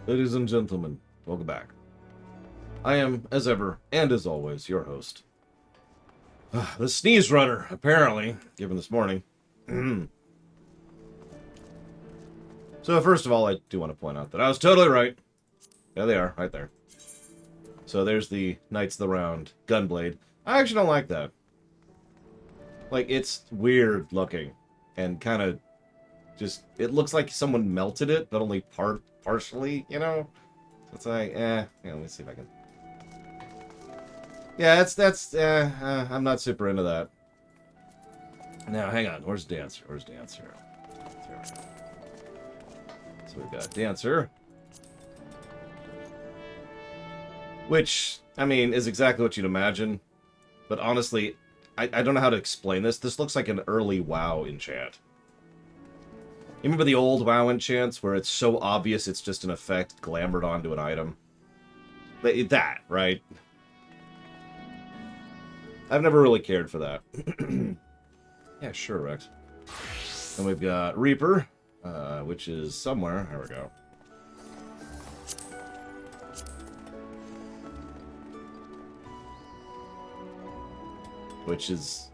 Ladies and gentlemen, welcome back. I am, as ever, and as always, your host. The Sneeze Runner, apparently, given this morning. So, first of all, I do want to point out that I was totally right. There they are, right there. So there's the Knights of the Round Gunblade. I actually don't like that. Like, it's weird looking. And kind of just... It looks like someone melted it, but only partially, you know? So it's like, yeah, let me see if I can... Yeah, I'm not super into that. Now, hang on. Where's Dancer? Where's Dancer? There we go. So we've got Dancer. Which, I mean, is exactly what you'd imagine. But honestly, I don't know how to explain this. This looks like an early WoW enchant. You remember the old WoW enchants where it's so obvious it's just an effect glamored onto an item? That, right? I've never really cared for that. Yeah, sure, Rex. And we've got Reaper, which is somewhere. There we go. Which is...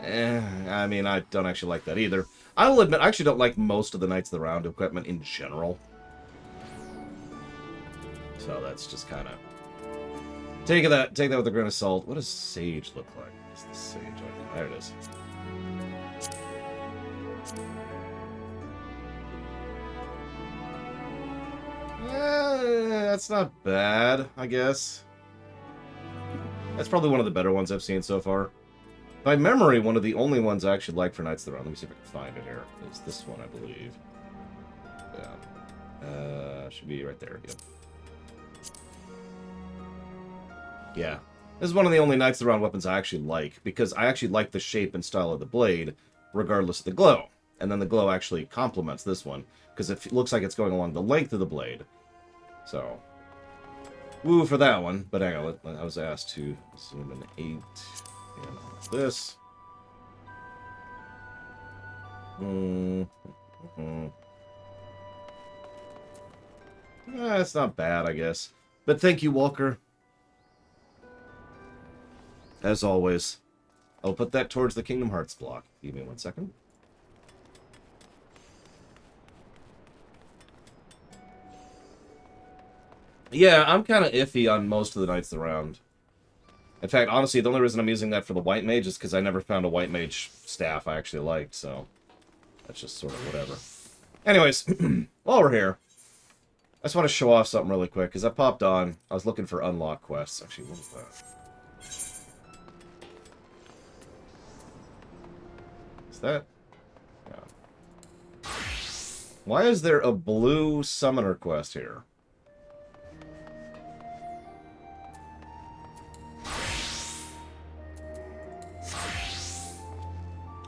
I mean, I don't actually like that either. I will admit, I actually don't like most of the Knights of the Round equipment in general. So that's just kind of... Take that with a grain of salt. What does Sage look like? What's the Sage like? There it is. That's not bad, I guess. That's probably one of the better ones I've seen so far. By memory, one of the only ones I actually like for Knights of the Round, let me see if I can find it here, is this one, I believe. Yeah. Should be right there. Yep. Yeah. This is one of the only Knights of the Round weapons I actually like, because I actually like the shape and style of the blade, regardless of the glow. And then the glow actually complements this one, because it looks like it's going along the length of the blade. So, woo for that one. But hang on, I was asked to zoom in 8. And this. It's not bad, I guess. But thank you, Walker. As always. I'll put that towards the Kingdom Hearts block. Give me 1 second. Yeah, I'm kind of iffy on most of the Knights of the Round. In fact, honestly, the only reason I'm using that for the White Mage is because I never found a White Mage staff I actually liked, so... That's just sort of whatever. Anyways, while we're here, I just want to show off something really quick, because I popped on, I was looking for unlock quests. Actually, what was that? Is that... Yeah. Why is there a blue summoner quest here?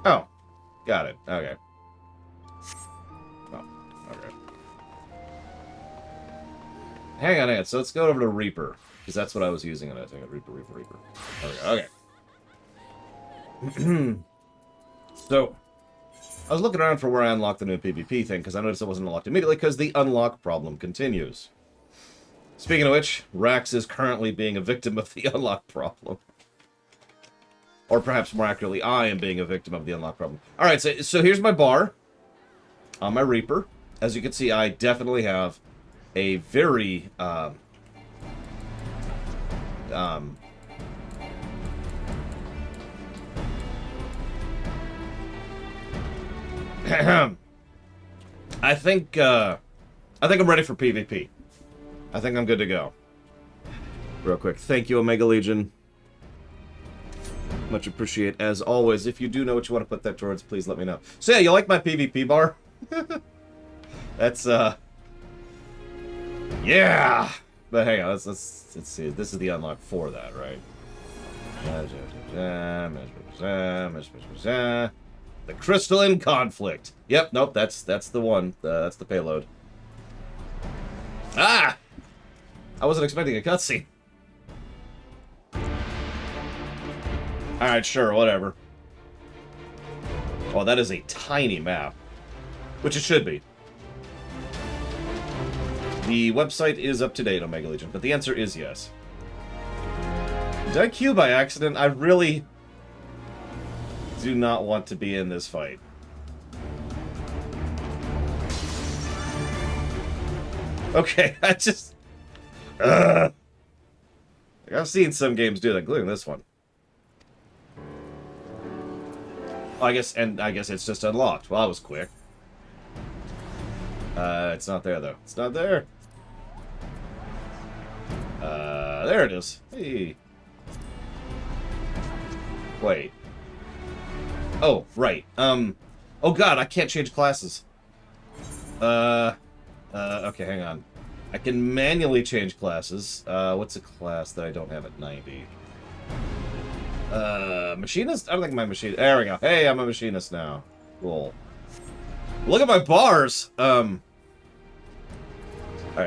Oh, got it. Okay. Oh, okay. Hang on. So let's go over to Reaper, because that's what I was using it as. Reaper. There we go. Okay. So, I was looking around for where I unlocked the new PvP thing, because I noticed it wasn't unlocked immediately, because the unlock problem continues. Speaking of which, Rax is currently being a victim of the unlock problem. Or perhaps more accurately, I am being a victim of the unlock problem. Alright, so here's my bar. On my Reaper. As you can see, I definitely have a very... I think I'm ready for PvP. I think I'm good to go. Real quick. Thank you, Omega Legion. Much appreciate, as always. If you do know what you want to put that towards, please let me know. So yeah, you like my PvP bar? That's, yeah! But hang on, let's see. This is the unlock for that, right? The Crystalline Conflict. Yep, nope, that's the one. That's the payload. Ah! I wasn't expecting a cutscene. Alright, sure, whatever. Oh, that is a tiny map. Which it should be. The website is up to date, Omega Legion, but the answer is yes. Did I queue by accident? I really do not want to be in this fight. Okay, I just... I've seen some games do that, including this one. I guess it's just unlocked. Well, that was quick. It's not there, though. It's not there. There it is. Hey. Wait. Oh, right. Oh god, I can't change classes. Okay, hang on. I can manually change classes. What's a class that I don't have at 90? Machinist? I don't think my machinist... There we go. Hey, I'm a machinist now. Cool. Look at my bars! Alright,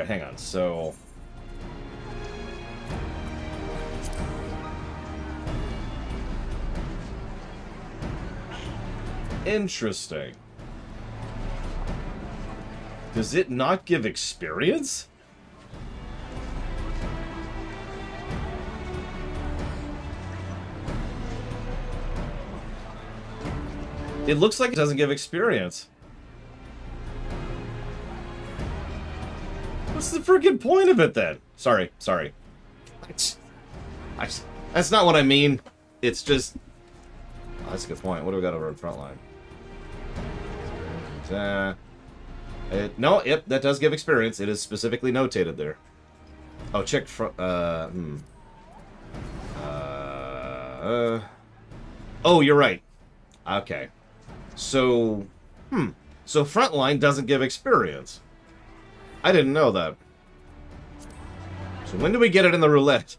hang on. So... Interesting. Does it not give experience? It looks like it doesn't give experience. What's the freaking point of it then? Sorry. That's not what I mean. It's just... Oh, that's a good point. What do we got over in Frontline? No, yep, that does give experience. It is specifically notated there. Oh, check front. Oh, you're right. Okay. So, So Frontline doesn't give experience. I didn't know that. So when do we get it in the roulette?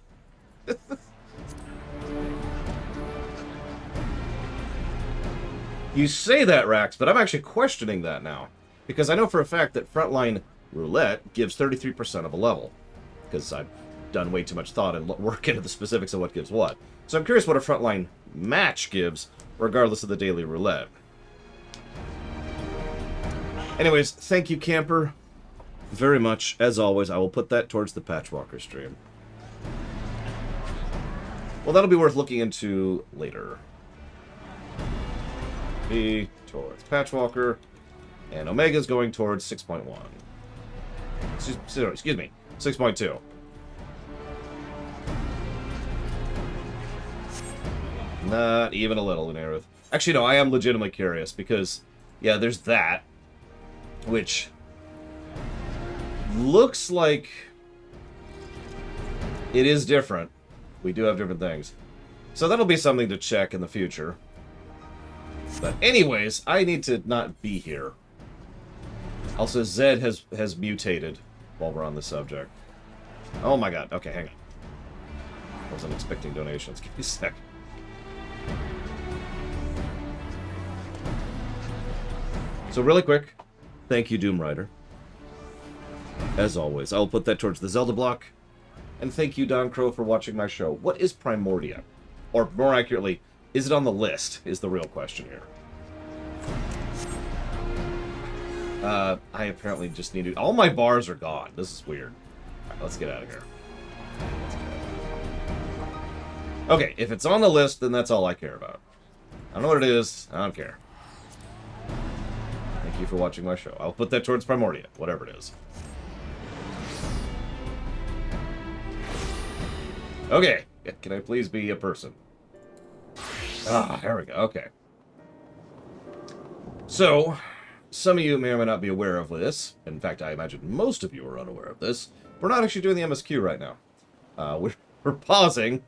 You say that, Rax, but I'm actually questioning that now. Because I know for a fact that Frontline Roulette gives 33% of a level. Because I've done way too much thought and work into the specifics of what gives what. So I'm curious what a Frontline match gives, regardless of the daily roulette. Anyways, thank you, Camper, very much. As always, I will put that towards the Patchwalker stream. Well, that'll be worth looking into later. B towards Patchwalker, and Omega's going towards 6.1. Excuse me, 6.2. Not even a little, Nerith. Actually, no, I am legitimately curious, because, yeah, there's that, which looks like it is different. We do have different things. So that'll be something to check in the future. But anyways, I need to not be here. Also, Zed has mutated while we're on the subject. Oh my god. Okay, hang on. I wasn't expecting donations. Give me a sec. So really quick, thank you, Doom Rider. As always, I'll put that towards the Zelda block. And thank you, Don Crow, for watching my show. What is Primordia? Or more accurately, is it on the list, is the real question here. I apparently just need to... All my bars are gone. This is weird. Alright, let's get out of here. Okay, if it's on the list, then that's all I care about. I don't know what it is. I don't care. Thank you for watching my show. I'll put that towards Primordia, whatever it is. Okay, can I please be a person? Ah, there we go. Okay. So, some of you may or may not be aware of this. In fact, I imagine most of you are unaware of this. We're not actually doing the MSQ right now. We're pausing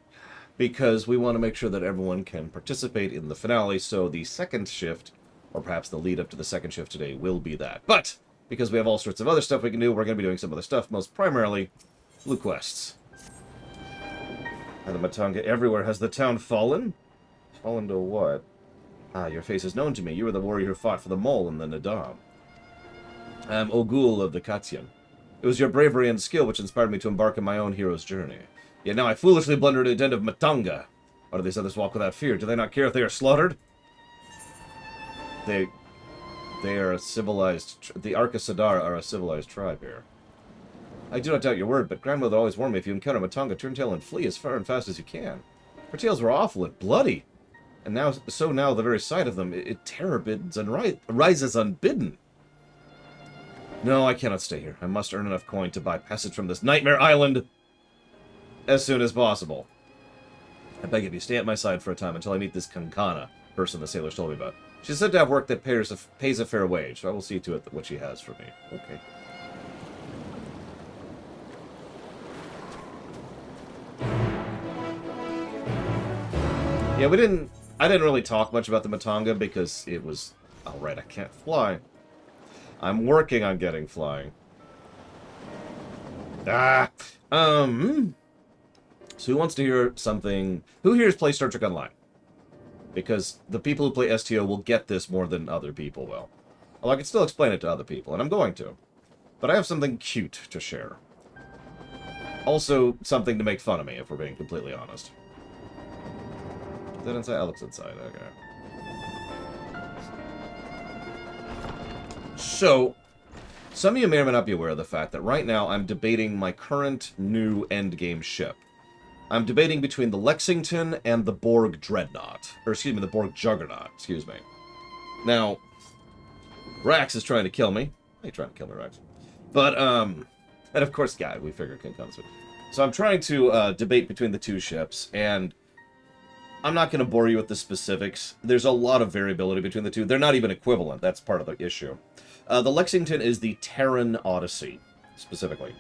because we want to make sure that everyone can participate in the finale. So the second shift, or perhaps the lead up to the second shift today, will be that. But because we have all sorts of other stuff we can do, we're going to be doing some other stuff. Most primarily, blue quests. And the Matanga everywhere. Has the town fallen? Fallen to what? Ah, your face is known to me. You were the warrior who fought for the mole in the Nadam. I am Ogul of the Katsian. It was your bravery and skill which inspired me to embark on my own hero's journey. Yet now I foolishly blunder into the den of Matanga. Why do these others walk without fear? Do they not care if they are slaughtered? They are a civilized... The Arca Sadar are a civilized tribe here. I do not doubt your word, but grandmother always warned me if you encounter Matanga, turn tail and flee as far and fast as you can. Her tales were awful and bloody. And now, the very sight of them, terror bids and rises unbidden. No, I cannot stay here. I must earn enough coin to buy passage from this nightmare island as soon as possible. I beg of you, stay at my side for a time until I meet this Kankana person the sailors told me about. She's said to have work that pays a fair wage, so I will see to it that what she has for me. Okay. Yeah, I didn't really talk much about the Matanga because it was... Alright, I can't fly. I'm working on getting flying. So who wants to hear something... Who here has played Star Trek Online? Because the people who play STO will get this more than other people will. Well, I can still explain it to other people, and I'm going to. But I have something cute to share. Also, something to make fun of me, if we're being completely honest. Is that inside? Alex inside, okay. So, some of you may or may not be aware of the fact that right now I'm debating my current new endgame ship. I'm debating between the Lexington and the Borg Dreadnought. Or, excuse me, the Borg Juggernaut, excuse me. Now, Rax is trying to kill me. Why are you trying to kill me, Rax? But, and of course, Guy, we figure can come to. So I'm trying to debate between the two ships, and I'm not going to bore you with the specifics. There's a lot of variability between the two. They're not even equivalent. That's part of the issue. The Lexington is the Terran Odyssey, specifically.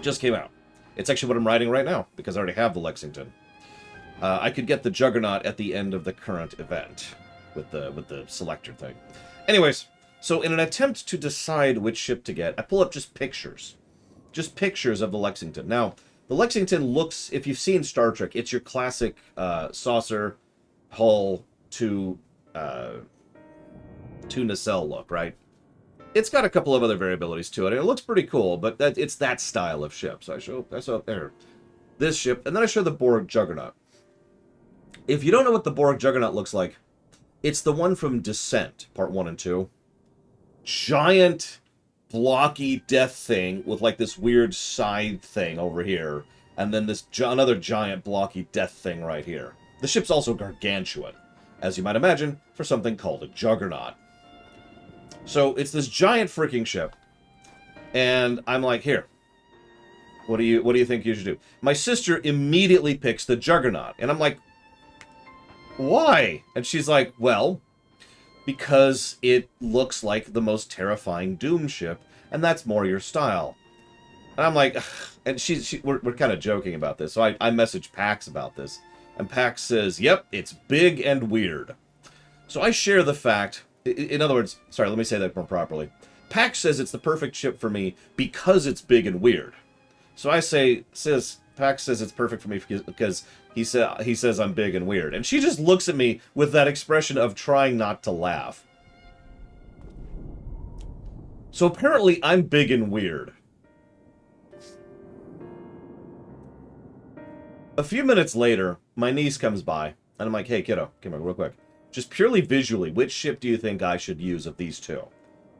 Just came out. It's actually what I'm writing right now, because I already have the Lexington. I could get the Juggernaut at the end of the current event, with the selector thing. Anyways, so in an attempt to decide which ship to get, I pull up just pictures. Just pictures of the Lexington. Now, the Lexington looks, if you've seen Star Trek, it's your classic saucer, hull, to nacelle look, right? It's got a couple of other variabilities to it, and it looks pretty cool, but it's that style of ship. So I show there this ship, and then I show the Borg Juggernaut. If you don't know what the Borg Juggernaut looks like, it's the one from Descent, Part 1 and 2. Giant, blocky death thing with like this weird side thing over here, and then this another giant blocky death thing right here. The ship's also gargantuan, as you might imagine, for something called a Juggernaut. So it's this giant freaking ship, and I'm like, here, what do you think you should do? My sister immediately picks the Juggernaut, and I'm like, why? And she's like, well, because it looks like the most terrifying Doom ship, and that's more your style. And I'm like, ugh. And we're kind of joking about this, so I messaged Pax about this, and Pax says, yep, it's big and weird. So I share the fact. In other words, sorry, let me say that more properly. Pax says it's the perfect ship for me because it's big and weird. So Pax says it's perfect for me because he says I'm big and weird. And she just looks at me with that expression of trying not to laugh. So apparently I'm big and weird. A few minutes later, my niece comes by, and I'm like, hey, kiddo, come here real quick. Just purely visually, which ship do you think I should use of these two?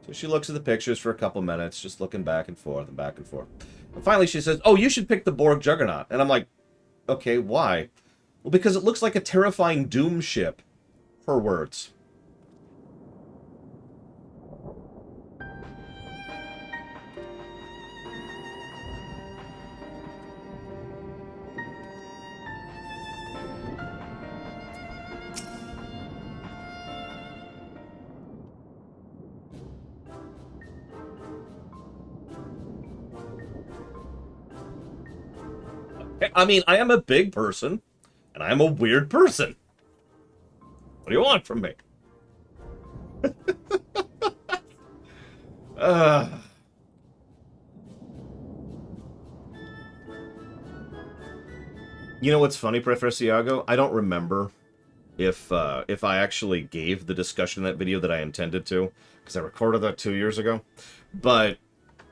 So she looks at the pictures for a couple minutes, just looking back and forth and back and forth. And finally she says, oh, you should pick the Borg Juggernaut. And I'm like, okay, why? Well, because it looks like a terrifying Doom ship. Her words. I mean, I am a big person, and I am a weird person. What do you want from me? You know what's funny, Profesiago? I don't remember if I actually gave the discussion in that video that I intended to, because I recorded that 2 years ago. But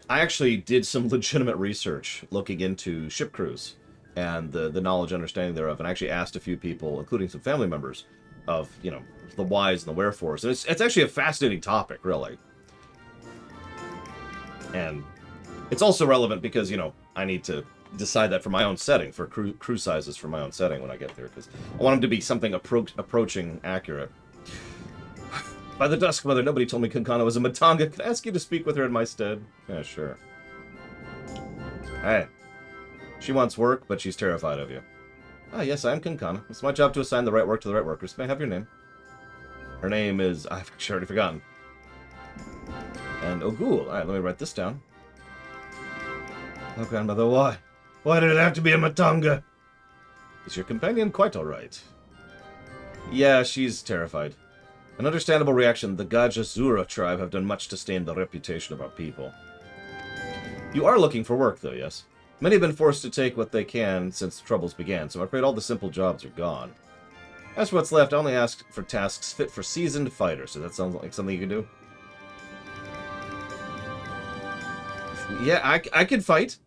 I actually did some legitimate research looking into ship crews and the knowledge and understanding thereof, and I actually asked a few people, including some family members, of, you know, the whys and the wherefores. And it's actually a fascinating topic, really. And It's also relevant because, you know, I need to decide that for my own setting, for crew sizes for my own setting when I get there, because I want them to be something approaching accurate. By the Dusk Mother, nobody told me Kankana was a Matanga. Can I ask you to speak with her in my stead? Yeah, sure. Hey. She wants work, but she's terrified of you. Ah, yes, I am Kankana. It's my job to assign the right work to the right workers. May I have your name? Her name is... I've actually already forgotten. And Ogul. Alright, let me write this down. Oh, grandmother, why? Why did it have to be a Matanga? Is your companion quite alright? Yeah, she's terrified. An understandable reaction. The Gajazura tribe have done much to stain the reputation of our people. You are looking for work, though, yes? Many have been forced to take what they can since the troubles began, so I'm afraid all the simple jobs are gone. As for what's left, I only ask for tasks fit for seasoned fighters. So that sounds like something you can do? Yeah, I can fight.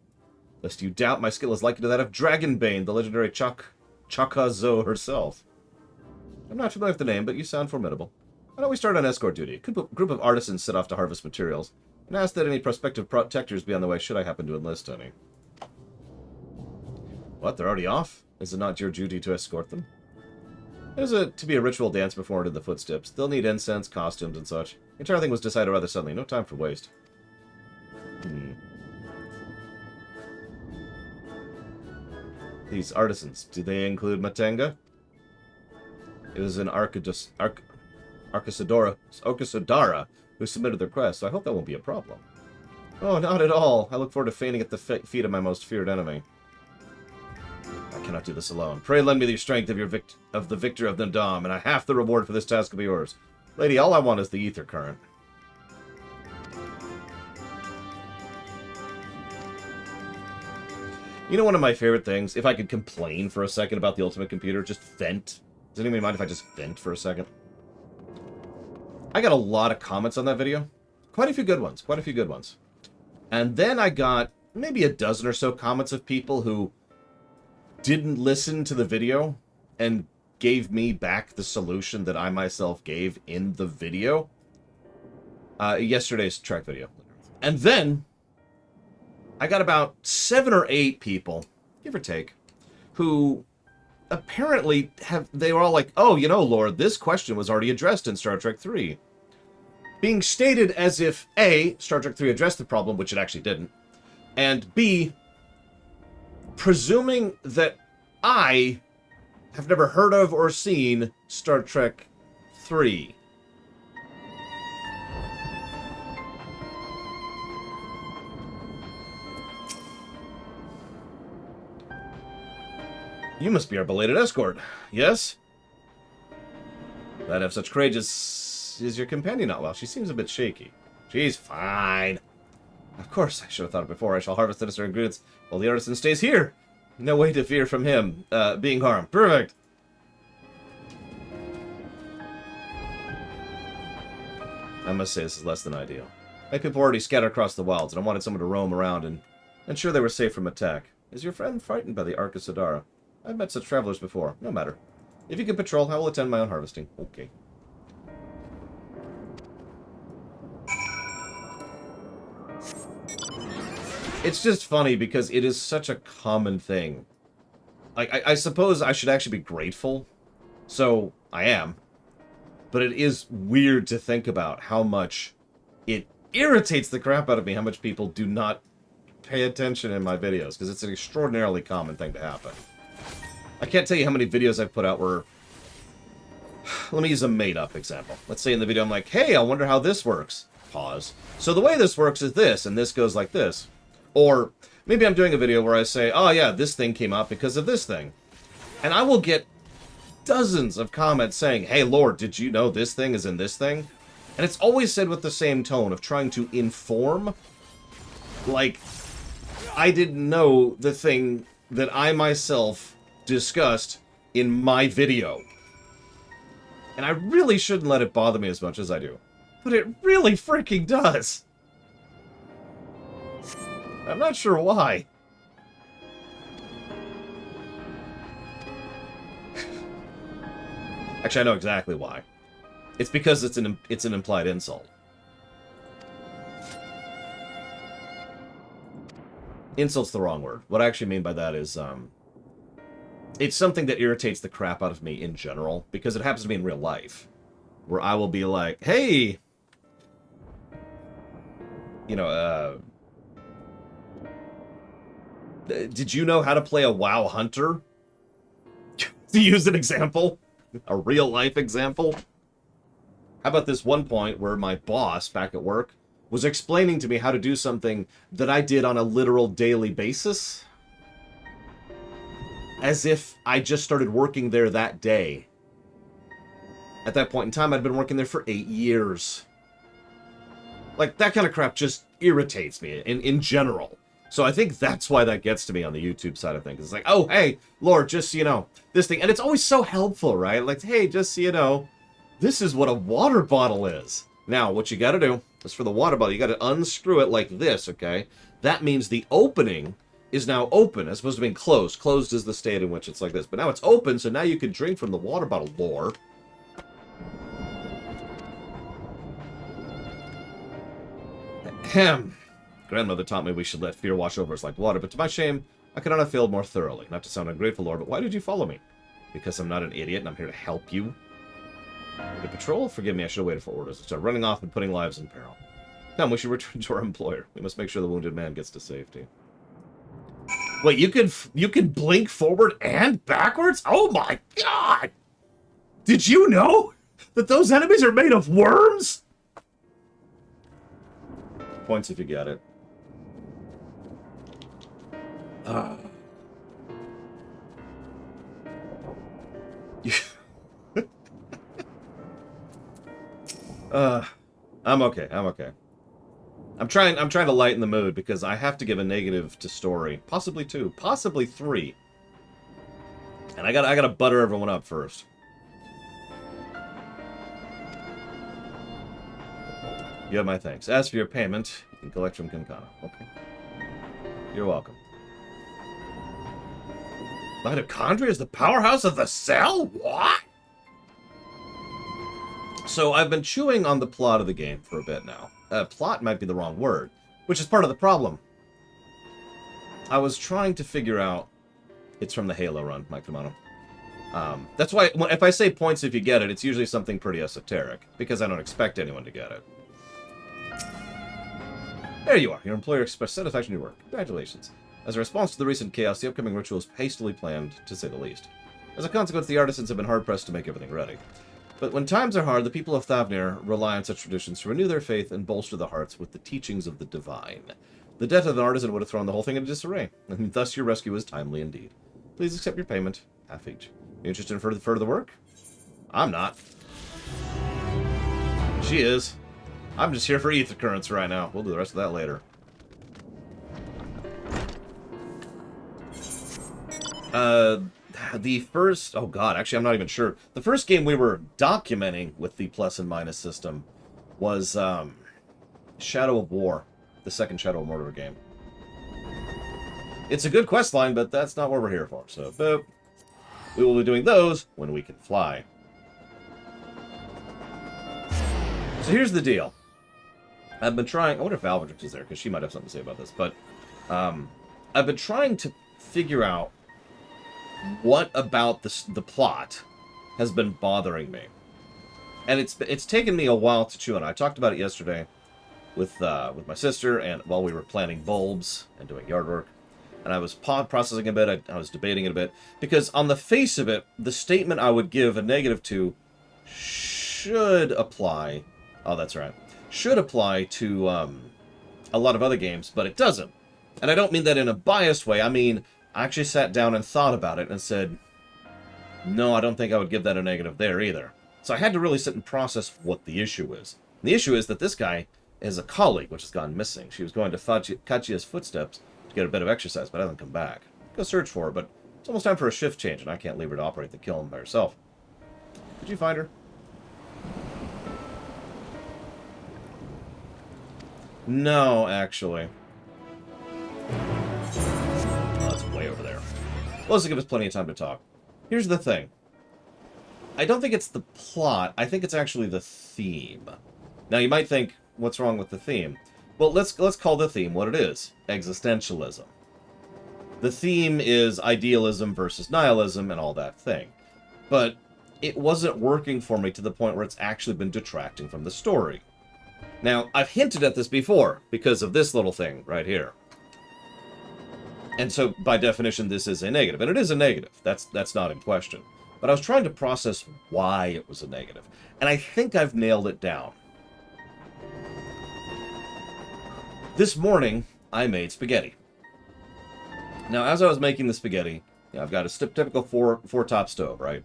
Lest you doubt, my skill is likened to that of Dragonbane, the legendary Chakazo herself. I'm not familiar with the name, but you sound formidable. Why don't we start on escort duty? A group of artisans set off to harvest materials, and ask that any prospective protectors be on the way should I happen to enlist any. What, they're already off? Is it not your duty to escort them? There's to be a ritual dance performed in the footsteps. They'll need incense, costumes, and such. The entire thing was decided rather suddenly. No time for waste. These artisans, do they include Matenga? It was an Arcasadora who submitted the request, so I hope that won't be a problem. Oh, not at all. I look forward to fainting at the feet of my most feared enemy. I cannot do this alone. Pray lend me the strength of the victor of the Dom, and half the reward for this task will be yours. Lady, all I want is the ether current. You know one of my favorite things? If I could complain for a second about the Ultimate Computer, just vent. Does anybody mind if I just vent for a second? I got a lot of comments on that video. Quite a few good ones. Quite a few good ones. And then I got maybe a dozen or so comments of people who didn't listen to the video and gave me back the solution that I myself gave in the video. Yesterday's track video. And then I got about 7 or 8 people, give or take, who apparently they were all like, oh, you know, Lord, this question was already addressed in Star Trek 3. Being stated as if, A, Star Trek 3 addressed the problem, which it actually didn't, and B, presuming that I have never heard of or seen Star Trek 3. You must be our belated escort, yes? Glad to have such courage as is your companion not well. She seems a bit shaky. She's fine. Of course, I should have thought it before. I shall harvest the necessary ingredients while the artisan stays here. No way to fear from him being harmed. Perfect. I must say, this is less than ideal. My people already scattered across the wilds, and I wanted someone to roam around and ensure they were safe from attack. Is your friend frightened by the Arcasadara? I've met such travelers before. No matter. If you can patrol, I will attend my own harvesting. Okay. It's just funny because it is such a common thing. Like, I suppose I should actually be grateful. So, I am. But it is weird to think about how much it irritates the crap out of me how much people do not pay attention in my videos. Because it's an extraordinarily common thing to happen. I can't tell you how many videos I've put out where... Let me use a made-up example. Let's say in the video I'm like, hey, I wonder how this works. Pause. So the way this works is this, and this goes like this. Or maybe I'm doing a video where I say, oh yeah, this thing came out because of this thing. And I will get dozens of comments saying, hey, Lord, did you know this thing is in this thing? And it's always said with the same tone of trying to inform. Like, I didn't know the thing that I myself discussed in my video. And I really shouldn't let it bother me as much as I do. But it really freaking does. I'm not sure why. Actually, I know exactly why. It's because it's an implied insult. Insult's the wrong word. What I actually mean by that is, it's something that irritates the crap out of me in general, because it happens to me in real life, where I will be like, hey, you know, did you know how to play a WoW Hunter? To use an example, a real-life example. How about this one point where my boss back at work was explaining to me how to do something that I did on a literal daily basis? As if I just started working there that day. At that point in time, I'd been working there for 8 years. Like, that kind of crap just irritates me in general. So I think that's why that gets to me on the YouTube side of things. It's like, oh, hey, Lord, just, you know, this thing. And it's always so helpful, right? Like, hey, just, you know, this is what a water bottle is. Now, what you got to do is for the water bottle, you got to unscrew it like this, okay? That means the opening is now open as opposed to being closed. Closed is the state in which it's like this. But now it's open, so now you can drink from the water bottle, lore. Ahem. Grandmother taught me we should let fear wash over us like water, but to my shame, I could not have failed more thoroughly. Not to sound ungrateful, Lord, but why did you follow me? Because I'm not an idiot and I'm here to help you? The patrol? Forgive me, I should have waited for orders instead of running off and putting lives in peril. Come, we should return to our employer. We must make sure the wounded man gets to safety. Wait, you can blink forward and backwards? Oh my god! Did you know that those enemies are made of worms? Points if you get it. I'm okay. I'm okay. I'm trying to lighten the mood because I have to give a negative to story, possibly 2, possibly 3. And I gotta butter everyone up first. You have my thanks. As for your payment, you can collect from Kinkana. Okay. You're welcome. Mitochondria is the powerhouse of the cell? What? So I've been chewing on the plot of the game for a bit now. Plot might be the wrong word, which is part of the problem. I was trying to figure out... It's from the Halo run, Mike Kamano. That's why, if I say points if you get it, it's usually something pretty esoteric, because I don't expect anyone to get it. There you are. Your employer expressed satisfaction in your work. Congratulations. As a response to the recent chaos, the upcoming ritual is hastily planned, to say the least. As a consequence, the artisans have been hard-pressed to make everything ready. But when times are hard, the people of Thavnir rely on such traditions to renew their faith and bolster the hearts with the teachings of the divine. The death of an artisan would have thrown the whole thing into disarray, and thus your rescue is timely indeed. Please accept your payment, half each. You interested in further work? I'm not. She is. I'm just here for ether currents right now. We'll do the rest of that later. The first... Oh, God. Actually, I'm not even sure. The first game we were documenting with the plus and minus system was Shadow of War. The second Shadow of Mordor game. It's a good quest line, but that's not what we're here for. So, boop. We will be doing those when we can fly. So here's the deal. I've been trying... I wonder if Valvedrix is there, because she might have something to say about this. But I've been trying to figure out what about the plot has been bothering me. And it's taken me a while to chew on. I talked about it yesterday with my sister, and while we were planting bulbs and doing yard work. And I was processing a bit, I was debating it a bit. Because on the face of it, the statement I would give a negative to should apply... Oh, that's right. Should apply to a lot of other games, but it doesn't. And I don't mean that in a biased way. I mean, I actually sat down and thought about it and said, no, I don't think I would give that a negative there either. So I had to really sit and process what the issue is. And the issue is that this guy is a colleague, which has gone missing. She was going to Kachia's footsteps to get a bit of exercise, but hasn't come back. Go search for her, but it's almost time for a shift change, and I can't leave her to operate the kiln by herself. Did you find her? No, actually. Oh, that's way over there. Well, this will give us plenty of time to talk. Here's the thing. I don't think it's the plot. I think it's actually the theme. Now, you might think, what's wrong with the theme? Well, let's call the theme what it is. Existentialism. The theme is idealism versus nihilism and all that thing. But it wasn't working for me to the point where it's actually been detracting from the story. Now, I've hinted at this before because of this little thing right here. And so, by definition, this is a negative. And it is a negative. That's not in question. But I was trying to process why it was a negative. And I think I've nailed it down. This morning, I made spaghetti. Now, as I was making the spaghetti, I've got a typical four-top stove, right?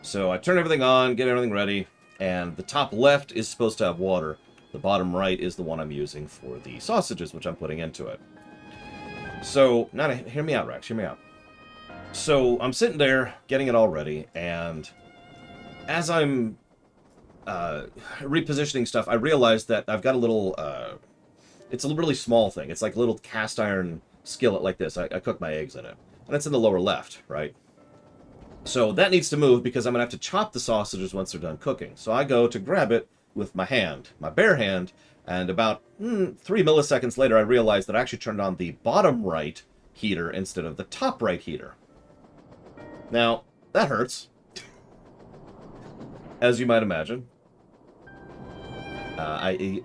So I turn everything on, get everything ready, and the top left is supposed to have water. The bottom right is the one I'm using for the sausages, which I'm putting into it. So, now hear me out, Rex, hear me out. So, I'm sitting there, getting it all ready, and as I'm repositioning stuff, I realized that I've got a little, it's a really small thing. It's like a little cast iron skillet like this. I cook my eggs in it. And it's in the lower left, right? So that needs to move because I'm going to have to chop the sausages once they're done cooking. So I go to grab it with my hand, my bare hand, and about 3 milliseconds later I realized that I actually turned on the bottom right heater instead of the top right heater. Now, that hurts, as you might imagine.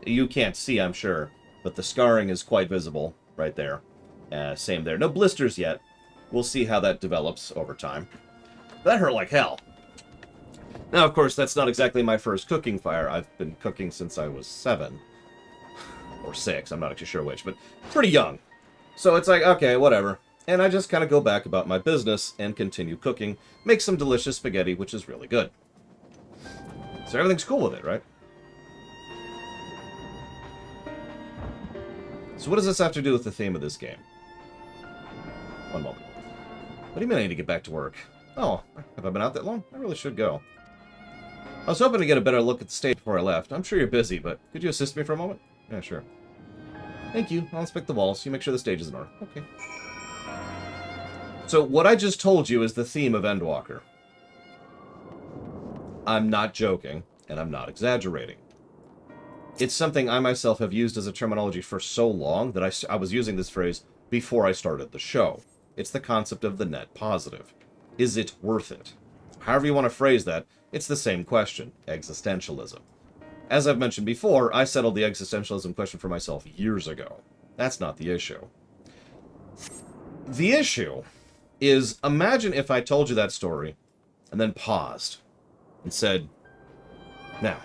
You can't see, I'm sure, but the scarring is quite visible right there. Same there. No blisters yet. We'll see how that develops over time. That hurt like hell. Now, of course, that's not exactly my first cooking fire. I've been cooking since I was 7. Or 6, I'm not actually sure which, but pretty young. So it's like, okay, whatever. And I just kind of go back about my business and continue cooking. Make some delicious spaghetti, which is really good. So everything's cool with it, right? So what does this have to do with the theme of this game? One moment. What do you mean I need to get back to work? Oh, have I been out that long? I really should go. I was hoping to get a better look at the stage before I left. I'm sure you're busy, but could you assist me for a moment? Yeah, sure. Thank you. I'll inspect the walls. You make sure the stage is in order. Okay. So what I just told you is the theme of Endwalker. I'm not joking, and I'm not exaggerating. It's something I myself have used as a terminology for so long that I was using this phrase before I started the show. It's the concept of the net positive. Is it worth it? However you want to phrase that, it's the same question, existentialism. As I've mentioned before, I settled the existentialism question for myself years ago. That's not the issue. The issue is, imagine if I told you that story and then paused and said, now,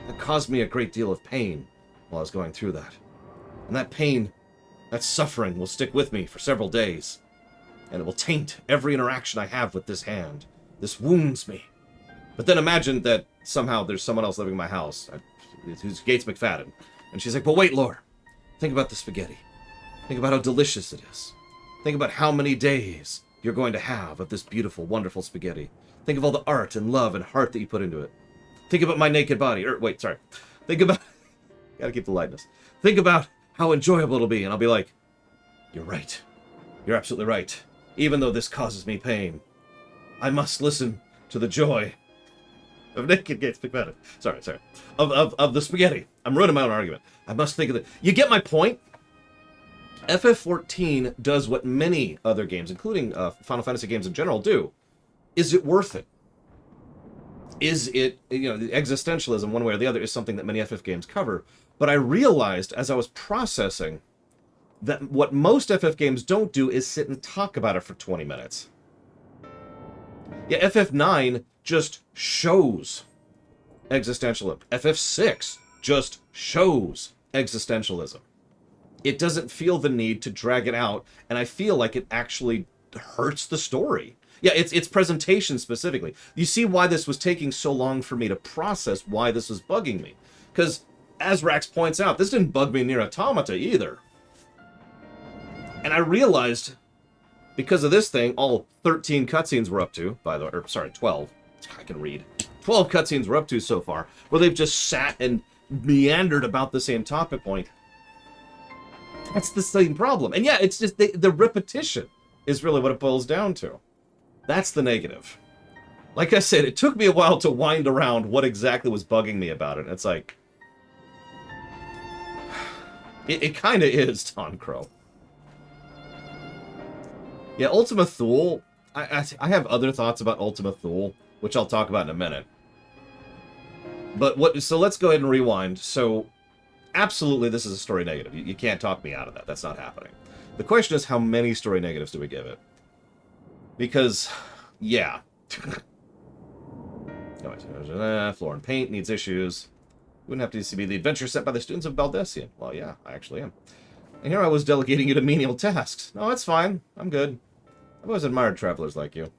that caused me a great deal of pain while I was going through that. And that pain, that suffering will stick with me for several days. And it will taint every interaction I have with this hand. This wounds me. But then imagine that somehow there's someone else living in my house, who's Gates McFadden. And she's like, but wait, Lore, think about the spaghetti. Think about how delicious it is. Think about how many days you're going to have of this beautiful, wonderful spaghetti. Think of all the art and love and heart that you put into it. Think about my naked body. Think about... Gotta keep the lightness. Think about how enjoyable it'll be. And I'll be like, you're right. You're absolutely right. Even though this causes me pain, I must listen to the joy of naked Gates McFadden. Sorry. Of the spaghetti. I'm ruining my own argument. I must think of it. You get my point? FF14 does what many other games, including Final Fantasy games in general, do. Is it worth it? Is it, the existentialism, one way or the other, is something that many FF games cover. But I realized, as I was processing, that what most FF games don't do is sit and talk about it for 20 minutes. Yeah, FF9 just shows existentialism. FF6 just shows existentialism. It doesn't feel the need to drag it out, and I feel like it actually hurts the story. Yeah, it's presentation specifically. You see why this was taking so long for me to process why this was bugging me. Because, as Rax points out, this didn't bug me near Automata either. And I realized, because of this thing, all 13 cutscenes we're up to, by the way, or sorry, 12. I can read. 12 cutscenes we're up to so far, where they've just sat and meandered about the same topic point. That's the same problem. And yeah, it's just the repetition is really what it boils down to. That's the negative. Like I said, it took me a while to wind around what exactly was bugging me about it. It's like... It kind of is Tom Crow. Yeah, Ultima Thule, I have other thoughts about Ultima Thule, which I'll talk about in a minute. But so let's go ahead and rewind. So, absolutely this is a story negative. You can't talk me out of that. That's not happening. The question is, how many story negatives do we give it? Because, yeah. Floor and paint needs issues. Wouldn't have to be the adventure set by the students of Baldessian. Well, yeah, I actually am. And here I was delegating you to menial tasks. No, it's fine. I'm good. I've always admired travelers like you.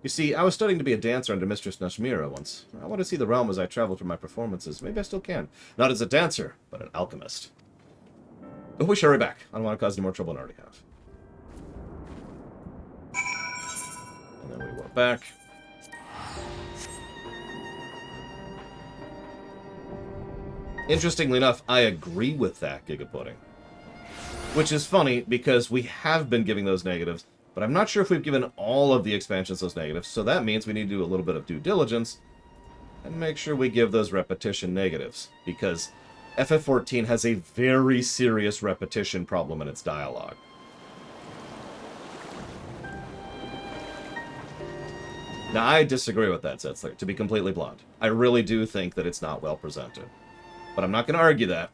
You see, I was studying to be a dancer under Mistress Nashmira once. I want to see the realm as I travel through my performances. Maybe I still can. Not as a dancer, but an alchemist. But we should hurry back. I don't want to cause any more trouble than I already have. And then we walk back. Interestingly enough, I agree with that, Gigapudding. Which is funny, because we have been giving those negatives, but I'm not sure if we've given all of the expansions those negatives, so that means we need to do a little bit of due diligence and make sure we give those repetition negatives, because FF14 has a very serious repetition problem in its dialogue. Now, I disagree with that, Zetzler, to be completely blunt. I really do think that it's not well presented. But I'm not going to argue that,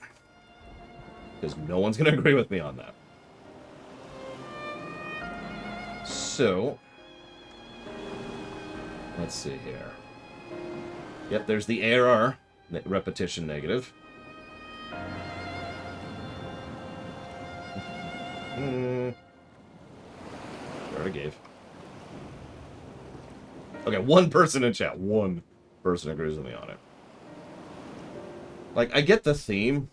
because no one's going to agree with me on that. So, let's see here. Yep, there's the ARR, repetition negative. Already gave. Okay, one person in chat. One person agrees with me on it. Like, I get the theme,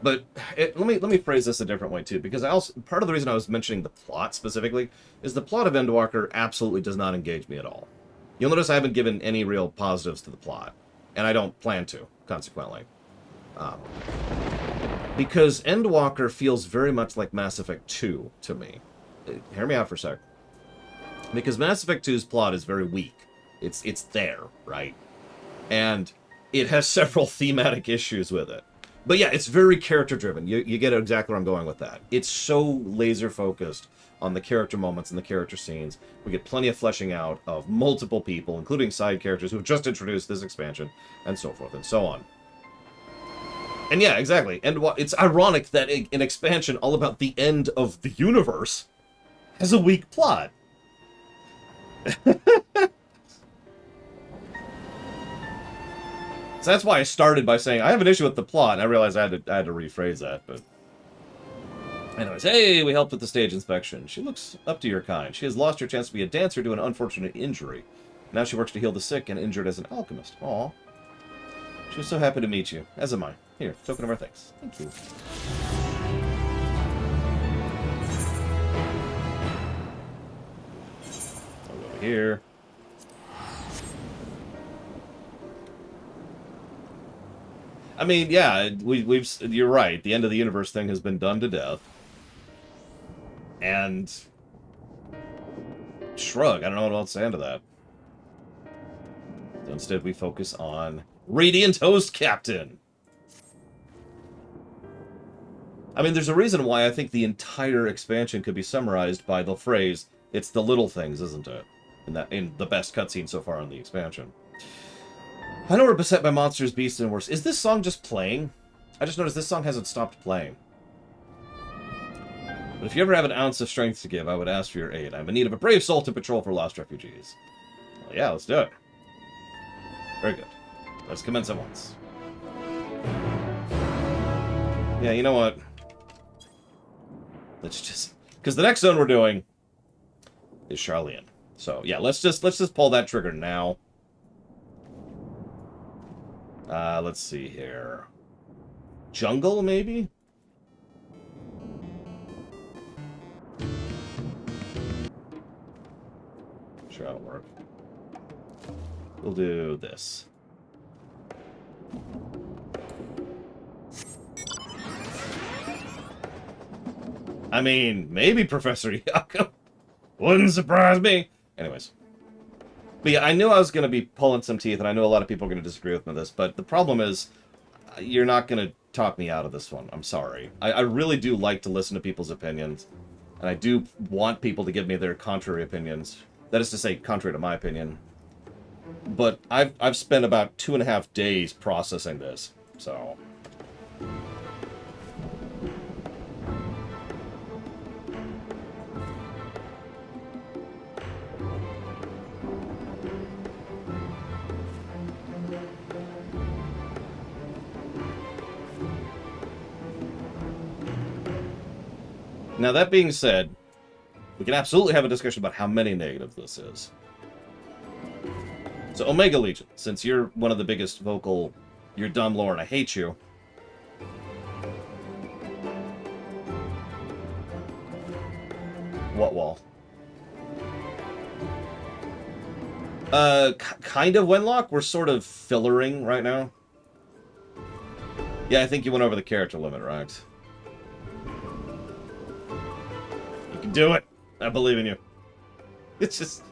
but let me phrase this a different way too, because part of the reason I was mentioning the plot specifically is the plot of Endwalker absolutely does not engage me at all. You'll notice I haven't given any real positives to the plot, and I don't plan to, consequently. Because Endwalker feels very much like Mass Effect 2 to me. Hear me out for a sec. Because Mass Effect 2's plot is very weak. It's there, right? And it has several thematic issues with it. But yeah, it's very character-driven. You get exactly where I'm going with that. It's so laser-focused on the character moments and the character scenes. We get plenty of fleshing out of multiple people, including side characters who have just introduced this expansion, and so forth and so on. And yeah, exactly. And it's ironic that an expansion all about the end of the universe has a weak plot. So that's why I started by saying I have an issue with the plot, and I realized I had to rephrase that. But anyways, hey, we helped with the stage inspection. She looks up to your kind. She has lost her chance to be a dancer due to an unfortunate injury. Now she works to heal the sick and injured as an alchemist. Aw. She was so happy to meet you, as am I. Here, token of our thanks. Thank you. I'll go over here. I mean, yeah, you're right. The end of the universe thing has been done to death. And shrug. I don't know what else to say to that. So instead, we focus on Radiant Host Captain. I mean, there's a reason why I think the entire expansion could be summarized by the phrase, "It's the little things, isn't it?" In the best cutscene so far in the expansion. I know we're beset by monsters, beasts, and worse. Is this song just playing? I just noticed this song hasn't stopped playing. But if you ever have an ounce of strength to give, I would ask for your aid. I'm in need of a brave soul to patrol for lost refugees. Well, yeah, let's do it. Very good. Let's commence at once. Yeah, you know what? Let's just... Because the next zone we're doing is Charlian. So, yeah, let's just pull that trigger now. Let's see here. Jungle, maybe? Sure, that'll work. We'll do this. I mean, maybe Professor Yakum. Wouldn't surprise me. Anyways. But yeah, I knew I was going to be pulling some teeth, and I know a lot of people are going to disagree with me on this, but the problem is, you're not going to talk me out of this one. I'm sorry. I really do like to listen to people's opinions. And I do want people to give me their contrary opinions. That is to say, contrary to my opinion. But I've spent about 2.5 days processing this, so... Now, that being said, we can absolutely have a discussion about how many negatives this is. So, Omega Legion, since you're one of the biggest vocal, you're dumb, Lauren, I hate you. What wall? Kind of Wenlock. We're sort of fillering right now. Yeah, I think you went over the character limit, right? You can do it. I believe in you. It's just...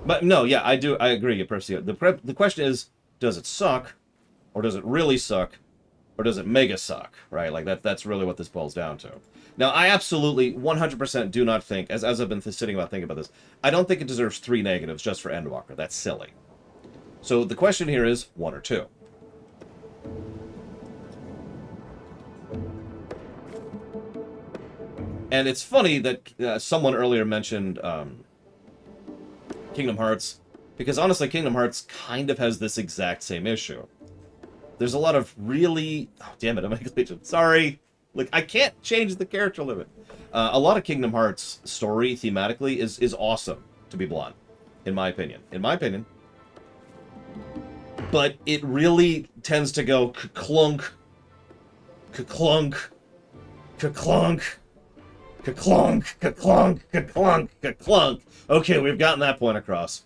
But no, yeah, I agree, Percy. The question is, does it suck? Or does it really suck? Or does it mega suck? Right? Like, that's really what this boils down to. Now, I absolutely, 100% do not think, as I've been thinking about this, I don't think it deserves 3 negatives just for Endwalker. That's silly. So the question here is 1 or 2. And it's funny that someone earlier mentioned Kingdom Hearts, because honestly, Kingdom Hearts kind of has this exact same issue. There's a lot of really... Oh, damn it, I'm Legion. Sorry. Like, I can't change the character limit. A lot of Kingdom Hearts story, thematically, is awesome, to be blunt. In my opinion. But it really tends to go ka-clunk, ka-clunk, ka-clunk, ka-clunk, ka-clunk, ka-clunk, ka-clunk. Okay, we've gotten that point across.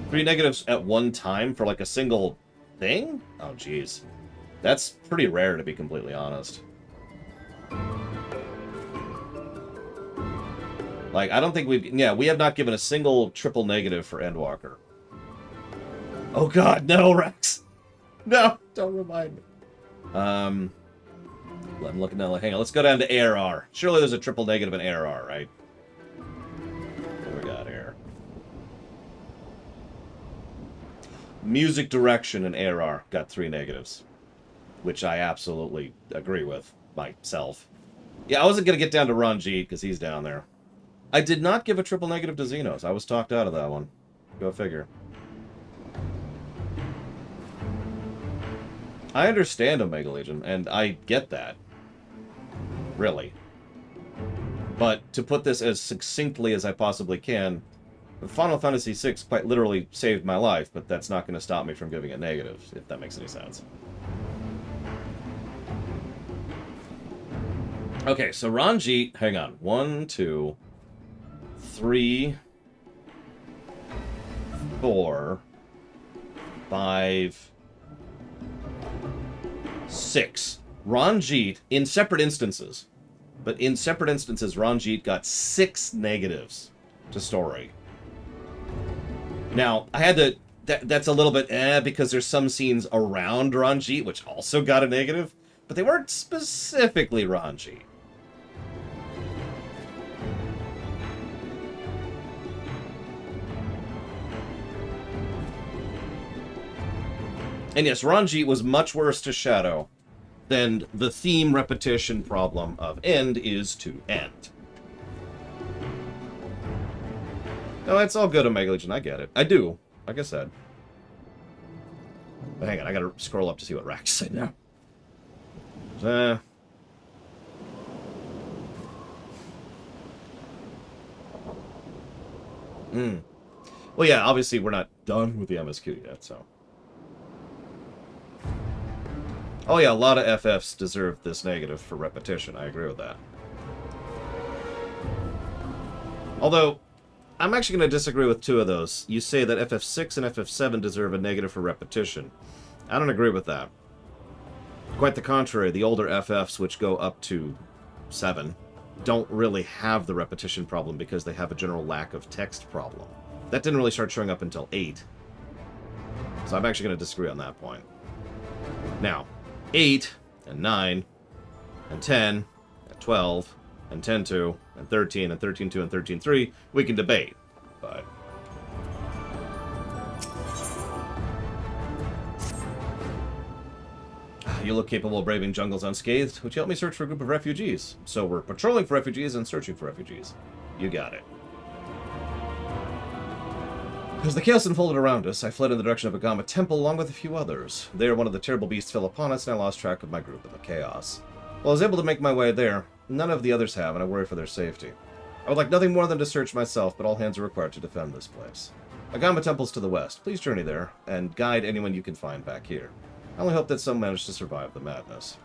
3 negatives at one time for, like, a single thing? Oh, jeez. That's pretty rare, to be completely honest. Like, I don't think we've... Yeah, we have not given a single triple negative for Endwalker. Oh, God, no, Rex! No, don't remind me. I'm looking now. Hang on, let's go down to ARR. Surely there's a triple negative in ARR, right? What do we got here? Music direction in ARR got 3 negatives, which I absolutely agree with myself. Yeah, I wasn't going to get down to Ranjit because he's down there. I did not give a triple negative to Xenos. I was talked out of that one. Go figure. I understand Omega Legion, and I get that. Really. But to put this as succinctly as I possibly can, Final Fantasy VI quite literally saved my life, but that's not going to stop me from giving it negatives, if that makes any sense. Okay, so Ranjit, hang on. 1, 2, 3, 4, 5, 6. Ranjit, in separate instances, Ranjit got 6 negatives to story. Now, I had to... That's a little bit because there's some scenes around Ranjit which also got a negative, but they weren't specifically Ranjit. And yes, Ranjit was much worse to Shadow than the theme repetition problem of end is to end. No, it's all good, Omega Legion. I get it. I do, like I said. But hang on, I gotta scroll up to see what Rax said now. Well, yeah, obviously we're not done with the MSQ yet, so... Oh yeah, a lot of FFs deserve this negative for repetition. I agree with that. Although, I'm actually going to disagree with two of those. You say that FF6 and FF7 deserve a negative for repetition. I don't agree with that. Quite the contrary, the older FFs, which go up to 7, don't really have the repetition problem because they have a general lack of text problem. That didn't really start showing up until 8. So I'm actually going to disagree on that point. Now, 8 and 9 and 10 and 12 and 10.2 and 13 and 13.2 and 13.3, we can debate, but... You look capable of braving jungles unscathed. Would you help me search for a group of refugees? So we're patrolling for refugees and searching for refugees. You got it. As the chaos unfolded around us, I fled in the direction of a Agama temple along with a few others. There, one of the terrible beasts fell upon us, and I lost track of my group in the chaos. While I was able to make my way there, none of the others have, and I worry for their safety. I would like nothing more than to search myself, but all hands are required to defend this place. Agama temple's to the west. Please journey there, and guide anyone you can find back here. I only hope that some manage to survive the madness.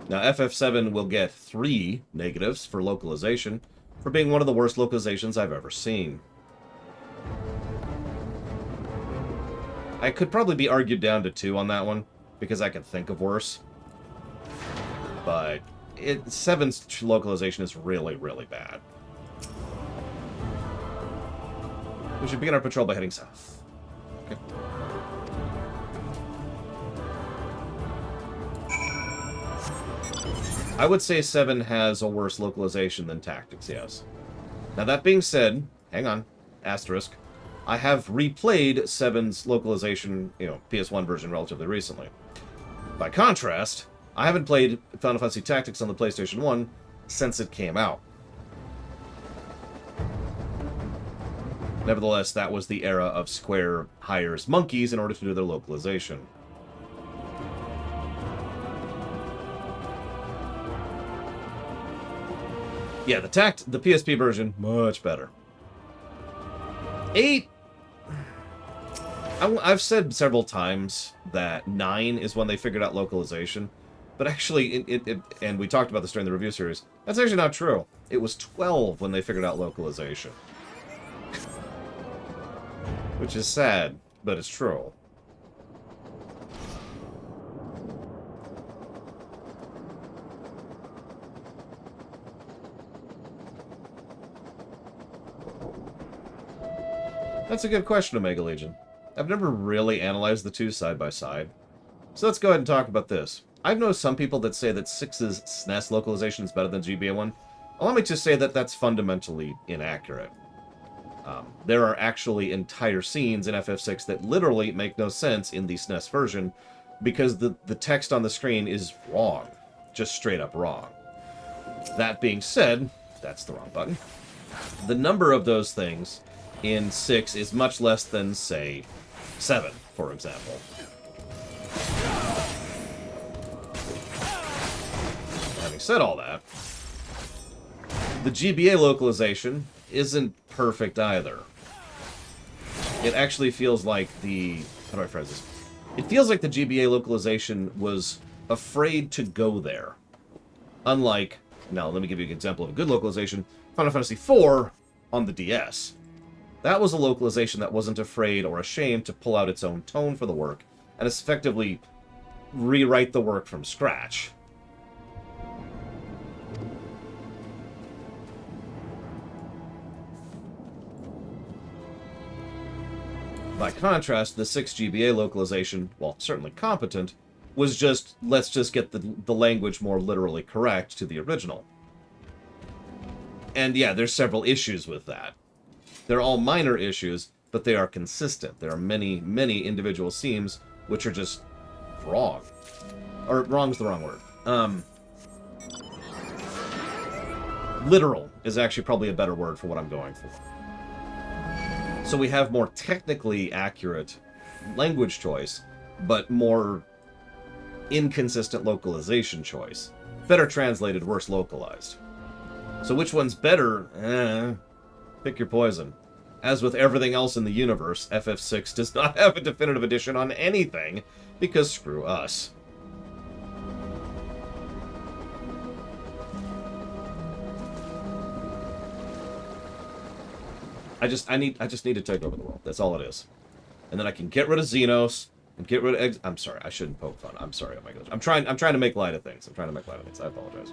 Now, FF7 will get 3 negatives for localization, for being one of the worst localizations I've ever seen. I could probably be argued down to 2 on that one, because I could think of worse. But 7's localization is really, really bad. We should begin our patrol by heading south. Okay. I would say 7 has a worse localization than Tactics, yes. Now that being said, hang on, asterisk, I have replayed 7's localization, PS1 version relatively recently. By contrast, I haven't played Final Fantasy Tactics on the PlayStation 1 since it came out. Nevertheless, that was the era of Square hires monkeys in order to do their localization. Yeah, the PSP version, much better. 8... I've said several times that 9 is when they figured out localization. But actually, and we talked about this during the review series, that's actually not true. It was 12 when they figured out localization. Which is sad, but it's true. That's a good question, Omega Legion. I've never really analyzed the two side by side. So let's go ahead and talk about this. I've known some people that say that 6's SNES localization is better than GBA 1. Allow me to say that that's fundamentally inaccurate. There are actually entire scenes in FF6 that literally make no sense in the SNES version because the text on the screen is wrong. Just straight up wrong. That being said, that's the wrong button. The number of those things in 6 is much less than, say, 7, for example. Having said all that, the GBA localization isn't perfect either. It actually feels like how do I phrase this? It feels like the GBA localization was afraid to go there. Unlike, now let me give you an example of a good localization, Final Fantasy IV on the DS. That was a localization that wasn't afraid or ashamed to pull out its own tone for the work, and effectively rewrite the work from scratch. By contrast, the 6 GBA localization, while certainly competent, was just, let's just get the language more literally correct to the original. And yeah, there's several issues with that. They're all minor issues, but they are consistent. There are many, many individual themes which are just wrong. Or, wrong's the wrong word. Literal is actually probably a better word for what I'm going for. So we have more technically accurate language choice, but more inconsistent localization choice. Better translated, worse localized. So which one's better? Pick your poison. as with everything else in the universe, FF6 does not have a definitive edition on anything, because screw us. I just need to take over the world. That's all it is. And then I can get rid of Xenos and get rid of I'm sorry, I shouldn't poke fun. I'm sorry, oh my gosh. I'm trying to make light of things. I apologize.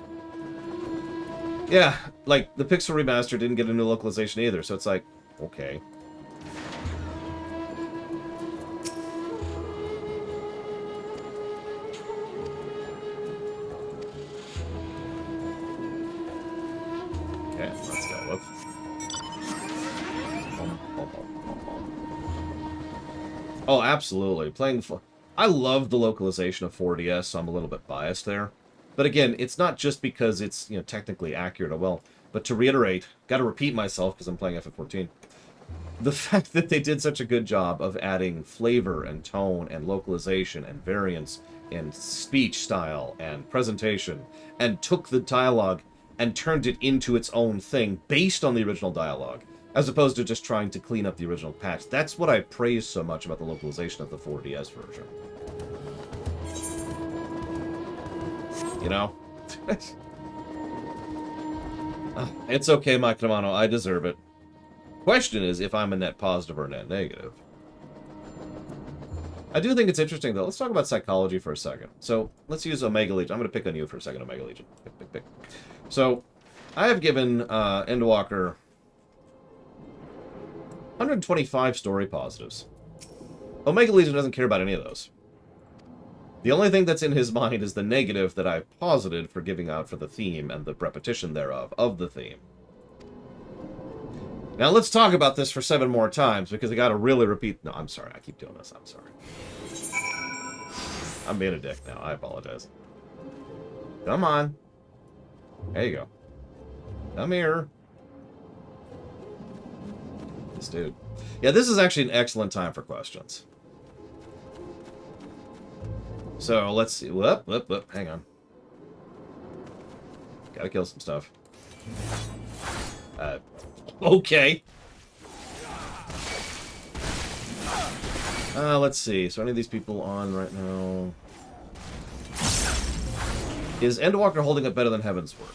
Yeah, like the Pixel Remaster didn't get a new localization either, so it's like, okay. Okay, let's go with. Oh, absolutely. I love the localization of 4DS, so I'm a little bit biased there. But again, it's not just because it's, you know, technically accurate or well. But to reiterate, gotta repeat myself because I'm playing FF14. The fact that they did such a good job of adding flavor and tone and localization and variance and speech style and presentation and took the dialogue and turned it into its own thing based on the original dialogue, as opposed to just trying to clean up the original patch. That's what I praise so much about the localization of the 4DS version. You know? It's okay, Mike Tamano. I deserve it. Question is if I'm a net positive or a net negative. I do think it's interesting, though. Let's talk about psychology for a second. So, let's use Omega Legion. I'm going to pick on you for a second, Omega Legion. Pick. So, I have given Endwalker 125 story positives. Omega Legion doesn't care about any of those. The only thing that's in his mind is the negative that I've posited for giving out for the theme and the repetition thereof of the theme. Now let's talk about this for 7 more times, because I gotta really repeat... No, I'm sorry. I keep doing this. I'm sorry. I'm being a dick now. I apologize. Come on. There you go. Come here. This dude. Yeah, this is actually an excellent time for questions. So, let's see. Whoop. Hang on. Gotta kill some stuff. Okay. Let's see. So, any of these people on right now? Is Endwalker holding up better than Heavensward?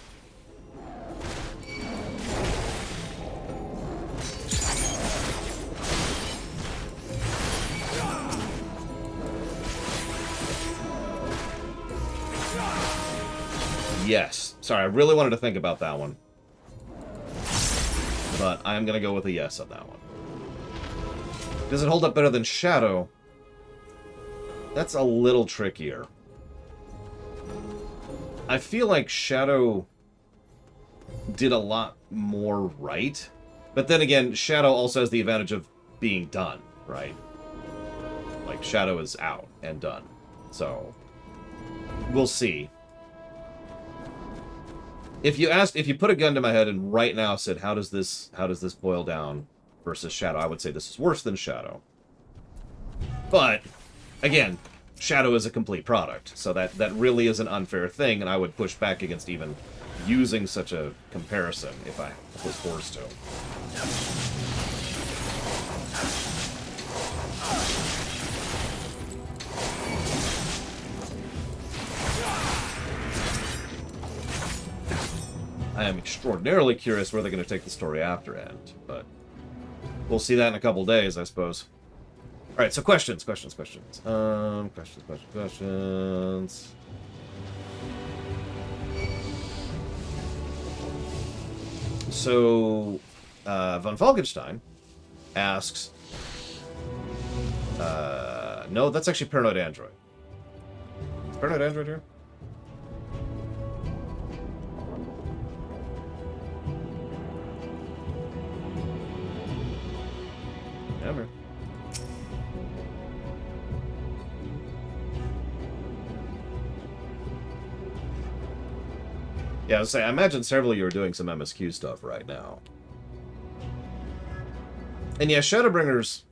Yes. Sorry, I really wanted to think about that one. But I am going to go with a yes on that one. Does it hold up better than Shadow? That's a little trickier. I feel like Shadow did a lot more right. But then again, Shadow also has the advantage of being done, right? Like, Shadow is out and done. So, we'll see. If you put a gun to my head and right now said, how does this boil down versus Shadow, I would say this is worse than Shadow. But, again, Shadow is a complete product, so that really is an unfair thing, and I would push back against even using such a comparison if I was forced to. I am extraordinarily curious where they're going to take the story after end, but we'll see that in a couple days, I suppose. All right, so questions. Questions. So, Von Falkenstein asks, no, that's actually Paranoid Android. Is Paranoid Android here? Never. Yeah, I was saying, I imagine several of you are doing some MSQ stuff right now. And yeah, Shadowbringers,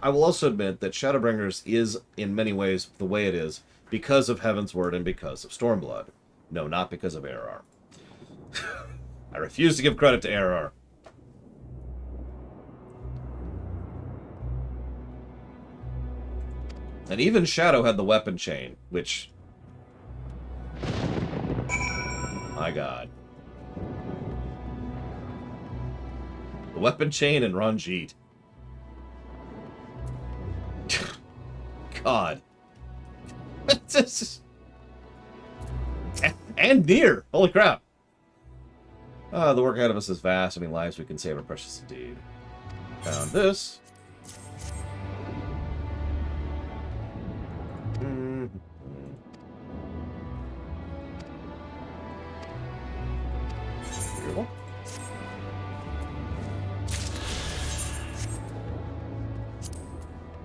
I will also admit that Shadowbringers is, in many ways, the way it is because of Heavensward and because of Stormblood. No, not because of ARR. I refuse to give credit to ARR. And even Shadow had the weapon chain, which... My god. The weapon chain and Ranjit. God. And near. Holy crap. The work ahead of us is vast. How many lives we can save are precious indeed. Found this. Beautiful.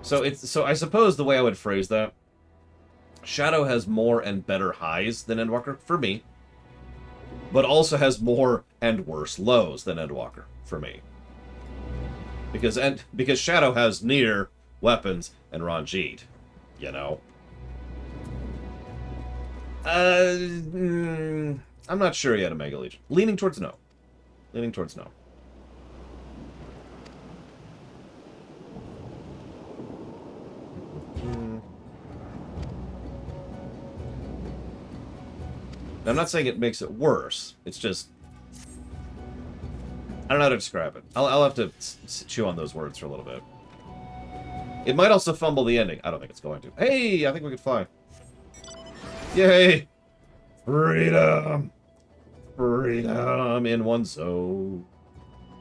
So I suppose the way I would phrase that, Shadow has more and better highs than Endwalker for me, but also has more and worse lows than Endwalker for me. Because Shadow has Nier, weapons, and Ranjit, you know. I'm not sure yet, Omega Legion. Leaning towards no. Leaning towards no. Now, I'm not saying it makes it worse. It's just... I don't know how to describe it. I'll have to chew on those words for a little bit. It might also fumble the ending. I don't think it's going to. Hey, I think we can fly. Yay! Freedom! Freedom in one zone.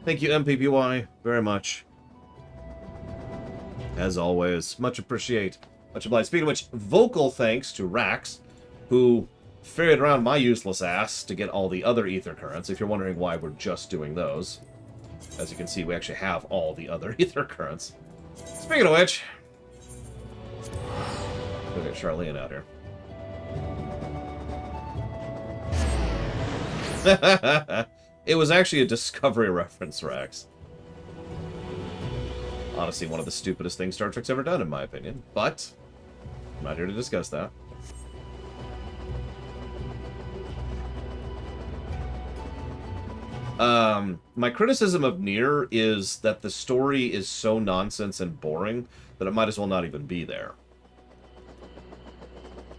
Thank you, MPPY, very much. As always, much appreciate. Much obliged. Speaking of which, vocal thanks to Rax, who ferried around my useless ass to get all the other ether currents, if you're wondering why we're just doing those. As you can see, we actually have all the other ether currents. Speaking of which, we'll get Charlene out here. It was actually a Discovery reference, Rax. Honestly, one of the stupidest things Star Trek's ever done, in my opinion. But, I'm not here to discuss that. My criticism of Nier is that the story is so nonsense and boring that it might as well not even be there.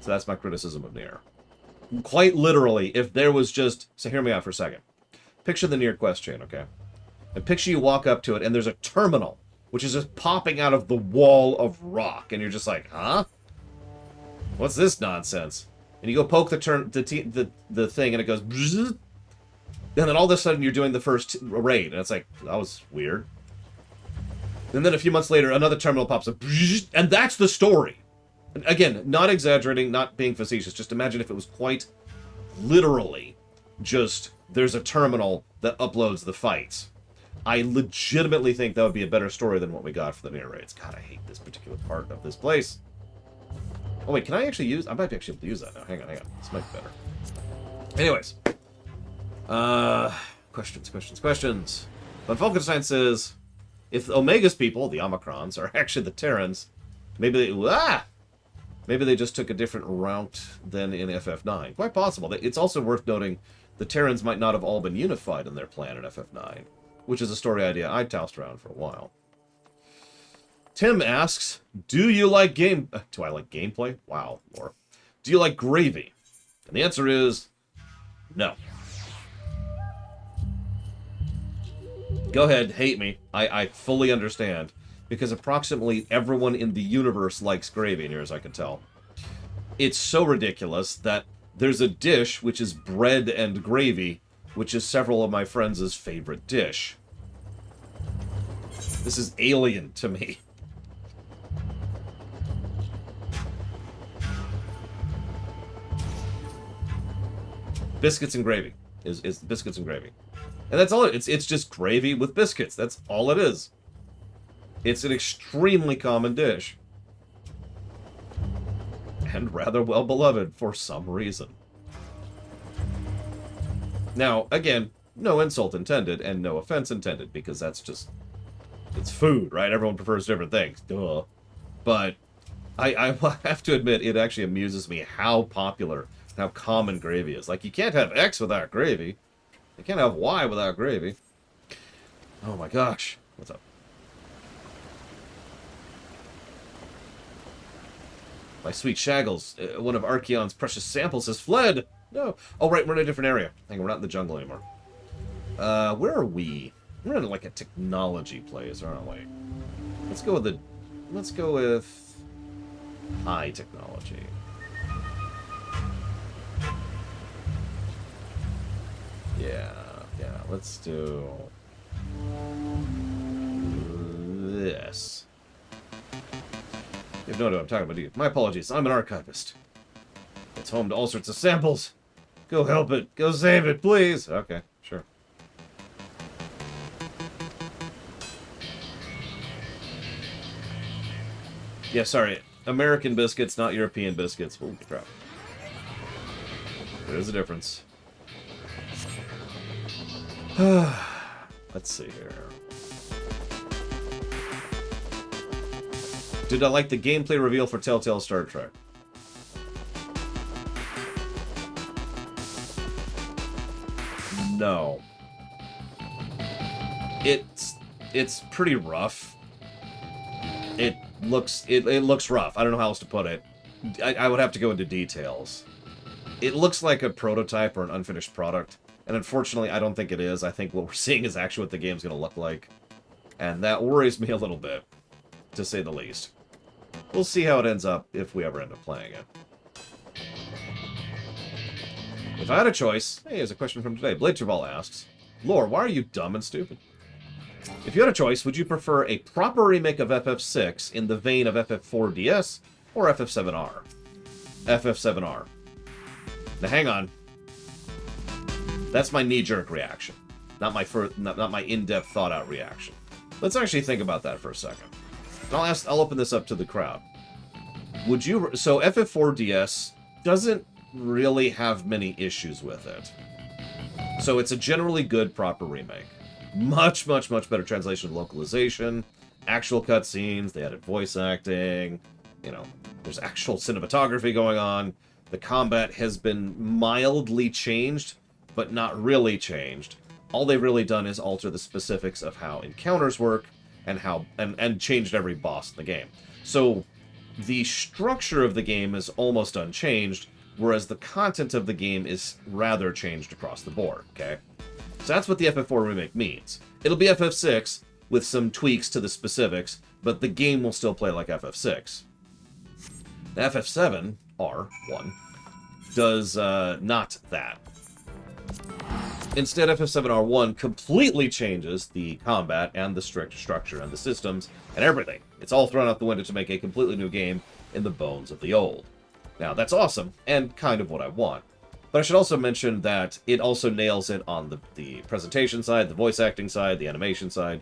So that's my criticism of Nier. Quite literally, if there was just... So hear me out for a second. Picture the Nier quest chain, okay? And picture you walk up to it and there's a terminal, which is just popping out of the wall of rock. And you're just like, huh? What's this nonsense? And you go poke the thing and it goes... Bzzz. And then all of a sudden you're doing the first raid. And it's like, that was weird. And then a few months later, another terminal pops up. And that's the story. And again, not exaggerating, not being facetious. Just imagine if it was quite literally just, there's a terminal that uploads the fights. I legitimately think that would be a better story than what we got for the Nier raids. God, I hate this particular part of this place. Oh wait, can I actually use... I might be actually able to use that now. Hang on. This might be better. Anyways. Questions. But Falkenstein says, if Omega's people, the Omicrons, are actually the Terrans, maybe they just took a different route than in FF9. Quite possible. It's also worth noting the Terrans might not have all been unified in their plan in FF9, which is a story idea I tossed around for a while. Tim asks, do I like gameplay? Wow, Lore. Do you like gravy? And the answer is no. Go ahead, hate me. I fully understand. Because approximately everyone in the universe likes gravy, near as I can tell. It's so ridiculous that there's a dish which is bread and gravy, which is several of my friends' favorite dish. This is alien to me. Biscuits and gravy is biscuits and gravy. And that's all it's just gravy with biscuits. That's all it is. It's an extremely common dish. And rather well beloved for some reason. Now, again, no insult intended and no offense intended, because that's just... It's food, right? Everyone prefers different things. Duh. But I have to admit, it actually amuses me how popular, how common gravy is. Like, you can't have X without gravy. You can't have Y without gravy. Oh my gosh. What's up? My sweet Shaggles, one of Archeon's precious samples has fled! No! Oh, right, we're in a different area. Hang on, we're not in the jungle anymore. Where are we? We're in, like, a technology place, aren't we? Let's go with high technology. Yeah, let's do this. You have no idea what I'm talking about, do you? My apologies, I'm an archivist. It's home to all sorts of samples. Go help it. Go save it, please. Okay, sure. Yeah, sorry. American biscuits, not European biscuits. Oh, crap. There is a difference. Let's see here. Did I like the gameplay reveal for Telltale Star Trek? No. It's pretty rough. It looks rough. I don't know how else to put it. I would have to go into details. It looks like a prototype or an unfinished product, and unfortunately, I don't think it is. I think what we're seeing is actually what the game's going to look like, and that worries me a little bit, to say the least. We'll see how it ends up if we ever end up playing it. If I had a choice... Hey, here's a question from today. Blade Traval asks, Lore, why are you dumb and stupid? If you had a choice, would you prefer a proper remake of FF6 in the vein of FF4DS or FF7R? FF7R. Now, hang on. That's my knee-jerk reaction. Not my in-depth, thought-out reaction. Let's actually think about that for a second. I'll open this up to the crowd. Would you... So, FF4DS doesn't really have many issues with it. So, it's a generally good, proper remake. Much, much, much better translation of localization, actual cutscenes, they added voice acting, you know, there's actual cinematography going on. The combat has been mildly changed, but not really changed. All they've really done is alter the specifics of how encounters work and how and changed every boss in the game. So the structure of the game is almost unchanged, whereas the content of the game is rather changed across the board, okay? So that's what the FF4 remake means. It'll be FF6 with some tweaks to the specifics, but the game will still play like FF6. The FF7R1 does not that. Instead, FF7R1 completely changes the combat and the strict structure and the systems and everything. It's all thrown out the window to make a completely new game in the bones of the old. Now, that's awesome, and kind of what I want. But I should also mention that it also nails it on the presentation side, the voice acting side, the animation side.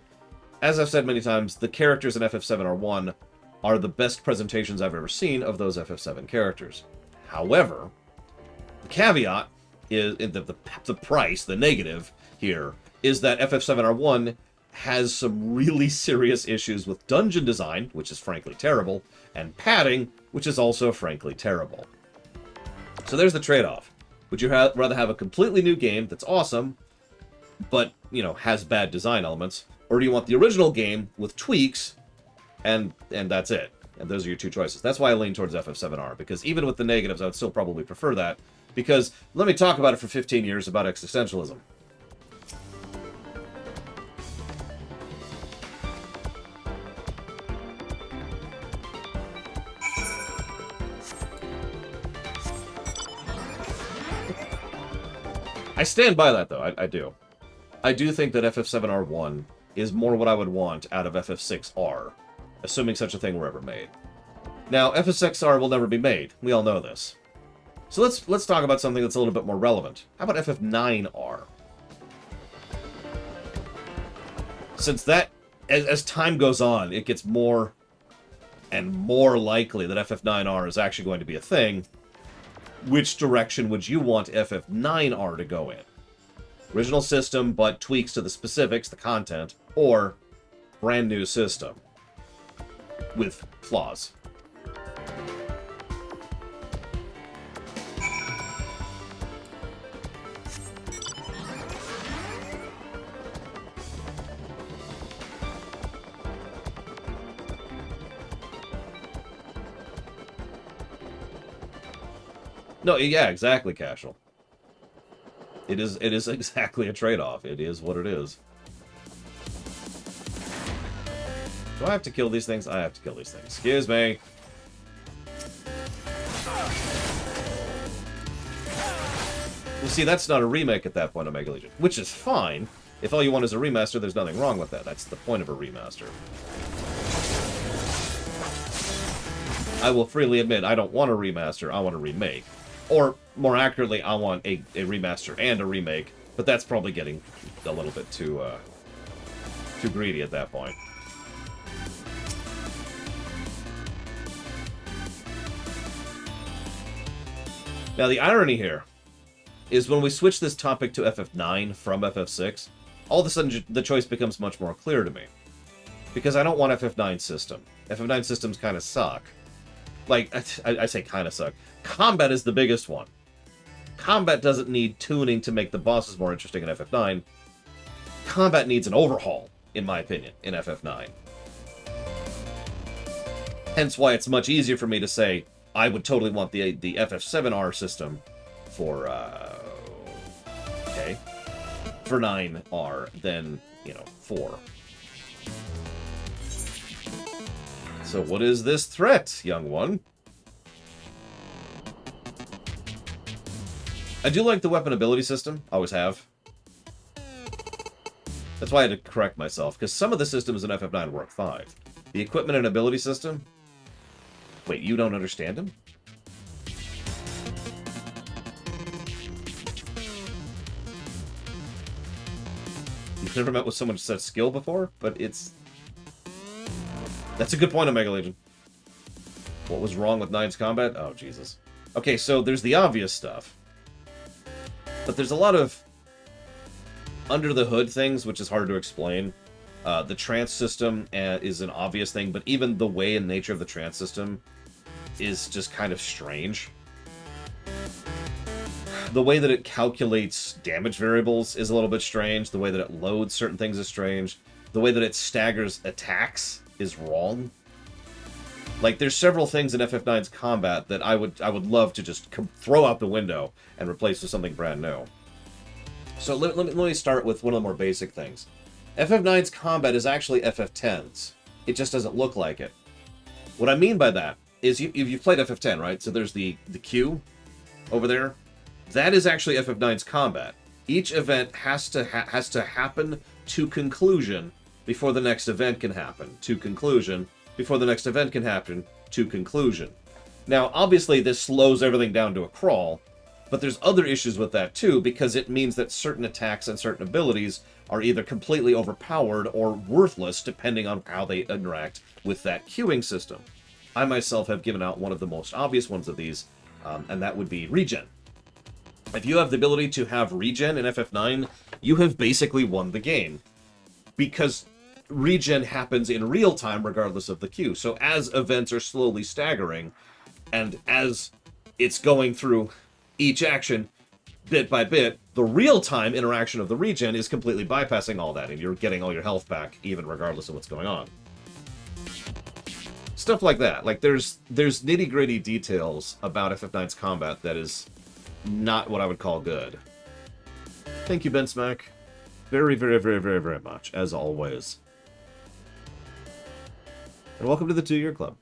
As I've said many times, the characters in FF7R1 are the best presentations I've ever seen of those FF7 characters. However, the caveat is the price, the negative here, is that FF7R1 has some really serious issues with dungeon design, which is frankly terrible, and padding, which is also frankly terrible. So there's the trade-off. Would you rather have a completely new game that's awesome, but, you know, has bad design elements, or do you want the original game with tweaks, and that's it? And those are your two choices. That's why I lean towards FF7R, because even with the negatives, I would still probably prefer that, because let me talk about it for 15 years about existentialism. I stand by that, though. I do. I do think that FF7R1 is more what I would want out of FF6R, assuming such a thing were ever made. Now, FF6R will never be made. We all know this. So let's talk about something that's a little bit more relevant. How about FF9R? Since that, as time goes on, it gets more and more likely that FF9R is actually going to be a thing, which direction would you want FF9R to go in? Original system, but tweaks to the specifics, the content, or brand new system with flaws? No, yeah, exactly, Casual. It is exactly a trade-off. It is what it is. Do I have to kill these things? I have to kill these things. Excuse me. Well, see, that's not a remake at that point, Omega Legion. Which is fine. If all you want is a remaster, there's nothing wrong with that. That's the point of a remaster. I will freely admit, I don't want a remaster, I want a remake. Or, more accurately, I want a remaster and a remake. But that's probably getting a little bit too greedy at that point. Now, the irony here is when we switch this topic to FF9 from FF6, all of a sudden the choice becomes much more clear to me. Because I don't want FF9 system. FF9 systems kind of suck. Like, I say kind of suck. Combat is the biggest one. Combat doesn't need tuning to make the bosses more interesting in FF9. Combat needs an overhaul, in my opinion, in FF9. Hence why it's much easier for me to say, I would totally want the FF7R system for, for 9R than, 4. So what is this threat, young one? I do like the weapon ability system. Always have. That's why I had to correct myself, because some of the systems in FF9 work 5. The equipment and ability system... Wait, you don't understand him? You've never met with someone with such skill before? But it's... That's a good point, Omega Legion. What was wrong with 9's combat? Oh, Jesus. Okay, so there's the obvious stuff. But there's a lot of under-the-hood things, which is hard to explain. The trance system is an obvious thing, but even the way and nature of the trance system is just kind of strange. The way that it calculates damage variables is a little bit strange. The way that it loads certain things is strange. The way that it staggers attacks is wrong. Like, there's several things in FF9's combat that I would love to just throw out the window and replace with something brand new. So let me start with one of the more basic things. FF9's combat is actually FF10's. It just doesn't look like it. What I mean by that is you've played FF10, right? So there's the Q over there. That is actually FF9's combat. Each event has to happen to conclusion before the next event can happen. To conclusion before the next event can happen. To conclusion. Now, obviously, this slows everything down to a crawl, but there's other issues with that too, because it means that certain attacks and certain abilities are either completely overpowered or worthless, depending on how they interact with that queuing system. I myself have given out one of the most obvious ones of these, and that would be regen. If you have the ability to have regen in FF9, you have basically won the game. Because regen happens in real time regardless of the queue. So as events are slowly staggering, and as it's going through each action bit by bit, the real-time interaction of the regen is completely bypassing all that, and you're getting all your health back, even regardless of what's going on. Stuff like that. Like, there's nitty-gritty details about FF9's combat that is not what I would call good. Thank you, Ben Smack. Very, very, very, very, very much, as always. And welcome to the 2-Year Club.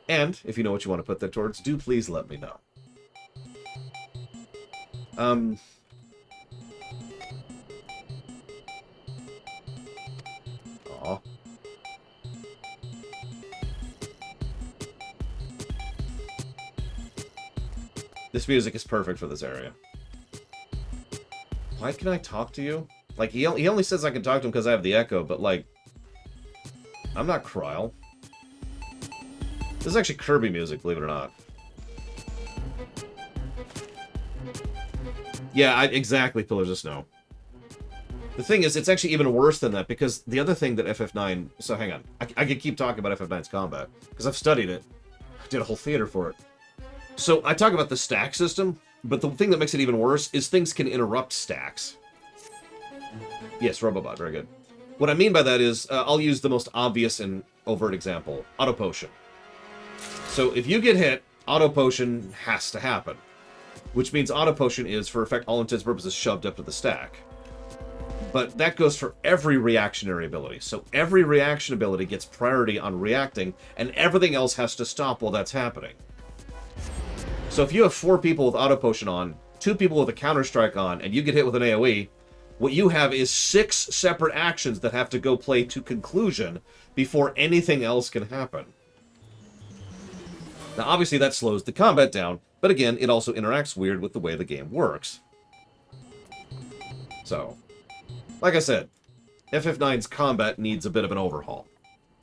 And, if you know what you want to put that towards, do please let me know. Aw. This music is perfect for this area. Why can I talk to you? Like, he only says I can talk to him because I have the echo, but, like, I'm not Kryl. This is actually Kirby music, believe it or not. Yeah, exactly, Pillars of Snow. The thing is, it's actually even worse than that, because the other thing that FF9... So, hang on. I could keep talking about FF9's combat, because I've studied it. I did a whole theater for it. So, I talk about the stack system, but the thing that makes it even worse is things can interrupt stacks. Yes, Robobot, very good. What I mean by that is, I'll use the most obvious and overt example. Auto Potion. So, if you get hit, auto potion has to happen. Which means auto potion is, for effect, all intents and purposes, shoved up to the stack. But that goes for every reactionary ability. So every reaction ability gets priority on reacting, and everything else has to stop while that's happening. So if you have 4 people with auto potion on, 2 people with a counter strike on, and you get hit with an AoE, what you have is 6 separate actions that have to go play to conclusion before anything else can happen. Now, obviously, that slows the combat down, but again, it also interacts weird with the way the game works. So, like I said, FF9's combat needs a bit of an overhaul.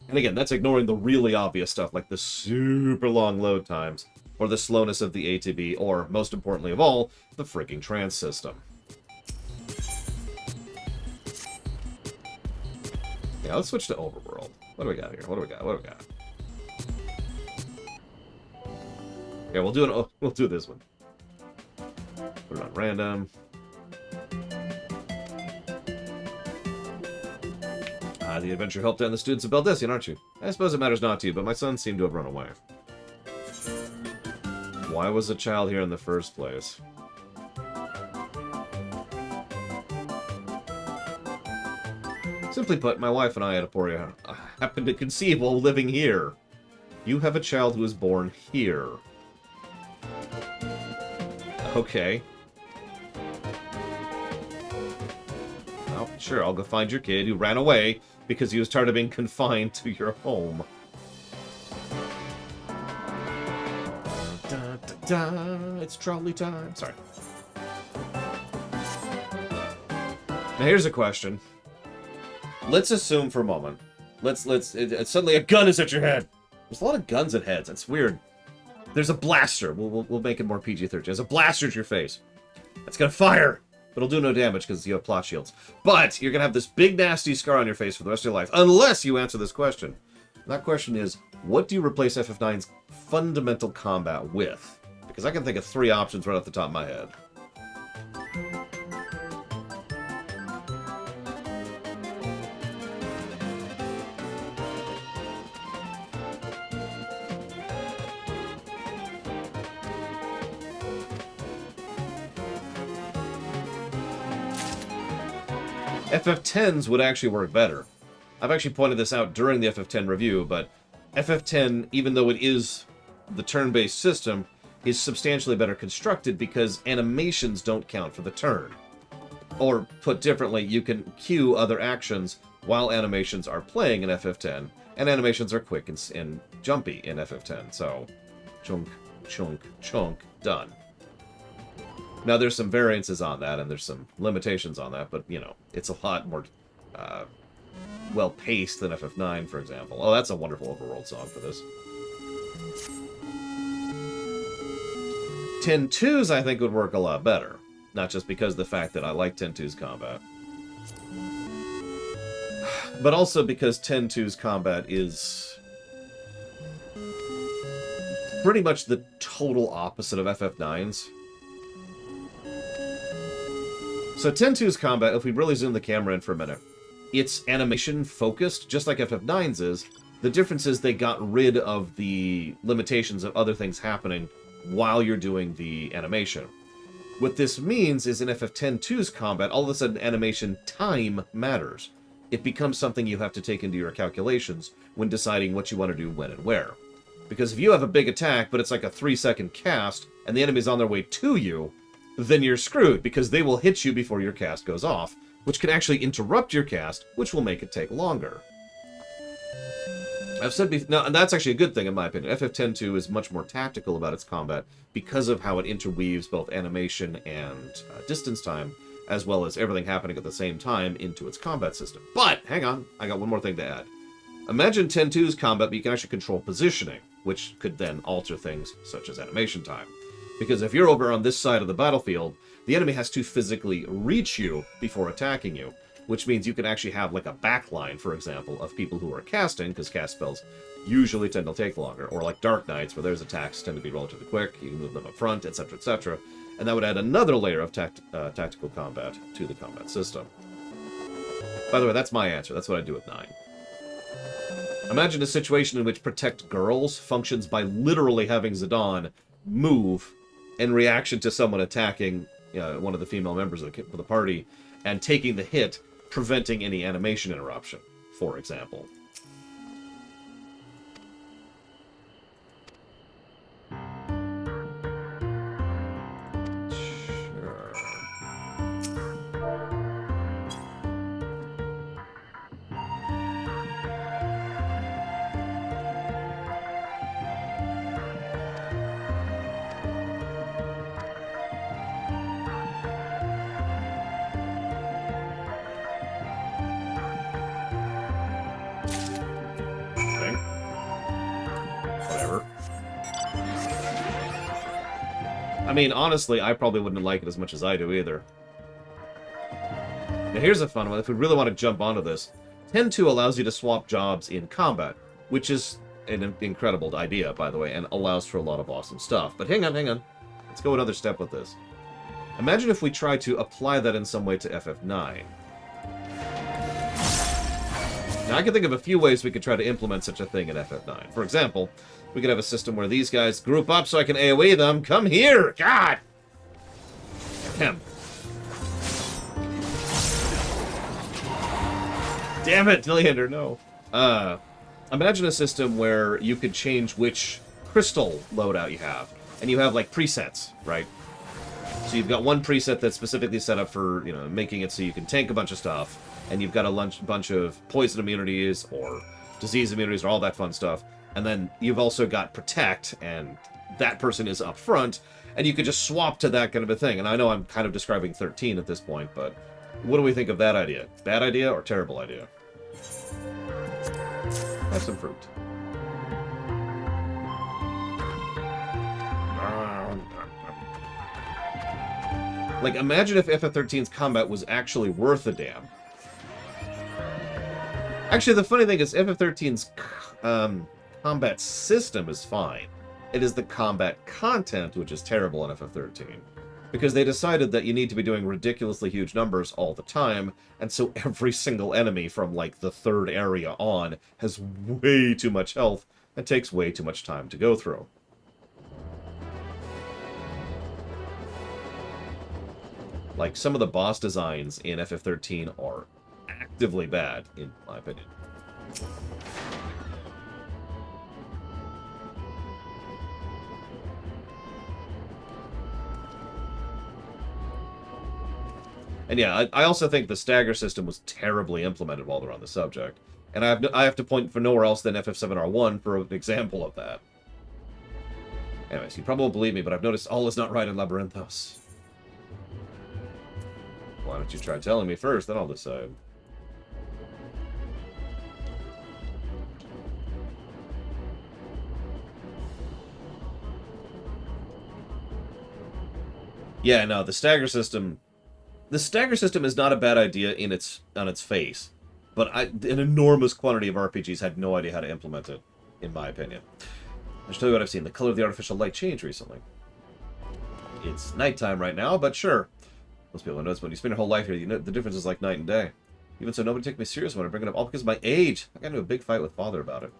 And again, that's ignoring the really obvious stuff like the super long load times, or the slowness of the ATB, or, most importantly of all, the freaking trance system. Yeah, let's switch to Overworld. What do we got here? What do we got? Yeah, we'll do this one. Put it on random. The adventure helped out the students of Beldessian, aren't you? I suppose it matters not to you, but my sons seem to have run away. Why was a child here in the first place? Simply put, my wife and I at Aporia happened to conceive while living here. You have a child who was born here. Okay. Well, sure, I'll go find your kid who ran away because he was tired of being confined to your home. Da, da, da, it's trolley time. Sorry. Now here's a question. Let's assume for a moment. Suddenly a gun is at your head. There's a lot of guns at heads. That's weird. There's a blaster. We'll make it more PG-13. There's a blaster at your face. That's gonna fire, but it'll do no damage because you have plot shields. But you're gonna have this big nasty scar on your face for the rest of your life, unless you answer this question. And that question is, what do you replace FF9's fundamental combat with? Because I can think of 3 options right off the top of my head. FF10s would actually work better. I've actually pointed this out during the FF10 review, but FF10, even though it is the turn-based system, is substantially better constructed because animations don't count for the turn. Or, put differently, you can queue other actions while animations are playing in FF10, and animations are quick and jumpy in FF10, so chunk, chunk, chunk, done. Now, there's some variances on that, and there's some limitations on that, but, you know, it's a lot more well-paced than FF9, for example. Oh, that's a wonderful overworld song for this. 10-2s, I think, would work a lot better. Not just because of the fact that I like 10-2's combat, but also because 10-2's combat is pretty much the total opposite of FF9's. So 10-2's combat, if we really zoom the camera in for a minute, it's animation-focused, just like FF9's is. The difference is they got rid of the limitations of other things happening while you're doing the animation. What this means is in FF10-2's combat, all of a sudden animation time matters. It becomes something you have to take into your calculations when deciding what you want to do when and where. Because if you have a big attack, but it's like a 3-second cast, and the enemy's on their way to you, then you're screwed, because they will hit you before your cast goes off, which can actually interrupt your cast, which will make it take longer. I've said before, and that's actually a good thing in my opinion. FF10-2 is much more tactical about its combat because of how it interweaves both animation and distance time, as well as everything happening at the same time into its combat system. But, hang on, I got one more thing to add. Imagine 10-2's combat, but you can actually control positioning, which could then alter things such as animation time. Because if you're over on this side of the battlefield, the enemy has to physically reach you before attacking you, which means you can actually have like a backline, for example, of people who are casting, because cast spells usually tend to take longer, or like Dark Knights, where their attacks tend to be relatively quick, you can move them up front, etc., etc., and that would add another layer of tactical combat to the combat system. By the way, that's my answer. That's what I do with 9. Imagine a situation in which Protect Girls functions by literally having Zidane move in reaction to someone attacking one of the female members of the party and taking the hit, preventing any animation interruption, for example. I mean, honestly, I probably wouldn't like it as much as I do either. Now here's a fun one, if we really want to jump onto this. 10-2 allows you to swap jobs in combat, which is an incredible idea, by the way, and allows for a lot of awesome stuff. But hang on. Let's go another step with this. Imagine if we try to apply that in some way to FF9. Now, I can think of a few ways we could try to implement such a thing in FF9. For example, we could have a system where these guys group up so I can AoE them. Come here! God! Ahem. Damn it, Villian, no. Imagine a system where you could change which crystal loadout you have. And you have, like, presets, right? So you've got one preset that's specifically set up for, making it so you can tank a bunch of stuff. And you've got a bunch of poison immunities or disease immunities or all that fun stuff. And then you've also got Protect, and that person is up front, and you could just swap to that kind of a thing. And I know I'm kind of describing 13 at this point, but what do we think of that idea? Bad idea or terrible idea? Have some fruit. Like, imagine if FF13's combat was actually worth a damn. Actually, the funny thing is, FF13's combat system is fine. It is the combat content which is terrible in FF13. Because they decided that you need to be doing ridiculously huge numbers all the time, and so every single enemy from, like, the third area on has way too much health and takes way too much time to go through. Like, some of the boss designs in FF13 are actively bad, in my opinion. And yeah, I also think the stagger system was terribly implemented while they're on the subject. And I have to point for nowhere else than FF7R1 for an example of that. Anyways, you probably won't believe me, but I've noticed all is not right in Labyrinthos. Why don't you try telling me first, then I'll decide. Yeah, no, the stagger system... The stagger system is not a bad idea on its face, but an enormous quantity of RPGs had no idea how to implement it, in my opinion. I should tell you what I've seen. The color of the artificial light changed recently. It's nighttime right now, but sure. Most people notice when you spend your whole life here, the difference is like night and day. Even so, nobody takes me serious when I bring it up, all because of my age. I got into a big fight with Father about it.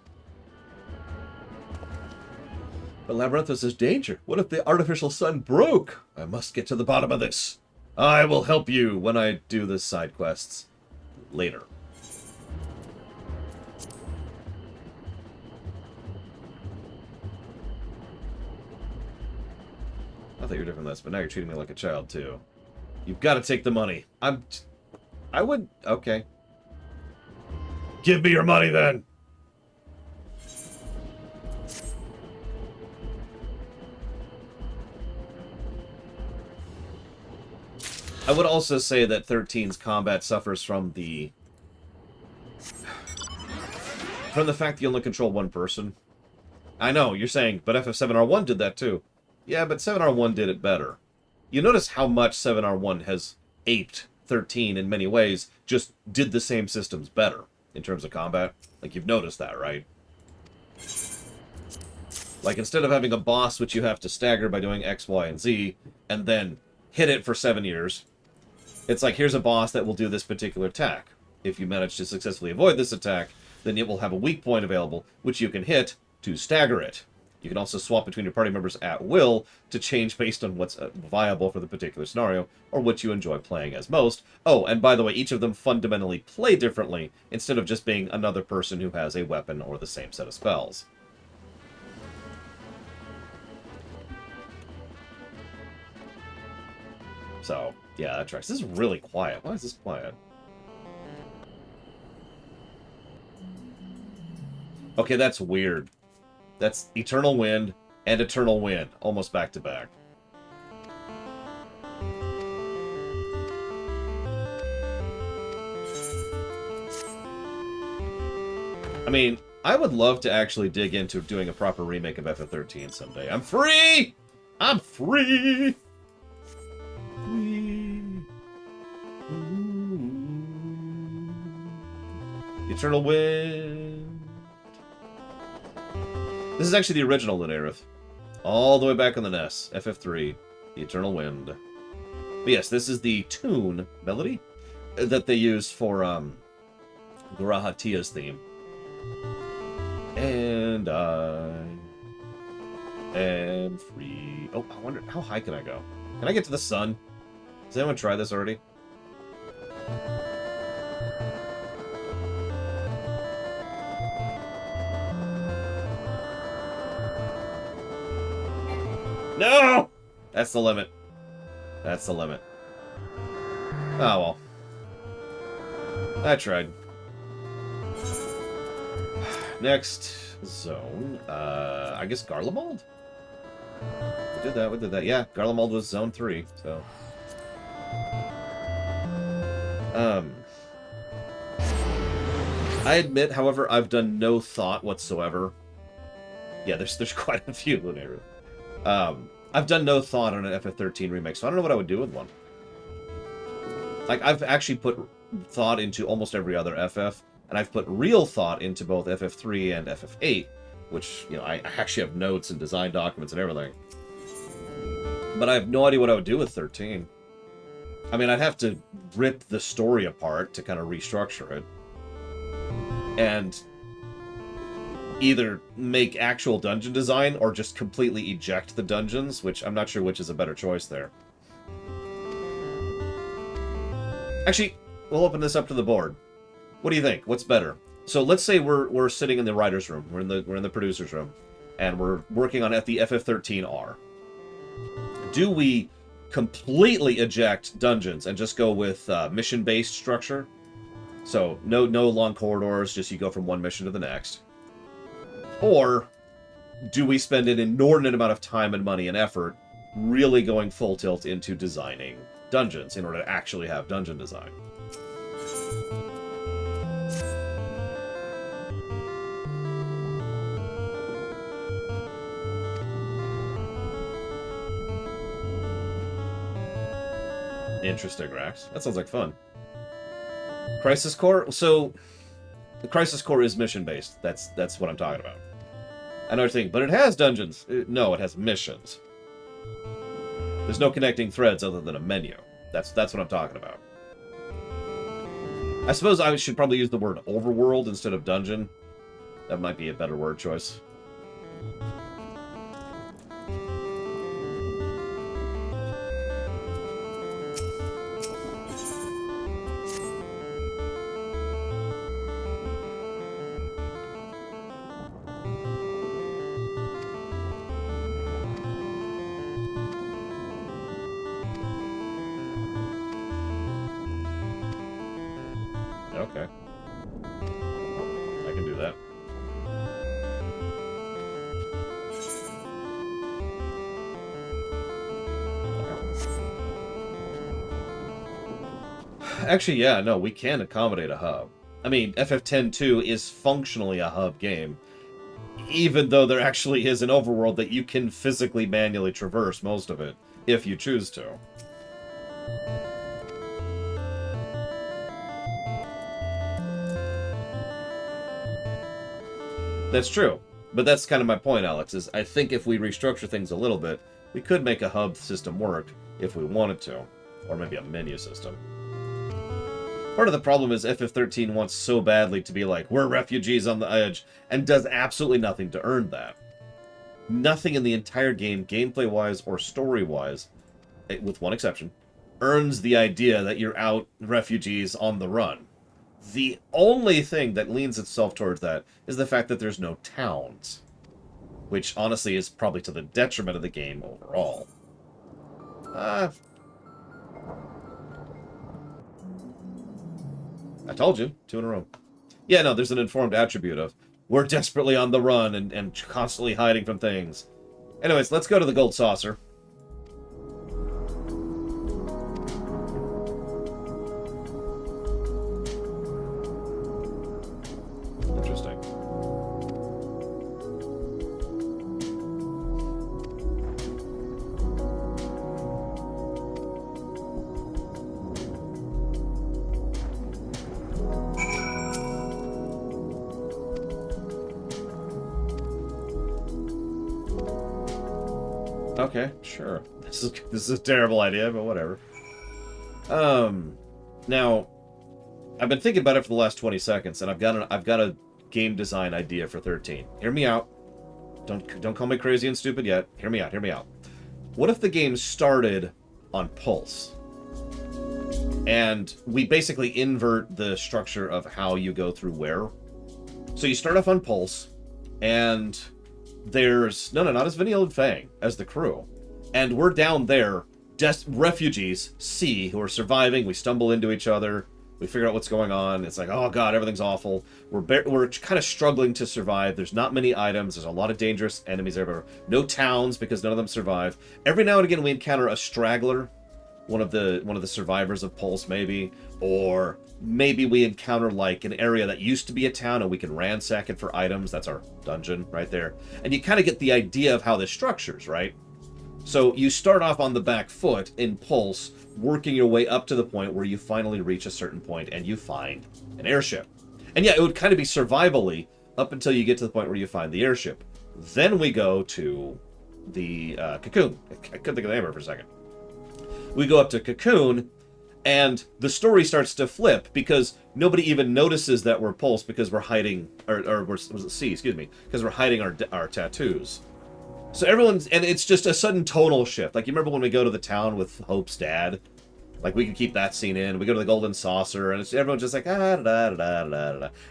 But Labyrinthos is danger. What if the artificial sun broke? I must get to the bottom of this. I will help you when I do the side quests later. I thought you were different than this, but now you're treating me like a child, too. You've got to take the money. I would... Okay. Give me your money, then! I would also say that 13's combat suffers from the fact that you only control one person. I know, you're saying, but FF7R1 did that too. Yeah, but 7R1 did it better. You notice how much 7R1 has aped 13 in many ways, just did the same systems better in terms of combat. Like, you've noticed that, right? Like, instead of having a boss which you have to stagger by doing X, Y, and Z, and then hit it for 7 years... It's like, here's a boss that will do this particular attack. If you manage to successfully avoid this attack, then it will have a weak point available, which you can hit to stagger it. You can also swap between your party members at will to change based on what's viable for the particular scenario, or what you enjoy playing as most. Oh, and by the way, each of them fundamentally play differently, instead of just being another person who has a weapon or the same set of spells. So, yeah, that tracks. This is really quiet. Why is this quiet? Okay, that's weird. That's Eternal Wind and Eternal Wind, almost back to back. I mean, I would love to actually dig into doing a proper remake of FF13 someday. I'm free! I'm free! Eternal Wind. This is actually the original Lunairith. All the way back on the NES. FF3. The Eternal Wind. But yes, this is the tune, melody, that they use for Garaha Tia's theme. And I am free. Oh, I wonder, how high can I go? Can I get to the sun? Has anyone tried this already? No! That's the limit. That's the limit. Oh, well. I tried. Next zone. I guess Garlemald? We did that, we did that. Yeah, Garlemald was zone 3, so. I admit, however, I've done no thought whatsoever. Yeah, there's quite a few Lunairith. I've done no thought on an FF13 remake, so I don't know what I would do with one. Like, I've actually put thought into almost every other FF, and I've put real thought into both FF3 and FF8, which, you know, I actually have notes and design documents and everything. But I have no idea what I would do with 13. I mean, I'd have to rip the story apart to kind of restructure it. And either make actual dungeon design or just completely eject the dungeons, which I'm not sure which is a better choice there. Actually, we'll open this up to the board. What do you think? What's better? So let's say we're sitting in the writer's room, we're in the producer's room, and we're working on the FF13R. Do we completely eject dungeons and just go with mission-based structure? So no long corridors, just you go from one mission to the next. Or do we spend an inordinate amount of time and money and effort really going full tilt into designing dungeons in order to actually have dungeon design? Interesting, Rax. That sounds like fun. Crisis Core? So, the Crisis Core is mission-based. That's what I'm talking about. I know what you're thinking, but it has dungeons. No, it has missions. There's no connecting threads other than a menu. That's what I'm talking about. I suppose I should probably use the word overworld instead of dungeon. That might be a better word choice. Okay. I can do that. Actually, yeah, no, we can accommodate a hub. I mean, FF10-2 is functionally a hub game, even though there actually is an overworld that you can physically manually traverse most of it, if you choose to. That's true. But that's kind of my point, Alex, is I think if we restructure things a little bit, we could make a hub system work if we wanted to. Or maybe a menu system. Part of the problem is FF13 wants so badly to be like, we're refugees on the edge, and does absolutely nothing to earn that. Nothing in the entire game, gameplay-wise or story-wise, with one exception, earns the idea that you're out refugees on the run. The only thing that leans itself towards that is the fact that there's no towns, which honestly is probably to the detriment of the game overall. I told you, 2 in a row. Yeah, no, there's an informed attribute of, we're desperately on the run and constantly hiding from things. Anyways, let's go to the gold saucer. Interesting. Okay, sure. This is a terrible idea, but whatever. Now, I've been thinking about it for the last 20 seconds, and I've got a game design idea for 13. Hear me out. Don't call me crazy and stupid yet. Hear me out. What if the game started on Pulse? And we basically invert the structure of how you go through where. So you start off on Pulse, and there's... No, not as Vanille and Fang, as the crew. And we're down there, refugees, who are surviving. We stumble into each other. We figure out what's going on. It's like, oh god, everything's awful. We're kind of struggling to survive. There's not many items. There's a lot of dangerous enemies everywhere. No towns, because none of them survive. Every now and again, we encounter a straggler. One of the survivors of Pulse, maybe. Or maybe we encounter, like, an area that used to be a town, and we can ransack it for items. That's our dungeon right there. And you kind of get the idea of how this structures, right? So you start off on the back foot in Pulse, working your way up to the point where you finally reach a certain point and you find an airship. And yeah, it would kind of be survival-y up until you get to the point where you find the airship. Then we go to the Cocoon. I couldn't think of the name of it for a second. We go up to Cocoon, and the story starts to flip because nobody even notices that we're Pulse because we're hiding, was it C, excuse me, because we're hiding our tattoos. So and it's just a sudden tonal shift. Like, you remember when we go to the town with Hope's dad? Like, we can keep that scene in. We go to the Golden Saucer, and everyone's just like, and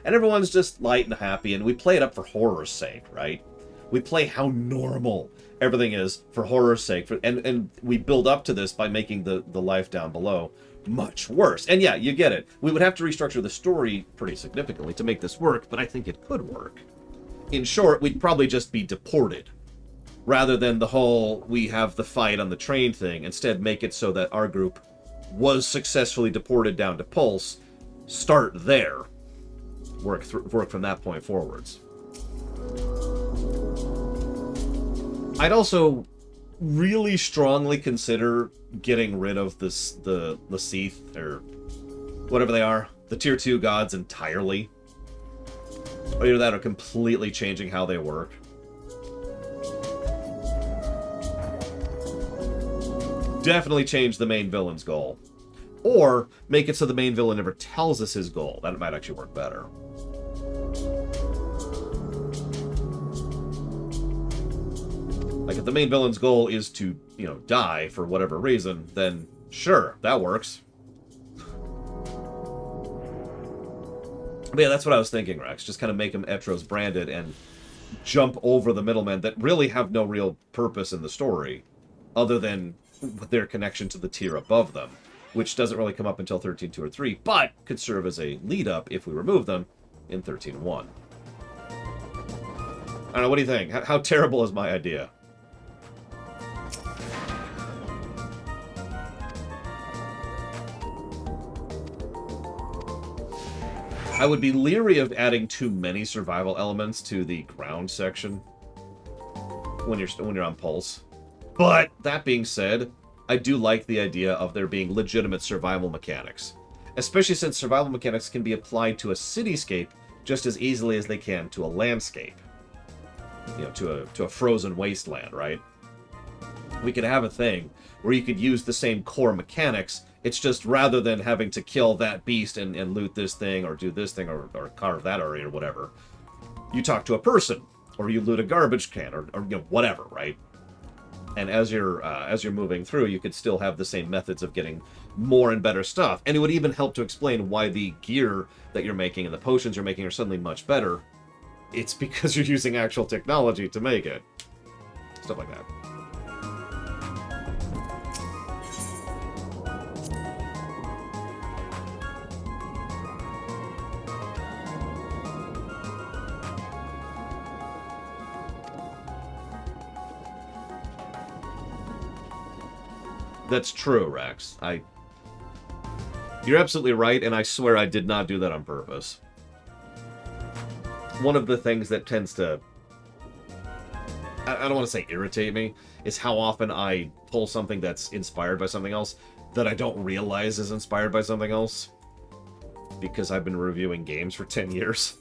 everyone's just light and happy, and we play it up for horror's sake, right? We play how normal everything is for horror's sake, and we build up to this by making the life down below much worse. And yeah, you get it. We would have to restructure the story pretty significantly to make this work, but I think it could work. In short, we'd probably just be deported. Rather than the whole, we have the fight on the train thing. Instead, make it so that our group was successfully deported down to Pulse. Start there. Work from that point forwards. I'd also really strongly consider getting rid of the Seath, or whatever they are, the Tier 2 gods entirely. Or either that or completely changing how they work. Definitely change the main villain's goal. Or make it so the main villain never tells us his goal. That might actually work better. Like, if the main villain's goal is to, die for whatever reason, then sure, that works. But yeah, that's what I was thinking, Rex. Just kind of make them Etros branded and jump over the middlemen that really have no real purpose in the story, other than their connection to the tier above them, which doesn't really come up until 13.2 or 3, but could serve as a lead-up if we remove them in 13.1. I don't know, what do you think? How terrible is my idea? I would be leery of adding too many survival elements to the ground section when you're on Pulse. But, that being said, I do like the idea of there being legitimate survival mechanics. Especially since survival mechanics can be applied to a cityscape just as easily as they can to a landscape. To a frozen wasteland, right? We could have a thing where you could use the same core mechanics It's just rather than having to kill that beast and loot this thing or do this thing or carve that area or whatever, you talk to a person or you loot a garbage can or whatever, right? And as you're moving through, you could still have the same methods of getting more and better stuff. And it would even help to explain why the gear that you're making and the potions you're making are suddenly much better. It's because you're using actual technology to make it. Stuff like that. That's true, Rex. You're absolutely right, and I swear I did not do that on purpose. One of the things that tends to... I don't want to say irritate me, is how often I pull something that's inspired by something else that I don't realize is inspired by something else. Because I've been reviewing games for 10 years.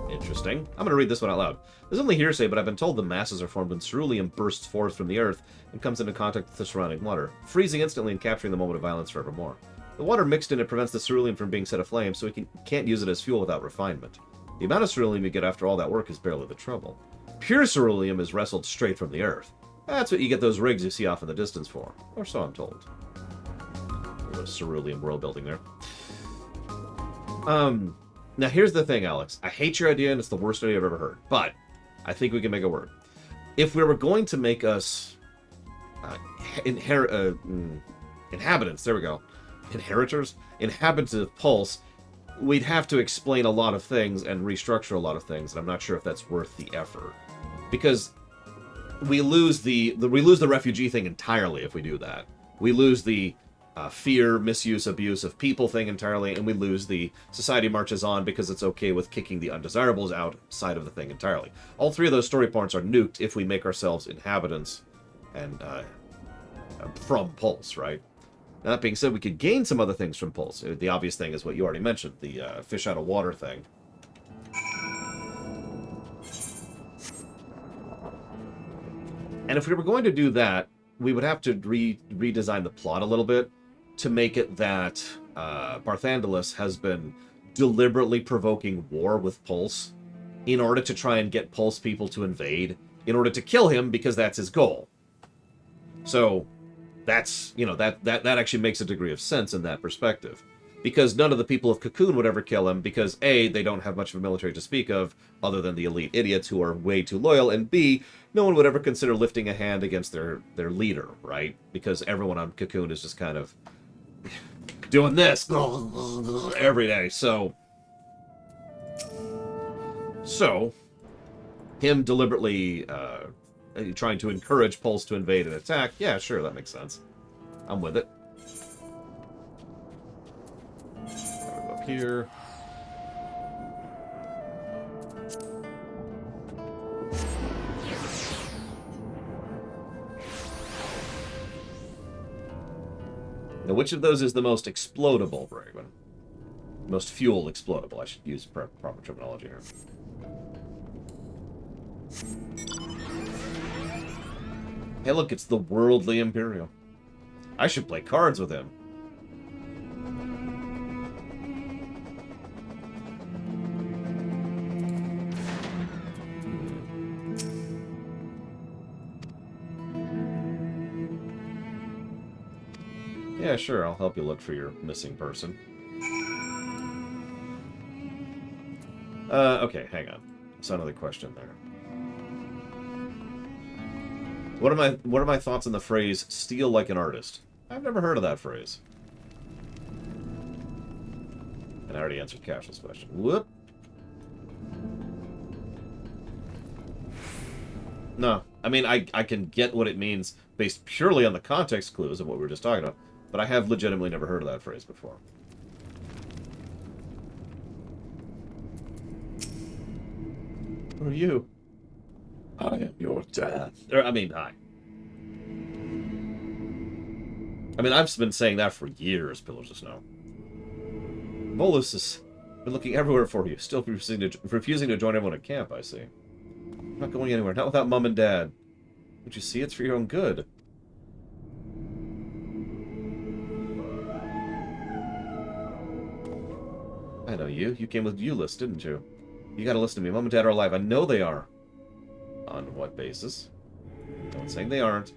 Interesting. I'm going to read this one out loud. There's only hearsay, but I've been told the masses are formed when ceruleum bursts forth from the earth and comes into contact with the surrounding water, freezing instantly and capturing the moment of violence forevermore. The water mixed in it prevents the ceruleum from being set aflame, so we can't use it as fuel without refinement. The amount of ceruleum you get after all that work is barely the trouble. Pure ceruleum is wrestled straight from the earth. That's what you get those rigs you see off in the distance for, or so I'm told. A little ceruleum world building there. Now here's the thing, Alex. I hate your idea, and it's the worst idea I've ever heard. But I think we can make it work. If we were going to make us inhabitants, there we go, inhabitants of Pulse, we'd have to explain a lot of things and restructure a lot of things, and I'm not sure if that's worth the effort. Because we lose the refugee thing entirely if we do that. We lose the fear, misuse, abuse of people thing entirely, and we lose the society marches on because it's okay with kicking the undesirables outside of the thing entirely. All three of those story points are nuked if we make ourselves inhabitants and from Pulse, right? Now, that being said, we could gain some other things from Pulse. The obvious thing is what you already mentioned, the fish out of water thing. And if we were going to do that, we would have to redesign the plot a little bit to make it that Barthandelus has been deliberately provoking war with Pulse in order to try and get Pulse people to invade, in order to kill him because that's his goal. So that's, that actually makes a degree of sense in that perspective. Because none of the people of Cocoon would ever kill him because A, they don't have much of a military to speak of other than the elite idiots who are way too loyal, and B, no one would ever consider lifting a hand against their leader, right? Because everyone on Cocoon is just kind of doing this every day. So him deliberately trying to encourage Pulse to invade and attack, yeah, sure, that makes sense. I'm with it. Go up here. Now, which of those is the most explodable, Bragman? Most fuel explodable. I should use proper terminology here. Hey, look, it's the Worldly Imperial. I should play cards with him. Yeah, sure, I'll help you look for your missing person. Okay, hang on. That's another question there. What are my thoughts on the phrase "steal like an artist"? I've never heard of that phrase. And I already answered Cashel's question. Whoop. No, I mean, I can get what it means based purely on the context clues of what we were just talking about, but I have legitimately never heard of that phrase before. Who are you? I am your dad. I mean, hi. I mean, I've been saying that for years, Pillars of Snow. Volus has been looking everywhere for you, still refusing to join everyone at camp, I see. I'm not going anywhere. Not without Mom and Dad. Don't you see? It's for your own good. I know you. You came with Ulyss, didn't you? You gotta listen to me. Mom and Dad are alive. I know they are. On what basis? No one's saying they aren't.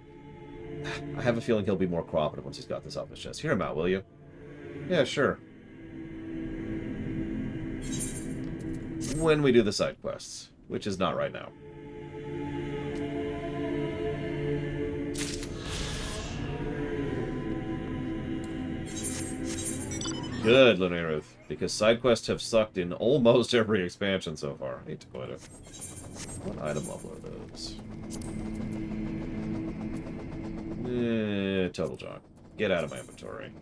I have a feeling he'll be more cooperative once he's got this off his chest. Hear him out, will you? Yeah, sure. When we do the side quests, which is not right now. Good, Lunar Ruth, because side quests have sucked in almost every expansion so far. I hate to quit it. What item level are those? Total junk. Get out of my inventory.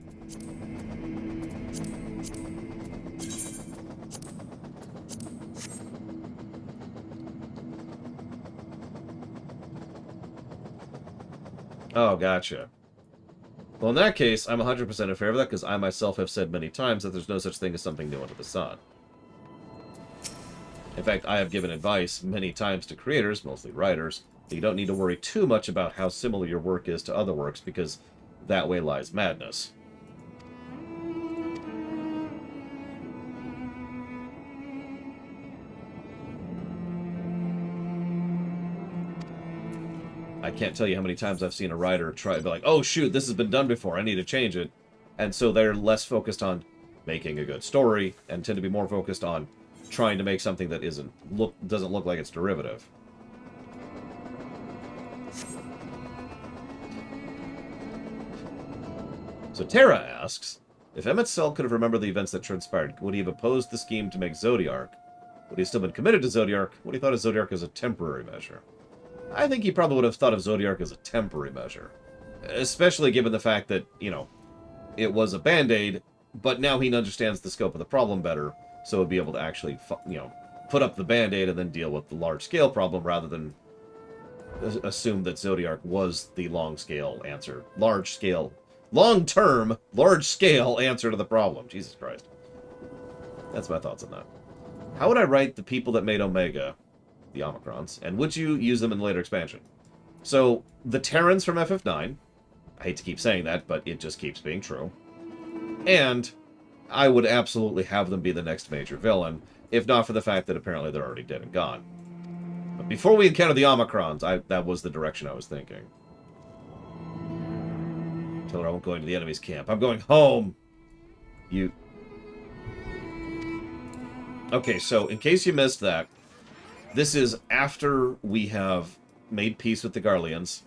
Oh, gotcha. Well, in that case, I'm 100% in favor of that, because I myself have said many times that there's no such thing as something new under the sun. In fact, I have given advice many times to creators, mostly writers, that you don't need to worry too much about how similar your work is to other works, because that way lies madness. I can't tell you how many times I've seen a writer try to be like, oh shoot, this has been done before, I need to change it. And so they're less focused on making a good story, and tend to be more focused on trying to make something that doesn't look like it's derivative. So Terra asks, if Emmett Cell could have remembered the events that transpired, would he have opposed the scheme to make Zodiark? Would he still been committed to Zodiark? Would he thought of Zodiark as a temporary measure? I think he probably would have thought of Zodiark as a temporary measure. Especially given the fact that, you know, it was a band-aid, but now he understands the scope of the problem better, so he'd be able to actually, you know, put up the band-aid and then deal with the large-scale problem rather than assume that Zodiark was the long-scale answer. Long-term, large-scale answer to the problem. Jesus Christ. That's my thoughts on that. How would I write the people that made Omega, the Omicrons, and would you use them in the later expansion? So, the Terrans from FF9, I hate to keep saying that, but it just keeps being true, and I would absolutely have them be the next major villain, if not for the fact that apparently they're already dead and gone. But before we encounter the Omicrons, that was the direction I was thinking. Tell her I won't go into the enemy's camp. I'm going home! You... Okay, so in case you missed that, this is after we have made peace with the Garleans,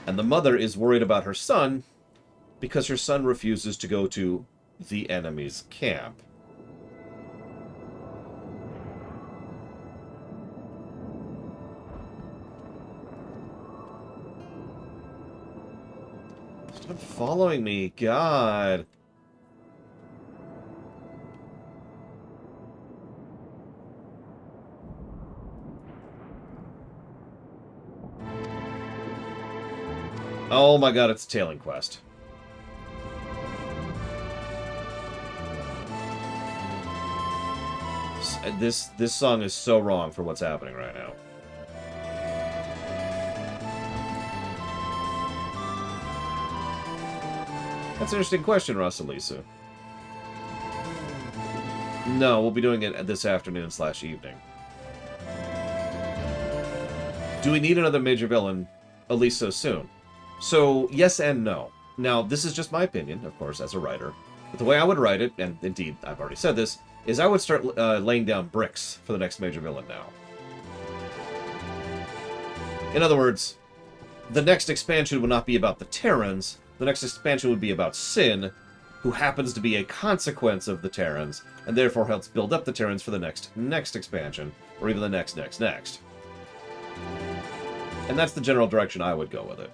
and the mother is worried about her son because her son refuses to go to the enemy's camp. Stop following me, God. Oh my god, it's a tailing quest. This song is so wrong for what's happening right now. That's an interesting question, Russell-Lisa. No, we'll be doing it this afternoon/evening. Do we need another major villain, at least so soon? So, yes and no. Now, this is just my opinion, of course, as a writer. But the way I would write it, and indeed, I've already said this, is I would start laying down bricks for the next major villain now. In other words, the next expansion would not be about the Terrans. The next expansion would be about Sin, who happens to be a consequence of the Terrans, and therefore helps build up the Terrans for the next expansion, or even the next. And that's the general direction I would go with it.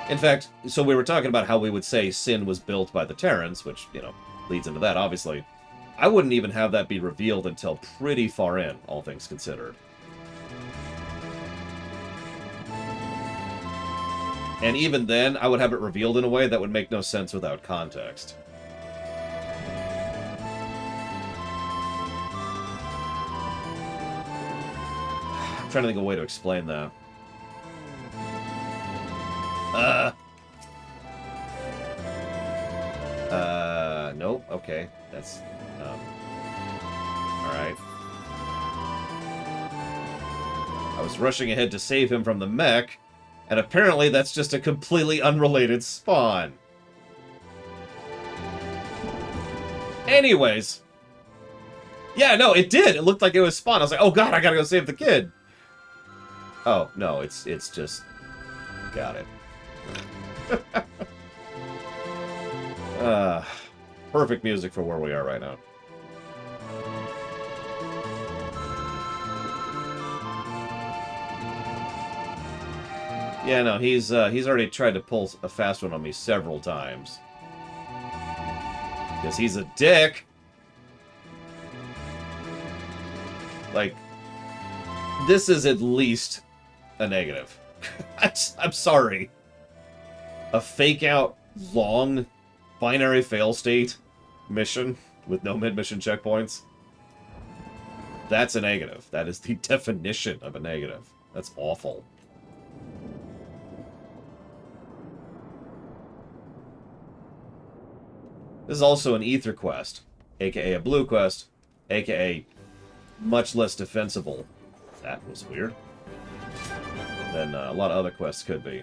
In fact, so we were talking about how we would say Sin was built by the Terrans, which, you know, leads into that, obviously. I wouldn't even have that be revealed until pretty far in, all things considered. And even then, I would have it revealed in a way that would make no sense without context. trying to think of a way to explain that. Nope. Okay. That's, alright. I was rushing ahead to save him from the mech, and apparently that's just a completely unrelated spawn. Anyways. Yeah, no, it did. It looked like it was spawn. I was like, oh god, I gotta go save the kid. Oh, no, it's just... Got it. Perfect music for where we are right now. Yeah, no, he's already tried to pull a fast one on me several times. Because he's a dick. Like, this is at least a negative. I'm sorry. A fake-out, long, binary fail state mission with no mid-mission checkpoints. That's a negative. That is the definition of a negative. That's awful. This is also an Aether quest, aka a blue quest, aka much less defensible. That was weird. Than a lot of other quests could be.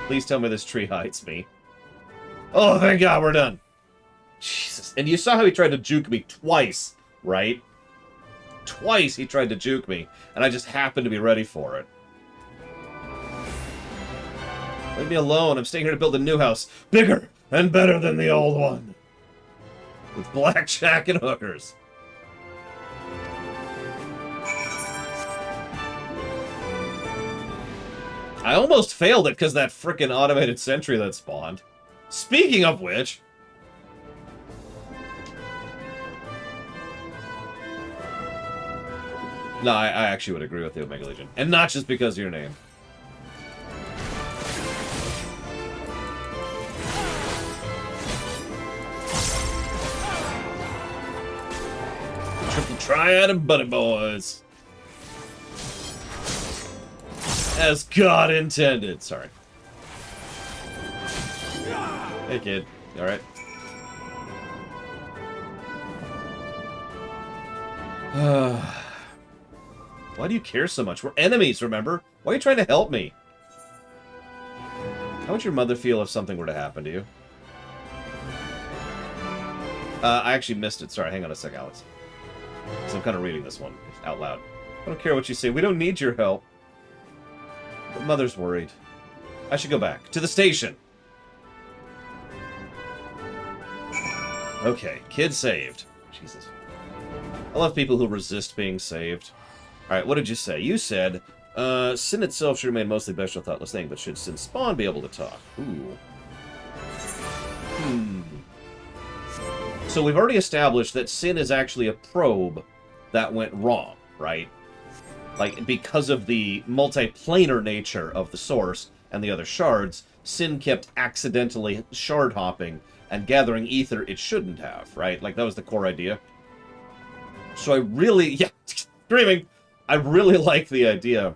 Please tell me this tree hides me. Oh, thank God, we're done. Jesus. And you saw how he tried to juke me twice, right? Twice he tried to juke me, and I just happened to be ready for it. Leave me alone. I'm staying here to build a new house. Bigger and better than the old one. With blackjack and hookers. I almost failed it because that frickin' automated sentry that spawned. Speaking of which... No, I actually would agree with the Omega Legion. And not just because of your name. Triple triad of buddy boys. As God intended. Sorry. Hey, kid. You alright? Why do you care so much? We're enemies, remember? Why are you trying to help me? How would your mother feel if something were to happen to you? I actually missed it. Sorry, hang on a sec, Alex. So I'm kind of reading this one out loud. I don't care what you say. We don't need your help. But Mother's worried. I should go back. To the station! Okay, kid saved. Jesus. I love people who resist being saved. Alright, what did you say? You said, sin itself should remain mostly bestial, thoughtless thing, but should sin spawn be able to talk? Ooh. So we've already established that sin is actually a probe that went wrong, right? Like, because of the multiplanar nature of the source and the other shards, sin kept accidentally shard hopping and gathering ether it shouldn't have, right? Like, that was the core idea. So I really, yeah, screaming! I really like the idea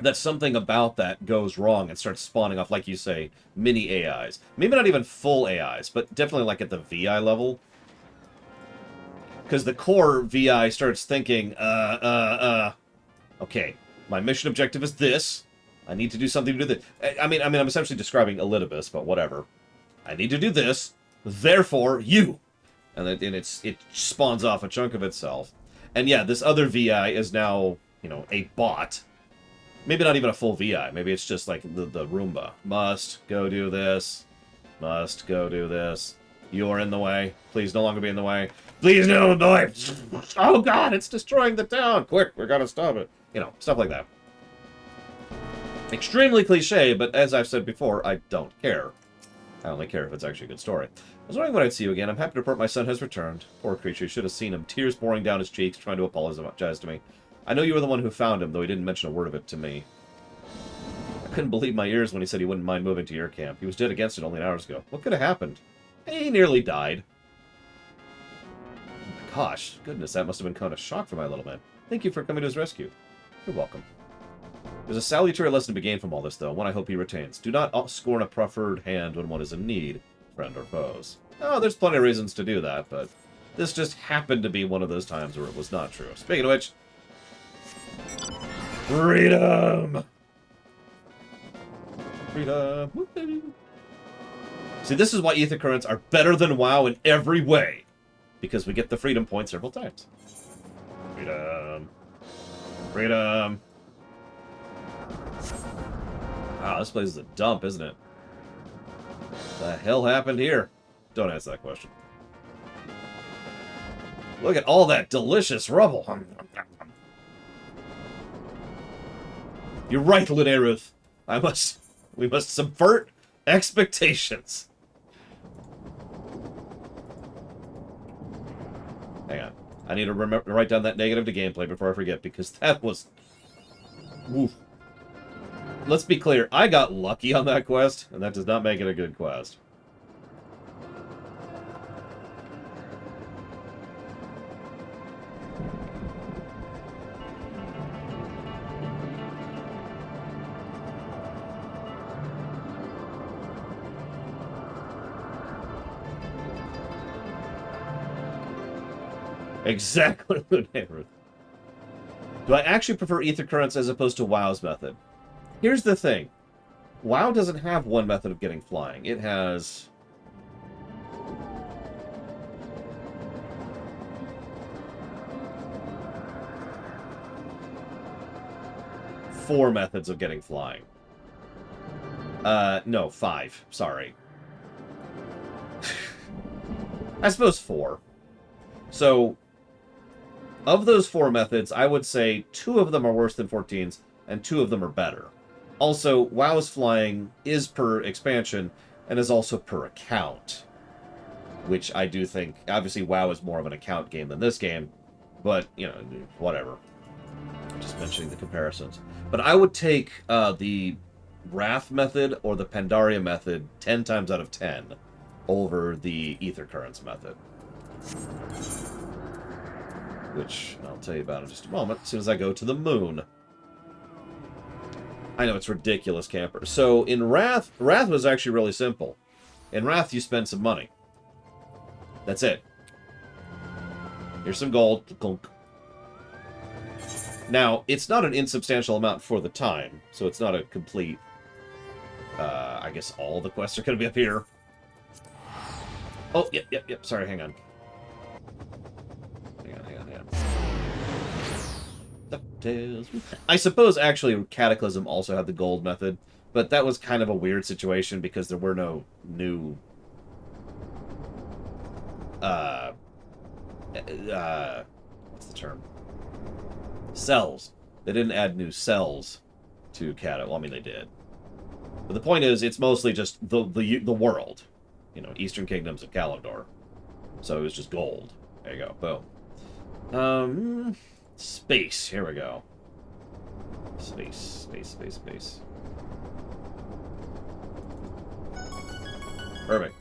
that something about that goes wrong and starts spawning off, like you say, mini AIs. Maybe not even full AIs, but definitely like at the VI level. Because the core VI starts thinking, okay, my mission objective is this. I need to do something to do this. I mean, I'm essentially describing Elidibus, but whatever. I need to do this, therefore, you. And it spawns off a chunk of itself. And yeah, this other VI is now, you know, a bot. Maybe not even a full VI. Maybe it's just like the Roomba. Must go do this. Must go do this. You are in the way. Please no longer be in the way. Please no, boy. Oh god, it's destroying the town. Quick, we gotta stop it. You know, stuff like that. Extremely cliche, but as I've said before, I don't care. I only care if it's actually a good story. I was wondering when I'd see you again. I'm happy to report my son has returned. Poor creature, you should have seen him. Tears pouring down his cheeks, trying to apologize to me. I know you were the one who found him, though he didn't mention a word of it to me. I couldn't believe my ears when he said he wouldn't mind moving to your camp. He was dead against it only hours ago. What could have happened? He nearly died. Gosh, goodness, that must have been kind of a shock for my little man. Thank you for coming to his rescue. You're welcome. There's a salutary lesson to be gained from all this, though, one I hope he retains. Do not scorn a proffered hand when one is in need, friend or foes. Oh, there's plenty of reasons to do that, but this just happened to be one of those times where it was not true. Speaking of which... Freedom! Freedom! Woo-hoo. See, this is why Aether Currents are better than WoW in every way. Because we get the freedom point several times. Freedom. Freedom. Wow, this place is a dump, isn't it? The hell happened here? Don't ask that question. Look at all that delicious rubble. You're right, Luneruth. We must subvert expectations. Hang on. I need to write down that negative to gameplay before I forget, because that was... Woof. Let's be clear, I got lucky on that quest, and that does not make it a good quest. Exactly. Do I actually prefer Aether Currents as opposed to WoW's method? Here's the thing. WoW doesn't have one method of getting flying. It has... four methods of getting flying. No, 5. Sorry. I suppose 4. So... of those 4 methods, I would say 2 of them are worse than 14's, and 2 of them are better. Also, WoW's flying is per expansion, and is also per account. Which I do think, obviously WoW is more of an account game than this game, but, you know, whatever. Just mentioning the comparisons. But I would take the Wrath method or the Pandaria method 10 times out of 10 over the Aether Currents method. Which I'll tell you about in just a moment, as soon as I go to the moon. I know, it's ridiculous, camper. So, in Wrath was actually really simple. In Wrath, you spend some money. That's it. Here's some gold. Gunk. Now, it's not an insubstantial amount for the time, so it's not a complete... I guess all the quests are going to be up here. Oh, yep. Sorry, hang on. I suppose, actually, Cataclysm also had the gold method, but that was kind of a weird situation because there were no new... what's the term? Cells. They didn't add new cells to Cataclysm. Well, I mean, they did. But the point is, it's mostly just the world. You know, Eastern Kingdoms of Kalimdor. So it was just gold. There you go. Boom. Space. Here we go. Space. Perfect.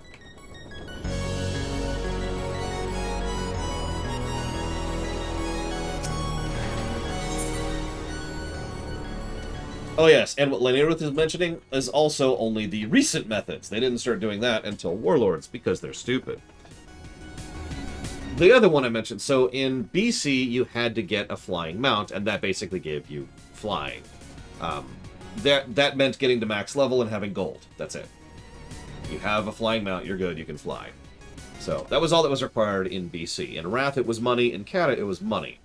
Oh yes, and what Luneruth is mentioning is also only the recent methods. They didn't start doing that until Warlords, because they're stupid. The other one I mentioned, so in BC, you had to get a flying mount, and that basically gave you flying. That meant getting to max level and having gold. That's it. You have a flying mount, you're good, you can fly. So, that was all that was required in BC. In Wrath, it was money. In Cata, it was money.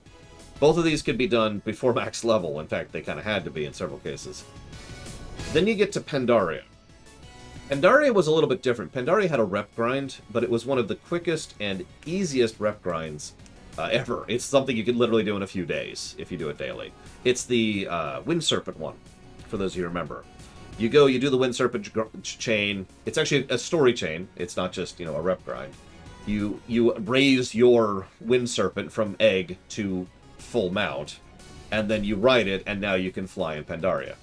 Both of these could be done before max level. In fact, they kind of had to be in several cases. Then you get to Pandaria. Pandaria was a little bit different. Pandaria had a rep grind, but it was one of the quickest and easiest rep grinds ever. It's something you can literally do in a few days if you do it daily. It's the Wind Serpent one, for those of you who remember. You go, you do the Wind Serpent chain. It's actually a story chain. It's not just, you know, a rep grind. You raise your Wind Serpent from egg to full mount, and then you ride it, and now you can fly in Pandaria.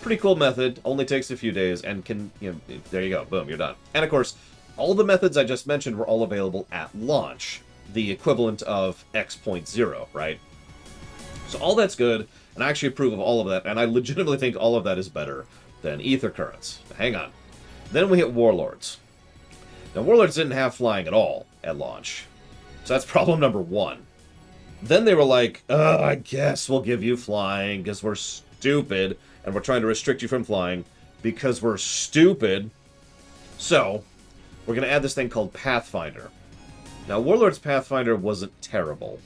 Pretty cool method, only takes a few days, and can, you know, there you go, boom, you're done. And of course, all the methods I just mentioned were all available at launch, the equivalent of X.0, right? So all that's good, And I actually approve of all of that, and I legitimately think all of that is better than Aether Currents. Hang on. Then we hit Warlords. Now, Warlords didn't have flying at all at launch. So that's problem number one. Then they were like, I guess we'll give you flying because we're stupid, and we're trying to restrict you from flying because we're stupid. So, we're going to add this thing called Pathfinder. Now, Warlords Pathfinder wasn't terrible.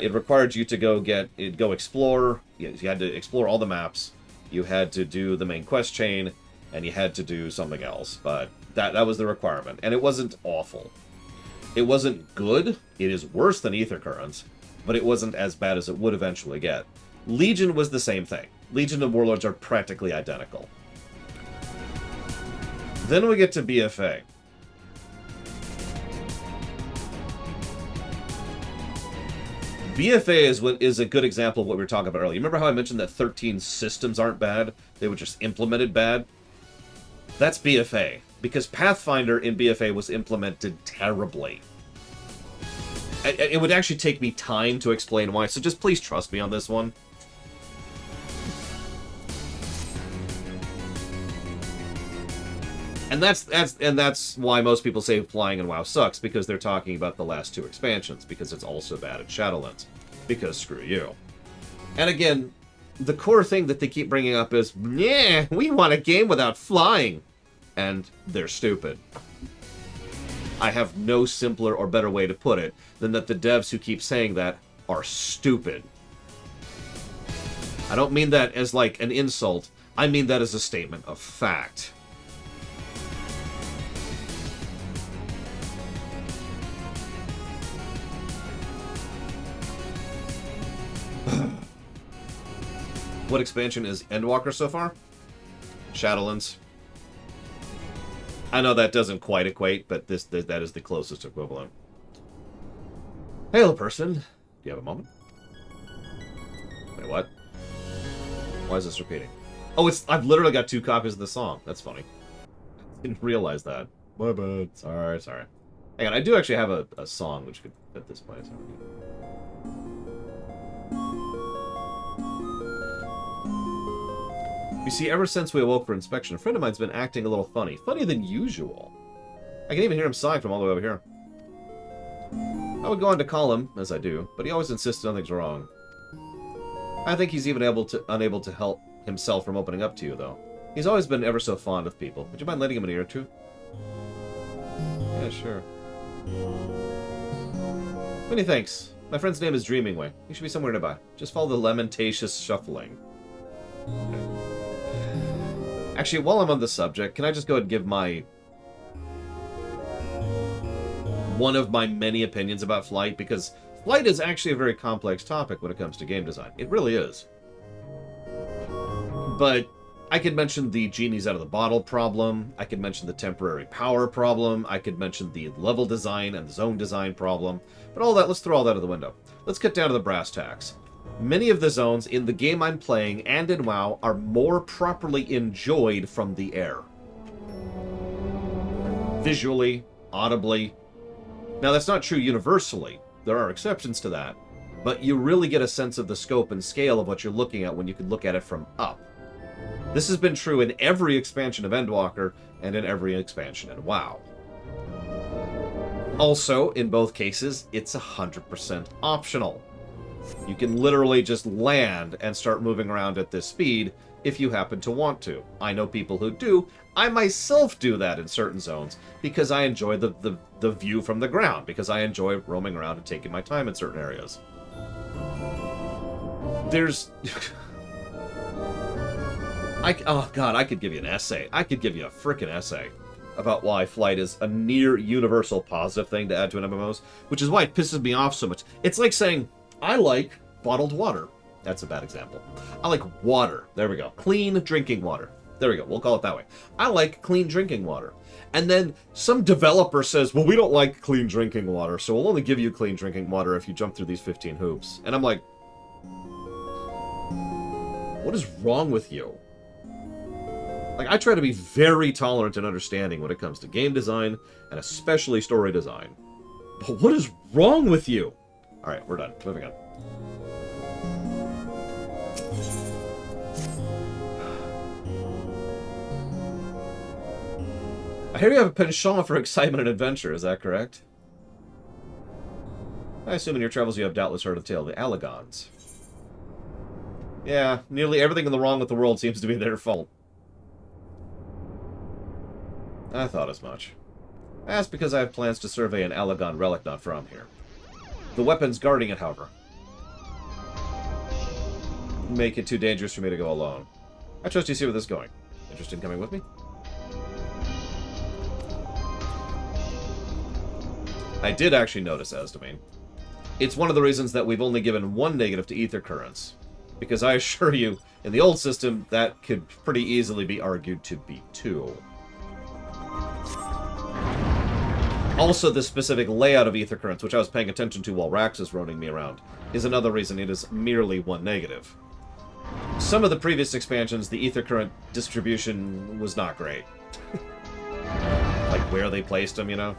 It required you to go explore. You had to explore all the maps. You had to do the main quest chain, and you had to do something else. But that was the requirement, and it wasn't awful. It wasn't good. It is worse than Aether Currents, but it wasn't as bad as it would eventually get. Legion was the same thing. Legion and Warlords are practically identical. Then we get to BFA. BFA is a good example of what we were talking about earlier. Remember how I mentioned that 13 systems aren't bad? They were just implemented bad? That's BFA. Because Pathfinder in BFA was implemented terribly. It would actually take me time to explain why, so just please trust me on this one. And that's why most people say flying in WoW sucks, because they're talking about the last 2 expansions, because it's also bad in Shadowlands. Because screw you. And again, the core thing that they keep bringing up is, yeah, we want a game without flying. And they're stupid. I have no simpler or better way to put it than that the devs who keep saying that are stupid. I don't mean that as like an insult. I mean that as a statement of fact. What expansion is Endwalker so far? Shadowlands. I know that doesn't quite equate, but that is the closest equivalent. Hail, person. Do you have a moment? Wait, what? Why is this repeating? Oh, I've literally got 2 copies of the song. That's funny. Didn't realize that. My bad. Sorry. Hang on, I do actually have a song which could fit this place. You see, ever since we awoke for inspection, a friend of mine's been acting a little funny. Funnier than usual. I can even hear him sighing from all the way over here. I would go on to call him, as I do, but he always insists nothing's wrong. I think he's even unable to help himself from opening up to you, though. He's always been ever so fond of people. Would you mind lending him an ear or two? Yeah, sure. Many thanks. My friend's name is Dreamingway. He should be somewhere nearby. Just follow the lamentatious shuffling. Actually, while I'm on the subject, can I just go ahead and give one of my many opinions about flight? Because flight is actually a very complex topic when it comes to game design. It really is. But I could mention the genies out of the bottle problem. I could mention the temporary power problem. I could mention the level design and the zone design problem. But all that, let's throw all that out the window. Let's get down to the brass tacks. Many of the zones in the game I'm playing and in WoW are more properly enjoyed from the air. Visually, audibly. Now, that's not true universally. There are exceptions to that. But you really get a sense of the scope and scale of what you're looking at when you can look at it from up. This has been true in every expansion of Endwalker and in every expansion in WoW. Also, in both cases, it's 100% optional. You can literally just land and start moving around at this speed if you happen to want to. I know people who do. I myself do that in certain zones because I enjoy the view from the ground, because I enjoy roaming around and taking my time in certain areas. There's... oh god, I could give you an essay. I could give you a frickin' essay about why flight is a near universal positive thing to add to an MMOs, which is why it pisses me off so much. It's like saying, I like bottled water. That's a bad example. I like water. There we go. Clean drinking water. There we go. We'll call it that way. I like clean drinking water. And then some developer says, well, we don't like clean drinking water, so we'll only give you clean drinking water if you jump through these 15 hoops. And I'm like, what is wrong with you? Like, I try to be very tolerant and understanding when it comes to game design, and especially story design. But what is wrong with you? Alright, we're done. Moving on. I hear you have a penchant for excitement and adventure, is that correct? I assume in your travels you have doubtless heard of the tale of the Allagons. Yeah, nearly everything in the wrong with the world seems to be their fault. I thought as much. I asked because I have plans to survey an Allagon relic not from here. The weapons guarding it, however, make it too dangerous for me to go alone. I trust you see where this is going. Interested in coming with me? I did actually notice, Asdomine. It's one of the reasons that we've only given one negative to ether currents. Because I assure you, in the old system, that could pretty easily be argued to be 2. Also, the specific layout of ether currents, which I was paying attention to while Rax is roaming me around, is another reason it is merely 1 negative. Some of the previous expansions, the ether current distribution was not great. Like where they placed them, you know?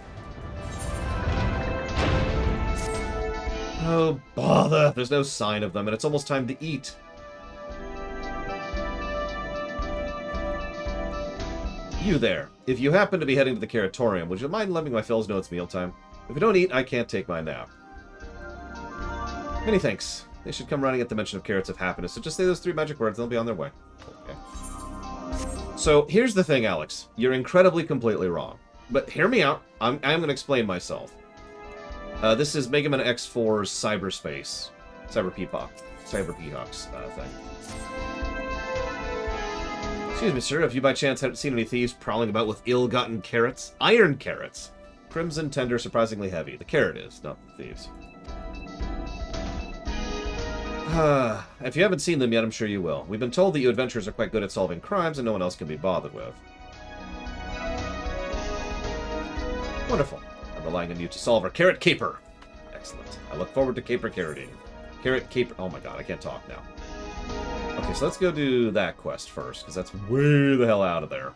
Oh, bother! There's no sign of them, and it's almost time to eat. You there. If you happen to be heading to the Curatorium, would you mind letting my fellows know it's mealtime? If you don't eat, I can't take my nap. Many thanks. They should come running at the mention of carrots of happiness, so just say those 3 magic words, they'll be on their way. Okay. So, here's the thing, Alex. You're incredibly, completely wrong. But hear me out. I'm going to explain myself. This is Mega Man X4's cyberspace. Cyber Peacock's thing. Excuse me, sir. Have you by chance seen any thieves prowling about with ill-gotten carrots? Iron carrots. Crimson, tender, surprisingly heavy. The carrot is, not the thieves. If you haven't seen them yet, I'm sure you will. We've been told that you adventurers are quite good at solving crimes and no one else can be bothered with. Wonderful. I'm relying on you to solve our carrot caper. Excellent. I look forward to carroting. Carrot caper. Oh my god, I can't talk now. Okay, so let's go do that quest first, because that's way the hell out of there.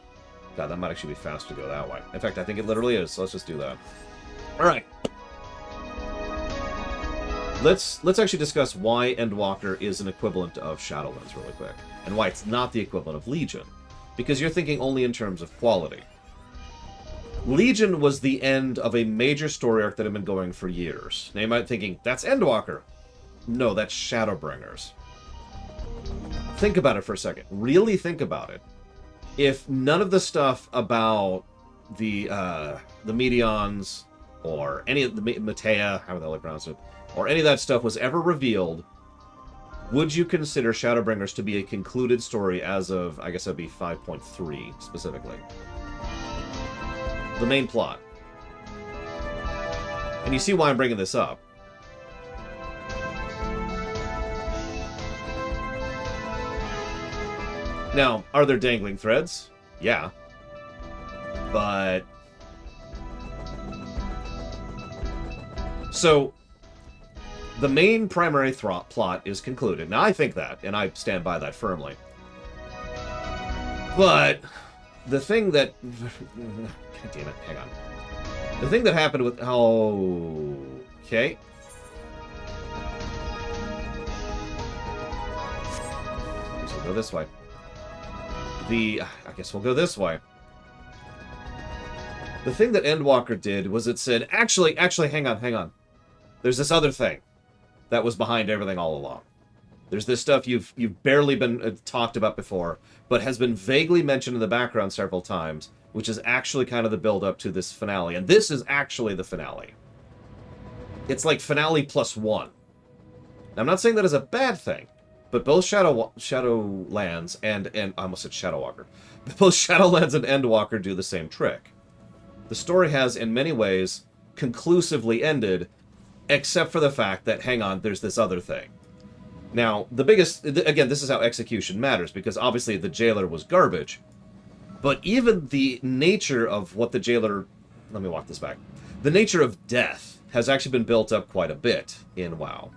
God, that might actually be faster to go that way. In fact, I think it literally is, so let's just do that. Alright. Let's actually discuss why Endwalker is an equivalent of Shadowlands really quick, and why it's not the equivalent of Legion. Because you're thinking only in terms of quality. Legion was the end of a major story arc that had been going for years. Now you might be thinking, that's Endwalker. No, that's Shadowbringers. Think about it for a second. Really think about it. If none of the stuff about the Medions, or any of the Matea, how the hell I pronounce it, or any of that stuff was ever revealed, would you consider Shadowbringers to be a concluded story as of, I guess that'd be 5.3 specifically? The main plot. And you see why I'm bringing this up. Now, are there dangling threads? Yeah. But... So, the main primary plot is concluded. Now, I think that, and I stand by that firmly. But, the thing that... God damn it, hang on. The thing that happened with... Oh... Okay. I guess we'll go this way. I guess we'll go this way. The thing that Endwalker did was it said, actually, hang on. There's this other thing that was behind everything all along. There's this stuff you've barely been talked about before, but has been vaguely mentioned in the background several times, which is actually kind of the build-up to this finale. And this is actually the finale. It's like finale +1. Now, I'm not saying that is a bad thing, but both Shadowlands and I almost said Shadowwalker. Both Shadowlands and Endwalker do the same trick. The story has, in many ways, conclusively ended, except for the fact that, hang on, there's this other thing. Now, the biggest... Again, this is how execution matters, because obviously the jailer was garbage. But even the nature of what the jailer... Let me walk this back. The nature of death has actually been built up quite a bit in WoW.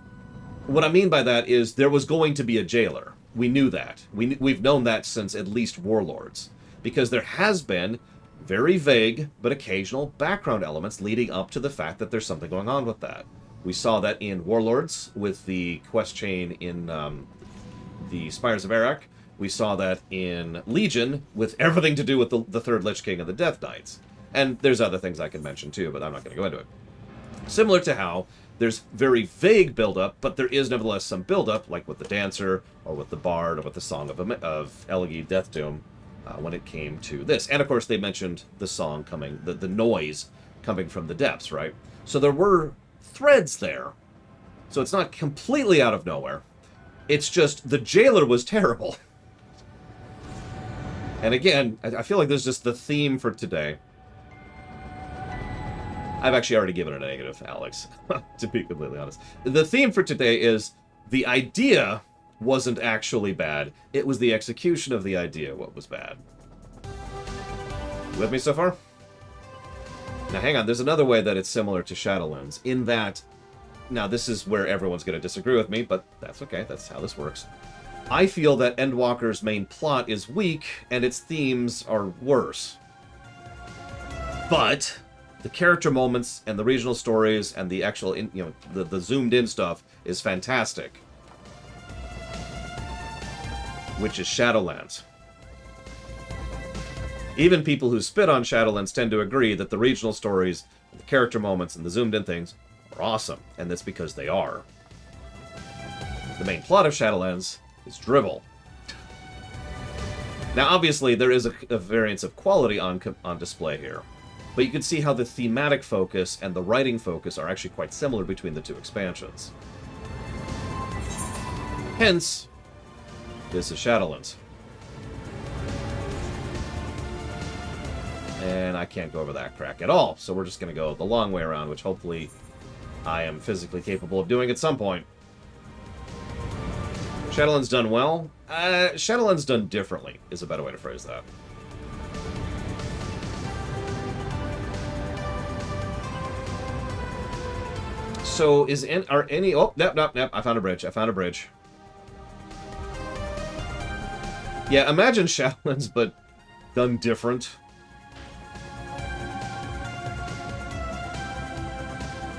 What I mean by that is there was going to be a jailer. We knew that. We've known that since at least Warlords. Because there has been very vague, but occasional background elements leading up to the fact that there's something going on with that. We saw that in Warlords with the quest chain in the Spires of Arak. We saw that in Legion, with everything to do with the Third Lich King and the Death Knights. And there's other things I could mention too, but I'm not going to go into it. Similar to how there's very vague build-up, but there is nevertheless some build-up, like with the Dancer, or with the Bard, or with the Song of Elegy Death Doom, when it came to this. And of course they mentioned the song coming, the noise coming from the depths, right? So there were threads there. So it's not completely out of nowhere. It's just the Jailer was terrible. And again, I feel like there's just the theme for today. I've actually already given it a negative, Alex, to be completely honest. The theme for today is the idea wasn't actually bad. It was the execution of the idea what was bad. You with me so far? Now hang on, there's another way that it's similar to Shadowlands, in that, now this is where everyone's going to disagree with me, but that's okay, that's how this works. I feel that Endwalker's main plot is weak, and its themes are worse. But the character moments, and the regional stories, and the actual, the zoomed-in stuff is fantastic. Which is Shadowlands. Even people who spit on Shadowlands tend to agree that the regional stories, the character moments, and the zoomed-in things are awesome, and that's because they are. The main plot of Shadowlands is drivel. Now, obviously, there is a variance of quality on display here, but you can see how the thematic focus and the writing focus are actually quite similar between the two expansions. Hence, this is Shadowlands. And I can't go over that crack at all, so we're just going to go the long way around, which hopefully I am physically capable of doing at some point. Shadowlands done well? Shadowlands done differently is a better way to phrase that. So, are any... Oh, nope, I found a bridge. Yeah, imagine Shadowlands, but done different.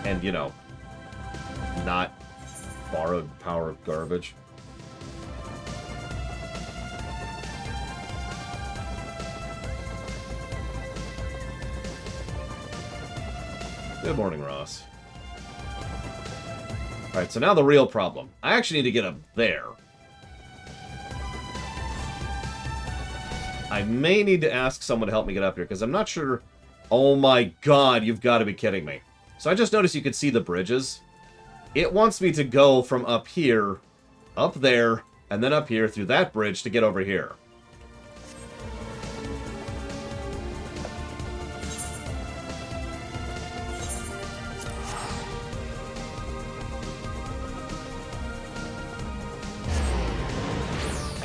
And, not borrowed power garbage. Good morning, Ross. Alright, so now the real problem. I actually need to get up there. I may need to ask someone to help me get up here, because I'm not sure... Oh my god, you've got to be kidding me. So I just noticed you could see the bridges. It wants me to go from up here, up there, and then up here through that bridge to get over here.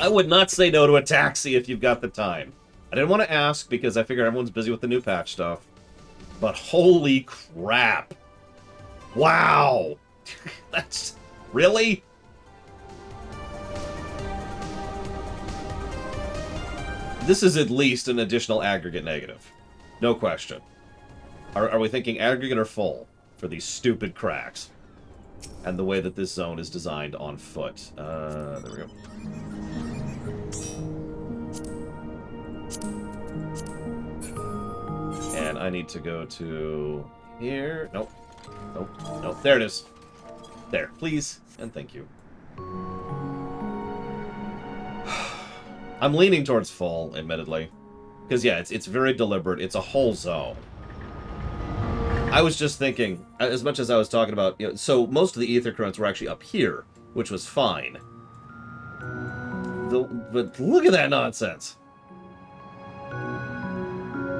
I would not say no to a taxi if you've got the time. I didn't want to ask because I figure everyone's busy with the new patch stuff. But holy crap. Wow. That's... Really? This is at least an additional aggregate negative. No question. Are we thinking aggregate or full for these stupid cracks? And the way that this zone is designed on foot. There we go. And I need to go to here. Nope. Nope. Nope. There it is. There. Please. And thank you. I'm leaning towards full, admittedly. Because, yeah, it's very deliberate. It's a whole zone. I was just thinking, as much as I was talking about... so most of the Aether currents were actually up here, which was fine. But look at that nonsense.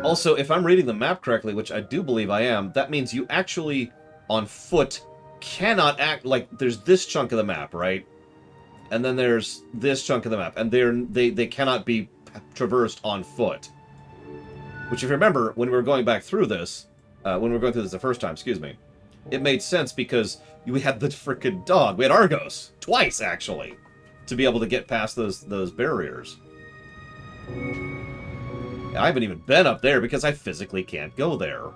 Also, if I'm reading the map correctly, which I do believe I am, that means you actually, on foot, cannot act... Like, there's this chunk of the map, right? And then there's this chunk of the map, and they cannot be traversed on foot. Which, if you remember, when we were going back through this, when we were going through this the first time, excuse me, it made sense because we had the frickin' dog. We had Argos. Twice, actually. To be able to get past those barriers. I haven't even been up there because I physically can't go there.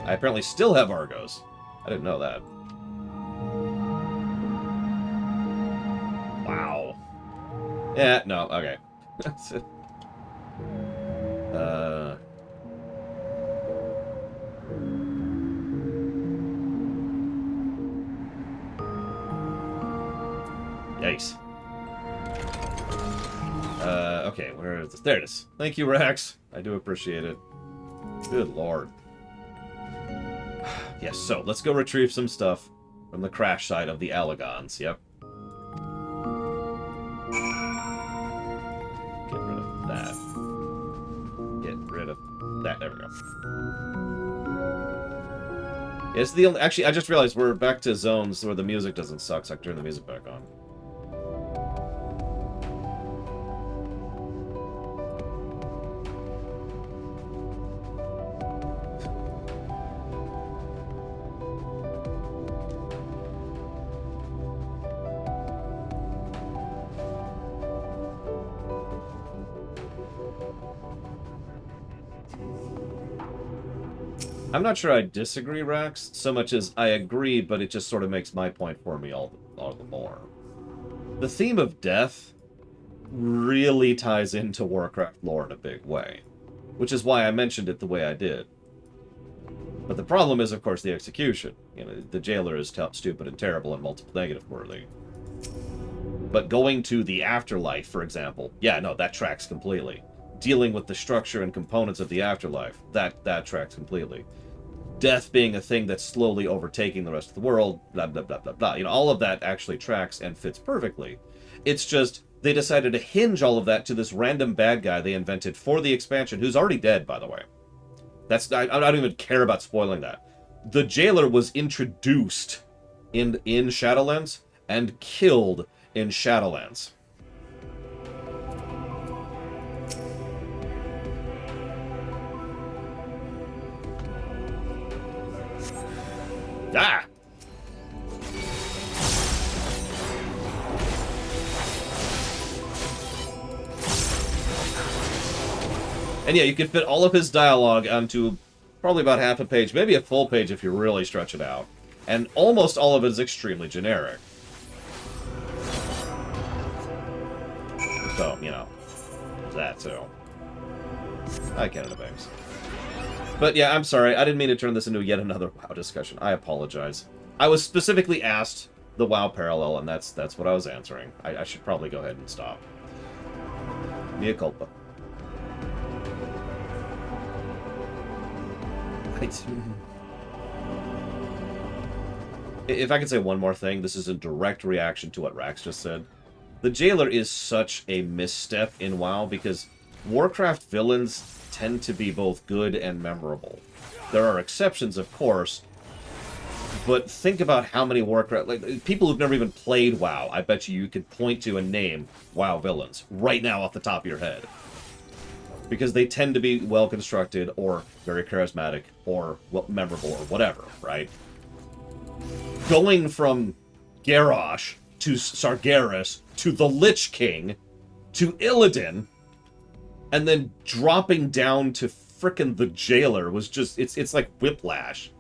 I apparently still have Argos. I didn't know that. Wow. Yeah, no, okay. Yikes. Okay, where is this? There it is. Thank you, Rex. I do appreciate it. Good lord. Yes, so let's go retrieve some stuff from the crash site of the Allegons. Yep. Get rid of that. Get rid of that. There we go. It's the only... Actually, I just realized we're back to zones where the music doesn't suck, so I can turn the music back on. I'm not sure I disagree, Rax, so much as I agree, but it just sort of makes my point for me all the more. The theme of death really ties into Warcraft lore in a big way, which is why I mentioned it the way I did. But the problem is, of course, the execution. You know, the jailer is stupid and terrible and multiple negative worthy. But going to the afterlife, for example, yeah, no, that tracks completely. Dealing with the structure and components of the afterlife, that tracks completely. Death being a thing that's slowly overtaking the rest of the world, blah, blah, blah, blah, blah. You know, all of that actually tracks and fits perfectly. It's just, they decided to hinge all of that to this random bad guy they invented for the expansion, who's already dead, by the way. I don't even care about spoiling that. The jailer was introduced in Shadowlands and killed in Shadowlands. Ah! And yeah, you could fit all of his dialogue onto probably about half a page, maybe a full page if you really stretch it out. And almost all of it is extremely generic. So, you know, that too. I Canada Banks. But yeah, I'm sorry. I didn't mean to turn this into yet another WoW discussion. I apologize. I was specifically asked the WoW parallel, and that's what I was answering. I should probably go ahead and stop. Mea culpa. If I could say one more thing, this is in direct reaction to what Rax just said. The Jailer is such a misstep in WoW because Warcraft villains tend to be both good and memorable. There are exceptions, of course, but think about how many Warcraft... Like, people who've never even played WoW, I bet you could point to and name WoW villains right now off the top of your head. Because they tend to be well-constructed, or very charismatic, or memorable, or whatever, right? Going from Garrosh to Sargeras to the Lich King to Illidan, and then dropping down to frickin' the Jailer was just... It's like whiplash.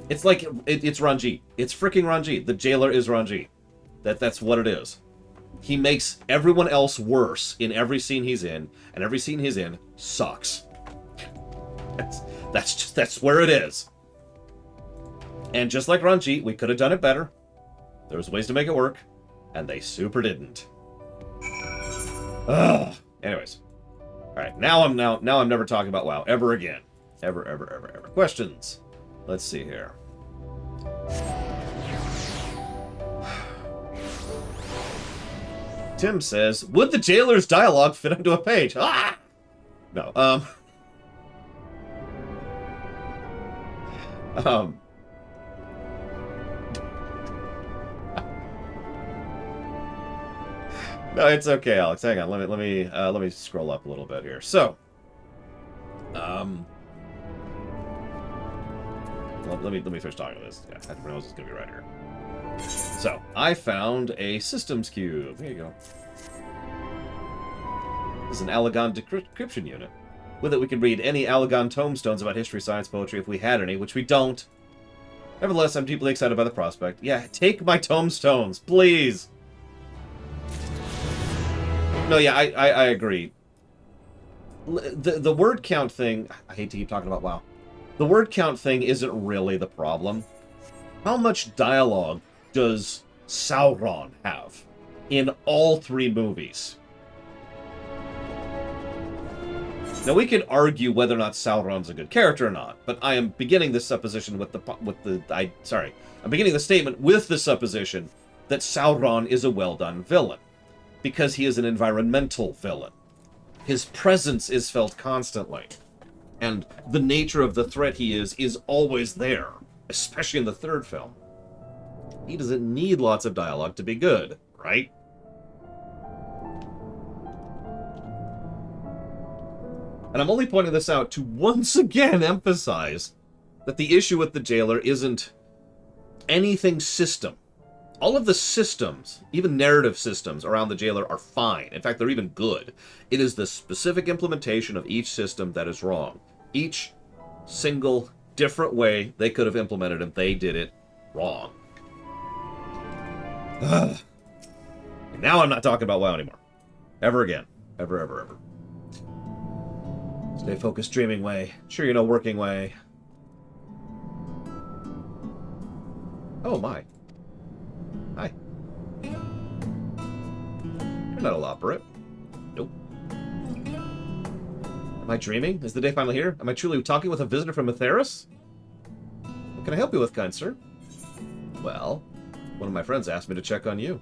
It's like... It's Ranji. It's fricking Ranji. The Jailer is Ranji. That's what it is. He makes everyone else worse in every scene he's in, and every scene he's in sucks. That's where it is. And just like Ranji, we could have done it better. There was ways to make it work, and they super didn't. Ugh. Anyways. Alright, now I'm never talking about WoW ever again. Ever. Questions? Let's see here. Tim says, would the Jailer's dialogue fit onto a page? Ah! No, No, it's okay, Alex. Hang on. Let me scroll up a little bit here. So, let me finish talking about this. Yeah, I think it's gonna be right here. So, I found a systems cube. Here you go. This is an Allegon decryption unit. With it, we can read any Allegon tombstones about history, science, poetry, if we had any, which we don't. Nevertheless, I'm deeply excited by the prospect. Yeah, take my tombstones, please! No, yeah, I agree. The word count thing, I hate to keep talking about WoW. The word count thing isn't really the problem. How much dialogue does Sauron have in all 3 movies? Now, we can argue whether or not Sauron's a good character or not, but I am beginning this supposition I'm beginning the statement with the supposition that Sauron is a well-done villain, because he is an environmental villain. His presence is felt constantly, and the nature of the threat he is always there, especially in the 3rd film. He doesn't need lots of dialogue to be good, right? And I'm only pointing this out to once again emphasize that the issue with the jailer isn't anything system. All of the systems, even narrative systems around the jailer, are fine. In fact, they're even good. It is the specific implementation of each system that is wrong. Each single different way they could have implemented it, they did it wrong. Ugh. And now I'm not talking about WoW anymore. Ever again. Ever, ever, ever. Stay focused, dreaming way. Sure you know working way. Oh my. Hi. You're not a lopperate. Nope. Am I dreaming? Is the day finally here? Am I truly talking with a visitor from Aetheris? What can I help you with, kind sir? Well, one of my friends asked me to check on you.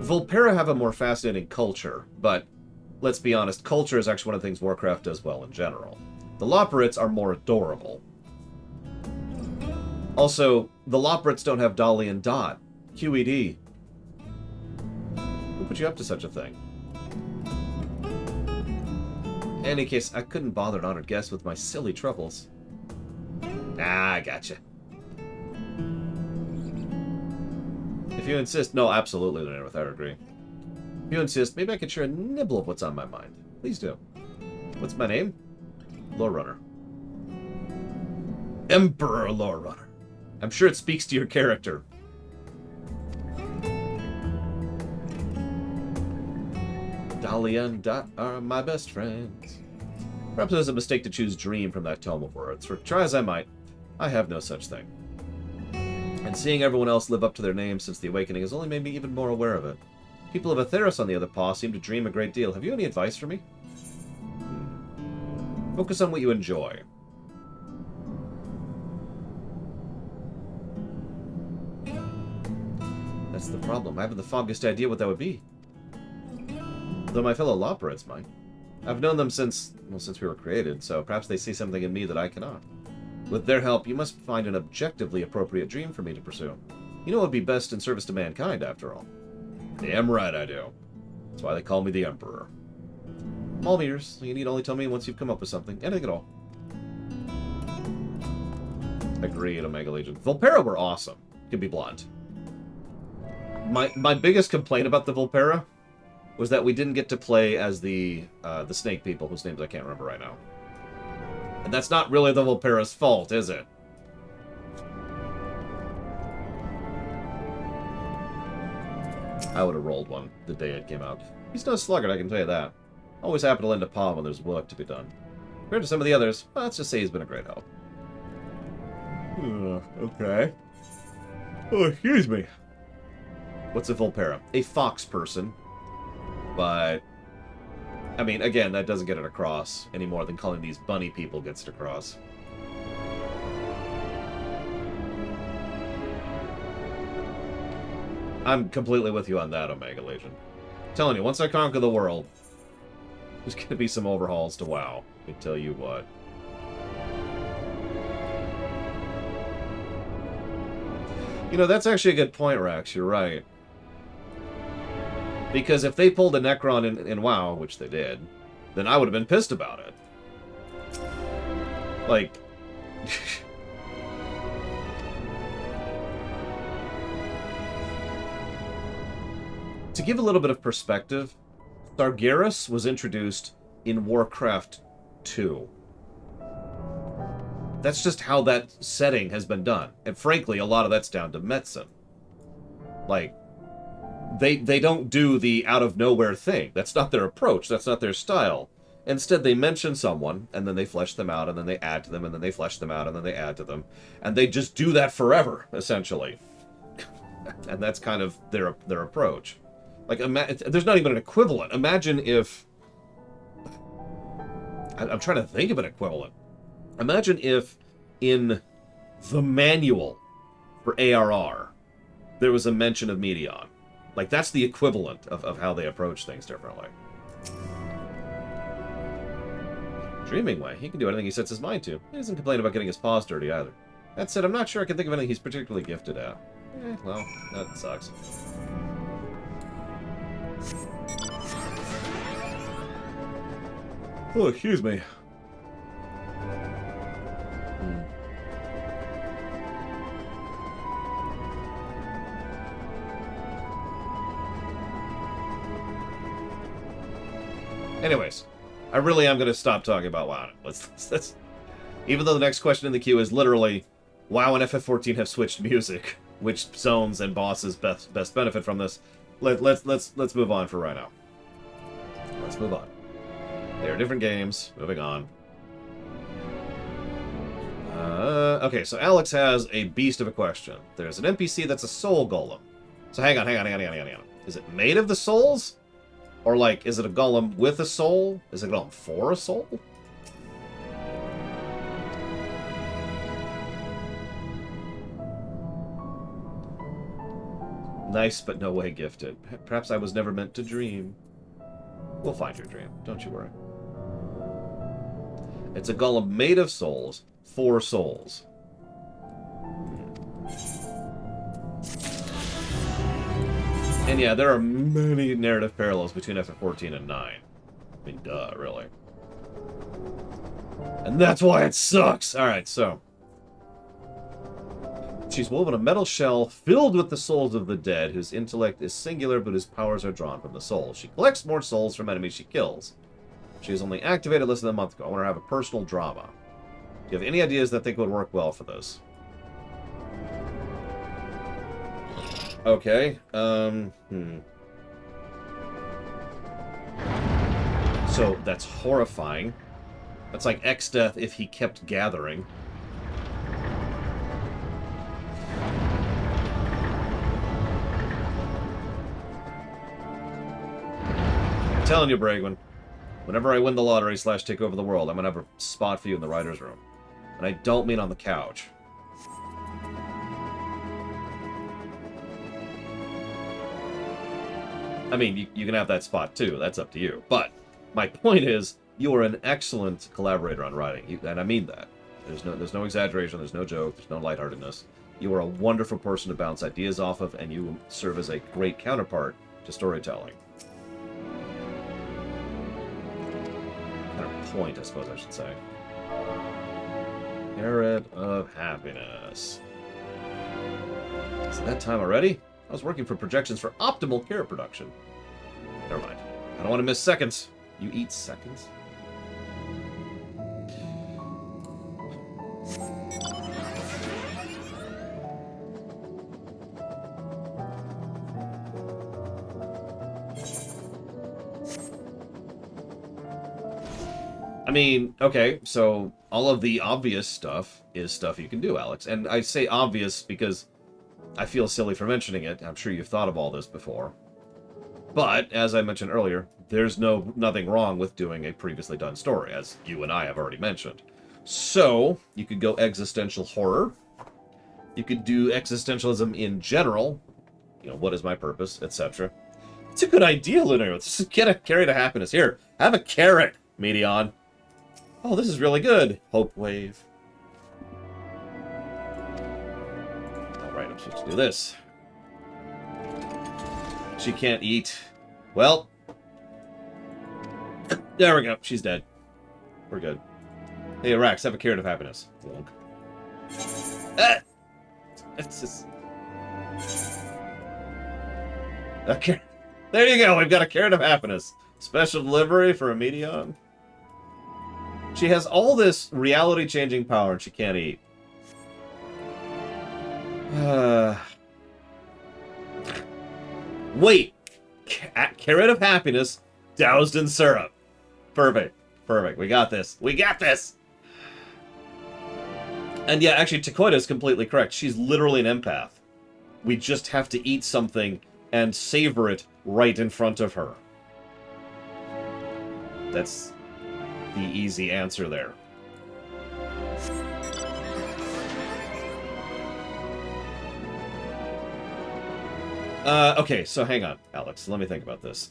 Vulpera have a more fascinating culture, but let's be honest, culture is actually one of the things Warcraft does well in general. The Loporrits are more adorable. Also, the Loporrits don't have Dolly and Dot. QED. Who put you up to such a thing? In any case, I couldn't bother an honored guest with my silly troubles. Nah, I gotcha. If you insist... No, absolutely, with I agree. If you insist, maybe I could share a nibble of what's on my mind. Please do. What's my name? Lore Runner. Emperor Lore Runner. I'm sure it speaks to your character. Dahlia and Dot are my best friends. Perhaps it was a mistake to choose Dream from that tome of words, for try as I might, I have no such thing. And seeing everyone else live up to their names since the Awakening has only made me even more aware of it. People of Aetheris, on the other paw, seem to dream a great deal. Have you any advice for me? Focus on what you enjoy. That's the problem. I haven't the foggiest idea what that would be. Though my fellow Loporrits might. I've known them since we were created, so perhaps they see something in me that I cannot. With their help, you must find an objectively appropriate dream for me to pursue. You know what would be best in service to mankind, after all. Damn right I do. That's why they call me the Emperor. I'm all ears. You need only tell me once you've come up with something. Anything at all. Agreed, Omega Legion. Vulpera were awesome. To be blunt. My biggest complaint about the Vulpera was that we didn't get to play as the snake people, whose names I can't remember right now. And that's not really the Vulpera's fault, is it? I would have rolled one the day it came out. He's no sluggard, I can tell you that. Always happy to lend a paw when there's work to be done. Compared to some of the others, well, let's just say he's been a great help. Okay. Oh, excuse me. What's a Vulpera? A fox person. But, I mean, again, that doesn't get it across any more than calling these bunny people gets it across. I'm completely with you on that, Omega Legion. I'm telling you, once I conquer the world, there's going to be some overhauls to WoW. I tell you what. You know, that's actually a good point, Rax. You're right. Because if they pulled a Necron in WoW, which they did, then I would have been pissed about it. Like... To give a little bit of perspective, Sargeras was introduced in Warcraft 2. That's just how that setting has been done. And frankly, a lot of that's down to Metzen. Like, they don't do the out-of-nowhere thing. That's not their approach. That's not their style. Instead, they mention someone, and then they flesh them out, and then they add to them, and then they flesh them out, and then they add to them. And they just do that forever, essentially. And that's kind of their approach. Like, there's not even an equivalent. Imagine if... I'm trying to think of an equivalent. Imagine if in the manual for ARR, there was a mention of Medion. Like, that's the equivalent of how they approach things differently. Dreaming way. He can do anything he sets his mind to. He doesn't complain about getting his paws dirty either. That said, I'm not sure I can think of anything he's particularly gifted at. Well, that sucks. Oh, excuse me. Anyways, I really am going to stop talking about WoW. Let's even though the next question in the queue is literally, WoW and FF14 have switched music. Which zones and bosses best benefit from this? Let's move on for right now. Let's move on. They are different games. Moving on. Okay, so Alex has a beast of a question. There's an NPC that's a soul golem. So hang on. Is it made of the souls? Or, like, is it a golem with a soul? Is it a golem for a soul? Nice, but no way gifted. Perhaps I was never meant to dream. We'll find your dream. Don't you worry. It's a golem made of souls, for souls. And yeah, there are many narrative parallels between FF14 and 9. I mean, duh, really. And that's why it sucks! Alright, so... She's woven a metal shell filled with the souls of the dead, whose intellect is singular, but whose powers are drawn from the souls. She collects more souls from enemies she kills. She was only activated less than a month ago. I want her to have a personal drama. Do you have any ideas that think would work well for this? Okay, So, that's horrifying. That's like X-Death if he kept gathering. I'm telling you, Bragwin, whenever I win the lottery / take over the world, I'm gonna have a spot for you in the writer's room. And I don't mean on the couch. I mean, you can have that spot too. That's up to you. But my point is, you are an excellent collaborator on writing, and I mean that. There's no exaggeration. There's no joke. There's no lightheartedness. You are a wonderful person to bounce ideas off of, and you serve as a great counterpart to storytelling. Point, I suppose I should say. Carrot of happiness. Is it that time already? I was working for projections for optimal carrot production. Never mind. I don't want to miss seconds. You eat seconds? I mean, okay, so all of the obvious stuff is stuff you can do, Alex. And I say obvious because I feel silly for mentioning it. I'm sure you've thought of all this before. But, as I mentioned earlier, there's nothing wrong with doing a previously done story, as you and I have already mentioned. So, you could go existential horror. You could do existentialism in general. You know, what is my purpose, etc. It's a good idea, Lunar. Let's just get a carrot of happiness. Here, have a carrot, Medion. Oh, this is really good. Hope wave. Alright, I'm supposed to do this. She can't eat. Well. There we go. She's dead. We're good. Hey, Arax, have a carrot of happiness. Wonk. Ah! It's just... Okay. There you go. We've got a carrot of happiness. Special delivery for a Medion. She has all this reality-changing power and she can't eat. Wait! Carrot of happiness doused in syrup. Perfect. Perfect. We got this. We got this! And yeah, actually, Takoida's completely correct. She's literally an empath. We just have to eat something and savor it right in front of her. That's the easy answer there. Okay, so hang on, Alex. Let me think about this.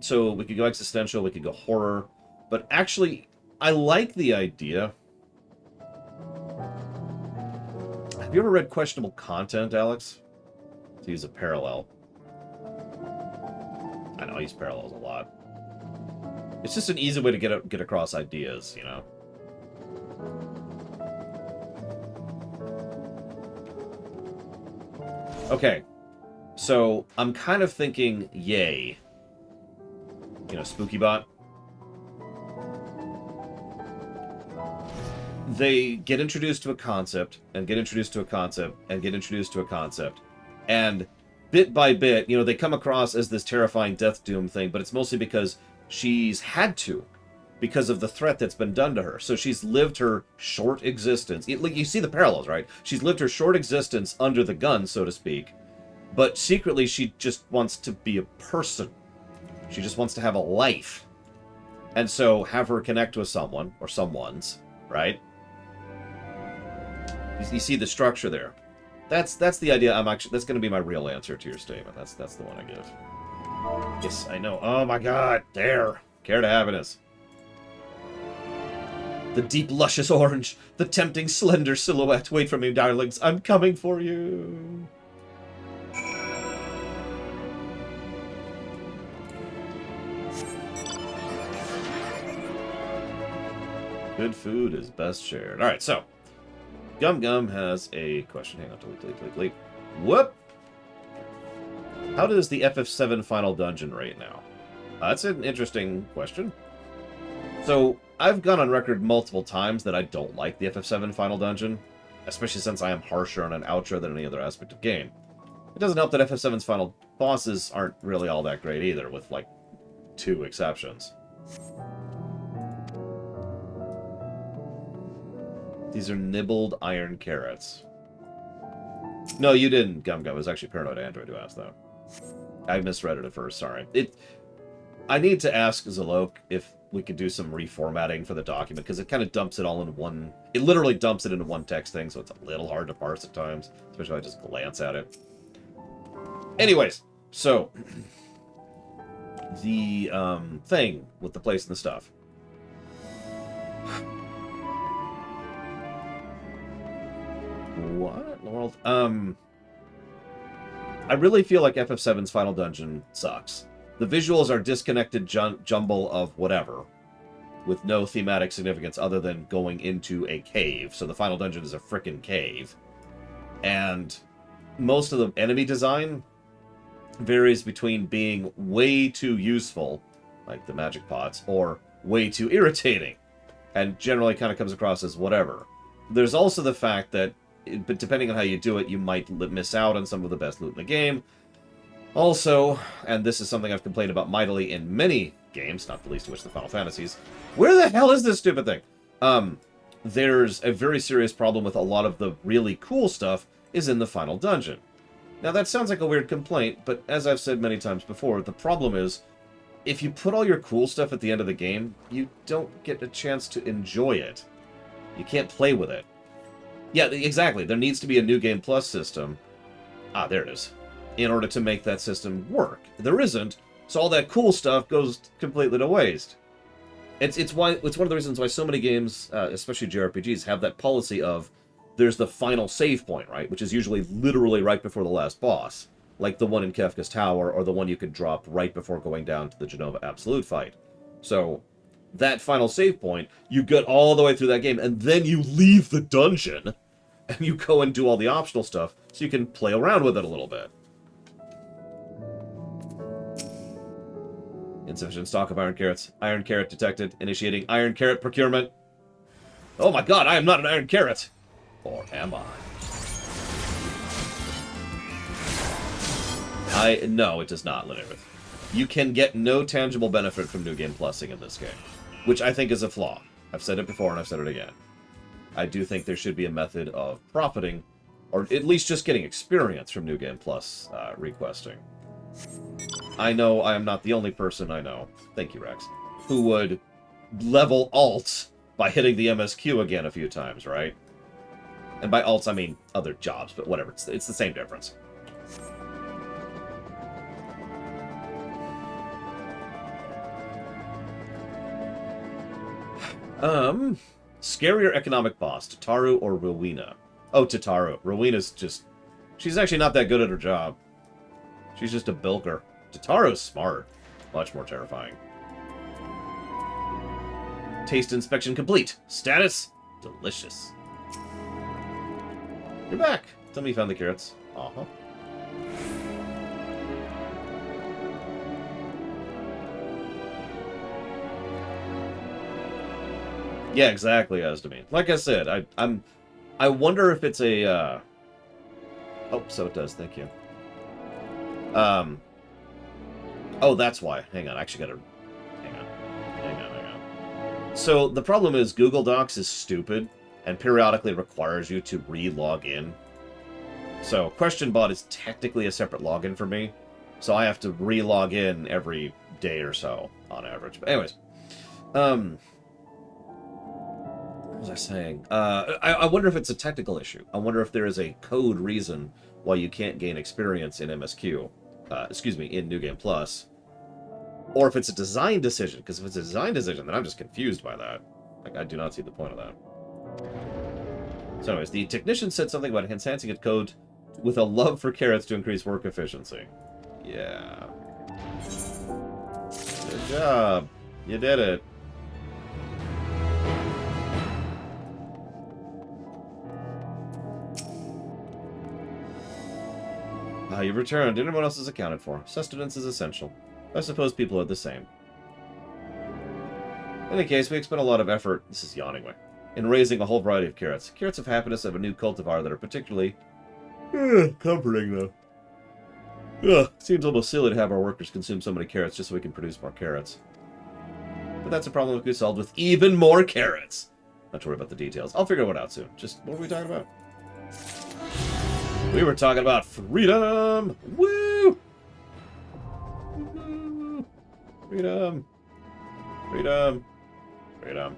So we could go existential, we could go horror, but actually, I like the idea. Have you ever read Questionable Content, Alex? To use a parallel. I know, I use parallels a lot. It's just an easy way to get across ideas, you know? Okay. So, I'm kind of thinking, yay. You know, SpookyBot. They get introduced to a concept, and get introduced to a concept, and get introduced to a concept. And bit by bit, you know, they come across as this terrifying death doom thing, but it's mostly because she's had to. Because of the threat that's been done to her. So she's lived her short existence. You see the parallels, right? She's lived her short existence under the gun, so to speak. But secretly, she just wants to be a person. She just wants to have a life. And so, have her connect with someone, or someones, right? You see the structure there. That's the idea. That's going to be my real answer to your statement. That's the one I give. Yes, I know. Oh my god. There. Care to happiness. The deep, luscious orange. The tempting, slender silhouette. Wait for me, darlings. I'm coming for you. Good food is best shared. Alright, so. Gum Gum has a question. Hang on. Delete. Whoop! How does the FF7 final dungeon rate now? That's an interesting question. So, I've gone on record multiple times that I don't like the FF7 final dungeon, especially since I am harsher on an outro than any other aspect of game. It doesn't help that FF7's final bosses aren't really all that great either, with, like, 2 exceptions. These are nibbled iron carrots. No, you didn't, Gum Gum. It was actually Paranoid Android who asked that. I misread it at first, sorry. I need to ask Zalok if we could do some reformatting for the document, because it kind of dumps it all in one... It literally dumps it into one text thing, so it's a little hard to parse at times, especially if I just glance at it. Anyways, so... the thing with the place and the stuff. What in the world? I really feel like FF7's final dungeon sucks. The visuals are disconnected jumble of whatever, with no thematic significance other than going into a cave. So the final dungeon is a frickin' cave. And most of the enemy design varies between being way too useful, like the magic pots, or way too irritating, and generally kind of comes across as whatever. There's also the fact that, but depending on how you do it, you might miss out on some of the best loot in the game. Also, and this is something I've complained about mightily in many games, not the least of which the Final Fantasies. Where the hell is this stupid thing? There's a very serious problem with a lot of the really cool stuff is in the final dungeon. Now that sounds like a weird complaint, but as I've said many times before, the problem is, if you put all your cool stuff at the end of the game, you don't get a chance to enjoy it. You can't play with it. Yeah, exactly. There needs to be a New Game Plus system. Ah, there it is. In order to make that system work. There isn't, so all that cool stuff goes completely to waste. It's one of the reasons why so many games, especially JRPGs, have that policy of there's the final save point, right? Which is usually literally right before the last boss. Like the one in Kefka's Tower, or the one you could drop right before going down to the Genova Absolute fight. So, that final save point, you get all the way through that game, and then you leave the dungeon, and you go and do all the optional stuff, so you can play around with it a little bit. Insufficient stock of iron carrots. Iron carrot detected. Initiating iron carrot procurement. Oh my god, I am not an iron carrot! Or am I? No, it does not, Lynyrith. You can get no tangible benefit from New Game Plusing in this game, which I think is a flaw. I've said it before and I've said it again. I do think there should be a method of profiting, or at least just getting experience from New Game Plus requesting. I know I am not the only person I know, thank you, Rex, who would level alts by hitting the MSQ again a few times, right? And by alts, I mean other jobs, but whatever. It's the same difference. Scarier economic boss, Tataru or Rowena? Oh, Tataru. Rowena's just... She's actually not that good at her job. She's just a bilker. Tataru's smart. Much more terrifying. Taste inspection complete. Status? Delicious. You're back. Tell me you found the carrots. Uh-huh. Yeah, exactly, Asdamine. Like I said, I wonder if it's a Oh, so it does, thank you. Oh, that's why. Hang on, I actually gotta hang on. So the problem is Google Docs is stupid and periodically requires you to re-log in. So QuestionBot is technically a separate login for me, so I have to re-log in every day or so on average. But anyways, what was I saying? I wonder if it's a technical issue. I wonder if there is a code reason why you can't gain experience in MSQ. Excuse me, in New Game Plus. Or if it's a design decision. Because if it's a design decision, then I'm just confused by that. Like, I do not see the point of that. So anyways, the technician said something about enhancing its code with a love for carrots to increase work efficiency. Yeah. Good job. You did it. You've returned. Everyone else is accounted for. Sustenance is essential. I suppose people are the same. In any case, we expend a lot of effort, this is yawning way, in raising a whole variety of carrots. Carrots of happiness have a new cultivar that are particularly comforting, though. Seems almost silly to have our workers consume so many carrots just so we can produce more carrots. But that's a problem that can be solved with even more carrots. Not to worry about the details. I'll figure it out soon. Just, what were we talking about? We were talking about freedom! Woo! Freedom! Freedom! Freedom.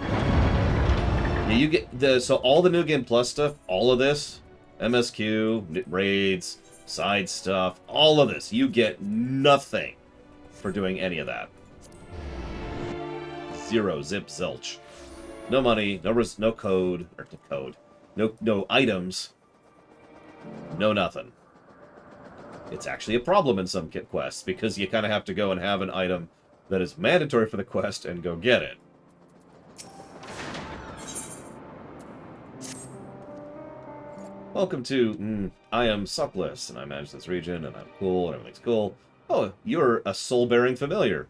Yeah, you get so all the New Game Plus stuff, all of this, MSQ, raids, side stuff, all of this, you get nothing for doing any of that. Zero, zip, zilch. No money, no code, no items. No nothing. It's actually a problem in some quests, because you kind of have to go and have an item that is mandatory for the quest and go get it. Welcome to, I am Suppless, and I manage this region, and I'm cool, and everything's cool. Oh, you're a soul-bearing familiar.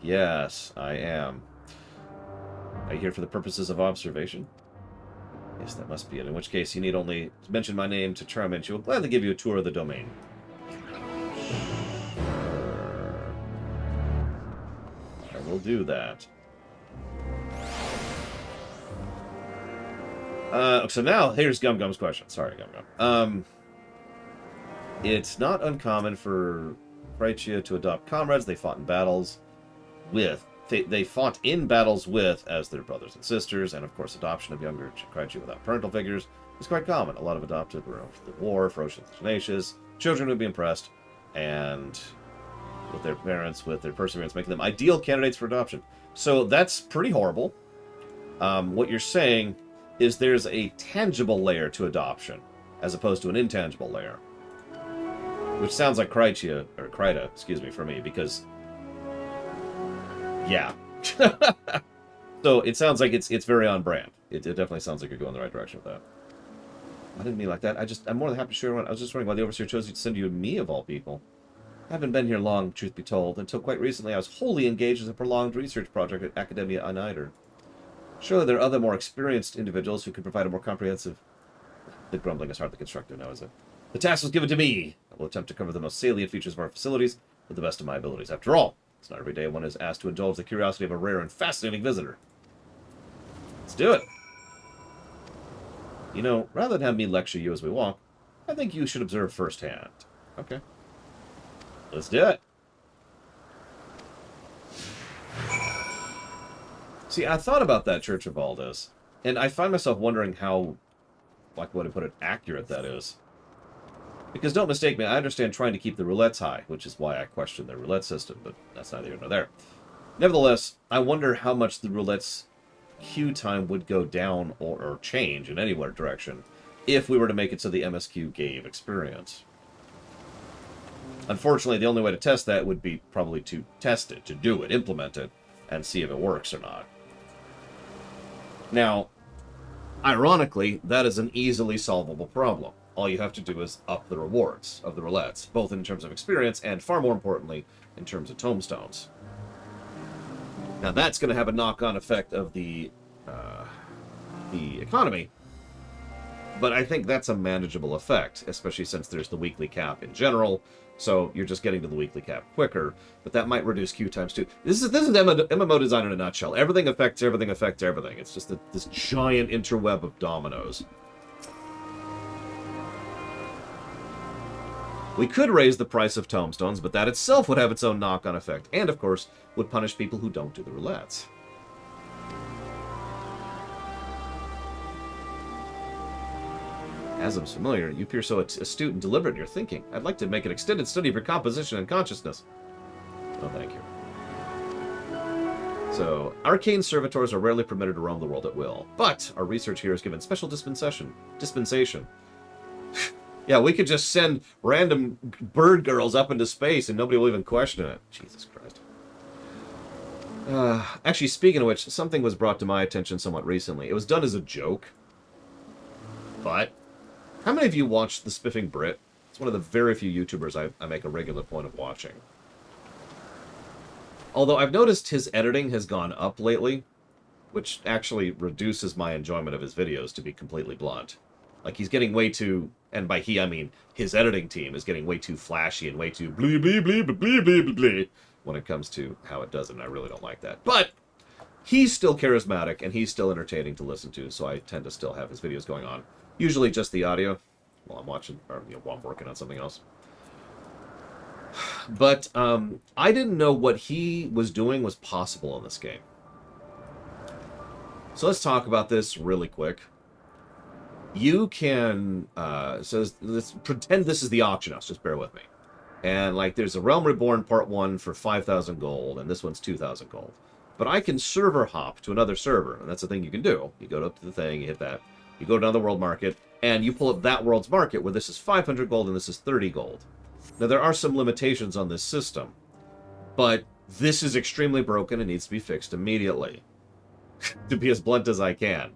Yes, I am. Are you here for the purposes of observation? Yes, that must be it. In which case, you need only mention my name to Charmant. You will gladly give you a tour of the domain. I will do that. So now, here's Gum Gum's question. Sorry, Gum Gum. It's not uncommon for Krychia to adopt comrades they fought in battles with. They fought in battles with as their brothers and sisters, and of course adoption of younger Krychia without parental figures is quite common. A lot of adopted were of the war, ferocious and tenacious. Children would be impressed, and with their parents, with their perseverance, making them ideal candidates for adoption. So that's pretty horrible. What you're saying is there's a tangible layer to adoption, as opposed to an intangible layer. Which sounds like Krychia, or Kryta, excuse me, for me, because... yeah. So it sounds like it's very on brand. It definitely sounds like you're going the right direction with that. I didn't mean like that. I'm more than happy to share one. I was just wondering why the Overseer chose to send you me, of all people. I haven't been here long, truth be told. Until quite recently, I was wholly engaged in a prolonged research project at Academia United. Surely there are other more experienced individuals who could provide a more comprehensive... The grumbling is hardly constructive now, is it? The task was given to me. I will attempt to cover the most salient features of our facilities with the best of my abilities. After all, it's not every day one is asked to indulge the curiosity of a rare and fascinating visitor. Let's do it. You know, rather than have me lecture you as we walk, I think you should observe firsthand. Okay. Let's do it. See, I thought about that Church of Valdez, and I find myself wondering how, like, what to put it, accurate that is. Because don't mistake me, I understand trying to keep the roulettes high, which is why I question their roulette system, but that's neither here nor there. Nevertheless, I wonder how much the roulette's queue time would go down or change in any direction if we were to make it so the MSQ gave experience. Unfortunately, the only way to test that would be probably to test it, to do it, implement it, and see if it works or not. Now, ironically, that is an easily solvable problem. All you have to do is up the rewards of the roulettes, both in terms of experience and, far more importantly, in terms of tomestones. Now, that's going to have a knock-on effect of the economy, but I think that's a manageable effect, especially since there's the weekly cap in general, so you're just getting to the weekly cap quicker, but that might reduce queue times too. This is MMO design in a nutshell. Everything affects everything affects everything. It's just this giant interweb of dominoes. We could raise the price of tomestones, but that itself would have its own knock-on effect, and of course, would punish people who don't do the roulettes. As I'm familiar, you appear so astute and deliberate in your thinking. I'd like to make an extended study of your composition and consciousness. Oh, thank you. So, arcane servitors are rarely permitted to roam the world at will, but our research here is given special dispensation. Yeah, we could just send random bird girls up into space and nobody will even question it. Jesus Christ. Actually, speaking of which, something was brought to my attention somewhat recently. It was done as a joke. But, how many of you watched The Spiffing Brit? It's one of the very few YouTubers I make a regular point of watching. Although I've noticed his editing has gone up lately, which actually reduces my enjoyment of his videos, to be completely blunt. Like, he's getting way too, and by he I mean his editing team is getting way too flashy and way too blee blee blee blee blee blee blee when it comes to how it does it, and I really don't like that. But he's still charismatic, and he's still entertaining to listen to, so I tend to still have his videos going on. Usually just the audio while I'm watching, or while I'm working on something else. But I didn't know what he was doing was possible in this game. So let's talk about this really quick. You can, so let's pretend this is the auction house, just bear with me. And, like, there's a Realm Reborn Part 1 for 5,000 gold, and this one's 2,000 gold. But I can server hop to another server, and that's the thing you can do. You go up to the thing, you hit that, you go to another world market, and you pull up that world's market, where this is 500 gold and this is 30 gold. Now, there are some limitations on this system, but this is extremely broken and needs to be fixed immediately. To be as blunt as I can.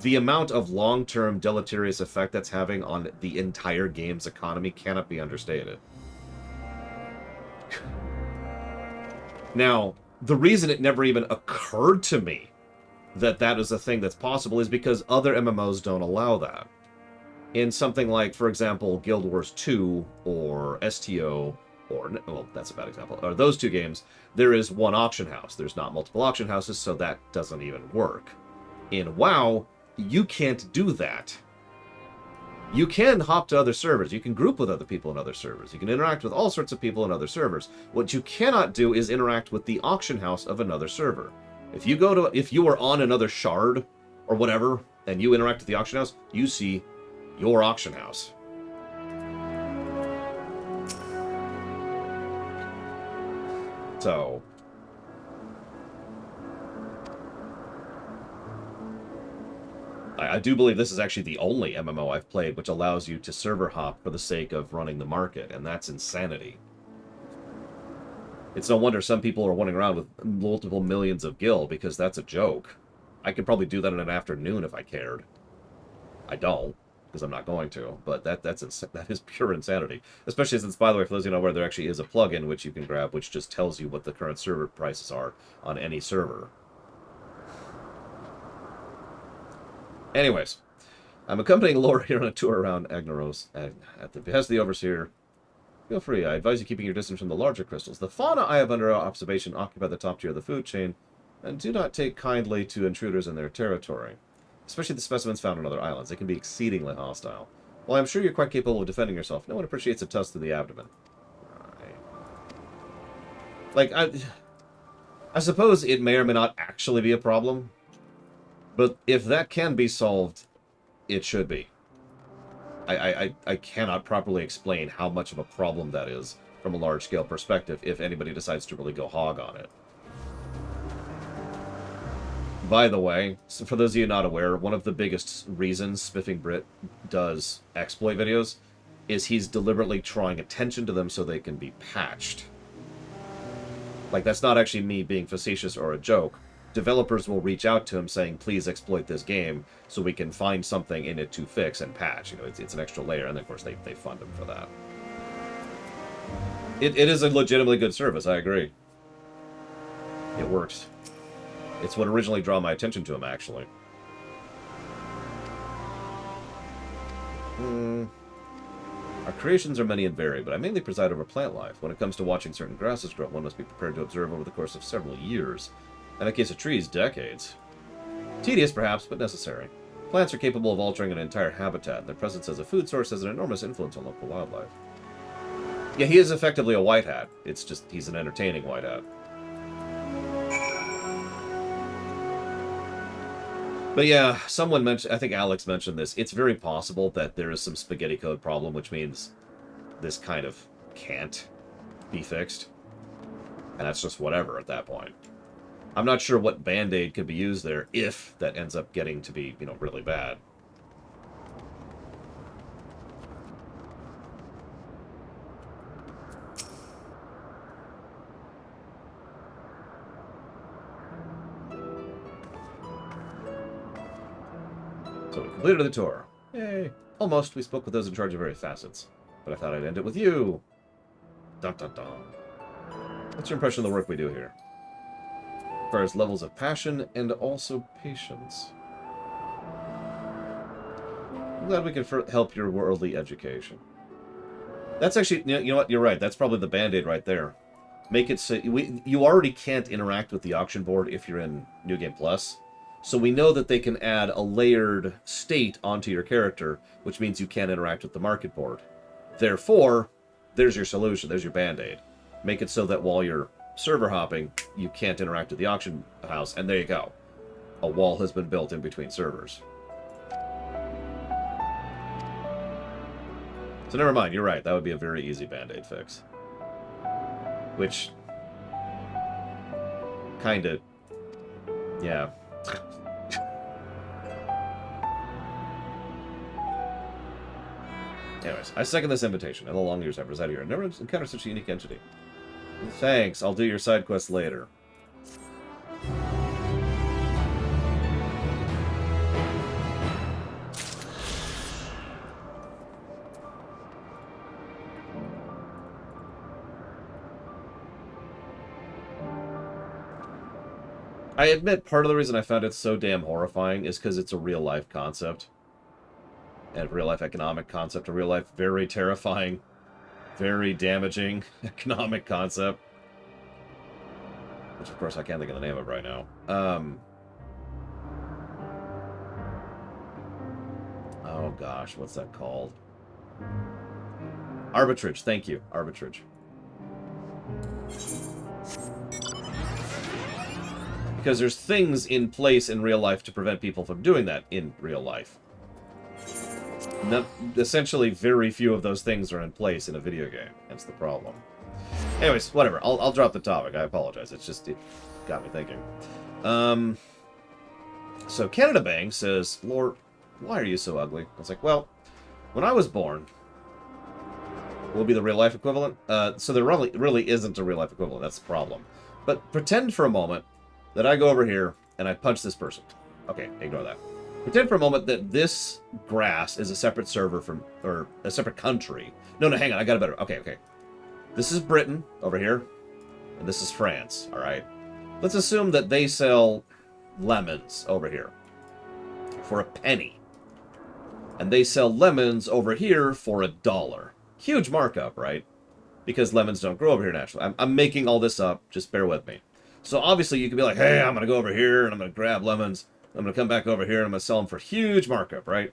The amount of long-term deleterious effect that's having on the entire game's economy cannot be understated. Now, the reason it never even occurred to me that that is a thing that's possible is because other MMOs don't allow that. In something like, for example, Guild Wars 2 or STO, or, well, that's a bad example, or those two games, there is one auction house. There's not multiple auction houses, so that doesn't even work. In WoW, you can't do that. You can hop to other servers. You can group with other people in other servers. You can interact with all sorts of people in other servers. What you cannot do is interact with the auction house of another server. If you are on another shard or whatever, and you interact with the auction house, you see your auction house. So, I do believe this is actually the only MMO I've played which allows you to server hop for the sake of running the market, and that's insanity. It's no wonder some people are running around with multiple millions of gil, because that's a joke. I could probably do that in an afternoon if I cared. I don't, because I'm not going to, but that is pure insanity. Especially since, by the way, for those of you who know where, there actually is a plugin which you can grab which just tells you what the current server prices are on any server. Anyways, I'm accompanying Laura here on a tour around Agnaros at the behest of the Overseer Feel free. I advise you keeping your distance from the larger crystals. The fauna I have under observation occupy the top tier of the food chain, and do not take kindly to intruders in their territory, especially the specimens found on other islands. They can be exceedingly hostile. While I'm sure you're quite capable of defending yourself, no one appreciates a tusk to the abdomen. Right. Like, I suppose it may or may not actually be a problem, but if that can be solved, it should be. I cannot properly explain how much of a problem that is from a large-scale perspective if anybody decides to really go hog on it. By the way, so for those of you not aware, one of the biggest reasons Spiffing Brit does exploit videos is he's deliberately drawing attention to them so they can be patched. Like, that's not actually me being facetious or a joke. Developers will reach out to him saying, please exploit this game so we can find something in it to fix and patch. You know, it's an extra layer, and then, of course, they fund him for that. It is a legitimately good service, I agree. It works. It's what originally drew my attention to him, actually. Our creations are many and varied, but I mainly preside over plant life. When it comes to watching certain grasses grow, one must be prepared to observe over the course of several years. In the case of trees, decades. Tedious, perhaps, but necessary. Plants are capable of altering an entire habitat, and their presence as a food source has an enormous influence on local wildlife. Yeah, he is effectively a white hat. It's just, he's an entertaining white hat. But yeah, someone mentioned, I think Alex mentioned this, it's very possible that there is some spaghetti code problem, which means this kind of can't be fixed. And that's just whatever at that point. I'm not sure what Band-Aid could be used there if that ends up getting to be, you know, really bad. So we completed the tour. Yay. Almost. We spoke with those in charge of various facets. But I thought I'd end it with you. Dun dun dun. What's your impression of the work we do here? As far as levels of passion and also patience. I'm glad we can help your worldly education. That's actually, you know what, you're right. That's probably the Band-Aid right there. Make it so you already can't interact with the auction board if you're in New Game Plus. So we know that they can add a layered state onto your character, which means you can't interact with the market board. Therefore, there's your solution. There's your Band-Aid. Make it so that while you're server hopping, you can't interact with the auction house, and there you go. A wall has been built in between servers. So never mind, you're right. That would be a very easy Band-Aid fix. Which... kinda... yeah. Anyways, I second this invitation. In the long years I've resided here, I've never encountered such a unique entity. Thanks, I'll do your side quest later. I admit part of the reason I found it so damn horrifying is because it's a real-life concept. And a real-life economic concept, a real-life very terrifying, very damaging economic concept. Which, of course, I can't think of the name of right now. Oh, gosh, what's that called? Arbitrage, thank you. Arbitrage. Because there's things in place in real life to prevent people from doing that in real life. Essentially, very few of those things are in place in a video game. That's the problem. Anyways, whatever. I'll drop the topic. I apologize. It's just, it got me thinking. So Canada Bang says, Lord, why are you so ugly? I was like, well, when I was born, will be the real-life equivalent? So there really isn't a real-life equivalent. That's the problem. But pretend for a moment that I go over here and I punch this person. Okay, ignore that. Pretend for a moment that this grass is a separate server from, or a separate country. No, hang on, I got a better. Okay. This is Britain over here, and this is France, all right? Let's assume that they sell lemons over here for a penny. And they sell lemons over here for $1. Huge markup, right? because lemons don't grow over here naturally. I'm making all this up. Just bear with me. So obviously you could be like, hey, I'm going to go over here and I'm going to grab lemons. I'm going to come back over here and I'm going to sell them for huge markup, right?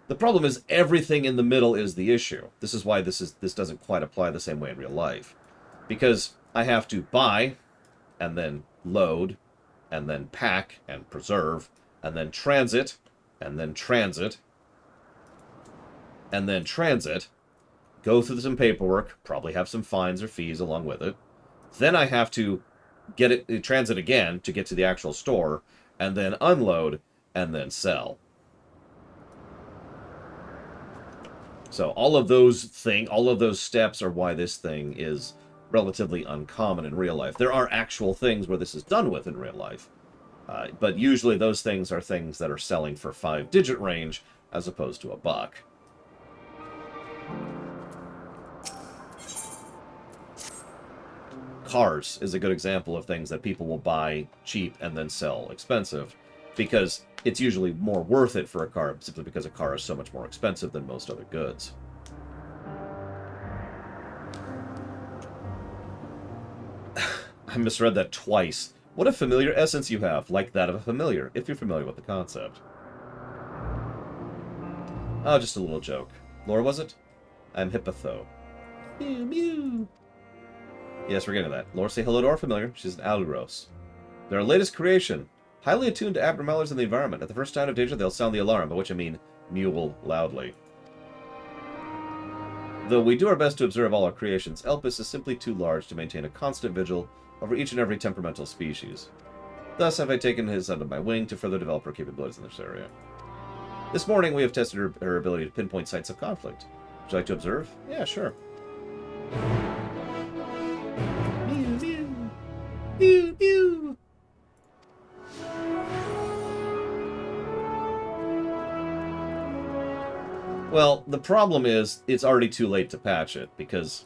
The problem is everything in the middle is the issue. This is why this doesn't quite apply the same way in real life. Because I have to buy and then load and then pack and preserve and then transit and then transit and then transit, go through some paperwork, probably have some fines or fees along with it. Then I have to get it transit again to get to the actual store, and then unload, and then sell. So all of those steps are why this thing is relatively uncommon in real life. There are actual things where this is done with in real life, but usually those things are things that are selling for 5-digit range as opposed to $1. Cars is a good example of things that people will buy cheap and then sell expensive, because it's usually more worth it for a car simply because a car is so much more expensive than most other goods. I misread that twice. What a familiar essence you have, like that of a familiar, if you're familiar with the concept. Oh, just a little joke. Lore, was it? I'm Hippotho. Mew, mew. Yes, we're getting to that. Lore, say hello to our familiar. She's an Algros. They're our latest creation. Highly attuned to abnormalities in the environment. At the first sign of danger, they'll sound the alarm, by which I mean mewl loudly. Though we do our best to observe all our creations, Elpis is simply too large to maintain a constant vigil over each and every temperamental species. Thus have I taken his under my wing to further develop her capabilities in this area. This morning, we have tested her ability to pinpoint sites of conflict. Would you like to observe? Yeah, sure. Mew, mew. Mew, mew. Well, the problem is, it's already too late to patch it, because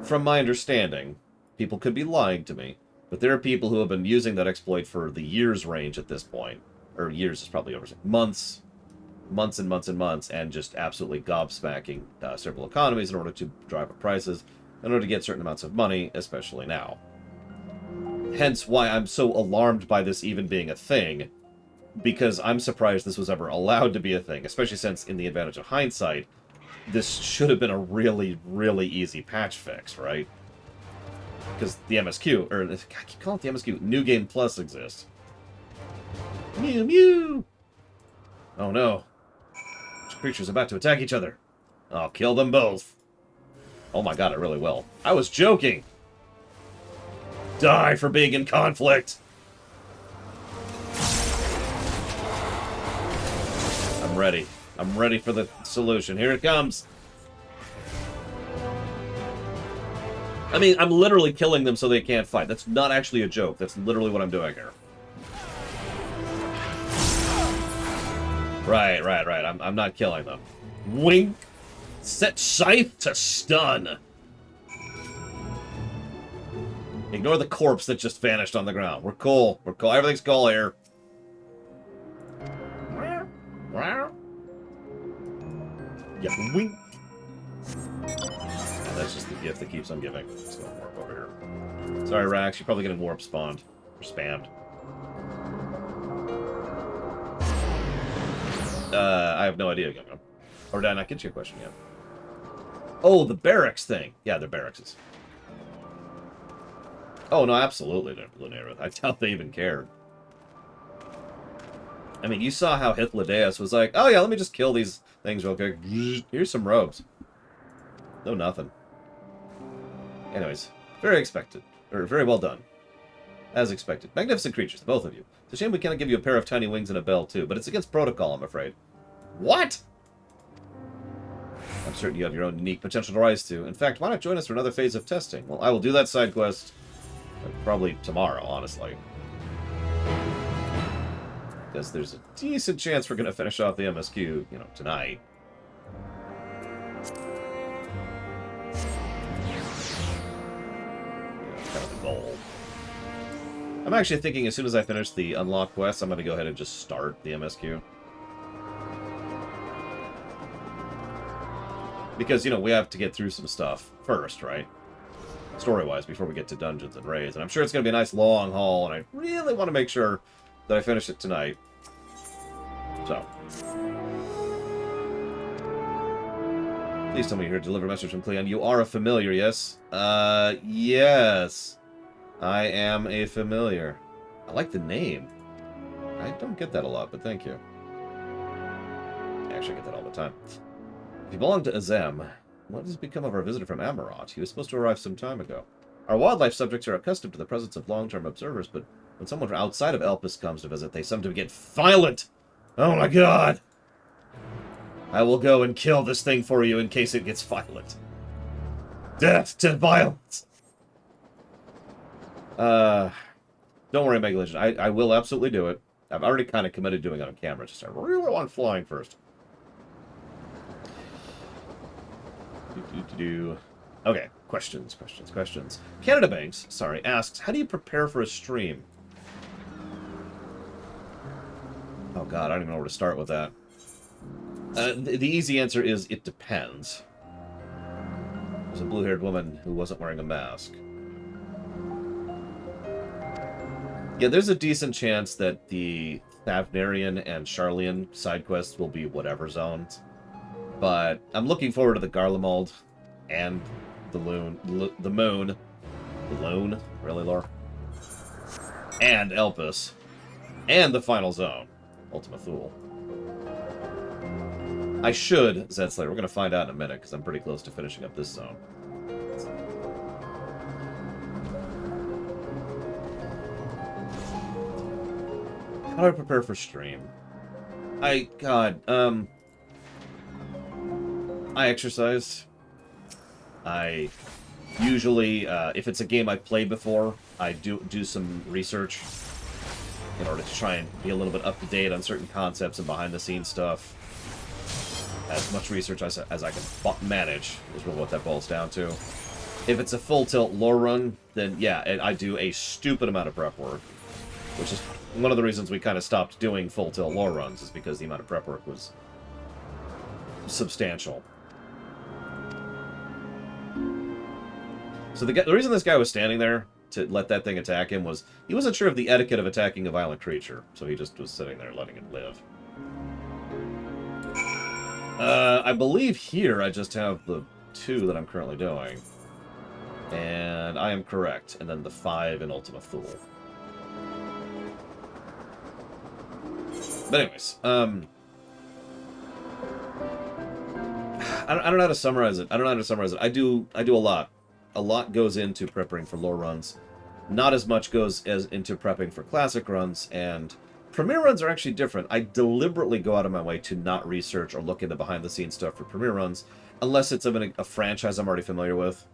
from my understanding, people could be lying to me, but there are people who have been using that exploit for the years range at this point. Or years is probably over. Months and months and months, and just absolutely gobsmacking several economies in order to drive up prices, in order to get certain amounts of money, especially now. Hence why I'm so alarmed by this even being a thing, because I'm surprised this was ever allowed to be a thing, especially since, in the advantage of hindsight, this should have been a really, really easy patch fix, right? Because the MSQ, or I keep calling it the MSQ, New Game Plus exists. Mew mew! Oh no. Which creatures about to attack each other? I'll kill them both. Oh my god, I really will. I was joking! Die for being in conflict! I'm ready. I'm ready for the solution. Here it comes! I mean, I'm literally killing them so they can't fight. That's not actually a joke. That's literally what I'm doing here. Right. I'm not killing them. Wink! Set scythe to stun! Ignore the corpse that just vanished on the ground. We're cool. We're cool. Everything's cool here. Yeah, wink! And that's just the gift that keeps on giving. It's going to warp over here. Sorry, Rax. You're probably getting warp spawned. Or spammed. I have no idea. Or did I not get your question yet? Oh, the barracks thing. Yeah, they're barracks. Oh, no, absolutely, Lunera. I doubt they even cared. I mean, you saw how Hythlodaeus was like, oh yeah, let me just kill these things real quick. Here's some robes. No, nothing. Anyways, very expected. Or very well done. As expected. Magnificent creatures, both of you. It's a shame we cannot give you a pair of tiny wings and a bell, too, but it's against protocol, I'm afraid. What? I'm certain you have your own unique potential to rise to. In fact, why not join us for another phase of testing? Well, I will do that side quest probably tomorrow, honestly. Because there's a decent chance we're going to finish off the MSQ, you know, tonight. Kind of the goal. I'm actually thinking as soon as I finish the unlock quest, I'm going to go ahead and just start the MSQ. Because, you know, we have to get through some stuff first, right? Story-wise, before we get to dungeons and raids. And I'm sure it's going to be a nice long haul, and I really want to make sure that I finish it tonight. So. Please tell me you're here to deliver a message from Cleon. You are a familiar, yes? Yes. I am a familiar. I like the name. I don't get that a lot, but thank you. I actually get that all the time. If you belong to Azem, what has become of our visitor from Amarot? He was supposed to arrive some time ago. Our wildlife subjects are accustomed to the presence of long-term observers, but when someone from outside of Elpis comes to visit, they sometimes get violent. Oh my god! I will go and kill this thing for you in case it gets violent. Death to violence! Don't worry, Mega Legend. I will absolutely do it. I've already kind of committed doing it on camera. Just I really want flying first. Okay, questions. Canada Banks, sorry, asks, how do you prepare for a stream? Oh god, I don't even know where to start with that. The easy answer is, it depends. There's a blue-haired woman who wasn't wearing a mask. Yeah, there's a decent chance that the Thavnarian and Charlian side quests will be whatever zones. But I'm looking forward to the Garlemald and the Moon. The Loon? Really, Lore? And Elpis. And the final zone. Ultima Thule. I should, Zed Slayer. We're going to find out in a minute, because I'm pretty close to finishing up this zone. How do I prepare for stream? I exercise. I usually, if it's a game I've played before, I do some research in order to try and be a little bit up to date on certain concepts and behind-the-scenes stuff. As much research as I can manage is really what that boils down to. If it's a full-tilt lore run, then yeah, I do a stupid amount of prep work, which is one of the reasons we kind of stopped doing full-tilt lore runs, is because the amount of prep work was substantial. So the reason this guy was standing there to let that thing attack him was he wasn't sure of the etiquette of attacking a violent creature, so he just was sitting there letting it live. I believe here I just have the 2 that I'm currently doing. And I am correct. And then the 5 in Ultima Thule. But anyways, I don't know how to summarize it. I do a lot. A lot goes into prepping for lore runs. Not as much goes into prepping for classic runs, and Premiere runs are actually different. I deliberately go out of my way to not research or look into behind-the-scenes stuff for Premiere runs, unless it's of a franchise I'm already familiar with.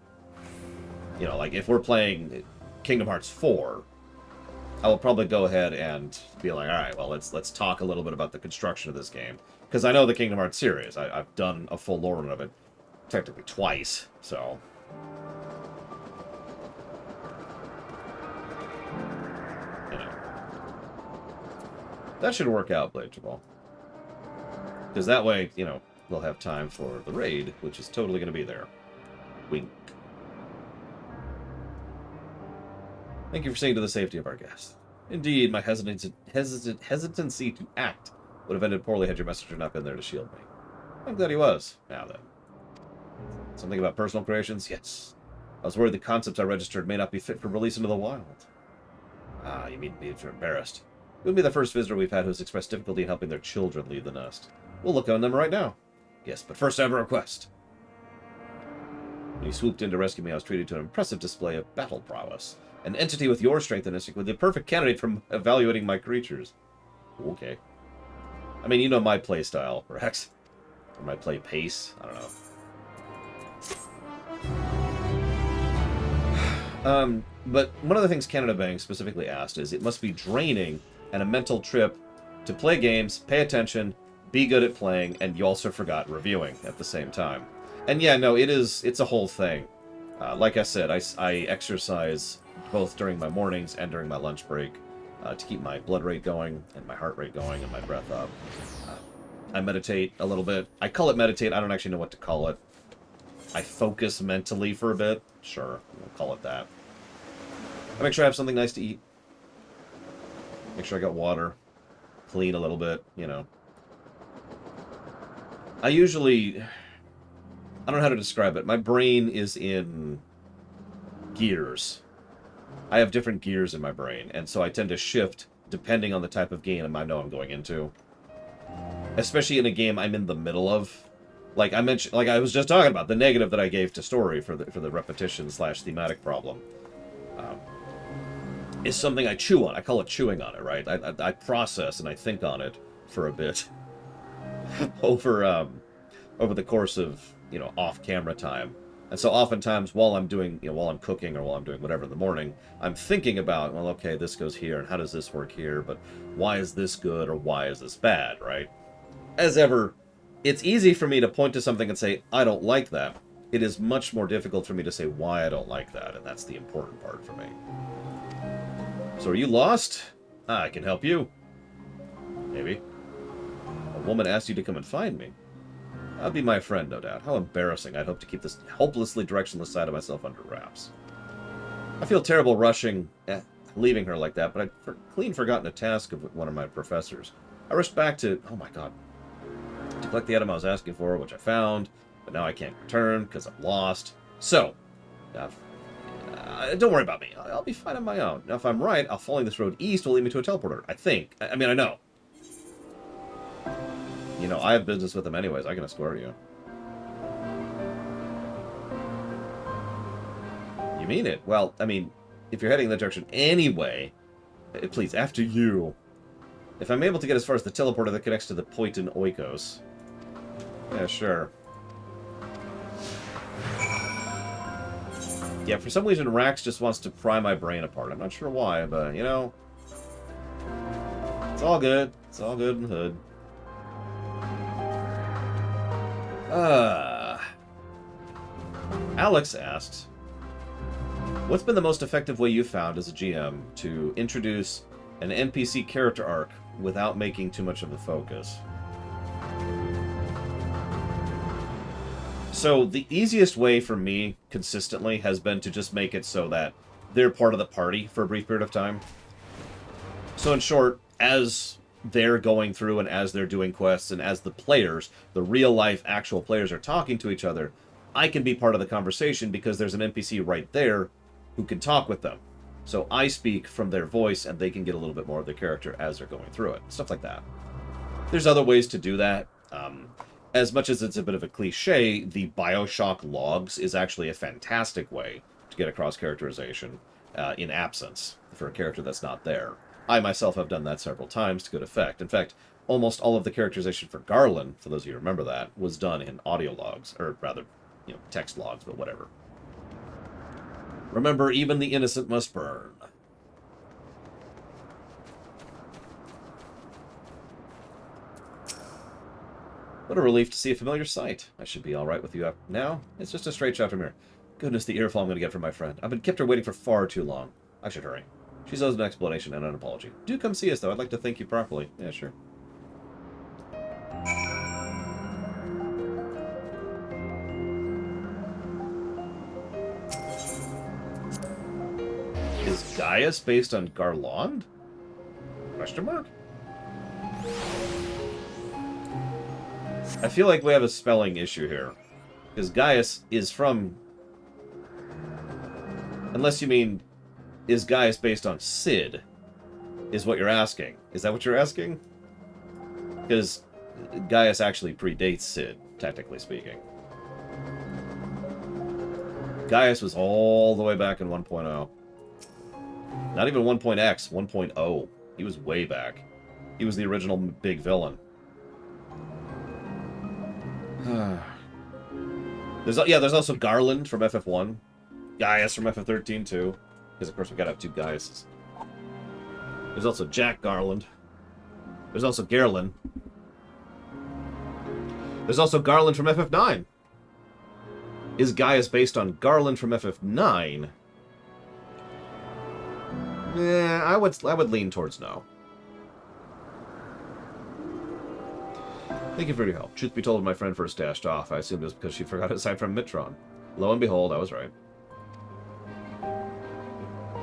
You know, like if we're playing Kingdom Hearts 4, I will probably go ahead and be like, all right, well, let's talk a little bit about the construction of this game. Because I know the Kingdom Hearts series. I've done a full lore run of it, technically twice, so... That should work out, Blade Jabal. Because that way, you know, we'll have time for the raid, which is totally going to be there. Wink. Thank you for saying to the safety of our guests. Indeed, my hesitancy to act would have ended poorly had your messenger not been there to shield me. I'm glad he was. Now then. Something about personal creations? Yes. I was worried the concepts I registered may not be fit for release into the wild. Ah, you mean to be embarrassed. You'll be the first visitor we've had who's expressed difficulty in helping their children leave the nest. We'll look on them right now. Yes, but first I have a request. When you swooped in to rescue me, I was treated to an impressive display of battle prowess. An entity with your strength and instinct would be the perfect candidate for evaluating my creatures. Okay. I mean, you know my play style, Rex. Or my play pace. I don't know. But one of the things Canada Bank specifically asked is it must be draining and a mental trip to play games, pay attention, be good at playing, and you also forgot reviewing at the same time. And yeah, no, it's a whole thing. Like I said, I exercise both during my mornings and during my lunch break to keep my blood rate going and my heart rate going and my breath up. I meditate a little bit. I call it meditate. I don't actually know what to call it. I focus mentally for a bit. Sure, we'll call it that. I make sure I have something nice to eat. Make sure I got water. Clean a little bit, you know. I usually... I don't know how to describe it. My brain is in gears. I have different gears in my brain, and so I tend to shift depending on the type of game I know I'm going into. Especially in a game I'm in the middle of. Like I mentioned, like I was just talking about, the negative that I gave to story for the repetition / thematic problem. Is something I chew on. I call it chewing on it, right? I process and I think on it for a bit over the course of, you know, off-camera time. And so oftentimes while I'm doing, you know, while I'm cooking or while I'm doing whatever in the morning, I'm thinking about, well, okay, this goes here and how does this work here, but why is this good or why is this bad, right? As ever, it's easy for me to point to something and say, I don't like that. It is much more difficult for me to say why I don't like that, and that's the important part for me. So are you lost? I can help you. Maybe. A woman asked you to come and find me. That'd be my friend, no doubt. How embarrassing. I'd hope to keep this hopelessly directionless side of myself under wraps. I feel terrible rushing, leaving her like that, but I'd clean forgotten a task of one of my professors. I rushed back to, oh my god, to collect the item I was asking for, which I found, but now I can't return because I'm lost. So, don't worry about me. I'll be fine on my own. Now, if I'm right, following this road east will lead me to a teleporter. I think. I mean, I know. You know, I have business with them anyways. I can escort you. You mean it? Well, I mean, if you're heading in that direction anyway, please, after you. If I'm able to get as far as the teleporter that connects to the point in Oikos. Yeah, sure. Yeah, for some reason, Rax just wants to pry my brain apart. I'm not sure why, but, you know... It's all good. It's all good in the hood. Alex asks, what's been the most effective way you found as a GM to introduce an NPC character arc without making too much of a focus? So the easiest way for me, consistently, has been to just make it so that they're part of the party for a brief period of time. So in short, as they're going through and as they're doing quests and as the players, the real-life actual players, are talking to each other, I can be part of the conversation because there's an NPC right there who can talk with them. So I speak from their voice and they can get a little bit more of their character as they're going through it. Stuff like that. There's other ways to do that. As much as it's a bit of a cliche, the Bioshock logs is actually a fantastic way to get across characterization in absence for a character that's not there. I myself have done that several times to good effect. In fact, almost all of the characterization for Garland, for those of you who remember that, was done in audio logs, or rather, you know, text logs, but whatever. Remember, even the innocent must burn. What a relief to see a familiar sight. I should be all right with you now. It's just a straight shot from here. Goodness, the earful I'm going to get from my friend. I've been kept her waiting for far too long. I should hurry. She owes an explanation and an apology. Do come see us, though. I'd like to thank you properly. Yeah, sure. Is Gaius based on Garland? Question mark? I feel like we have a spelling issue here. Because Gaius is from... Unless you mean, is Gaius based on Sid? Is what you're asking. Is that what you're asking? Because Gaius actually predates Sid, technically speaking. Gaius was all the way back in 1.0. Not even 1.x, 1.0. He was way back. He was the original big villain. There's also Garland from FF1. Gaius from FF13, too. Because, of course, we gotta have two Gaiuses. There's also Jack Garland. There's also Garland. There's also Garland from FF9. Is Gaius based on Garland from FF9? Yeah, I would lean towards no. Thank you for your help. Truth be told, when my friend first dashed off, I assumed it was because she forgot aside from Mitron. Lo and behold, I was right.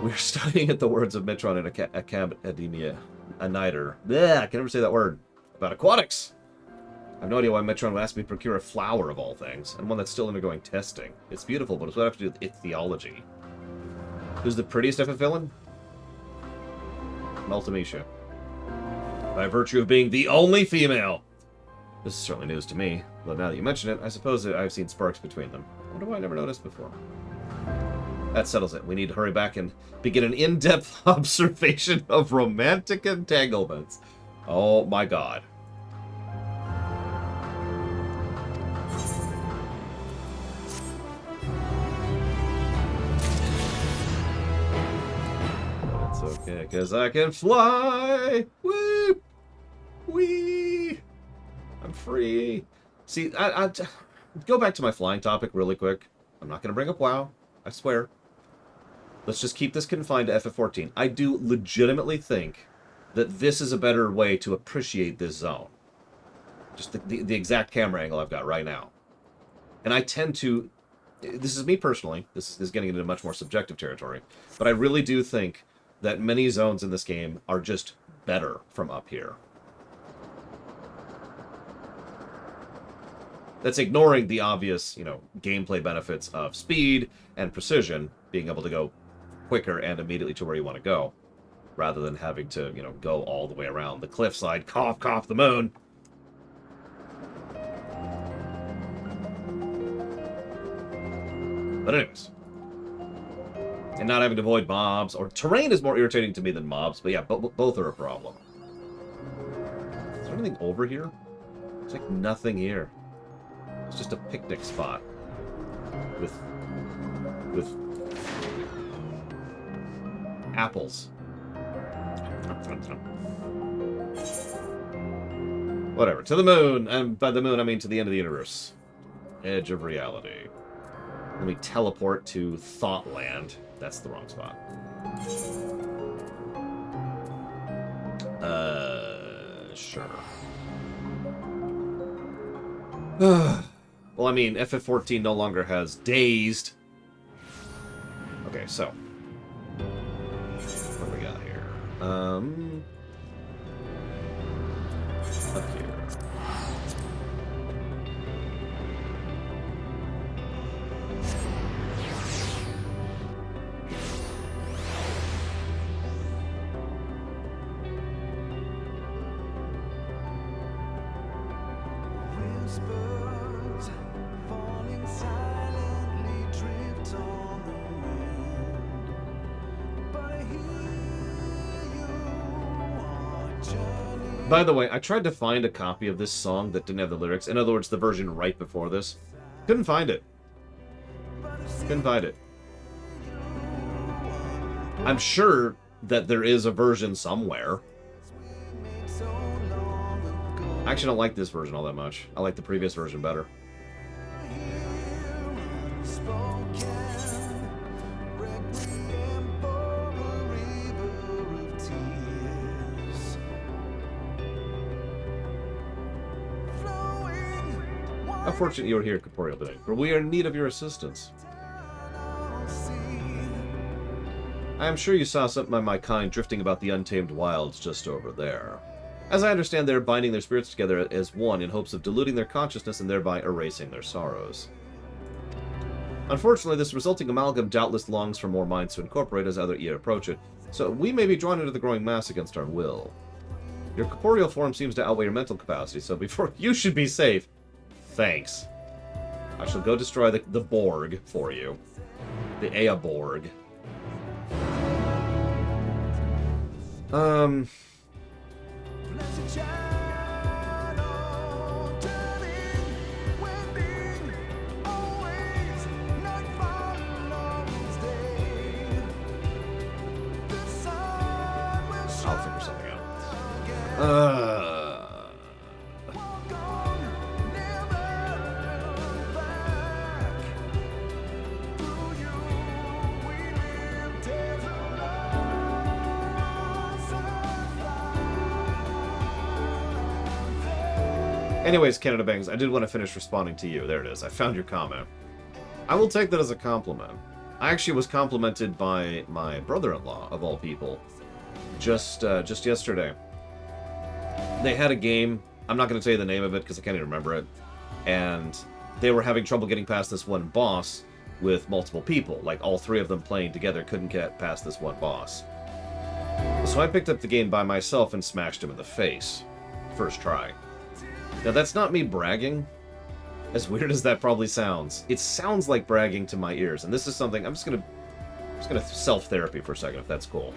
We're studying at the words of Mitron in Academia. A Niter. Yeah, I can never say that word. About aquatics. I have no idea why Mitron would ask me to procure a flower of all things, and one that's still undergoing testing. It's beautiful, but it's what I have to do with its theology. Who's the prettiest FF villain? Multimetia. By virtue of being the only female. This is certainly news to me, though now that you mention it, I suppose that I've seen sparks between them. I wonder why I never noticed before. That settles it. We need to hurry back and begin an in-depth observation of romantic entanglements. Oh my god. It's okay, because I can fly! Woo! Whee! I'm free. See, I go back to my flying topic really quick. I'm not going to bring up WoW. I swear. Let's just keep this confined to FF14. I do legitimately think that this is a better way to appreciate this zone. Just the exact camera angle I've got right now. And I tend to... This is me personally. This is getting into much more subjective territory. But I really do think that many zones in this game are just better from up here. That's ignoring the obvious, you know, gameplay benefits of speed and precision, being able to go quicker and immediately to where you want to go, rather than having to, you know, go all the way around the cliffside, cough, cough, the moon. But anyways. And not having to avoid mobs, or terrain is more irritating to me than mobs, but yeah, both are a problem. Is there anything over here? There's like nothing here. It's just a picnic spot with apples. Whatever. To the moon, and by the moon I mean to the end of the universe. Edge of reality. Let me teleport to Thoughtland. That's the wrong spot. Sure. Well, I mean, FF14 no longer has Dazed. Okay, so. What do we got here? Up here. By the way, I tried to find a copy of this song that didn't have the lyrics. In other words, the version right before this. Couldn't find it. Couldn't find it. I'm sure that there is a version somewhere. I actually don't like this version all that much. I like the previous version better. How fortunate you are here, Corporeal today, for we are in need of your assistance. I am sure you saw something of my kind drifting about the untamed wilds just over there. As I understand, they are binding their spirits together as one in hopes of diluting their consciousness and thereby erasing their sorrows. Unfortunately, this resulting amalgam doubtless longs for more minds to incorporate as other EA approach it, so we may be drawn into the growing mass against our will. Your corporeal form seems to outweigh your mental capacity, so before you should be safe. Thanks. I shall go destroy the Borg for you. The Aeborg. I'll figure something out. Anyways, Canada Bangs, I did want to finish responding to you. There it is. I found your comment. I will take that as a compliment. I actually was complimented by my brother-in-law, of all people, just yesterday. They had a game. I'm not going to tell you the name of it because I can't even remember it. And they were having trouble getting past this one boss with multiple people. Like, all three of them playing together couldn't get past this one boss. So I picked up the game by myself and smashed him in the face. First try. Now, that's not me bragging. As weird as that probably sounds. It sounds like bragging to my ears. And this is something... I'm just gonna self-therapy for a second, if that's cool.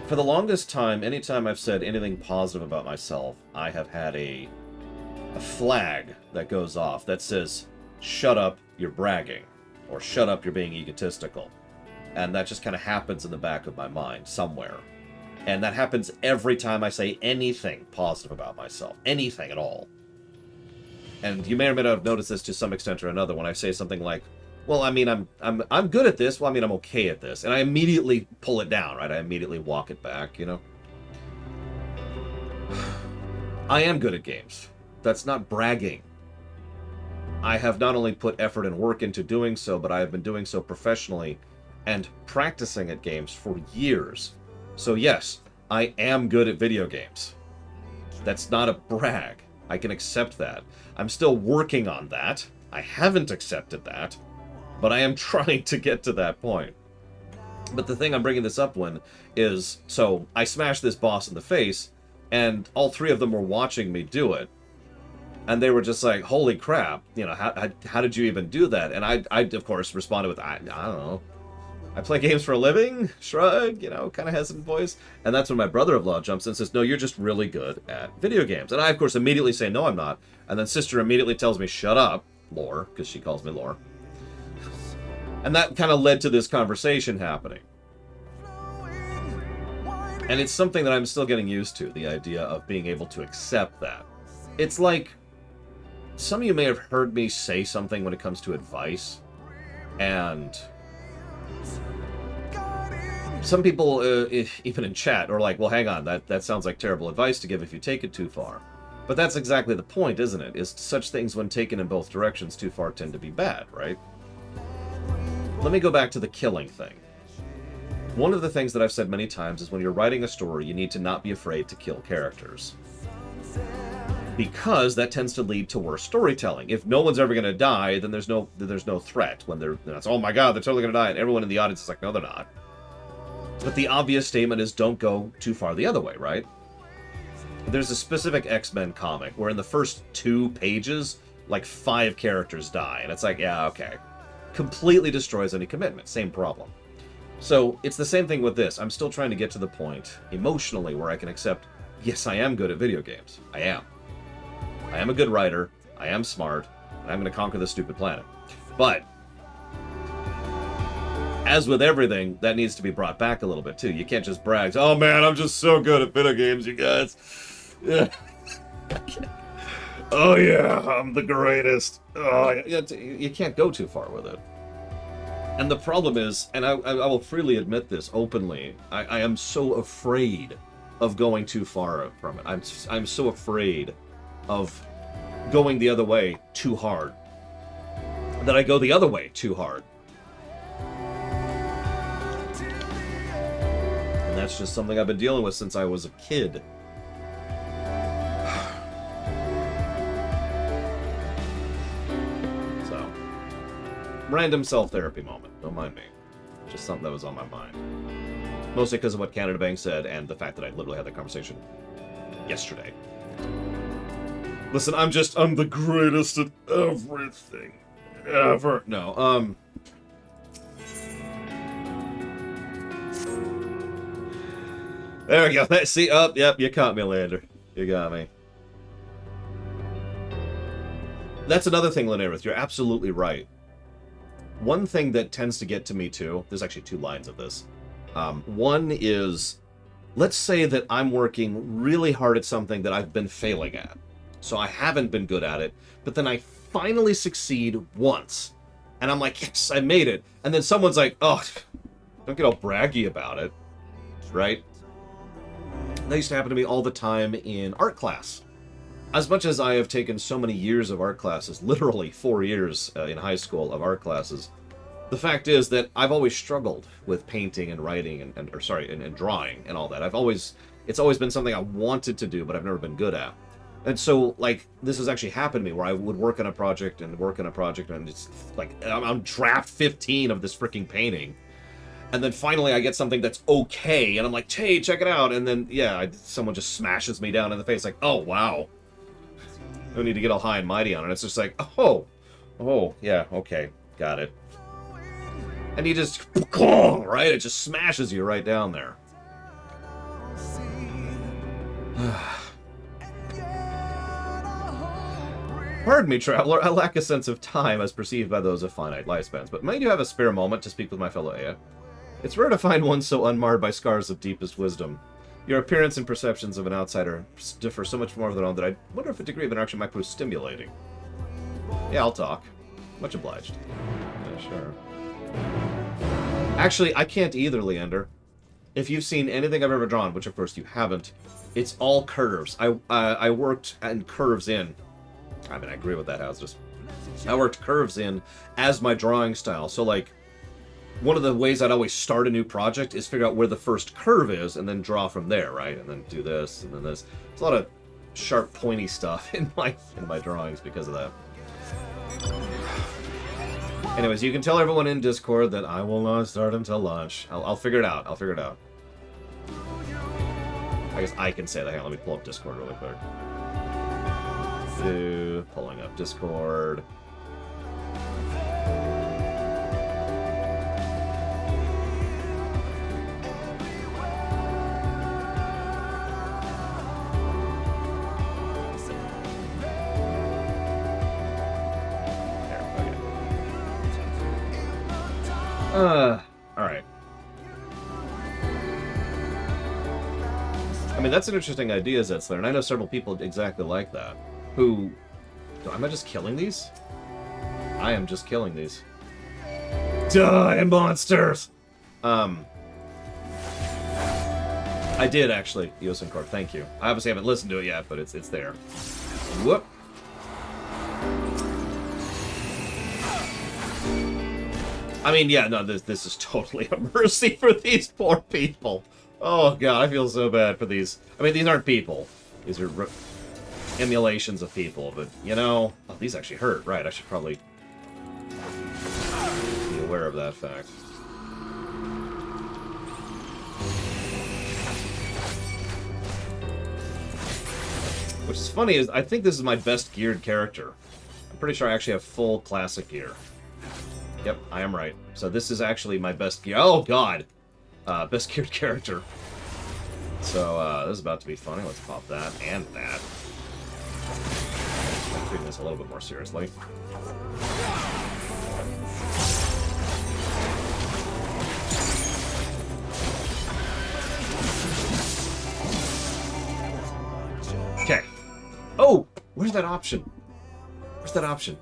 For the longest time, anytime I've said anything positive about myself, I have had a flag that goes off that says, shut up, you're bragging. Or shut up, you're being egotistical. And that just kind of happens in the back of my mind, somewhere. And that happens every time I say anything positive about myself. Anything at all. And you may or may not have noticed this to some extent or another when I say something like, well, I mean, I'm good at this. Well, I mean, I'm okay at this. And I immediately pull it down, right? I immediately walk it back, you know? I am good at games. That's not bragging. I have not only put effort and work into doing so, but I have been doing so professionally and practicing at games for years. So yes, I am good at video games. That's not a brag. I can accept that. I'm still working on that. I haven't accepted that, but I am trying to get to that point. But the thing I'm bringing this up when is, so I smashed this boss in the face, and all three of them were watching me do it. And they were just like, holy crap, you know, how did you even do that? And I of course, responded with, I don't know. I play games for a living, shrug, you know, kind of hesitant voice. And that's when my brother-in-law jumps in and says, no, you're just really good at video games. And I, of course, immediately say, no, I'm not. And then sister immediately tells me, shut up, Lore, because she calls me Lore. And that kind of led to this conversation happening. And it's something that I'm still getting used to, the idea of being able to accept that. It's like, some of you may have heard me say something when it comes to advice, and some people, even in chat, are like, well, hang on, that sounds like terrible advice to give if you take it too far. But that's exactly the point, isn't it? Is such things, when taken in both directions too far, tend to be bad, right? Let me go back to the killing thing. One of the things that I've said many times is when you're writing a story, you need to not be afraid to kill characters. Because that tends to lead to worse storytelling. If no one's ever going to die, then there's no threat. When that's, oh my god, they're totally going to die, and everyone in the audience is like, no, they're not. But the obvious statement is don't go too far the other way, right? There's a specific X-Men comic where in the first 2 pages, like 5 characters die, and it's like, yeah, okay. Completely destroys any commitment. Same problem. So it's the same thing with this. I'm still trying to get to the point, emotionally, where I can accept, yes, I am good at video games. I am. I am a good writer. I am smart. And I'm going to conquer this stupid planet. But as with everything, that needs to be brought back a little bit, too. You can't just brag, oh, man, I'm just so good at video games, you guys. Yeah. Oh, yeah, I'm the greatest. Oh, you can't go too far with it. And the problem is, and I will freely admit this openly, I am so afraid of going too far from it. I'm so afraid of going the other way too hard that I go the other way too hard. And that's just something I've been dealing with since I was a kid. So, random self-therapy moment. Don't mind me. Just something that was on my mind. Mostly because of what Canada Bank said and the fact that I literally had that conversation yesterday. Listen, I'm the greatest at everything. Ever. No, there we go. See, yep, you caught me, Lander. You got me. That's another thing, Linareth. You're absolutely right. One thing that tends to get to me, too, there's actually 2 lines of this. One is, let's say that I'm working really hard at something that I've been failing at. So I haven't been good at it, but then I finally succeed once. And I'm like, yes, I made it. And then someone's like, oh, don't get all braggy about it. Right? That used to happen to me all the time in art class. As much as I have taken so many years of art classes, literally 4 years in high school of art classes, the fact is that I've always struggled with painting and writing and drawing and all that. It's always been something I wanted to do, but I've never been good at. And so, like, this has actually happened to me, where I would work on a project, and it's like, I'm on draft 15 of this freaking painting. And then finally I get something that's okay, and I'm like, hey, check it out. And then, yeah, someone just smashes me down in the face, like, oh, wow. No need to get all high and mighty on it. It's just like, oh, yeah, okay, got it. And you just, right? It just smashes you right down there. Pardon me, traveler, I lack a sense of time as perceived by those of finite lifespans, but might you have a spare moment to speak with my fellow Aya? It's rare to find one so unmarred by scars of deepest wisdom. Your appearance and perceptions of an outsider differ so much more than their own that I wonder if a degree of interaction might prove stimulating. Yeah, I'll talk. Much obliged. Yeah, sure. Actually, I can't either, Leander. If you've seen anything I've ever drawn, which of course you haven't, it's all curves. I worked in curves in. I mean, I agree with that. I worked curves in as my drawing style. So, like, one of the ways I'd always start a new project is figure out where the first curve is and then draw from there, right? And then do this and then this. There's a lot of sharp, pointy stuff in my drawings because of that. Anyways, you can tell everyone in Discord that I will not start until lunch. I'll figure it out. I guess I can say that. Hang on, let me pull up Discord really quick. Pulling up Discord. Alright. I mean, that's an interesting idea, Zetzler, and I know several people exactly like that. Who... Am I just killing these? I am just killing these. Die, monsters! I did, actually, Yosenkork, thank you. I obviously haven't listened to it yet, but it's there. Whoop. I mean, yeah, no, this is totally a mercy for these poor people. Oh, God, I feel so bad for these. I mean, these aren't people. These are emulations of people, but, you know... Oh, these actually hurt, right. I should probably be aware of that fact. Which is funny, is I think this is my best geared character. I'm pretty sure I actually have full classic gear. Yep, I am right. So this is actually my best gear. Oh, God! Best geared character. So, this is about to be funny. Let's pop that and that. I'm treating this a little bit more seriously. Okay. Oh! Where's that option? Where's that option?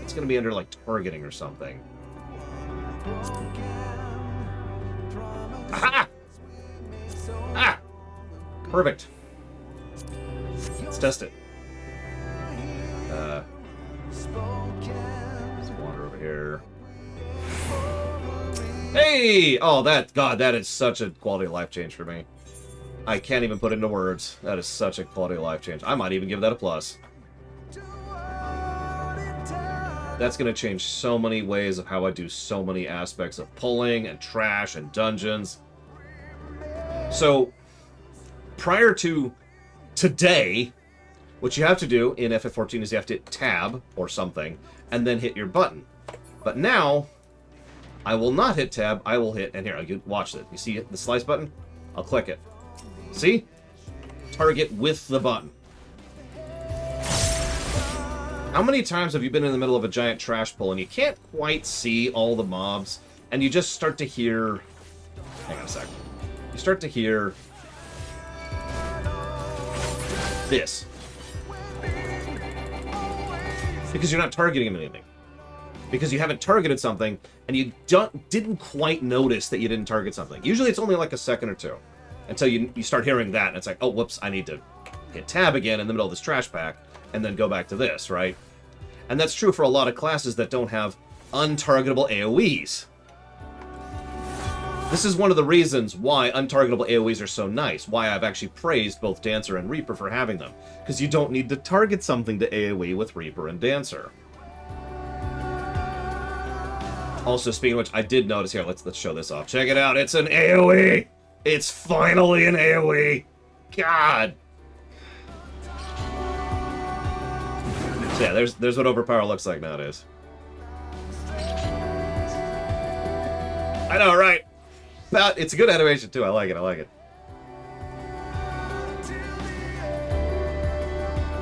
It's gonna be under, like, targeting or something. Aha! Ah! Perfect. Let's test it. Let's wander over here. Hey! Oh, that is such a quality of life change for me. I can't even put into words. That is such a quality of life change. I might even give that a plus. That's going to change so many ways of how I do so many aspects of pulling and trash and dungeons. So, prior to today, what you have to do in FF14 is you have to hit tab or something and then hit your button. But now, I will not hit tab, I will hit, and here, watch it. You see the slice button? I'll click it. See? Target with the button. How many times have you been in the middle of a giant trash pull and you can't quite see all the mobs and you just start to hear... Hang on a sec. You start to hear... this. Because you're not targeting anything. because you haven't targeted something, and you didn't quite notice that you didn't target something. Usually it's only like a second or two, until you start hearing that, and it's like, oh, whoops, I need to hit tab again in the middle of this trash pack, and then go back to this, right? And that's true for a lot of classes that don't have untargetable AoEs. This is one of the reasons why untargetable AoEs are so nice, why I've actually praised both Dancer and Reaper for having them, because you don't need to target something to AoE with Reaper and Dancer. Also, speaking of which, I did notice here, let's show this off. Check it out, it's an AoE! It's finally an AoE! God! So yeah, there's what Overpower looks like nowadays. I know, right? But it's a good animation too, I like it, I like it.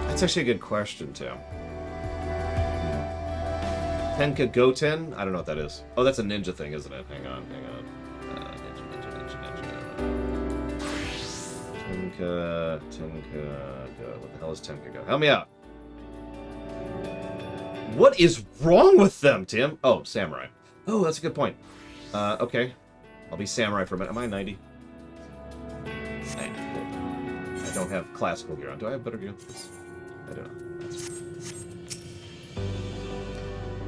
That's actually a good question, too. Tenka Goten? I don't know what that is. Oh, that's a ninja thing, isn't it? Hang on. Tenka, Go. What the hell is Tenka Go? Help me out. What is wrong with them, Tim? Oh, Samurai. Oh, that's a good point. Okay. I'll be Samurai for a minute. Am I 90? 90. Cool. I don't have classical gear on. Do I have better gear? I don't.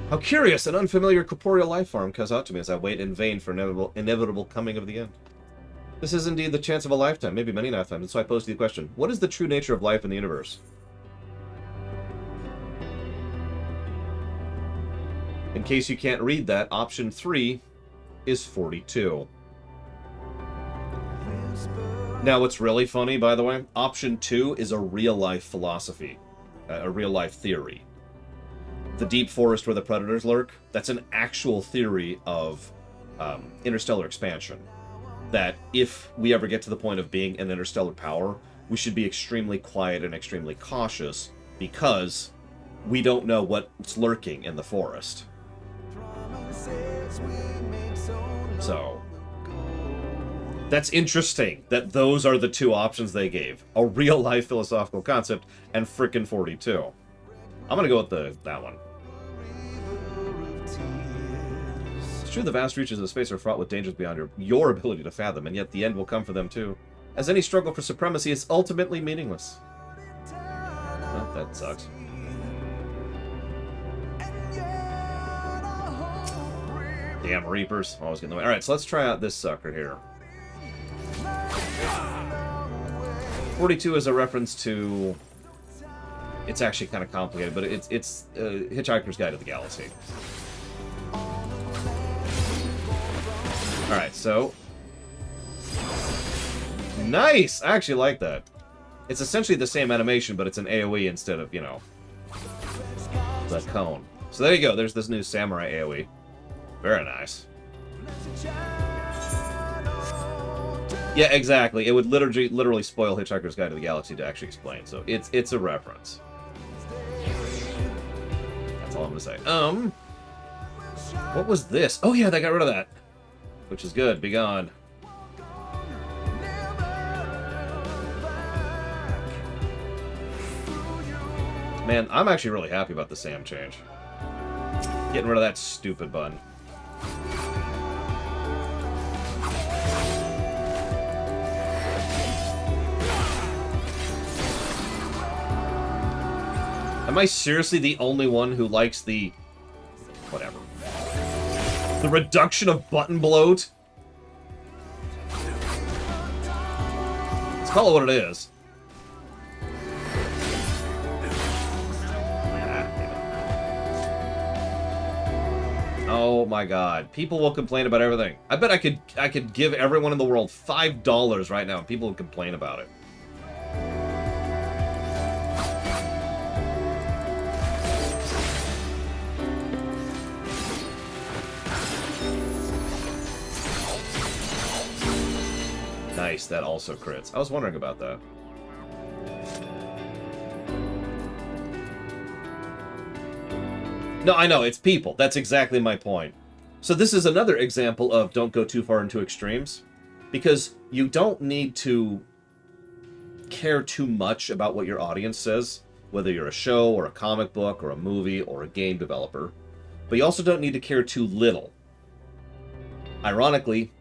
How curious! An unfamiliar corporeal life form comes out to me as I wait in vain for inevitable coming of the end. This is indeed the chance of a lifetime, maybe many lifetimes, and so I pose to you the question, what is the true nature of life in the universe? In case you can't read that, option 3 is 42. Now, what's really funny, by the way, option 2 is a real-life philosophy, a real-life theory. The deep forest where the predators lurk, that's an actual theory of interstellar expansion. That if we ever get to the point of being an interstellar power, we should be extremely quiet and extremely cautious because we don't know what's lurking in the forest. So, that's interesting that those are the two options they gave. A real-life philosophical concept and frickin' 42. I'm gonna go with that one. It's true the vast reaches of space are fraught with dangers beyond your ability to fathom, and yet the end will come for them too. As any struggle for supremacy is ultimately meaningless. Well, that sucks. Damn Reapers. Always getting in the way. Alright, so let's try out this sucker here. 42 is a reference to... It's actually kind of complicated, but it's Hitchhiker's Guide to the Galaxy. Alright, so... Nice! I actually like that. It's essentially the same animation, but it's an AoE instead of, you know, the cone. So there you go, there's this new Samurai AoE. Very nice. Yeah, exactly. It would literally spoil Hitchhiker's Guide to the Galaxy to actually explain, so it's a reference. That's all I'm gonna say. What was this? Oh yeah, they got rid of that. Which is good. Be gone. Man, I'm actually really happy about the Sam change. Getting rid of that stupid button. Am I seriously the only one who likes the... whatever. The reduction of button bloat? Let's call it what it is. Oh my god. People will complain about everything. I bet I could give everyone in the world $5 right now and people would complain about it. Nice, that also crits. I was wondering about that. No, I know, it's people. That's exactly my point. So this is another example of don't go too far into extremes. Because you don't need to care too much about what your audience says, whether you're a show or a comic book or a movie or a game developer. but you also don't need to care too little. Ironically,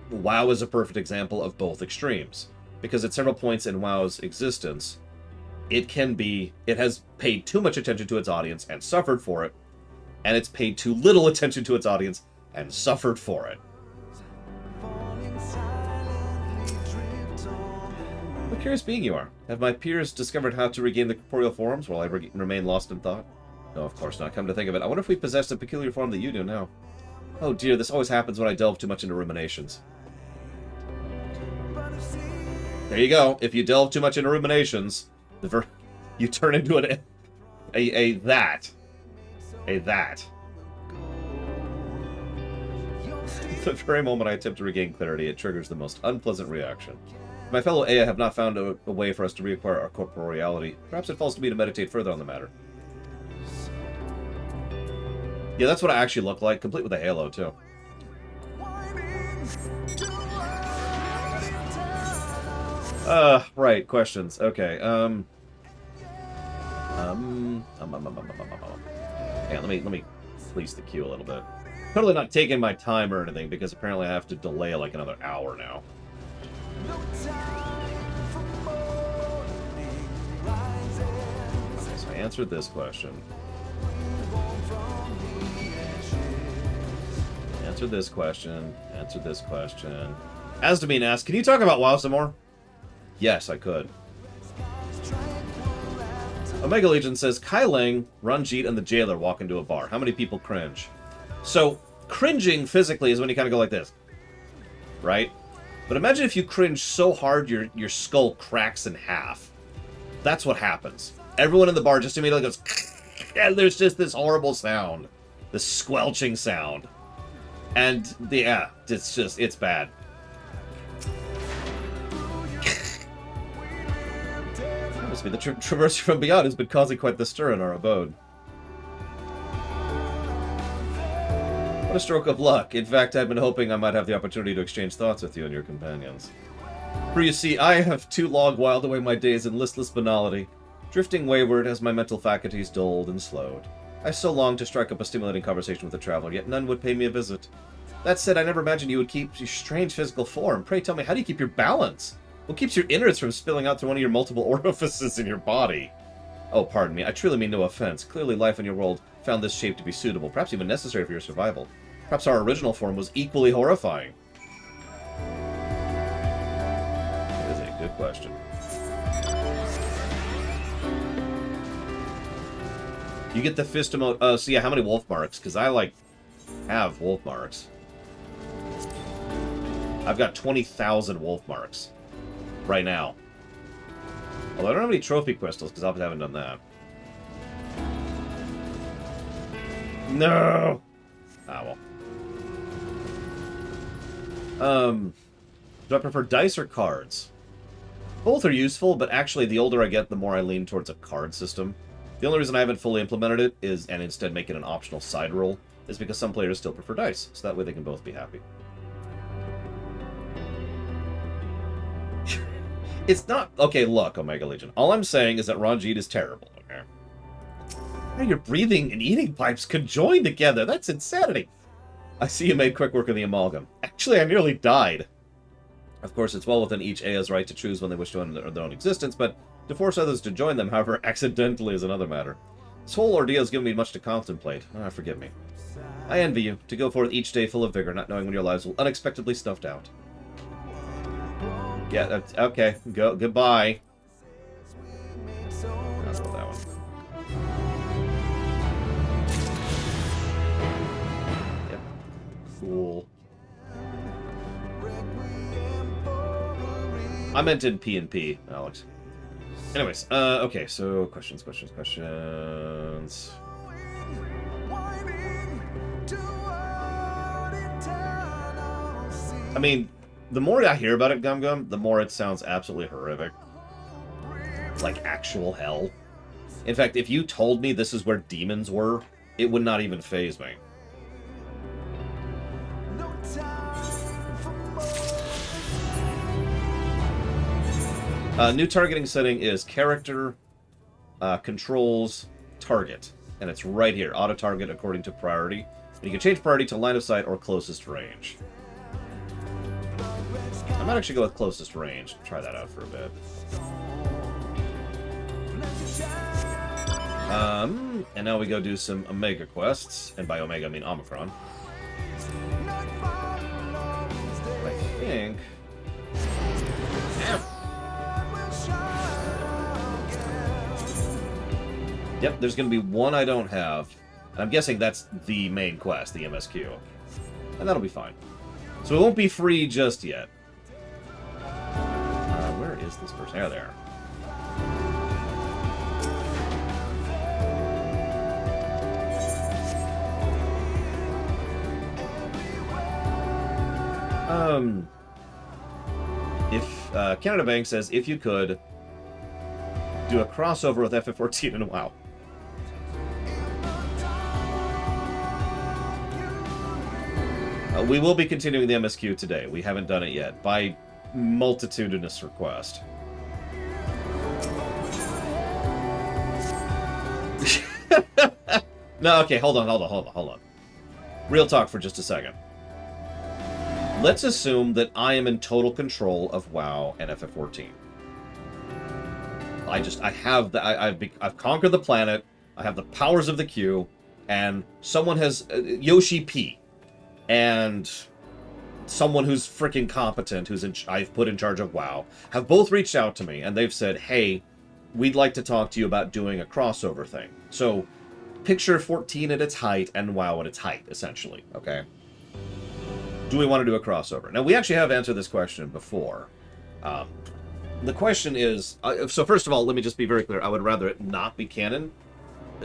WoW is a perfect example of both extremes, because at several points in WoW's existence, it has paid too much attention to its audience and suffered for it, and it's paid too little attention to its audience and suffered for it. What a curious being you are. Have my peers discovered how to regain the corporeal forms while I remain lost in thought? No, of course not. Come to think of it, I wonder if we possess a peculiar form that you do now. Oh dear, this always happens when I delve too much into ruminations. There you go. If you delve too much into ruminations, you turn into a that. The very moment I attempt to regain clarity, it triggers the most unpleasant reaction. My fellow Ea have not found a way for us to reacquire our corporeality. Perhaps it falls to me to meditate further on the matter. Yeah, that's what I actually look like, complete with a halo, too. Right, questions. Okay, hang on, let me fleece the queue a little bit. Totally not taking my time or anything, because apparently I have to delay like another hour now. Okay, so I answered this question. Answered this question. Answered this question. Asdamine asked, can you talk about WoW some more? Yes, I could. Omega Legion says, Kai Lang, Ranjit, and the Jailer walk into a bar. How many people cringe? So, cringing physically is when you kind of go like this. Right? But imagine if you cringe so hard your skull cracks in half. That's what happens. Everyone in the bar just immediately goes, and there's just this horrible sound. This squelching sound. And, yeah, it's bad. That must be the traverser from beyond who's been causing quite the stir in our abode. What a stroke of luck. In fact, I've been hoping I might have the opportunity to exchange thoughts with you and your companions. For you see, I have too long whiled away my days in listless banality, drifting wayward as my mental faculties dulled and slowed. I so longed to strike up a stimulating conversation with a traveler, yet none would pay me a visit. That said, I never imagined you would keep your strange physical form. Pray tell me, how do you keep your balance? What keeps your innards from spilling out through one of your multiple orifices in your body? Oh, pardon me, I truly mean no offense. Clearly life in your world found this shape to be suitable, perhaps even necessary for your survival. Perhaps our original form was equally horrifying. That is a good question. You get the fist emote. So yeah, how many wolf marks? Because I, have wolf marks. I've got 20,000 wolf marks. Right now. Although I don't have any trophy crystals, because I haven't done that. No! Ah, well. Do I prefer dice or cards? Both are useful, but actually the older I get, the more I lean towards a card system. The only reason I haven't fully implemented it is, and instead make it an optional side roll, is because some players still prefer dice, so that way they can both be happy. It's not... Okay, look, Omega Legion. All I'm saying is that Ranjit is terrible, okay? Now your breathing and eating pipes conjoined together. That's insanity. I see you made quick work of the amalgam. Actually, I nearly died. Of course, it's well within each Ea's right to choose when they wish to end their own existence, but to force others to join them, however, accidentally is another matter. This whole ordeal has given me much to contemplate. Forgive me. I envy you, to go forth each day full of vigor, not knowing when your lives will unexpectedly snuffed out. Yeah, that's... Okay, goodbye. That's not that one. Yep. Cool. I meant in P&P, Alex. Anyways, okay, so questions. I mean, the more I hear about it, Gum Gum, the more it sounds absolutely horrific. Like actual hell. In fact, if you told me this is where demons were, it would not even faze me. New targeting setting is character, controls, target. and it's right here. Auto-target according to priority. And you can change priority to line of sight or closest range. I might actually go with closest range. Try that out for a bit. And now we go do some Omega quests. And by Omega, I mean Omicron. I think... Yep, there's going to be one I don't have. And I'm guessing that's the main quest, the MSQ. And that'll be fine. So it won't be free just yet. Where is this person? Oh, there. If Canada Bank says, if you could do a crossover with FF14 and WoW. We will be continuing the MSQ today. We haven't done it yet, by multitudinous request. No, okay, hold on. Real talk for just a second. Let's assume that I am in total control of WoW and FF14. I've conquered the planet, I have the powers of the queue, and someone has... Yoshi P. And someone who's freaking competent, I've put in charge of WoW, have both reached out to me, and they've said, hey, we'd like to talk to you about doing a crossover thing. So, picture 14 at its height and WoW at its height, essentially, okay? Do we want to do a crossover? Now, we actually have answered this question before. The question is... so, first of all, let me just be very clear. I would rather it not be canon.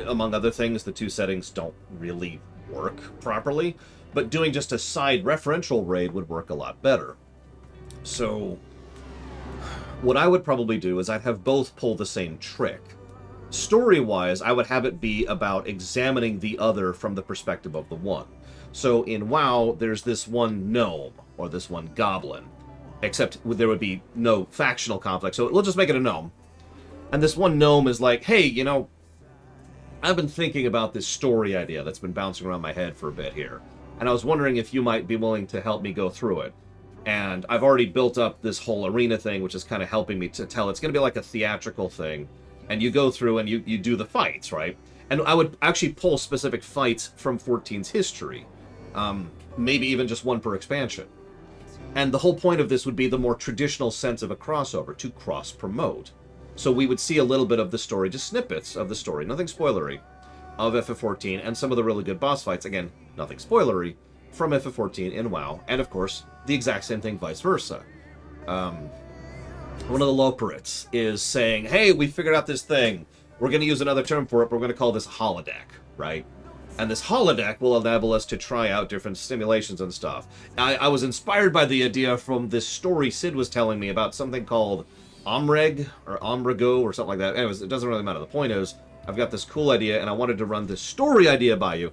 Among other things, the two settings don't really work properly. But doing just a side referential raid would work a lot better. So, what I would probably do is I'd have both pull the same trick. Story-wise, I would have it be about examining the other from the perspective of the one. So in WoW, there's this one gnome, or this one goblin. Except there would be no factional conflict, so we'll just make it a gnome. And this one gnome is like, hey, you know, I've been thinking about this story idea that's been bouncing around my head for a bit here. And I was wondering if you might be willing to help me go through it. And I've already built up this whole arena thing, which is kind of helping me to tell. It's going to be like a theatrical thing. And you go through and you do the fights, right? And I would actually pull specific fights from 14's history. Maybe even just one per expansion. And the whole point of this would be the more traditional sense of a crossover, to cross-promote. So we would see a little bit of the story, just snippets of the story, nothing spoilery, of FF14, and some of the really good boss fights, again, nothing spoilery, from FF14 in WoW, and of course, the exact same thing vice versa. One of the Loperits is saying, hey, we figured out this thing. We're going to use another term for it, but we're going to call this holodeck, right? And this holodeck will enable us to try out different simulations and stuff. I was inspired by the idea from this story Sid was telling me about something called Omreg, or Omrego, or something like that. Anyways, it doesn't really matter. The point is, I've got this cool idea, and I wanted to run this story idea by you.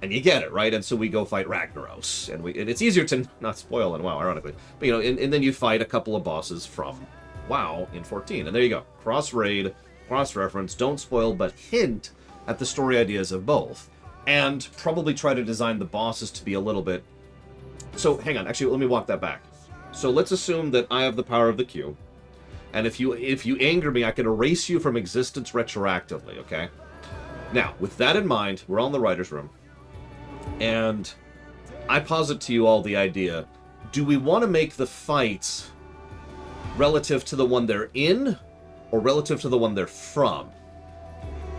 And you get it, right? And so we go fight Ragnaros. And it's easier to not spoil in WoW, ironically. But, you know, and then you fight a couple of bosses from WoW in 14. And there you go. Cross-raid, cross-reference, don't spoil, but hint at the story ideas of both. And probably try to design the bosses to be a little bit... So, hang on. Actually, let me walk that back. So let's assume that I have the power of the queue. And if you anger me, I can erase you from existence retroactively, okay? Now, with that in mind, we're all in the writer's room. And I posit to you all the idea, do we want to make the fights relative to the one they're in, or relative to the one they're from?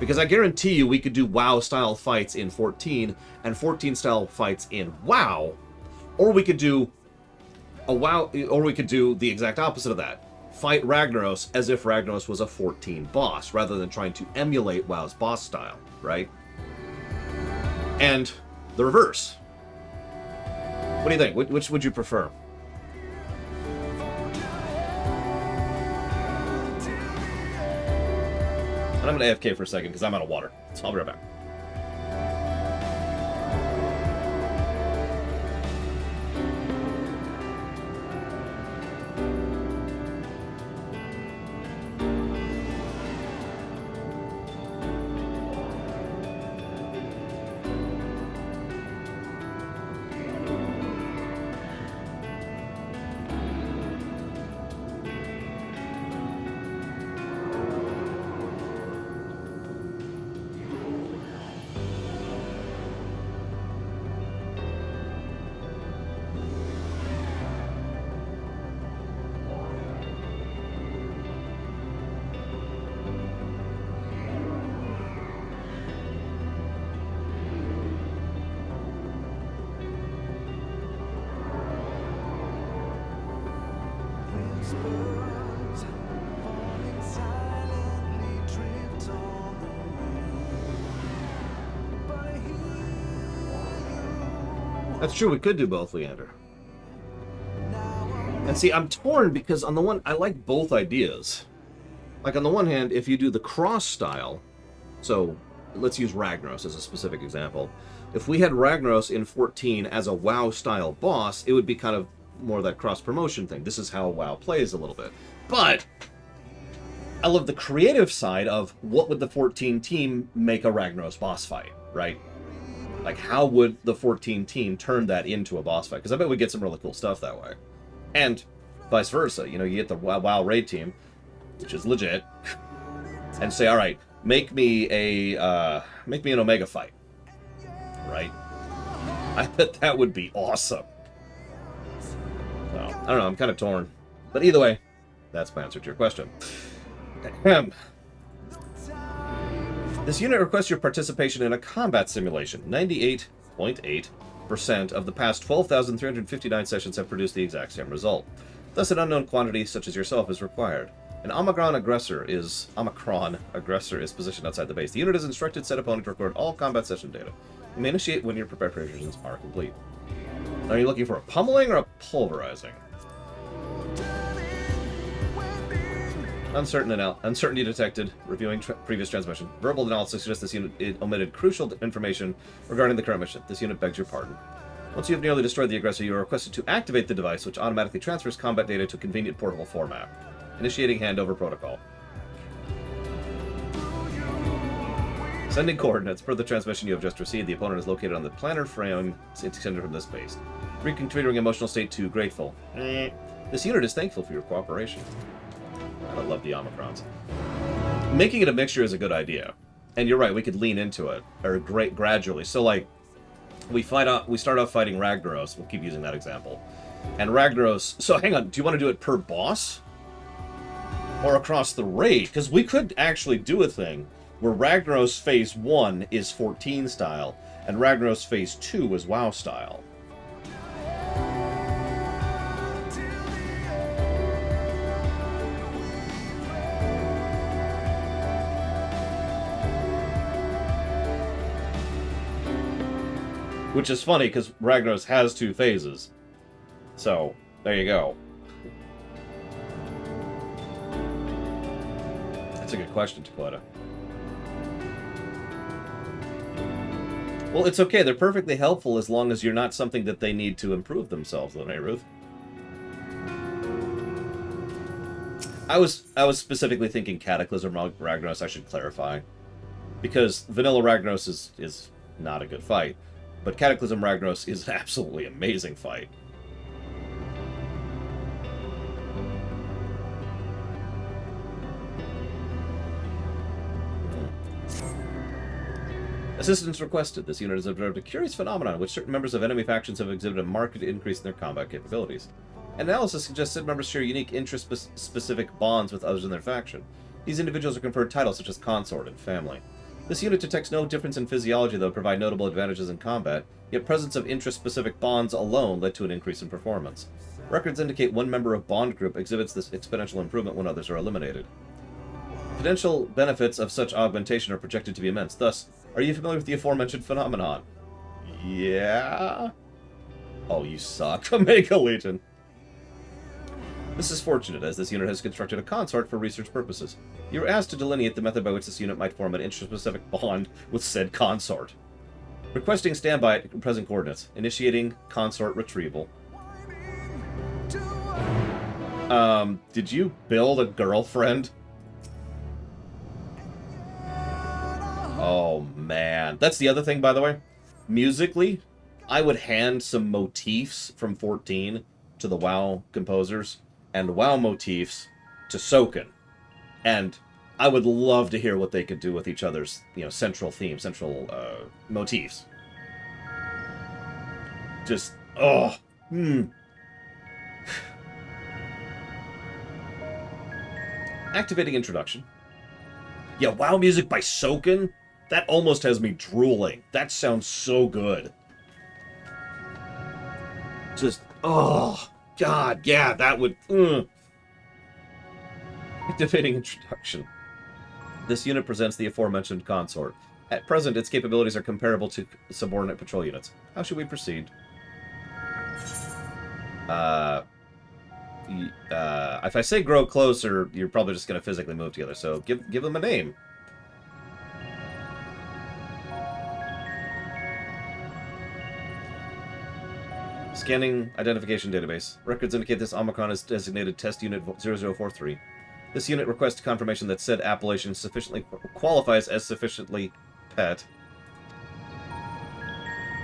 Because I guarantee you we could do WoW-style fights in 14, and 14-style fights in WoW, or we could do the exact opposite of that. Fight Ragnaros as if Ragnaros was a 14 boss, rather than trying to emulate WoW's boss style, right? And the reverse. What do you think? Which would you prefer? And I'm going to AFK for a second because I'm out of water. So I'll be right back. That's true, we could do both, Leander. And see, I'm torn because on the one, I like both ideas. Like, on the one hand, if you do the cross style, so let's use Ragnaros as a specific example. If we had Ragnaros in 14 as a WoW style boss, it would be kind of more that cross promotion thing. This is how WoW plays a little bit. But I love the creative side of what would the 14 team make a Ragnaros boss fight, right? Like, how would the 14 team turn that into a boss fight? Because I bet we get some really cool stuff that way. And vice versa, you know, you get the WoW raid team, which is legit, and say, all right, make me an Omega fight, right? I bet that would be awesome. So, I don't know, I'm kind of torn. But either way, that's my answer to your question. This unit requests your participation in a combat simulation. 98.8% of the past 12,359 sessions have produced the exact same result. Thus, an unknown quantity, such as yourself, is required. An Omicron aggressor is positioned outside the base. The unit is instructed to set opponent to record all combat session data. You may initiate when your preparations are complete. Are you looking for a pummeling or a pulverizing? Uncertainty detected. Reviewing previous transmission. Verbal analysis suggests this unit omitted crucial information regarding the current mission. This unit begs your pardon. Once you have nearly destroyed the aggressor, you are requested to activate the device, which automatically transfers combat data to a convenient portable format. Initiating handover protocol. Sending coordinates. Per the transmission you have just received, the opponent is located on the planar frame extended from this base. Reconfiguring emotional state to grateful. This unit is thankful for your cooperation. I love the Omicrons. Making it a mixture is a good idea. And you're right, we could lean into it, or gradually. So, like, we start off fighting Ragnaros. We'll keep using that example. And Ragnaros... So, hang on, do you want to do it per boss? Or across the raid? Because we could actually do a thing where Ragnaros Phase 1 is 14 style, and Ragnaros Phase 2 is WoW style. Which is funny, because Ragnaros has 2 phases. So, there you go. That's a good question, Taquata. Well, it's okay. They're perfectly helpful as long as you're not something that they need to improve themselves, though, right, Ruth? I was specifically thinking Cataclysm Ragnaros, I should clarify. Because Vanilla Ragnaros is not a good fight. But Cataclysm Ragnaros is an absolutely amazing fight. Assistance requested. This unit has observed a curious phenomenon in which certain members of enemy factions have exhibited a marked increase in their combat capabilities. Analysis suggests that members share unique interest-specific bonds with others in their faction. These individuals are conferred titles such as consort and family. This unit detects no difference in physiology, though provide notable advantages in combat, yet presence of interest-specific bonds alone led to an increase in performance. Records indicate one member of bond group exhibits this exponential improvement when others are eliminated. Potential benefits of such augmentation are projected to be immense. Thus, are you familiar with the aforementioned phenomenon? Yeah? Oh, you suck, Omega Legion. This is fortunate, as this unit has constructed a consort for research purposes. You are asked to delineate the method by which this unit might form an interest-specific bond with said consort. Requesting standby at present coordinates. Initiating consort retrieval. Did you build a girlfriend? Oh, man. That's the other thing, by the way. Musically, I would hand some motifs from 14 to the WoW composers, and WoW motifs to Soken. And I would love to hear what they could do with each other's, central theme, central motifs. Just, Activating introduction. Yeah, WoW music by Soken? That almost has me drooling. That sounds so good. Just, God, yeah, that would... Activating introduction. This unit presents the aforementioned consort. At present, its capabilities are comparable to subordinate patrol units. How should we proceed? If I say grow closer, you're probably just going to physically move together. So give them a name. Scanning identification database. Records indicate this Omicron is designated Test Unit 0043. This unit requests confirmation that said appellation sufficiently qualifies as sufficiently pet.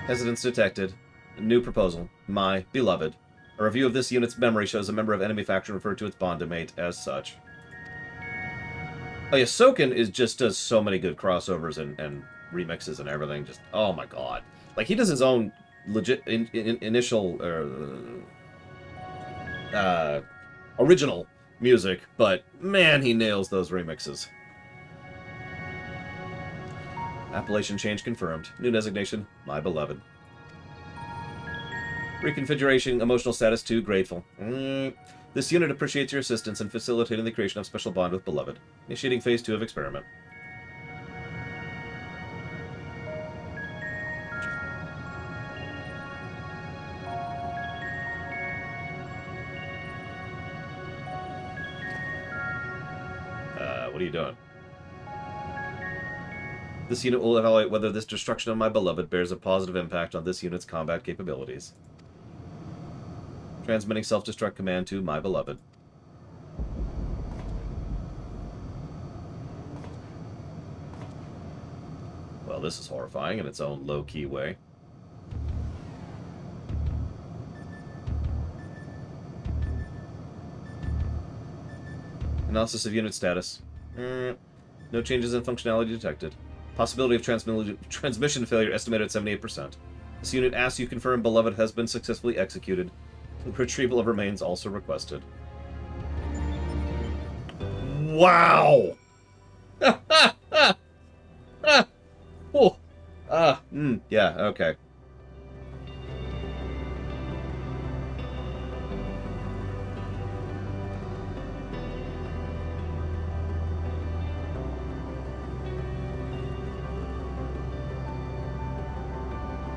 Hesitance detected. New proposal. My beloved. A review of this unit's memory shows a member of enemy faction referred to its bondmate as such. Oh yeah, Soken does so many good crossovers and remixes and everything. Just, oh my god. Like, he does his own legit initial original music, but man, he nails those remixes. Appellation change confirmed. New designation, my beloved. Reconfiguration, emotional status 2, grateful. This unit appreciates your assistance in facilitating the creation of special bond with beloved. Initiating phase 2 of experiment. What are you doing? This unit will evaluate whether this destruction of my beloved bears a positive impact on this unit's combat capabilities. Transmitting self-destruct command to my beloved. Well, this is horrifying in its own low-key way. Analysis of unit status. No changes in functionality detected. Possibility of transmission failure estimated at 78%. This unit asks you confirm beloved has been successfully executed. Retrieval of remains also requested. Wow! Oh. Yeah, okay.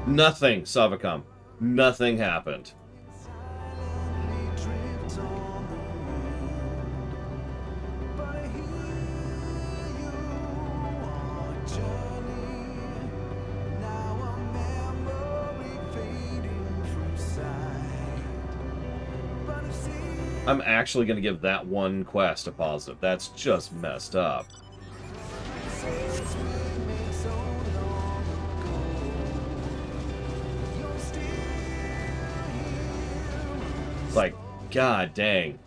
Nothing, Savacom. Nothing happened. I'm actually going to give that one quest a positive. That's just messed up. Like, god dang.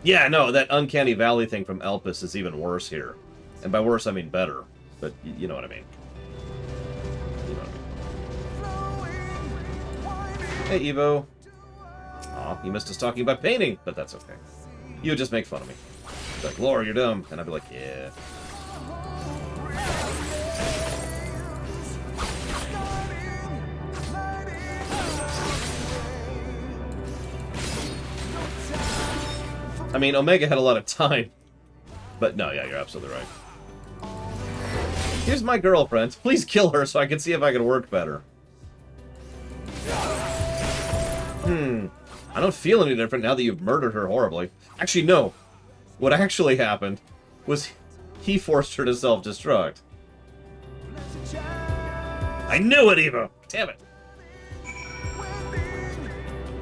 Yeah, no, that Uncanny Valley thing from Elpis is even worse here. And by worse, I mean better. But you know what I mean. You know what I mean. Hey, Evo. Aw, you missed us talking about painting, but that's okay. You would just make fun of me. Like, Laura, you're dumb. And I'd be like, yeah. I mean, Omega had a lot of time. But no, yeah, you're absolutely right. Here's my girlfriend. Please kill her so I can see if I can work better. I don't feel any different now that you've murdered her horribly. Actually, no. What actually happened was he forced her to self-destruct. I knew it, Eva! Damn it.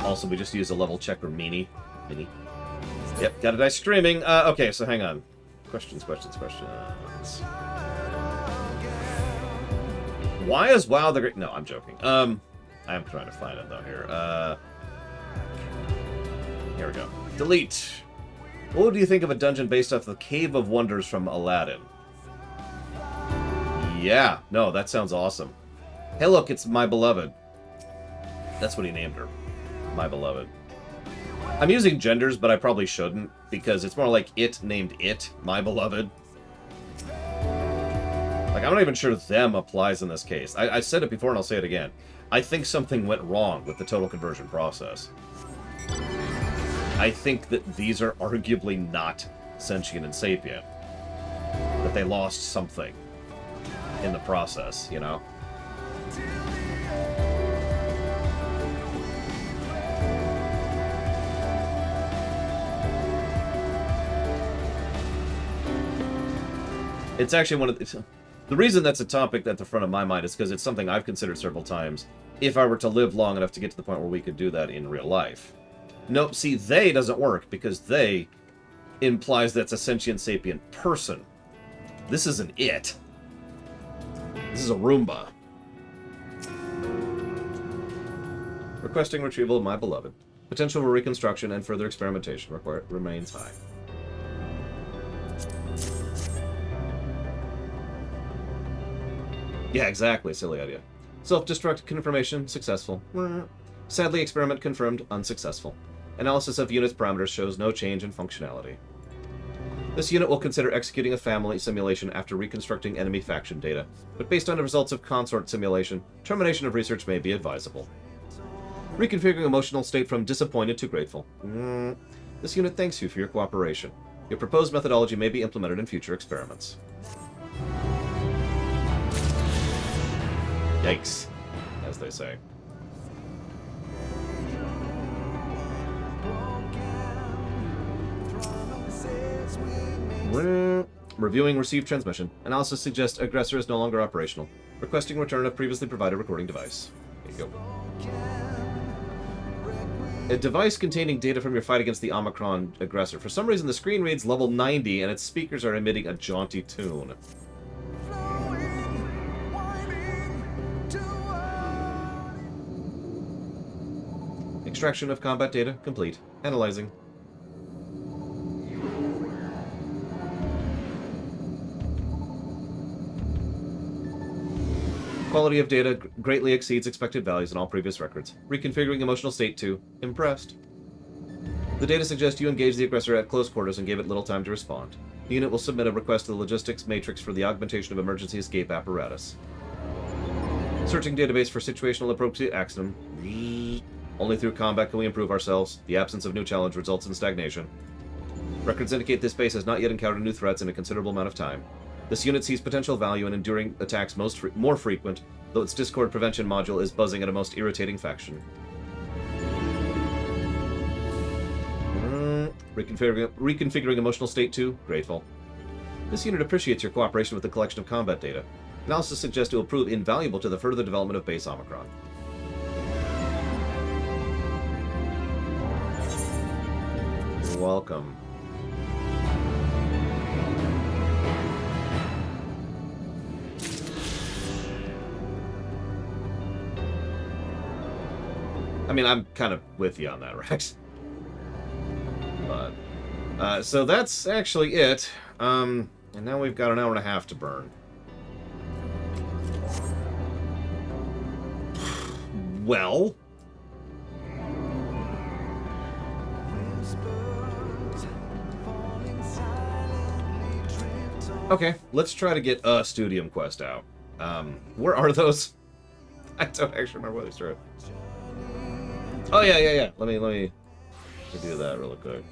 Also, we just used a level check for Mini. Yep, gotta die screaming. Okay, so hang on. Questions. Why is WoW the great... No, I'm joking. I am trying to find it, though, here. Here we go. Delete. What do you think of a dungeon based off the Cave of Wonders from Aladdin? Yeah, no, that sounds awesome. Hey, look, it's my beloved. That's what he named her. My beloved. I'm using genders, but I probably shouldn't, because it's more like it named it, my beloved. Like, I'm not even sure them applies in this case. I said it before and I'll say it again. I think something went wrong with the total conversion process. I think that these are arguably not sentient and sapient. That they lost something in the process, you know? It's actually one of the reason that's a topic at the front of my mind is because it's something I've considered several times. If I were to live long enough to get to the point where we could do that in real life. Nope, see, they doesn't work because they implies that's a sentient sapient person. This is an it. This is a Roomba. Requesting retrieval of my beloved. Potential for reconstruction and further experimentation remains high. Yeah, exactly. Silly idea. Self-destruct confirmation successful. Sadly, experiment confirmed unsuccessful. Analysis of unit's parameters shows no change in functionality. This unit will consider executing a family simulation after reconstructing enemy faction data, but based on the results of consort simulation, termination of research may be advisable. Reconfiguring emotional state from disappointed to grateful. This unit thanks you for your cooperation. Your proposed methodology may be implemented in future experiments. Yikes, as they say. Reviewing received transmission. Analysis suggests aggressor is no longer operational. Requesting return of previously provided recording device. There you go. A device containing data from your fight against the Omicron aggressor. For some reason, the screen reads level 90, and its speakers are emitting a jaunty tune. Extraction of combat data complete. Analyzing. Quality of data greatly exceeds expected values in all previous records. Reconfiguring emotional state to impressed. The data suggests you engaged the aggressor at close quarters and gave it little time to respond. The unit will submit a request to the logistics matrix for the augmentation of emergency escape apparatus. Searching database for situational appropriate accident. Only through combat can we improve ourselves. The absence of new challenge results in stagnation. Records indicate this base has not yet encountered new threats in a considerable amount of time. This unit sees potential value in enduring attacks more frequent, though its Discord prevention module is buzzing at a most irritating faction. Reconfiguring emotional state to grateful. This unit appreciates your cooperation with the collection of combat data. Analysis suggests it will prove invaluable to the further development of base Omicron. You're welcome. I mean, I'm kind of with you on that, Rex. But, so that's actually it. And now we've got an hour and a half to burn. Well... Okay, let's try to get a Studium quest out. Where are those? I don't actually remember where they started. Oh, yeah. Let me do that really quick.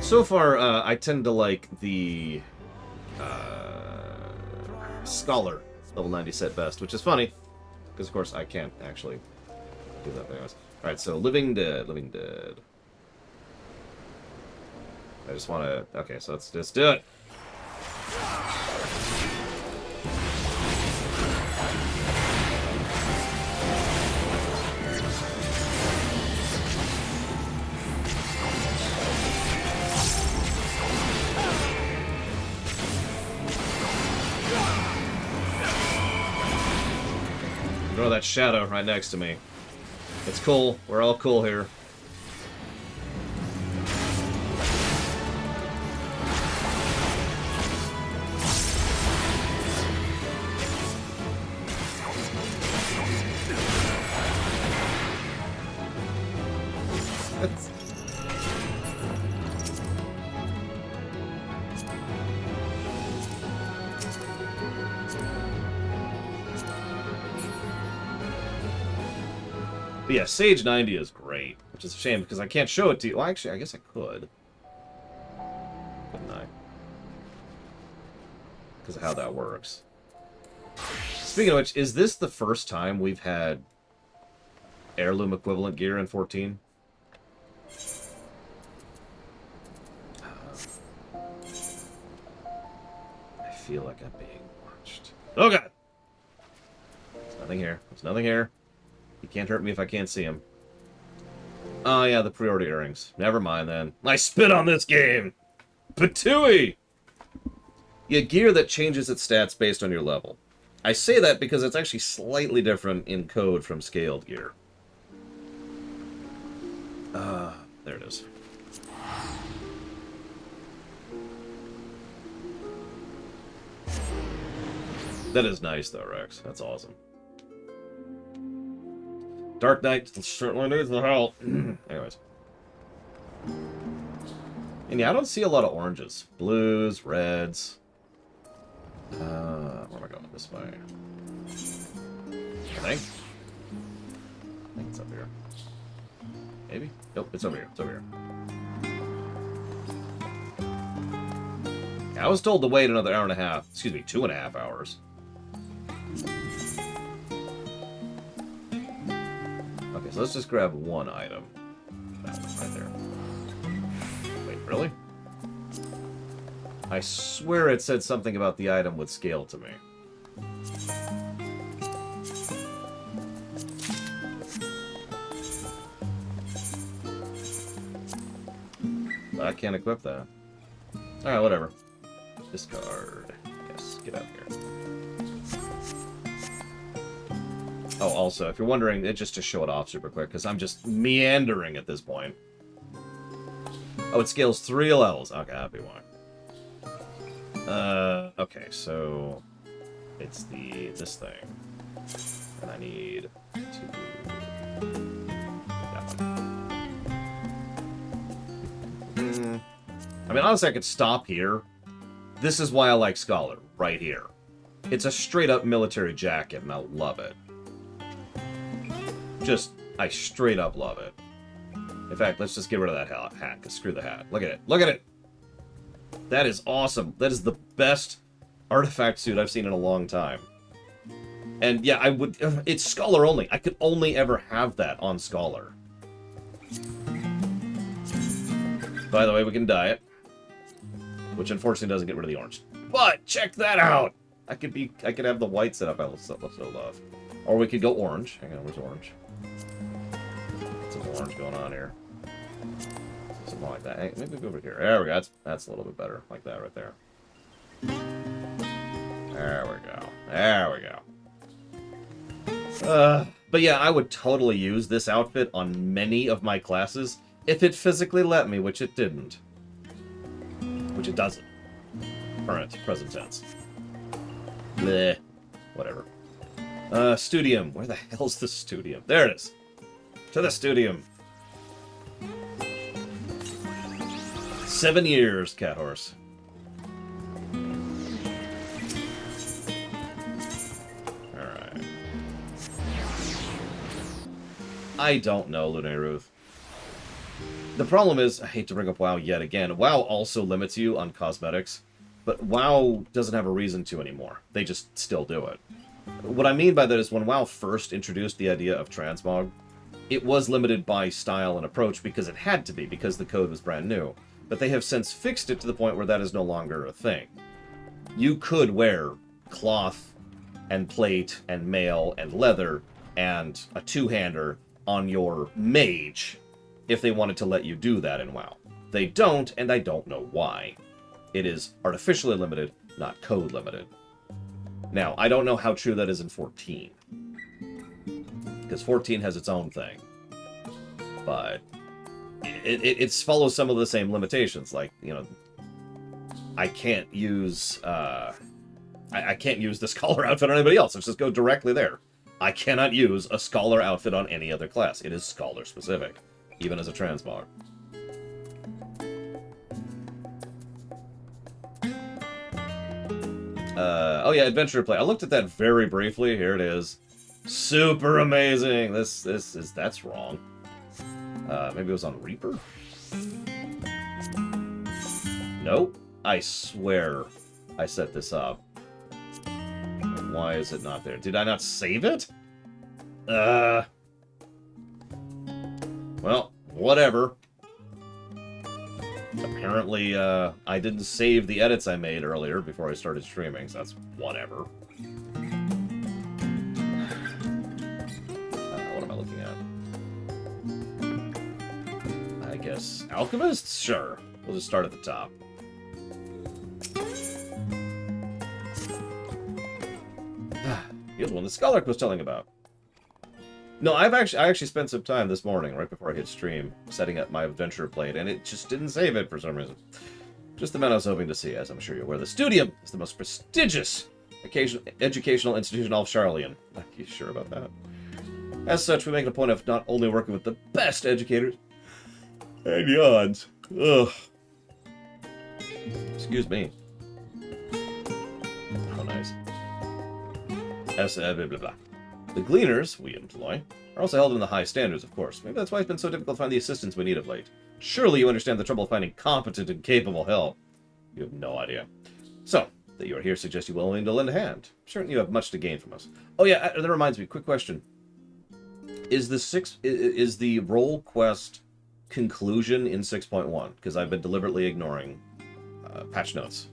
So far, I tend to like the Scholar level 90 set best, which is funny, because of course I can't actually do that. Anyways. Alright, so Living Dead. I just want to... Okay, so let's just do it. Throw that shadow right next to me. It's cool. We're all cool here. But yeah, Sage 90 is great, which is a shame because I can't show it to you. Well, actually, I guess I could. Couldn't I? Because of how that works. Speaking of which, is this the first time we've had heirloom equivalent gear in 14? feel like I'm being watched. Oh god! There's nothing here. There's nothing here. He can't hurt me if I can't see him. Oh yeah, the priority earrings. Never mind then. I spit on this game! Patooey! You get gear that changes its stats based on your level. I say that because it's actually slightly different in code from scaled gear. There it is. That is nice, though, Rex. That's awesome. Dark Knight certainly needs the help. Anyways. And yeah, I don't see a lot of oranges. Blues, reds. Where am I going? This way. I think it's up here. Maybe? Nope, it's over here. It's over here. I was told to wait another hour and a half. Excuse me, 2.5 hours. Okay, so let's just grab one item. That one right there. Wait, really? I swear it said something about the item would scale to me. But I can't equip that. Alright, whatever. Discard. Yes, get out of here. Oh, also, if you're wondering, just to show it off super quick, because I'm just meandering at this point. Oh, it scales 3 levels. Okay, that'd be why. Okay, so it's this thing. And I need to that one. I mean, honestly, I could stop here. This is why I like Scholar, right here. It's a straight-up military jacket, and I love it. I straight up love it. In fact, let's just get rid of that hat, because screw the hat. Look at it. Look at it! That is awesome. That is the best artifact suit I've seen in a long time. And yeah, I would... It's Scholar only. I could only ever have that on Scholar. By the way, we can dye it. Which unfortunately doesn't get rid of the orange. But, check that out! I could have the white setup I so love. Or we could go orange. Hang on, where's orange? Some orange going on here. Something like that. Hey, maybe go over here. There we go. That's a little bit better. Like that right there. There we go. There we go. But yeah, I would totally use this outfit on many of my classes if it physically let me, which it didn't. Which it doesn't. Present tense. Bleh. Whatever. Studium. Where the hell's the studium? There it is. To the studium. 7 years, cat horse. Alright. I don't know, Lune Ruth. The problem is, I hate to bring up WoW yet again, WoW also limits you on cosmetics, but WoW doesn't have a reason to anymore. They just still do it. What I mean by that is when WoW first introduced the idea of transmog, it was limited by style and approach because it had to be, because the code was brand new. But they have since fixed it to the point where that is no longer a thing. You could wear cloth and plate and mail and leather and a two-hander on your mage if they wanted to let you do that in WoW. They don't, and I don't know why. It is artificially limited, not code limited. Now, I don't know how true that is in 14. Because 14 has its own thing. But it follows some of the same limitations. Like, you know, I can't use I can't use the Scholar outfit on anybody else. Let's just go directly there. I cannot use a Scholar outfit on any other class. It is Scholar specific, even as a transmog. Oh yeah, Adventure Play. I looked at that very briefly. Here it is. Super amazing. That's wrong. Maybe it was on Reaper? Nope. I swear I set this up. Why is it not there? Did I not save it? Well, whatever. Apparently, I didn't save the edits I made earlier before I started streaming, so that's whatever. What am I looking at? I guess alchemists? Sure. We'll just start at the top. Here's one the Scholar was telling about. No, I actually spent some time this morning, right before I hit stream, setting up my adventure plate, and it just didn't save it for some reason. Just the man I was hoping to see, as I'm sure you're aware. The Studium is the most prestigious educational institution of Charlian. Are you sure about that? As such, we make it a point of not only working with the best educators and yawns. Ugh. Excuse me. Oh, nice. Blah, blah, blah. The gleaners we employ are also held in the high standards, of course. Maybe that's why it's been so difficult to find the assistance we need of late. Surely you understand the trouble of finding competent and capable help. You have no idea. So, that you are here suggests you are willing to lend a hand. Certainly you have much to gain from us. Oh yeah, that reminds me, quick question. Is the role quest conclusion in 6.1? Because I've been deliberately ignoring patch notes.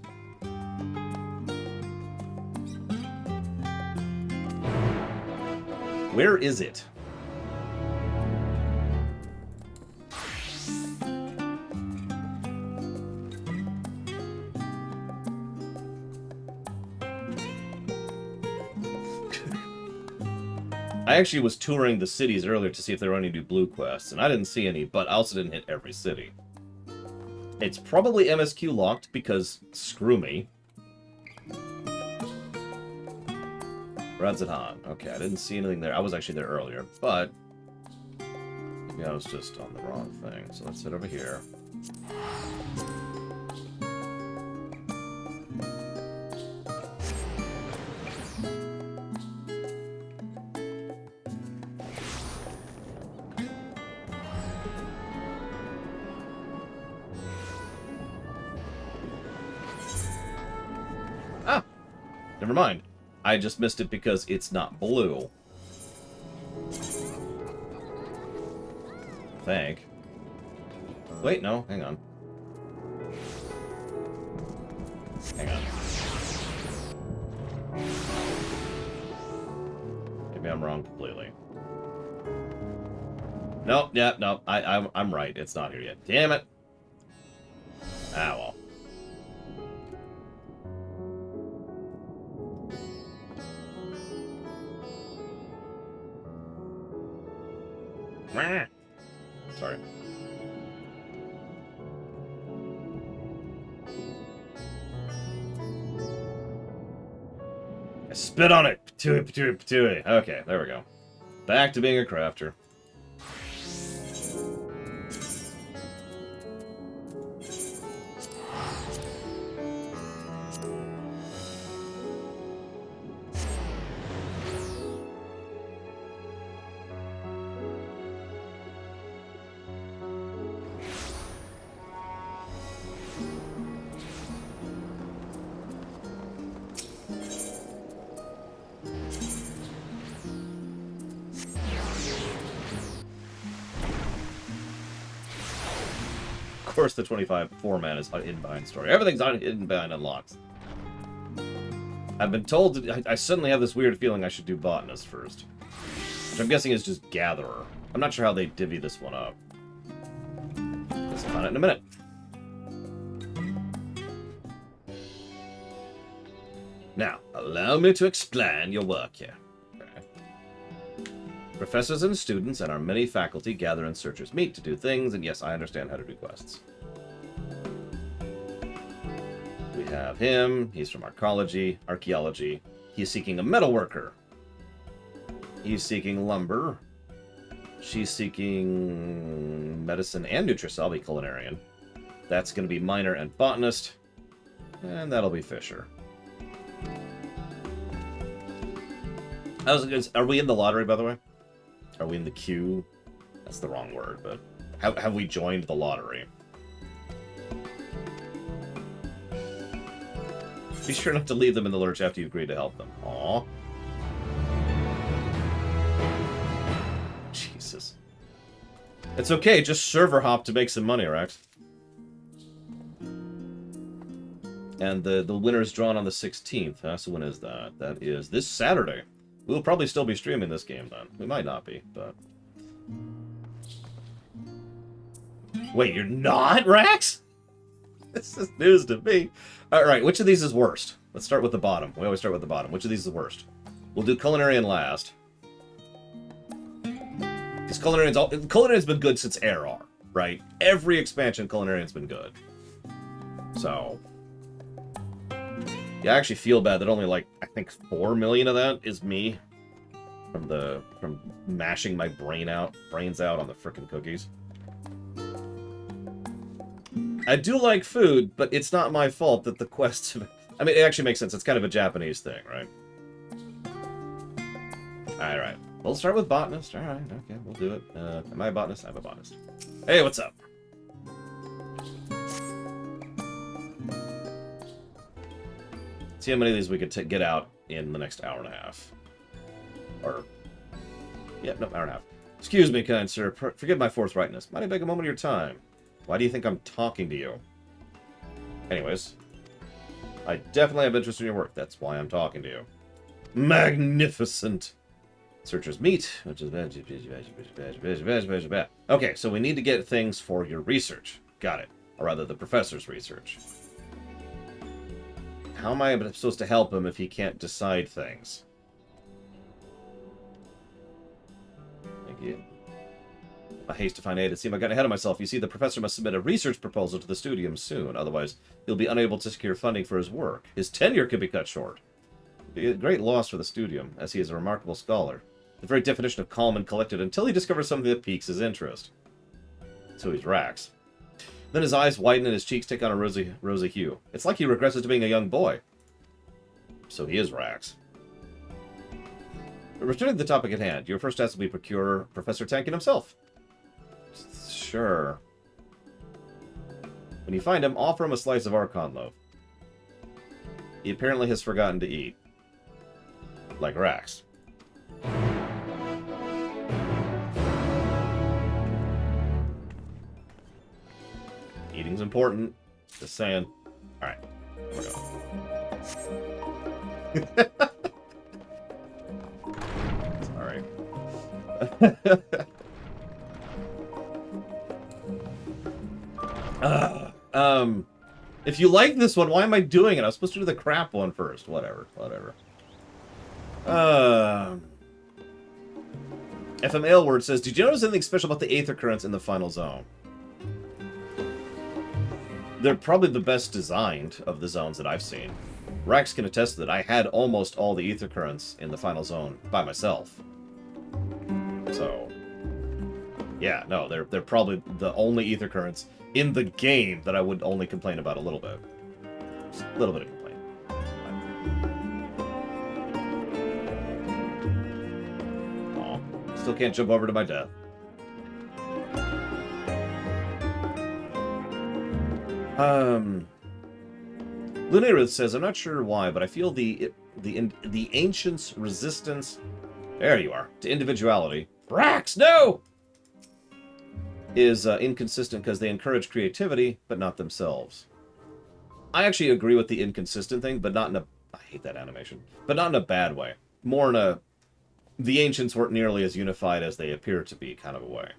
Where is it? I actually was touring the cities earlier to see if there were any new blue quests, and I didn't see any, but I also didn't hit every city. It's probably MSQ locked because screw me. Radzatan. Okay, I didn't see anything there. I was actually there earlier, but maybe I was just on the wrong thing. So let's head over here. Ah! Never mind. I just missed it because it's not blue. Thank. Wait, no, hang on. Hang on. Maybe I'm wrong completely. Nope, yeah, no, I'm right. It's not here yet. Damn it. Ah, well. Sorry. I spit on it. Patooey, patooey, patooey. Okay, there we go. Back to being a crafter. Of course, the 25 4-man is hidden behind story. Everything's hidden behind unlocks. I've been told I suddenly have this weird feeling I should do Botanist first. Which I'm guessing is just Gatherer. I'm not sure how they divvy this one up. Guess I'll find out in a minute. Now, allow me to explain your work here. Professors and students and our many faculty gather and searchers meet to do things, and yes, I understand how to do quests. We have him. He's from archaeology. He's seeking a metalworker. He's seeking lumber. She's seeking medicine and nutrition. I'll be culinarian. That's going to be miner and botanist. And that'll be Fisher. Are we in the lottery, by the way? Are we in the queue? That's the wrong word, but have we joined the lottery? Be sure not to leave them in the lurch after you agree to help them. Aww. Jesus. It's okay, just server hop to make some money, Rex. And the winner is drawn on the 16th. So when is that? That is this Saturday. We'll probably still be streaming this game then. We might not be, but... Wait, you're not, Rax? This is news to me. Alright, which of these is worst? Let's start with the bottom. We always start with the bottom. Which of these is worst? We'll do Culinarian last. Because Culinarian's been good since RR, right? Every expansion, Culinarian's been good. So... Yeah, I actually feel bad that only, like, I think 4 million of that is me. From mashing my brains out on the frickin' cookies. I do like food, but it's not my fault that the quests... I mean, it actually makes sense. It's kind of a Japanese thing, right? Alright. We'll start with Botanist. Alright, okay, we'll do it. Am I a Botanist? I'm a Botanist. Hey, what's up? See how many of these we could get out in the next hour and a half. Or... Yeah, no, hour and a half. Excuse me, kind sir. Forgive my forthrightness. Might I beg a moment of your time? Why do you think I'm talking to you? Anyways. I definitely have interest in your work. That's why I'm talking to you. Magnificent! Searcher's meat, which is... Okay, so we need to get things for your research. Got it. Or rather, the professor's research. How am I supposed to help him if he can't decide things? Thank you. A haste to find aid. It seemed I got ahead of myself. You see, the professor must submit a research proposal to the studium soon. Otherwise, he'll be unable to secure funding for his work. His tenure could be cut short. It'd be a great loss for the studium, as he is a remarkable scholar. The very definition of calm and collected until he discovers something that piques his interest. So he's Rax. Then his eyes widen and his cheeks take on a rosy hue. It's like he regresses to being a young boy. So he is Rax. Returning to the topic at hand, your first task will be procure Professor Tankin himself. Sure. When you find him, offer him a slice of Archon loaf. He apparently has forgotten to eat. Like Rax. Eating's important. Just saying. Alright. We're going. Sorry. If you like this one, why am I doing it? I was supposed to do the crap one first. Whatever. FM Aylward says, did you notice anything special about the Aether currents in the final zone? They're probably the best designed of the zones that I've seen. Rax can attest that I had almost all the Aether currents in the final zone by myself. So, yeah, no, they're probably the only Aether currents in the game that I would only complain about a little bit. Just a little bit of complaint. Aw, still can't jump over to my death. Lunarith says, I'm not sure why, but I feel the ancients' resistance, there you are, to individuality, Rax, no! Is inconsistent because they encourage creativity, but not themselves. I actually agree with the inconsistent thing, but not in a, I hate that animation, but not in a bad way. More in a, the ancients weren't nearly as unified as they appear to be kind of a way.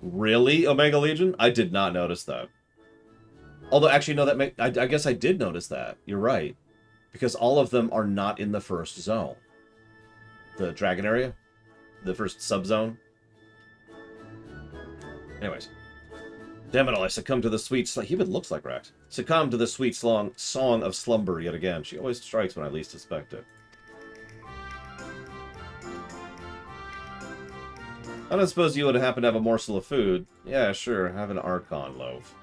Really, Omega Legion? I did not notice that. Although, actually, no, I guess I did notice that. You're right. Because all of them are not in the first zone. The dragon area? The first subzone? Anyways. Damn it all, I succumb to the sweet... He even looks like Rax. Succumb to the sweet song of slumber yet again. She always strikes when I least suspect it. I don't suppose you would happen to have a morsel of food. Yeah, sure. Have an Archon loaf.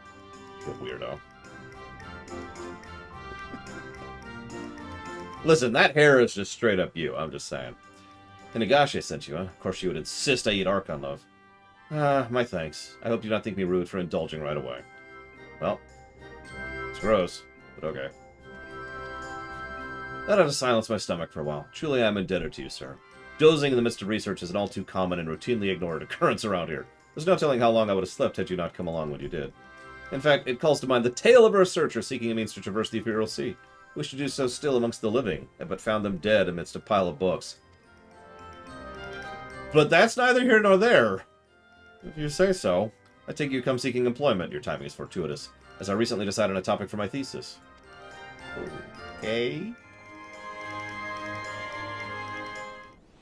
You weirdo. Listen, that hair is just straight up you. I'm just saying. Hinagashi sent you, huh? Of course, you would insist I eat Archon loaf. My thanks. I hope you do not think me rude for indulging right away. Well, it's gross, but okay. That ought to silence my stomach for a while. Truly, I am indebted to you, sir. Dozing in the midst of research is an all too common and routinely ignored occurrence around here. There's no telling how long I would have slept had you not come along when you did. In fact, it calls to mind the tale of a researcher seeking a means to traverse the Imperial Sea. Wished to do so still amongst the living, but found them dead amidst a pile of books. But that's neither here nor there. If you say so. I take you come seeking employment. Your timing is fortuitous, as I recently decided on a topic for my thesis. Okay.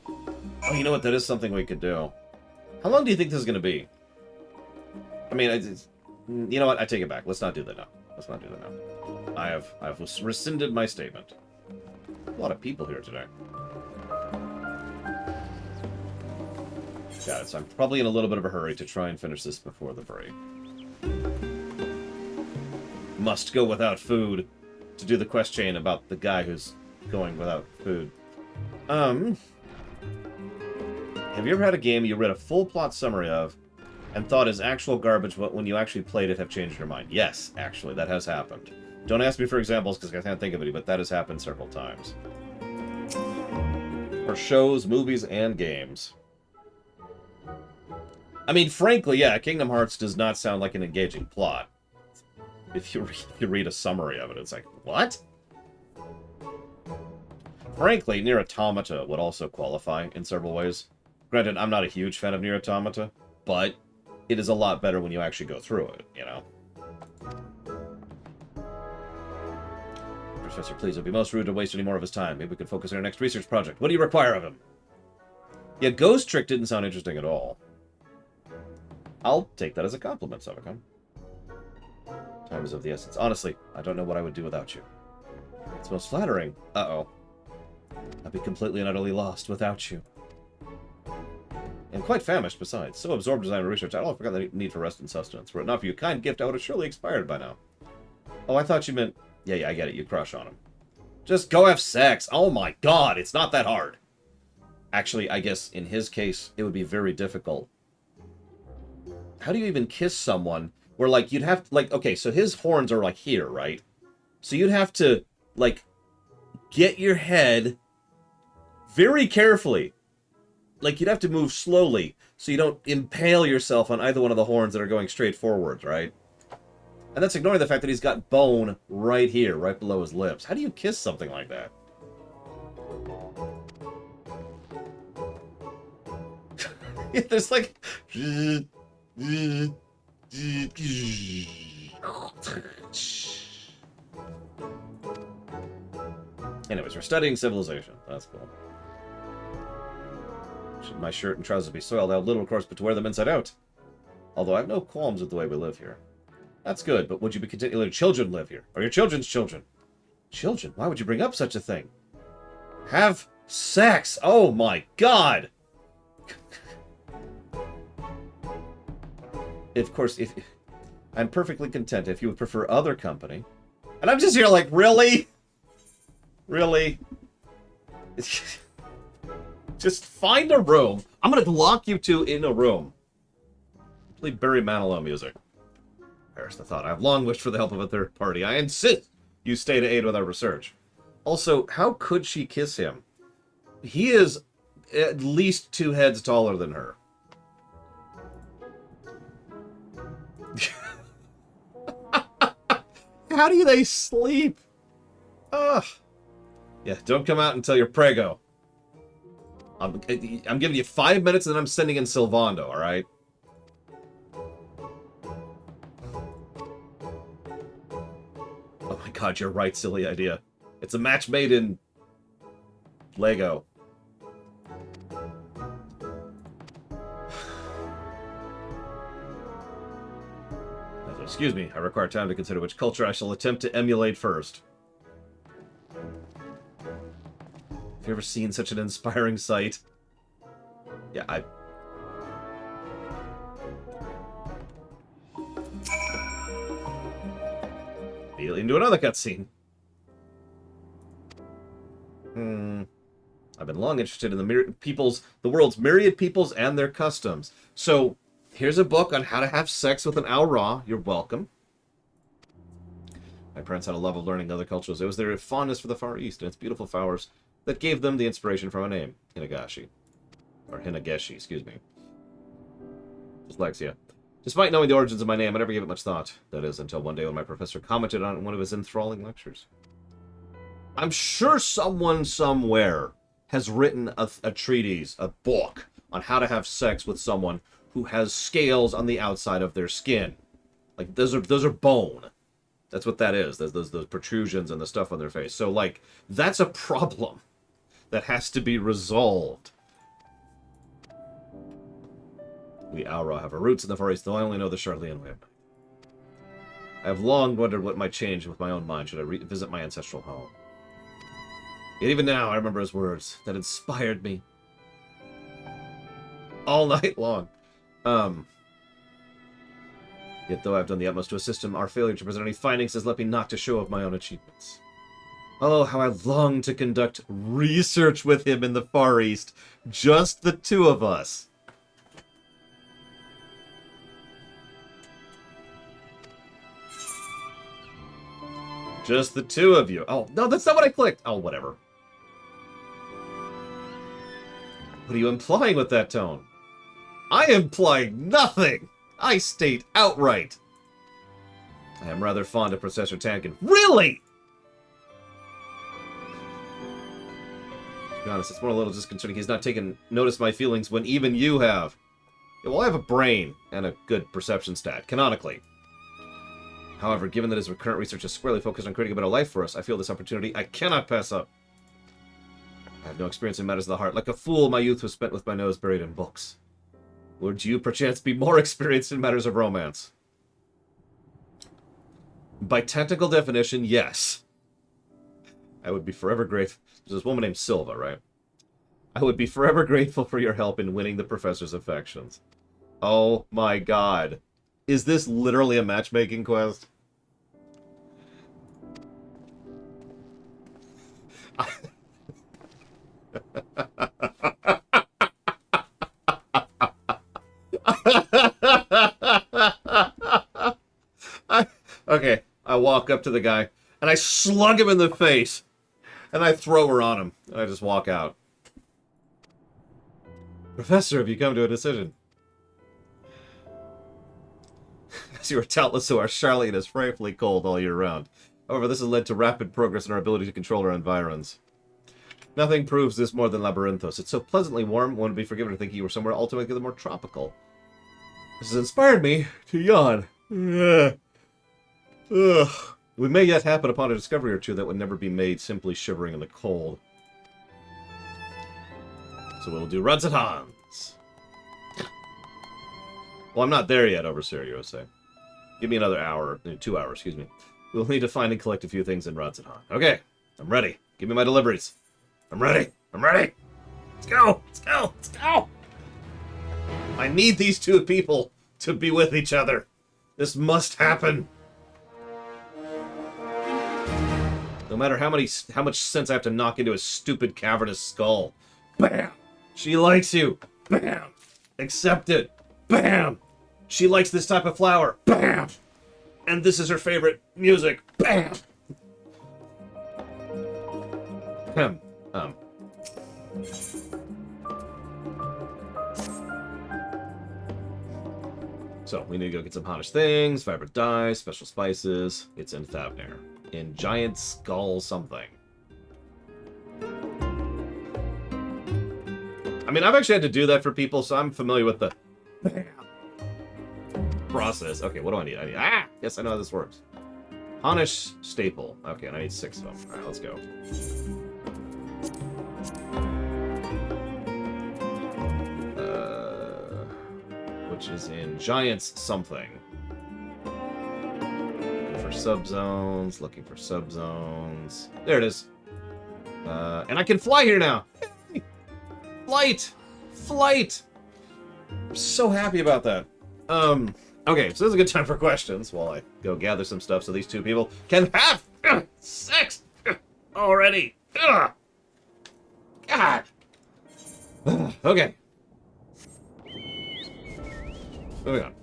Oh, you know what? That is something we could do. How long do you think this is going to be? I mean, you know what? I take it back. Let's not do that now. Let's not do that now. I've rescinded my statement. A lot of people here today. Got it. So I'm probably in a little bit of a hurry to try and finish this before the break. Must go without food to do the quest chain about the guy who's going without food. Have you ever had a game you read a full plot summary of and thought is actual garbage, but when you actually played it have changed your mind? Yes, actually, that has happened. Don't ask me for examples because I can't think of any, but that has happened several times. For shows, movies, and games. I mean, frankly, yeah, Kingdom Hearts does not sound like an engaging plot. If you read a summary of it, it's like, what? Frankly, Nier Automata would also qualify in several ways. Granted, I'm not a huge fan of Nier Automata, but it is a lot better when you actually go through it, you know? Professor, please, it would be most rude to waste any more of his time. Maybe we could focus on our next research project. What do you require of him? Yeah, Ghost Trick didn't sound interesting at all. I'll take that as a compliment, Savacon. Time is of the essence. Honestly, I don't know what I would do without you. It's most flattering. Uh-oh. I'd be completely and utterly lost without you. And quite famished, besides. So absorbed in my research, I all forgot the need for rest and sustenance. Were it not for your kind gift, I would have surely expired by now. Oh, I thought you meant... Yeah, I get it. You crush on him. Just go have sex. Oh my god, it's not that hard. Actually, I guess in his case, it would be very difficult. How do you even kiss someone where, like, you'd have to, like, okay, so his horns are, like, here, right? So you'd have to, like, get your head very carefully. Like, you'd have to move slowly so you don't impale yourself on either one of the horns that are going straight forwards, right? And that's ignoring the fact that he's got bone right here, right below his lips. How do you kiss something like that? There's like... Anyways, we're studying civilization. That's cool. Should my shirt and trousers be soiled? I have little recourse but to wear them inside out. Although I have no qualms with the way we live here. That's good, but would you be content to let your children live here? Or your children's children? Children? Why would you bring up such a thing? Have sex! Oh my god! Of course, if I'm perfectly content if you would prefer other company. And I'm just here like, really? Really? Just find a room. I'm gonna lock you two in a room. Play Barry Manilow music. Perish the thought. I have long wished for the help of a third party. I insist you stay to aid with our research. Also, how could she kiss him? He is at least 2 heads taller than her. How do they sleep? Ugh. Yeah, don't come out until you're prego. I'm giving you 5 minutes and then I'm sending in Sylvando, alright? Oh my god, you're right, silly idea. It's a match made in... Lego. Excuse me, I require time to consider which culture I shall attempt to emulate first. Have you ever seen such an inspiring sight? Yeah, immediately into another cutscene. I've been long interested in the world's myriad peoples and their customs. So, here's a book on how to have sex with an Aura. You're welcome. My parents had a love of learning other cultures. It was their fondness for the Far East and its beautiful flowers that gave them the inspiration for my name, Hinagashi. Or Hinageshi, excuse me. Dyslexia. Despite knowing the origins of my name, I never gave it much thought. That is, until one day when my professor commented on it in one of his enthralling lectures. I'm sure someone somewhere has written a treatise, a book, on how to have sex with someone who has scales on the outside of their skin. Like, those are bone. That's what that is. Those protrusions and the stuff on their face. So, like, that's a problem that has to be resolved. We Aura have our roots in the Far East, though I only know the Charlian way. I have long wondered what might change with my own mind should I revisit my ancestral home. Yet even now, I remember his words that inspired me all night long. Yet though I've done the utmost to assist him, our failure to present any findings has left me knocked to show of my own achievements. Oh, how I long to conduct research with him in the Far East. Just the two of us. Just the two of you. Oh, no, that's not what I clicked. Oh, whatever. What are you implying with that tone? I imply nothing. I state outright. I am rather fond of Professor Tankin. Really? To be honest, it's more a little disconcerting he's not taken notice of my feelings when even you have. Yeah, well, I have a brain and a good perception stat, canonically. However, given that his current research is squarely focused on creating a better life for us, I feel this opportunity I cannot pass up. I have no experience in matters of the heart. Like a fool, my youth was spent with my nose buried in books. Would you, perchance, be more experienced in matters of romance? By technical definition, yes. I would be forever grateful. There's this woman named Silva, right? I would be forever grateful for your help in winning the professor's affections. Oh my god. Is this literally a matchmaking quest? Okay, I walk up to the guy, and I slug him in the face, and I throw her on him, and I just walk out. Professor, have you come to a decision? As you are doubtless so, our Charlene is frightfully cold all year round. However, this has led to rapid progress in our ability to control our environs. Nothing proves this more than Labyrinthos. It's so pleasantly warm, one would be forgiven to think you were somewhere altogether more tropical. This has inspired me to yawn. Ugh. We may yet happen upon a discovery or two that would never be made simply shivering in the cold. So we'll do Ruds and Hans. Well, I'm not there yet, Overseer, you would say. Give me another hour, 2 hours, excuse me. We'll need to find and collect a few things in Ruds and Han. Okay, I'm ready. Give me my deliveries. I'm ready. I'm ready. Let's go. Let's go. Let's go. I need these two people to be with each other. This must happen. No matter how much sense I have to knock into his stupid cavernous skull. Bam! She likes you. Bam! Accepted. Bam! She likes this type of flower. Bam! And this is her favorite music. Bam! So, we need to go get some Honish things, vibrant dye, special spices. It's in Thavnair. In Giant Skull something. I mean, I've actually had to do that for people, so I'm familiar with the process. Okay, what do I need? Yes, I know how this works. Honish staple. Okay, and I need 6 of them. Alright, let's go. Which is in Giants something. Looking for subzones, looking for subzones. There it is. And I can fly here now. Flight! Flight! I'm so happy about that. Okay, so this is a good time for questions while I go gather some stuff so these two people can have sex already. God. Okay. Moving on.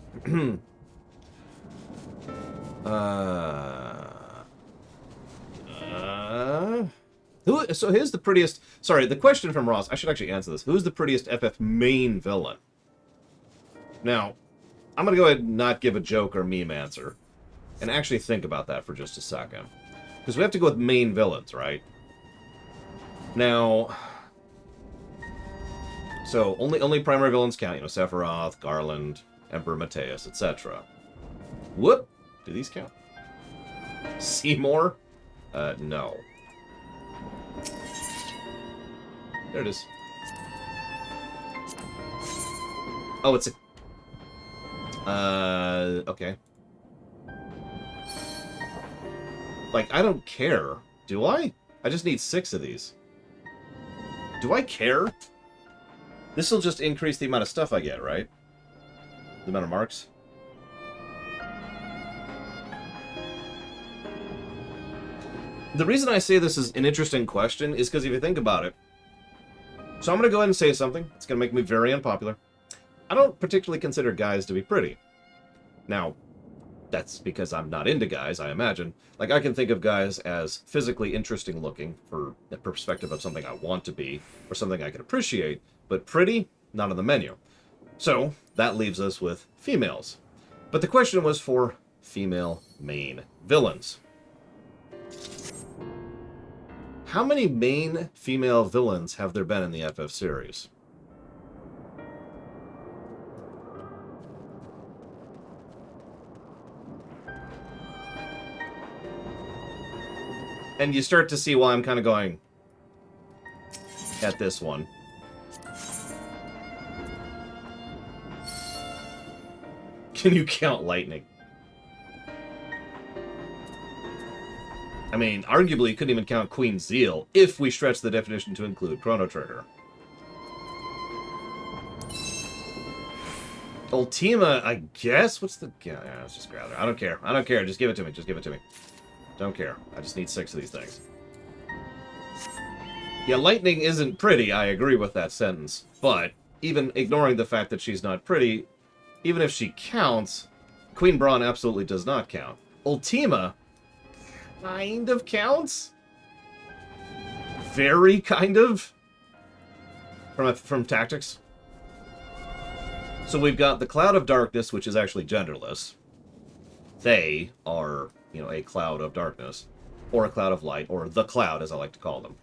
So here's the prettiest... Sorry, the question from Ross. I should actually answer this. Who's the prettiest FF main villain? Now, I'm going to go ahead and not give a joke or meme answer. And actually think about that for just a second. Because we have to go with main villains, right? Now... So, only primary villains count. You know, Sephiroth, Garland, Emperor Mateus, etc. Whoop! Do these count? Seymour? No. There it is. Oh, it's a... okay. Like, I don't care. Do I? I just need 6 of these. Do I care? This will just increase the amount of stuff I get, right? The amount of marks? The reason I say this is an interesting question is because if you think about it... So I'm going to go ahead and say something. It's going to make me very unpopular. I don't particularly consider guys to be pretty. Now, that's because I'm not into guys, I imagine. Like, I can think of guys as physically interesting looking for the perspective of something I want to be, or something I can appreciate, but pretty, not on the menu. So, that leaves us with females. But the question was for female main villains. How many main female villains have there been in the FF series? And you start to see why I'm kind of going at this one. Can you count lightning? I mean, arguably, you couldn't even count Queen Zeal if we stretch the definition to include Chrono Trigger. Ultima, I guess? What's the... Yeah, let's just grab it. I don't care. I don't care. Just give it to me. Just give it to me. Don't care. I just need 6 of these things. Yeah, lightning isn't pretty. I agree with that sentence. But, even ignoring the fact that she's not pretty, even if she counts, Queen Braun absolutely does not count. Ultima... kind of counts? Very kind of? From Tactics. So we've got the Cloud of Darkness, which is actually genderless. They are, you know, a cloud of darkness. Or a cloud of light, or the cloud, as I like to call them.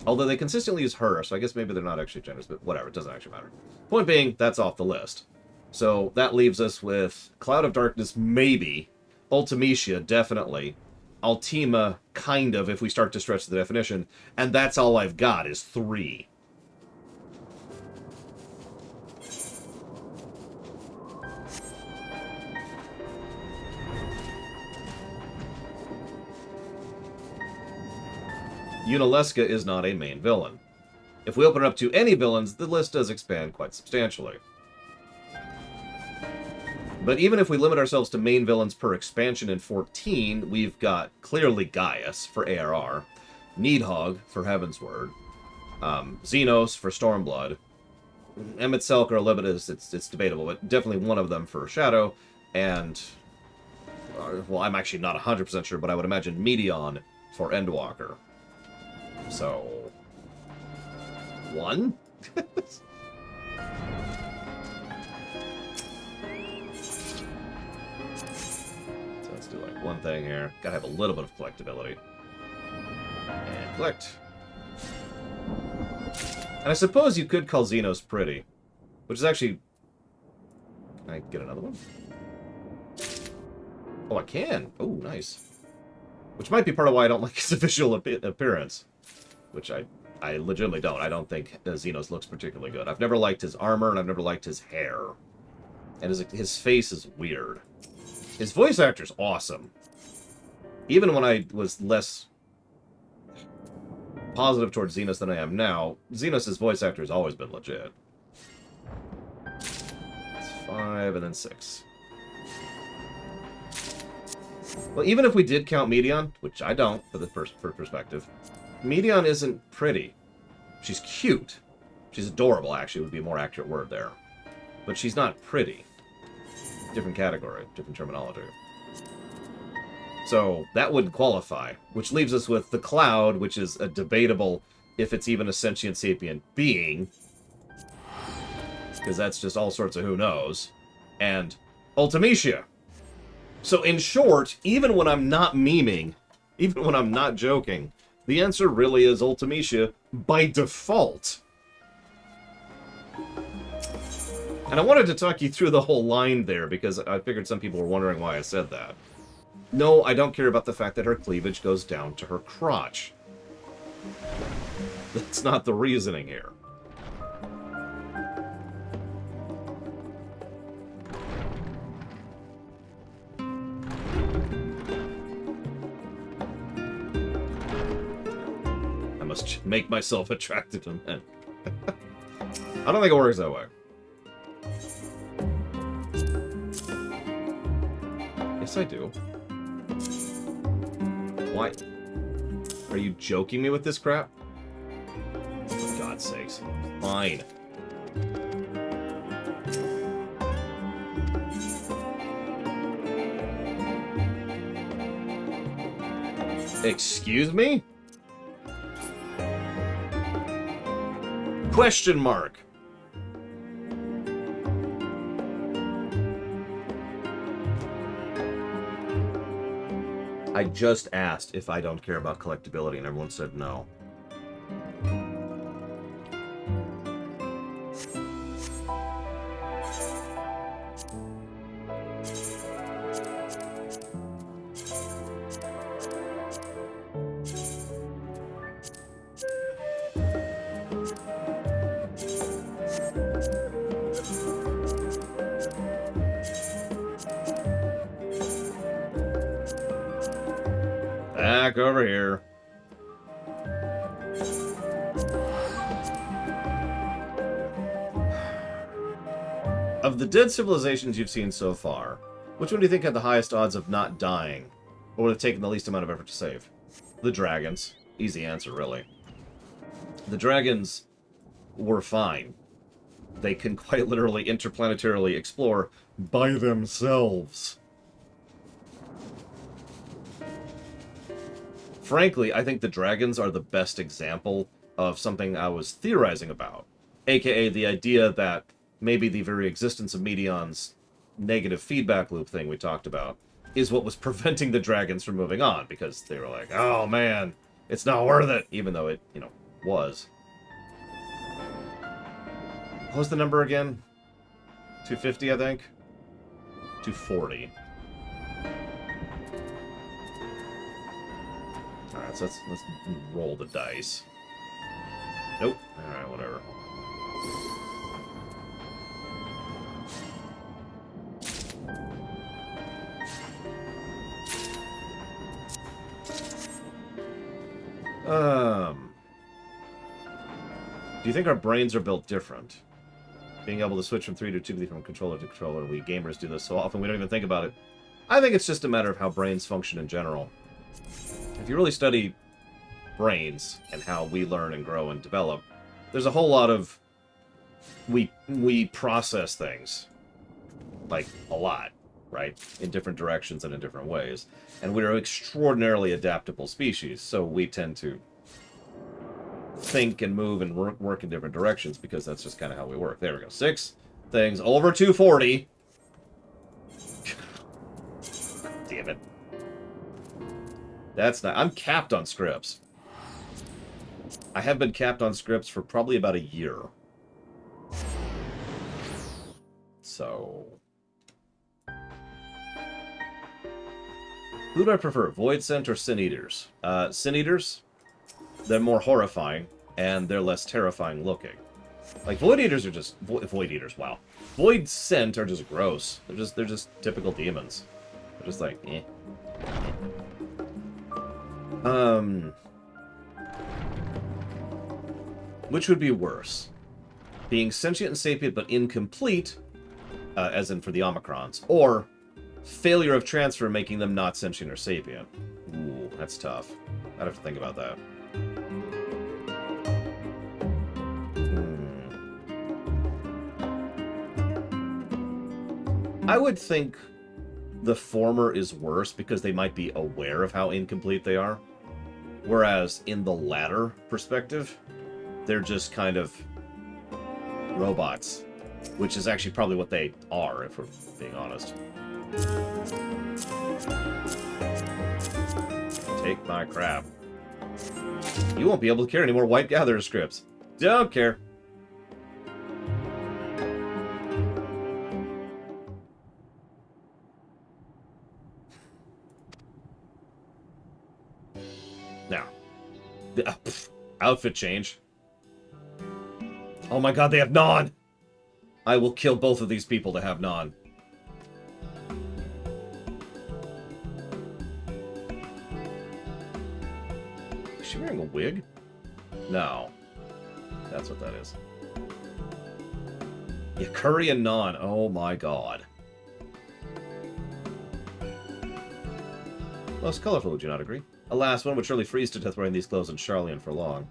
Although they consistently use her, so I guess maybe they're not actually genders, but whatever, it doesn't actually matter. Point being, that's off the list. So that leaves us with Cloud of Darkness, maybe. Ultimecia, definitely. Ultima, kind of, if we start to stretch the definition. And that's all I've got, is 3. Unalesca is not a main villain. If we open it up to any villains, the list does expand quite substantially. But even if we limit ourselves to main villains per expansion in 14, we've got clearly Gaius for ARR, Needhog for Heavensward, Xenos for Stormblood, Emet-Selch or Libitus, it's debatable, but definitely one of them for Shadow, and, well, I'm actually not 100% sure, but I would imagine Meteon for Endwalker. So, 1? Do like one thing here. Gotta have a little bit of collectability. And collect. And I suppose you could call Xenos pretty. Which is actually... Can I get another one? Oh, I can. Oh, nice. Which might be part of why I don't like his visual appearance. Which I legitimately don't. I don't think Xenos looks particularly good. I've never liked his armor, and I've never liked his hair. And his face is weird. His voice actor's awesome. Even when I was less positive towards Xenos than I am now, Xenos' voice actor has always been legit. It's 5 and then 6. Well, even if we did count Meteon, which I don't for the perspective, Meteon isn't pretty. She's cute. She's adorable, actually, would be a more accurate word there. But she's not pretty. Different category, different terminology. So that wouldn't qualify, which leaves us with the Cloud, which is a debatable if it's even a sentient sapient being. because that's just all sorts of who knows, and Ultimecia. So in short, even when I'm not memeing, even when I'm not joking, the answer really is Ultimecia by default. And I wanted to talk you through the whole line there, because I figured some people were wondering why I said that. No, I don't care about the fact that her cleavage goes down to her crotch. That's not the reasoning here. I must make myself attracted to men. I don't think it works that way. Yes, I do. Why? Are you joking me with this crap? For God's sakes. Fine. Excuse me? Question mark. I just asked if I don't care about collectability, and everyone said no. Back over here. Of the dead civilizations you've seen so far, which one do you think had the highest odds of not dying, or would have taken the least amount of effort to save? The dragons. Easy answer, really. The dragons were fine. They can quite literally interplanetarily explore by themselves. Frankly, I think the dragons are the best example of something I was theorizing about, aka the idea that maybe the very existence of Medion's negative feedback loop thing we talked about is what was preventing the dragons from moving on, because they were like, oh man, it's not worth it, even though it, you know, was. What was the number again? 250, I think? 240. Alright, so let's roll the dice. Nope. Alright, whatever. Do you think our brains are built different? Being able to switch from 3 to 2 from controller to controller, we gamers do this so often we don't even think about it. I think it's just a matter of how brains function in general. If you really study brains and how we learn and grow and develop, there's a whole lot of we process things, like a lot, right? In different directions and in different ways. And we're an extraordinarily adaptable species, so we tend to think and move and work in different directions because that's just kind of how we work. There we go. 6 things over 240. Damn it. That's not... I'm capped on scripts. I have been capped on scripts for probably about a year. So... who do I prefer? Void Scent or Sin Eaters? Sin Eaters, they're more horrifying, and they're less terrifying looking. Like, Void Eaters are just... Void Eaters, wow. Void Scent are just gross. They're just typical demons. They're just like, eh. Which would be worse? Being sentient and sapient but incomplete, as in for the Omicrons, or failure of transfer making them not sentient or sapient? Ooh, that's tough. I'd have to think about that. I would think the former is worse because they might be aware of how incomplete they are. Whereas in the latter perspective, they're just kind of robots. Which is actually probably what they are, if we're being honest. Take my crap. You won't be able to carry any more White Gatherer scripts. Don't care. Now. Outfit change. Oh my god, they have non! I will kill both of these people to have non. Is she wearing a wig? No. That's what that is. Yeah, curry and non. Oh my god. Most colorful, would you not agree? Alas, one would surely freeze to death wearing these clothes in Charlian for long.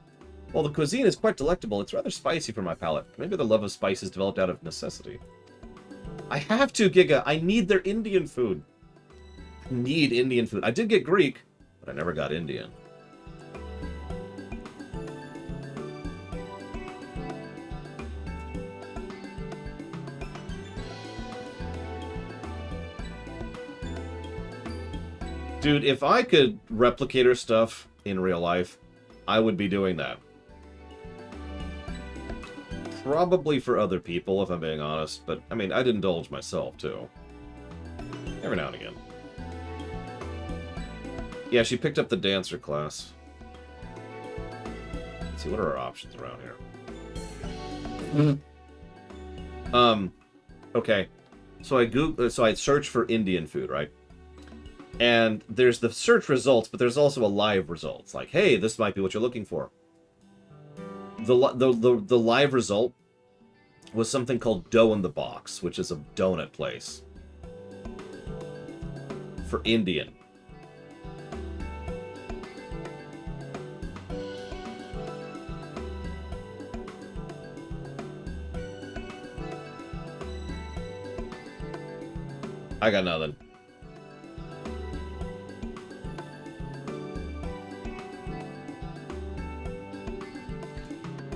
While the cuisine is quite delectable, it's rather spicy for my palate. Maybe the love of spice is developed out of necessity. I have to, Giga. I need their Indian food. I need Indian food. I did get Greek, but I never got Indian. Dude, if I could replicate her stuff in real life, I would be doing that. Probably for other people, if I'm being honest, but, I mean, I'd indulge myself, too. Every now and again. Yeah, she picked up the dancer class. Let's see, what are our options around here? Okay. So I search for Indian food, right? And there's the search results, but there's also a live results. Like, hey, this might be what you're looking for. The live result was something called Dough in the Box, which is a donut place. For Indian. I got nothing.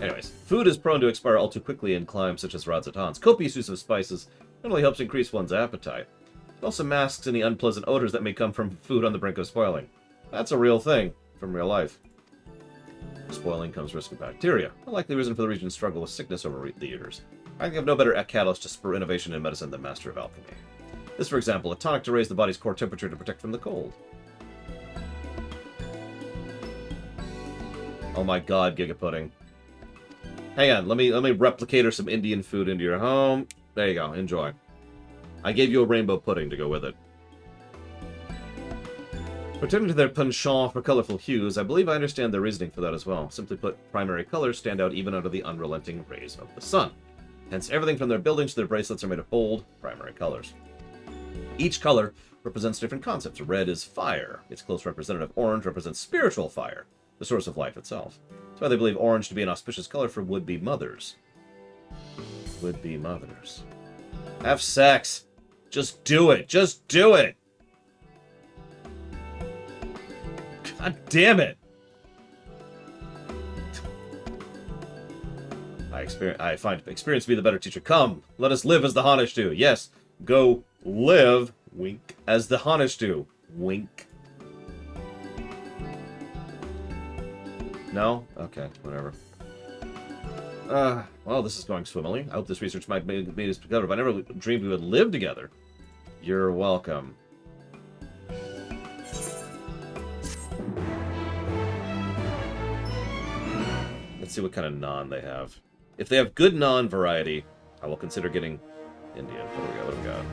Anyways, food is prone to expire all too quickly in climes such as Radzatan's. Copious use of spices not only helps increase one's appetite, it also masks any unpleasant odors that may come from food on the brink of spoiling. That's a real thing from real life. Spoiling comes risk of bacteria, a likely reason for the region's struggle with sickness over the years. I think of no better catalyst to spur innovation in medicine than Master of Alchemy. This, for example, a tonic to raise the body's core temperature to protect from the cold. Oh my god, Giga Pudding. Hang on, let me replicate her some Indian food into your home. There you go, enjoy. I gave you a rainbow pudding to go with it. Returning to their penchant for colorful hues, I believe I understand their reasoning for that as well. Simply put, primary colors stand out even under the unrelenting rays of the sun. Hence, everything from their buildings to their bracelets are made of bold, primary colors. Each color represents different concepts. Red is fire. Its close representative, orange, represents spiritual fire, the source of life itself. That's why they believe orange to be an auspicious color for would-be mothers. Would-be mothers. Have sex. Just do it. Just do it. God damn it. I find experience to be the better teacher. Come, let us live as the Honish do. Yes, go live, wink, as the Honish do. Wink. No? Okay, whatever. Well, this is going swimmingly. I hope this research might make us together, but I never dreamed we would live together. You're welcome. Let's see what kind of non they have. If they have good non variety, I will consider getting Indian. What do we got?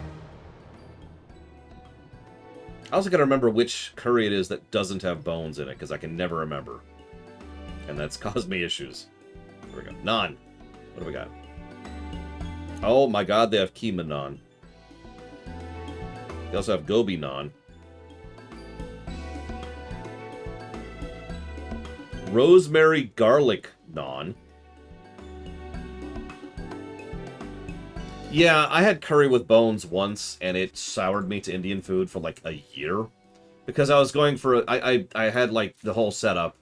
I also gotta remember which curry it is that doesn't have bones in it, because I can never remember. And that's caused me issues. Here we go. Naan. What do we got? Oh my god, they have keema naan. They also have gobi naan. Rosemary garlic naan. Yeah, I had curry with bones once, and it soured me to Indian food for like a year. Because I was going for I had like the whole setup.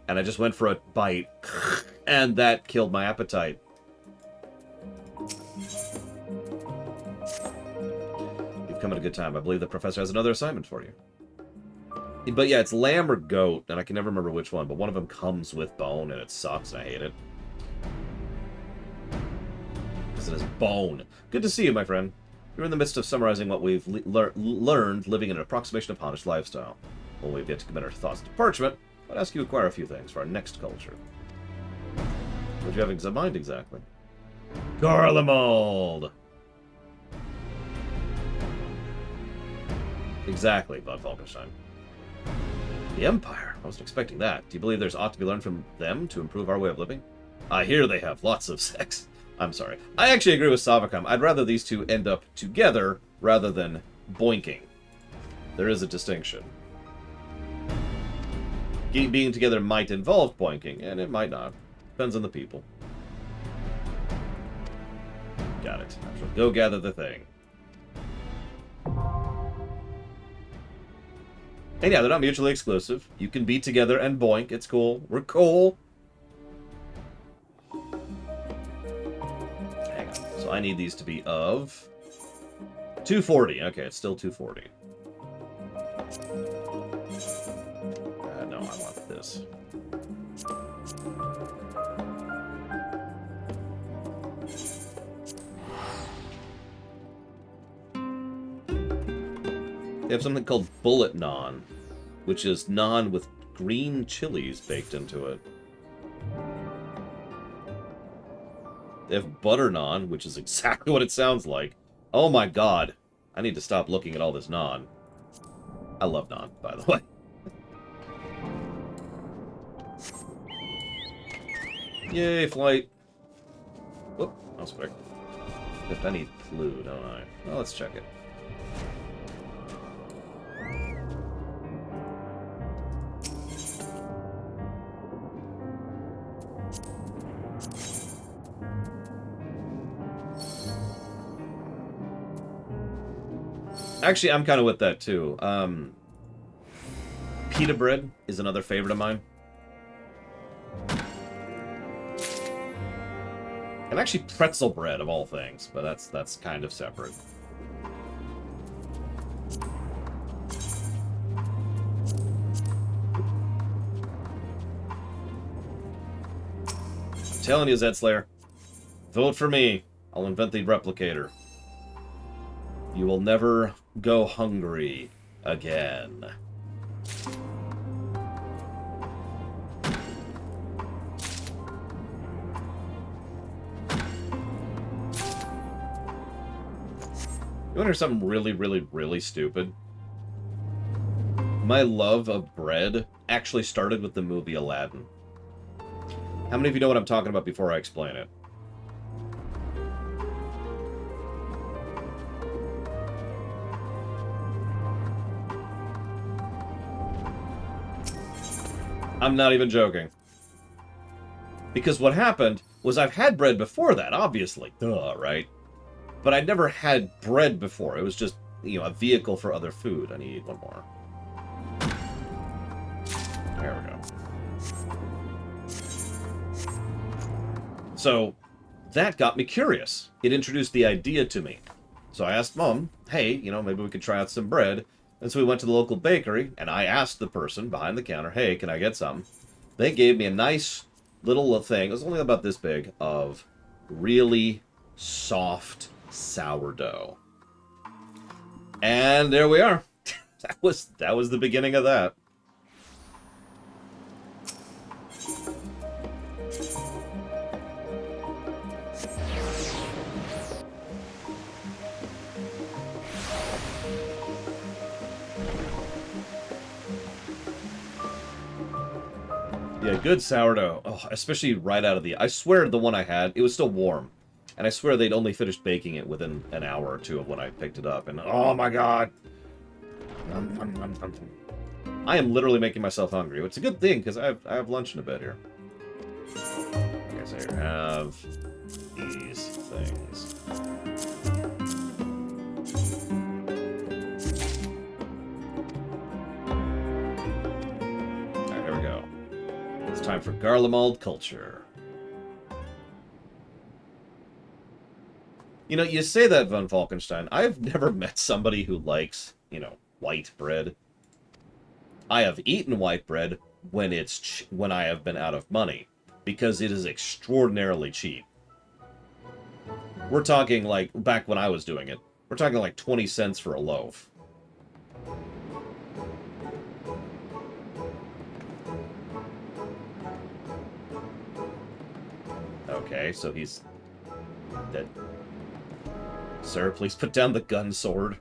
And I just went for a bite, and that killed my appetite. You've come at a good time. I believe the professor has another assignment for you. But yeah, it's lamb or goat, and I can never remember which one, but one of them comes with bone, and it sucks, and I hate it. Because it is bone. Good to see you, my friend. You're in the midst of summarizing what we've learned living in an approximation of Ponish lifestyle. Well, we've yet to commit our thoughts to parchment. I'd ask you to acquire a few things for our next culture. What do you have in mind exactly? Garlemald! Exactly, Von Falkenstein. The Empire? I wasn't expecting that. Do you believe there's ought to be learned from them to improve our way of living? I hear they have lots of sex. I'm sorry. I actually agree with Savacom. I'd rather these two end up together rather than boinking. There is a distinction. Being together might involve boinking, and it might not. Depends on the people. Got it. I shall go gather the thing. And yeah, they're not mutually exclusive. You can be together and boink. It's cool. We're cool. Hang on. So I need these to be of 240. Okay, it's still 240. No, I want this. They have something called bullet naan, which is naan with green chilies baked into it. They have butter naan, which is exactly what it sounds like. Oh my god. I need to stop looking at all this naan. I love naan, by the way. Yay, flight. Whoop, that was quick. Except I need clue, don't I? Well, let's check it. Actually, I'm kind of with that, too. Pita bread is another favorite of mine. And actually pretzel bread, of all things. But that's kind of separate. I'm telling you, Zedslayer. Vote for me. I'll invent the replicator. You will never go hungry again. You want to hear something really, really, really stupid? My love of bread actually started with the movie Aladdin. How many of you know what I'm talking about before I explain it? I'm not even joking. Because what happened was I've had bread before that, obviously. Duh, right? But I'd never had bread before. It was just, you know, a vehicle for other food. I need one more. There we go. So, that got me curious. It introduced the idea to me. So I asked Mom, hey, you know, maybe we could try out some bread. And so we went to the local bakery, and I asked the person behind the counter, hey, can I get some? They gave me a nice little thing, it was only about this big, of really soft sourdough. And there we are. That was the beginning of that. Yeah, good sourdough. Oh, especially right out of the... I swear the one I had, it was still warm. And I swear they'd only finished baking it within an hour or two of when I picked it up. And oh my god! I am literally making myself hungry. It's a good thing, because I have lunch in a bit here. I guess I have these things. Alright, here we go. It's time for Garlemald culture. You know, you say that, Von Falkenstein. I've never met somebody who likes, you know, white bread. I have eaten white bread when when I have been out of money, because it is extraordinarily cheap. We're talking like back when I was doing it. We're talking like 20 cents for a loaf. Okay, so he's dead. Sir, please put down the gun sword.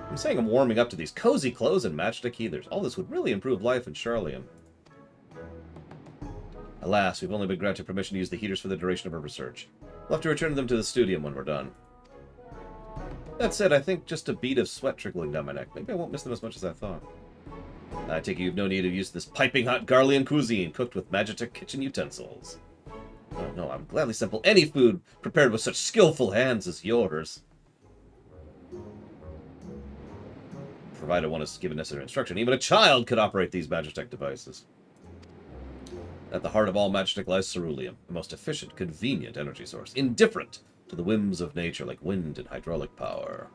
I'm saying I'm warming up to these cozy clothes and matchstick healers. All this would really improve life in Charlium. Alas, we've only been granted permission to use the heaters for the duration of our research. We'll have to return them to the studio when we're done. That said, I think just a bead of sweat trickling down my neck. Maybe I won't miss them as much as I thought. I take it you've no need to use this piping hot Garlean cuisine cooked with Magitech kitchen utensils. Oh no, I would gladly sample any food prepared with such skillful hands as yours. Provided one is given necessary instruction, even a child could operate these Magitech devices. At the heart of all Magitech lies ceruleum, the most efficient, convenient energy source, indifferent to the whims of nature like wind and hydraulic power.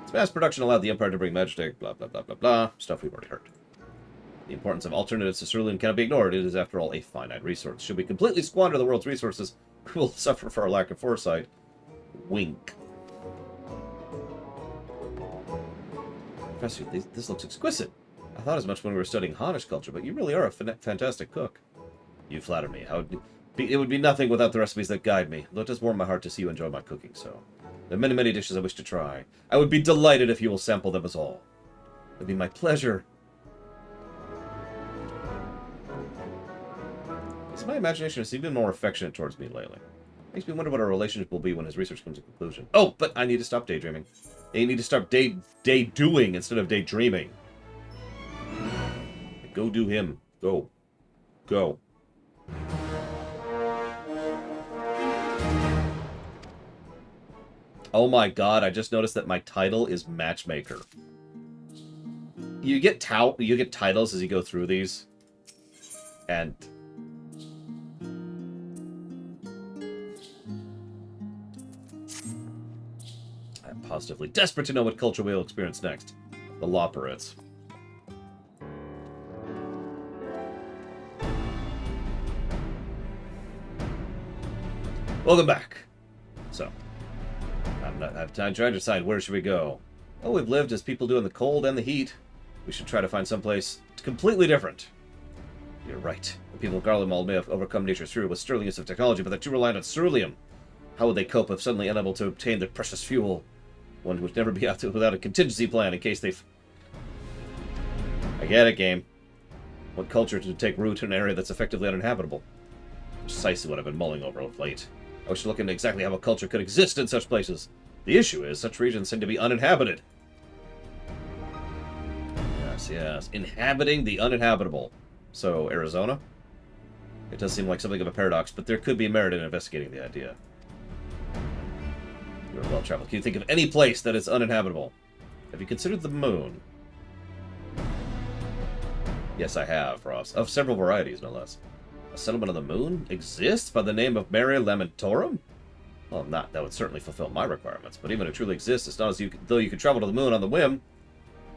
Its mass production allowed the Empire to bring Magitech, blah, blah, blah, blah, blah, stuff we've already heard. The importance of alternatives to ceruleum cannot be ignored. It is, after all, a finite resource. Should we completely squander the world's resources, we will suffer for our lack of foresight. Wink. Professor, this looks exquisite. I thought as much when we were studying Hannish culture, but you really are a fantastic cook. You flatter me. It would be nothing without the recipes that guide me, though it does warm my heart to see you enjoy my cooking, so... There are many, many dishes I wish to try. I would be delighted if you will sample them as all. It would be my pleasure. Is my imagination is even more affectionate towards me lately? Makes me wonder what our relationship will be when his research comes to conclusion. Oh, but I need to stop daydreaming. You need to start day-doing instead of daydreaming. Go do him. Go. Go. Oh my god, I just noticed that my title is Matchmaker. You get titles as you go through these. And... I'm positively desperate to know what culture we'll experience next. The Loperates. Welcome back. So, I'm trying to decide where should we go. Oh, we've lived as people do in the cold and the heat. We should try to find someplace completely different. You're right. The people of Garlemald may have overcome nature's fury with sterling use of technology, but they're too reliant on ceruleum. How would they cope if suddenly unable to obtain their precious fuel? One would never be out without a contingency plan in case they've... I get it, game. What culture to take root in an area that's effectively uninhabitable? Precisely what I've been mulling over of late. I wish to look into exactly how a culture could exist in such places. The issue is, such regions seem to be uninhabited. Yes, yes. Inhabiting the uninhabitable. So, Arizona? It does seem like something of a paradox, but there could be merit in investigating the idea. You're well-traveled. Can you think of any place that is uninhabitable? Have you considered the moon? Yes, I have, Ross. Of several varieties, no less. A settlement on the moon exists by the name of Mare Lamentorum? Well, that would certainly fulfill my requirements, but even if it truly exists, it's not as though you could travel to the moon on the whim.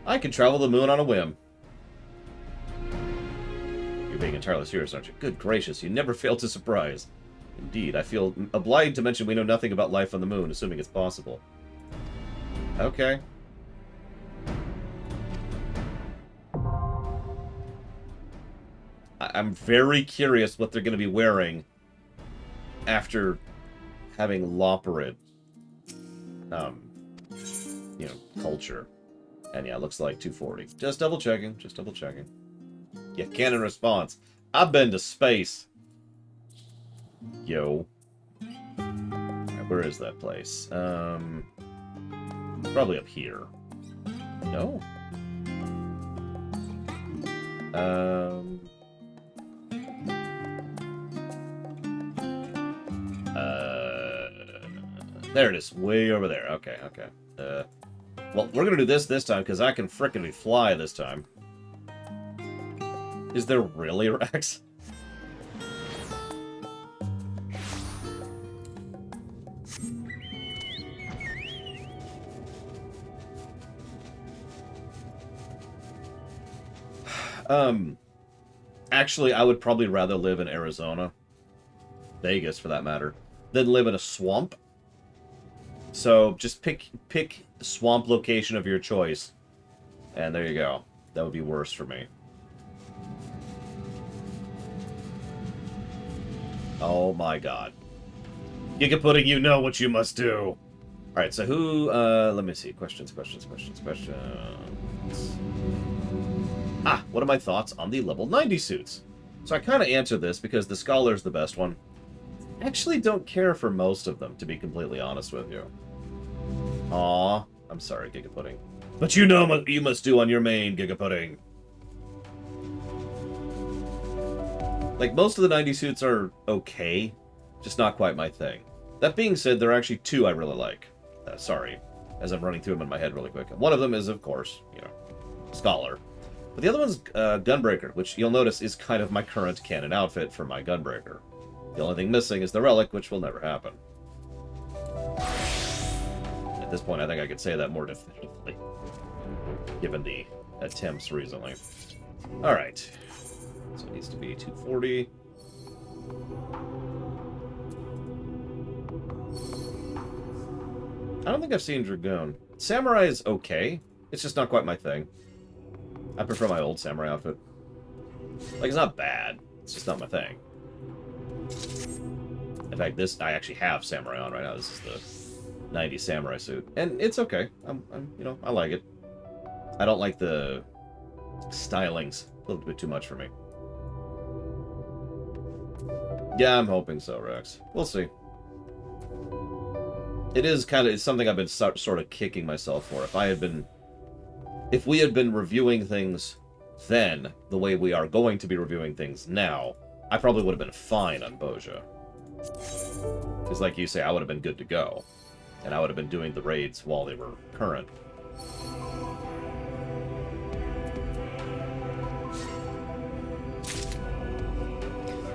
I can travel to the moon on a whim. You're being entirely serious, aren't you? Good gracious, you never fail to surprise. Indeed, I feel obliged to mention we know nothing about life on the moon, assuming it's possible. Okay. I'm very curious what they're going to be wearing after having Loperid, you know, culture. And yeah, it looks like 240. Just double checking, just double checking. Yeah, canon response. I've been to space. Yo. Right, where is that place? Probably up here. No? There it is, way over there. Okay, okay. Well, we're gonna do this time, because I can frickin' fly this time. Is there really, Rex? Actually, I would probably rather live in Arizona, Vegas for that matter, than live in a swamp. So just pick a swamp location of your choice, and there you go. That would be worse for me. Oh my god. Gigapudding, you know what you must do. Alright, so who, let me see. Questions. Ah, what are my thoughts on the level 90 suits? So I kind of answered this because the Scholar's the best one. I actually don't care for most of them, to be completely honest with you. Aw, I'm sorry, Gigapudding. But you know what you must do on your main, Gigapudding. Like, most of the 90 suits are okay, just not quite my thing. That being said, there are actually two I really like. Sorry, as I'm running through them in my head really quick. One of them is, of course, you know, Scholar. But the other one's Gunbreaker, which you'll notice is kind of my current canon outfit for my Gunbreaker. The only thing missing is the Relic, which will never happen. At this point, I think I could say that more definitively, given the attempts recently. Alright. So it needs to be 240. I don't think I've seen Dragoon. Samurai is okay. It's just not quite my thing. I prefer my old Samurai outfit. Like, it's not bad. It's just not my thing. In fact, this, I actually have Samurai on right now. This is the 90s Samurai suit. And it's okay. You know, I like it. I don't like the stylings. A little bit too much for me. Yeah, I'm hoping so, Rex. We'll see. It is kind of, it's something I've been sort of kicking myself for. If we had been reviewing things then, the way we are going to be reviewing things now, I probably would have been fine on Boja. Because like you say, I would have been good to go. And I would have been doing the raids while they were current.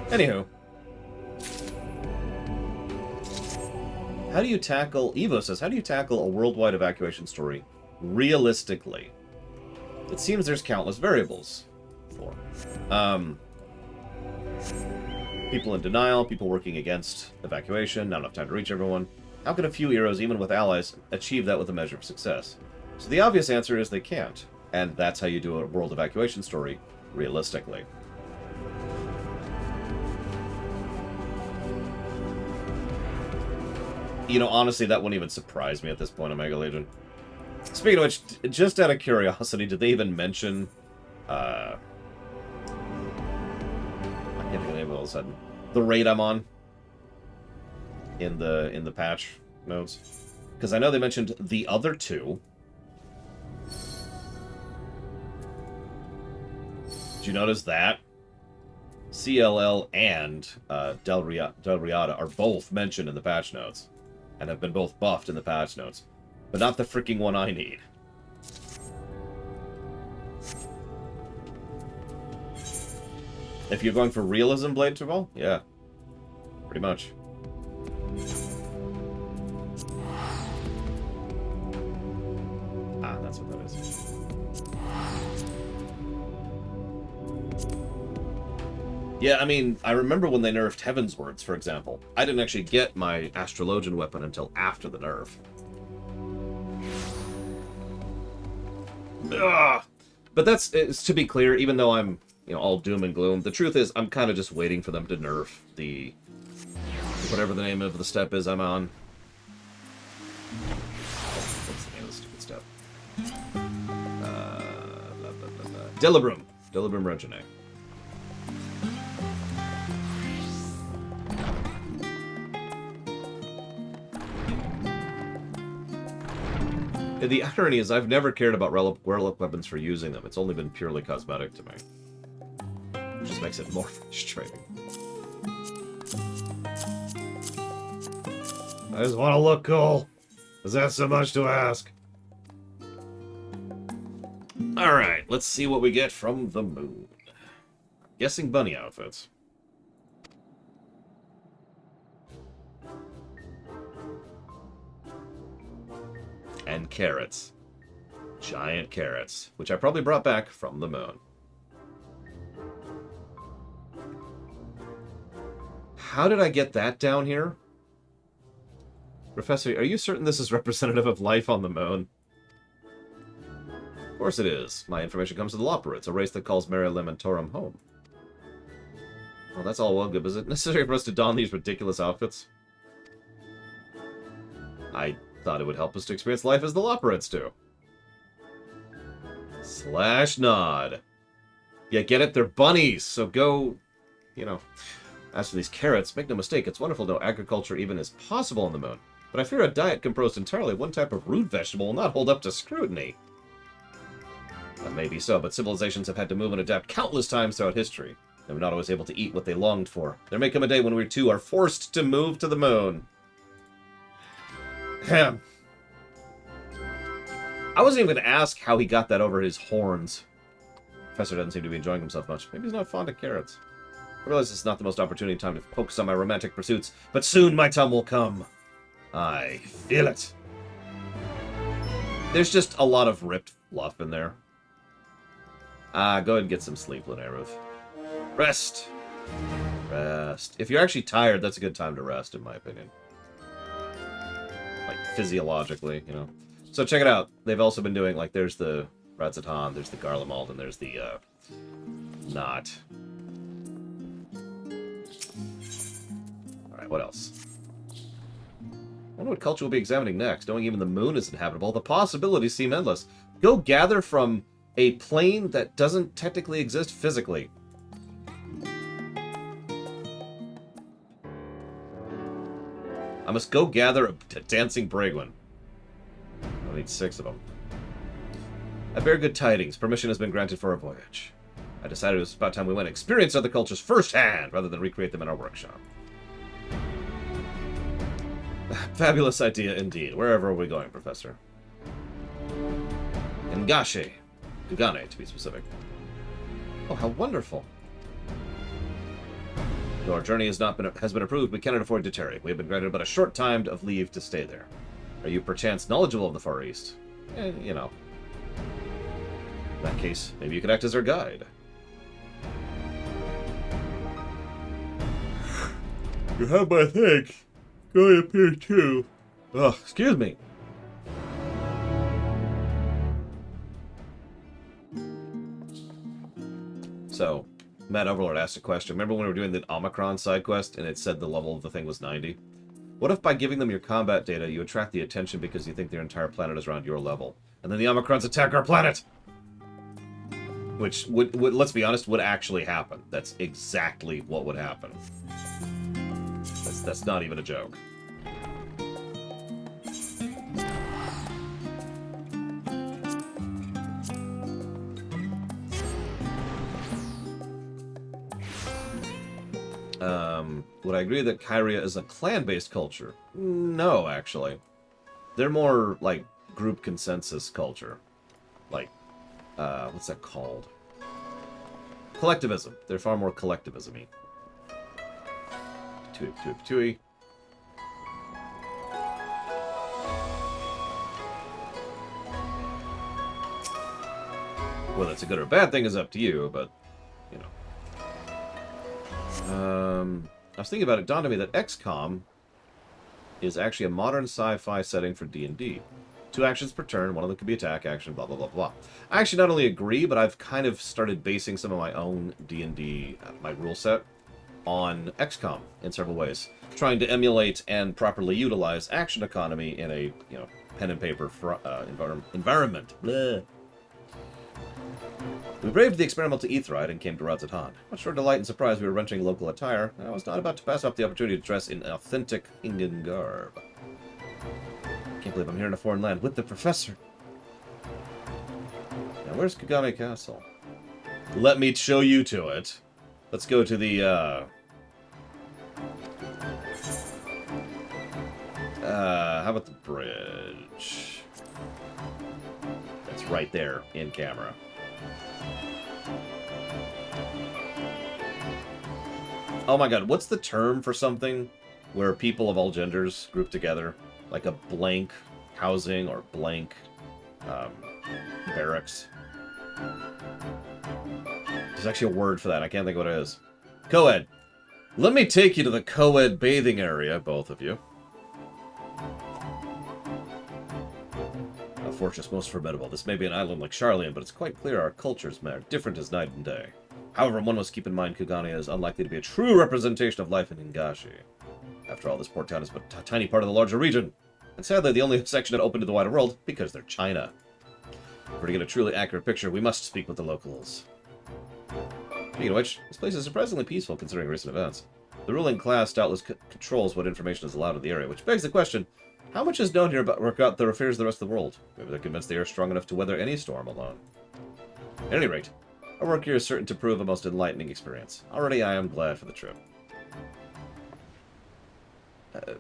Anywho. How do you tackle... Evo says, how do you tackle a worldwide evacuation story realistically? It seems there's countless variables for. People in denial, people working against evacuation, not enough time to reach everyone. How can a few heroes, even with allies, achieve that with a measure of success? So the obvious answer is they can't. And that's how you do a world evacuation story realistically. You know, honestly, that wouldn't even surprise me at this point in Mega Legion. Speaking of which, just out of curiosity, did they even mention... I can't think of the name all of a sudden. The raid I'm on in the patch notes. Because I know they mentioned the other two. Did you notice that? CLL and Del Riata are both mentioned in the patch notes. And have been both buffed in the patch notes. But not the freaking one I need. If you're going for realism, Blade Interval? Yeah. Pretty much. Ah, that's what that is. Yeah, I mean, I remember when they nerfed Heaven's Words, for example. I didn't actually get my Astrologian weapon until after the nerf. Ugh. But that's, to be clear, even though I'm, you know, all doom and gloom, the truth is I'm kind of just waiting for them to nerf the, whatever the name of the step is I'm on. What's the name of the stupid step? Delibrum. Delibrum Reginae. The irony is I've never cared about relic weapons for using them. It's only been purely cosmetic to me. Which just makes it more frustrating. I just want to look cool. Is that so much to ask? Alright, let's see what we get from the moon. Guessing bunny outfits. And carrots. Giant carrots, which I probably brought back from the moon. how did I get that down here? Professor, are you certain this is representative of life on the moon? Of course it is. My information comes to the Loperids, a race that calls Mare Elementorum home. Well, that's all well good, but is it necessary for us to don these ridiculous outfits? I thought it would help us to experience life as the Loperids do. Slash nod. Yeah, get it? They're bunnies, so go, you know. As for these carrots, make no mistake, it's wonderful to know agriculture even is possible on the moon. But I fear a diet composed entirely of one type of root vegetable will not hold up to scrutiny. That may be so, but civilizations have had to move and adapt countless times throughout history. They were not always able to eat what they longed for. There may come a day when we too are forced to move to the moon. Ahem. I wasn't even going to ask how he got that over his horns. Professor doesn't seem to be enjoying himself much. Maybe he's not fond of carrots. I realize this is not the most opportune time to focus on my romantic pursuits, but soon my time will come. I feel it. There's just a lot of ripped fluff in there. Go ahead and get some sleep, Lunaruth. Rest. Rest. If you're actually tired, that's a good time to rest, in my opinion. Like, physiologically, you know. So check it out. They've also been doing, like, there's the Razzatan, there's the Garlemald, and there's the, Knot. Alright, what else? I wonder what culture we'll be examining next. Knowing even the moon is inhabitable, the possibilities seem endless. Go gather from a plane that doesn't technically exist physically. I must go gather a dancing Bragwin. I'll need 6 of them. I bear good tidings. Permission has been granted for a voyage. I decided it was about time we went and experienced other cultures firsthand, rather than recreate them in our workshop. Fabulous idea indeed. Wherever are we going, Professor? Ngashe. Gugane, to be specific. Oh, how wonderful. Though our journey has been approved, we cannot afford to tarry. We have been granted but a short time of leave to stay there. Are you perchance knowledgeable of the Far East? You know. In that case, maybe you could act as our guide. You have my thanks. Going up here too. Oh, excuse me. So, Matt Overlord asked a question. Remember when we were doing the Omicron side quest and it said the level of the thing was 90? What if by giving them your combat data, you attract the attention because you think their entire planet is around your level? And then the Omicrons attack our planet! Which, would let's be honest, would actually happen. That's exactly what would happen. That's not even a joke. Would I agree that Kyria is a clan-based culture? No, actually. They're more, like, group consensus culture. Like, what's that called? Collectivism. They're far more collectivism-y. Tui. Whether it's a good or a bad thing is up to you, but, you know. I was thinking about it, dawned on me that XCOM is actually a modern sci-fi setting for D&D. 2 actions per turn, one of them could be attack action, blah, blah, blah, blah. I actually not only agree, but I've kind of started basing some of my own D&D, my rule set, on XCOM in several ways. Trying to emulate and properly utilize action economy in a, you know, pen and paper environment. Blah. We braved the experimental Aetherite and came to Razzatan. Much to our delight and surprise, we were wrenching local attire. I was not about to pass up the opportunity to dress in authentic Ingan garb. Can't believe I'm here in a foreign land with the Professor. Now, where's Kagame Castle? Let me show you to it. Let's go to the, how about the bridge? That's right there, in camera. Oh my god, what's the term for something where people of all genders group together? Like a blank housing or blank barracks. There's actually a word for that. I can't think of what it is. Co-ed. Let me take you to the co-ed bathing area, both of you. A fortress most formidable. This may be an island like Charlian, but it's quite clear our cultures are different as night and day. However, one must keep in mind Kugane is unlikely to be a true representation of life in Hingashi. After all, this port town is but a tiny part of the larger region, and sadly the only section that open to the wider world because they're China. For to get a truly accurate picture, we must speak with the locals. Speaking of which, this place is surprisingly peaceful considering recent events. The ruling class doubtless controls what information is allowed in the area, which begs the question, how much is known here about the affairs of the rest of the world? Maybe they're convinced they are strong enough to weather any storm alone. At any rate, our work here is certain to prove a most enlightening experience. Already I am glad for the trip.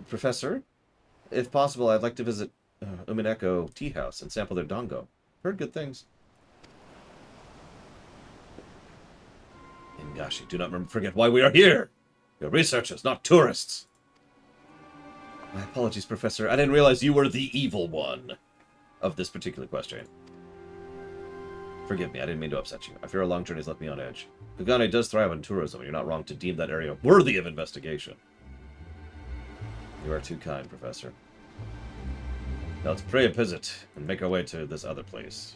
Professor? If possible, I'd like to visit Umineko Tea House and sample their dango. Heard good things. Hingashi, do not forget why we are here! We are researchers, not tourists! My apologies, Professor. I didn't realize you were the evil one of this particular question. Forgive me, I didn't mean to upset you. I fear a long journey has left me on edge. Kugane does thrive on tourism, and you're not wrong to deem that area worthy of investigation. You are too kind, Professor. Now let's pray a visit and make our way to this other place.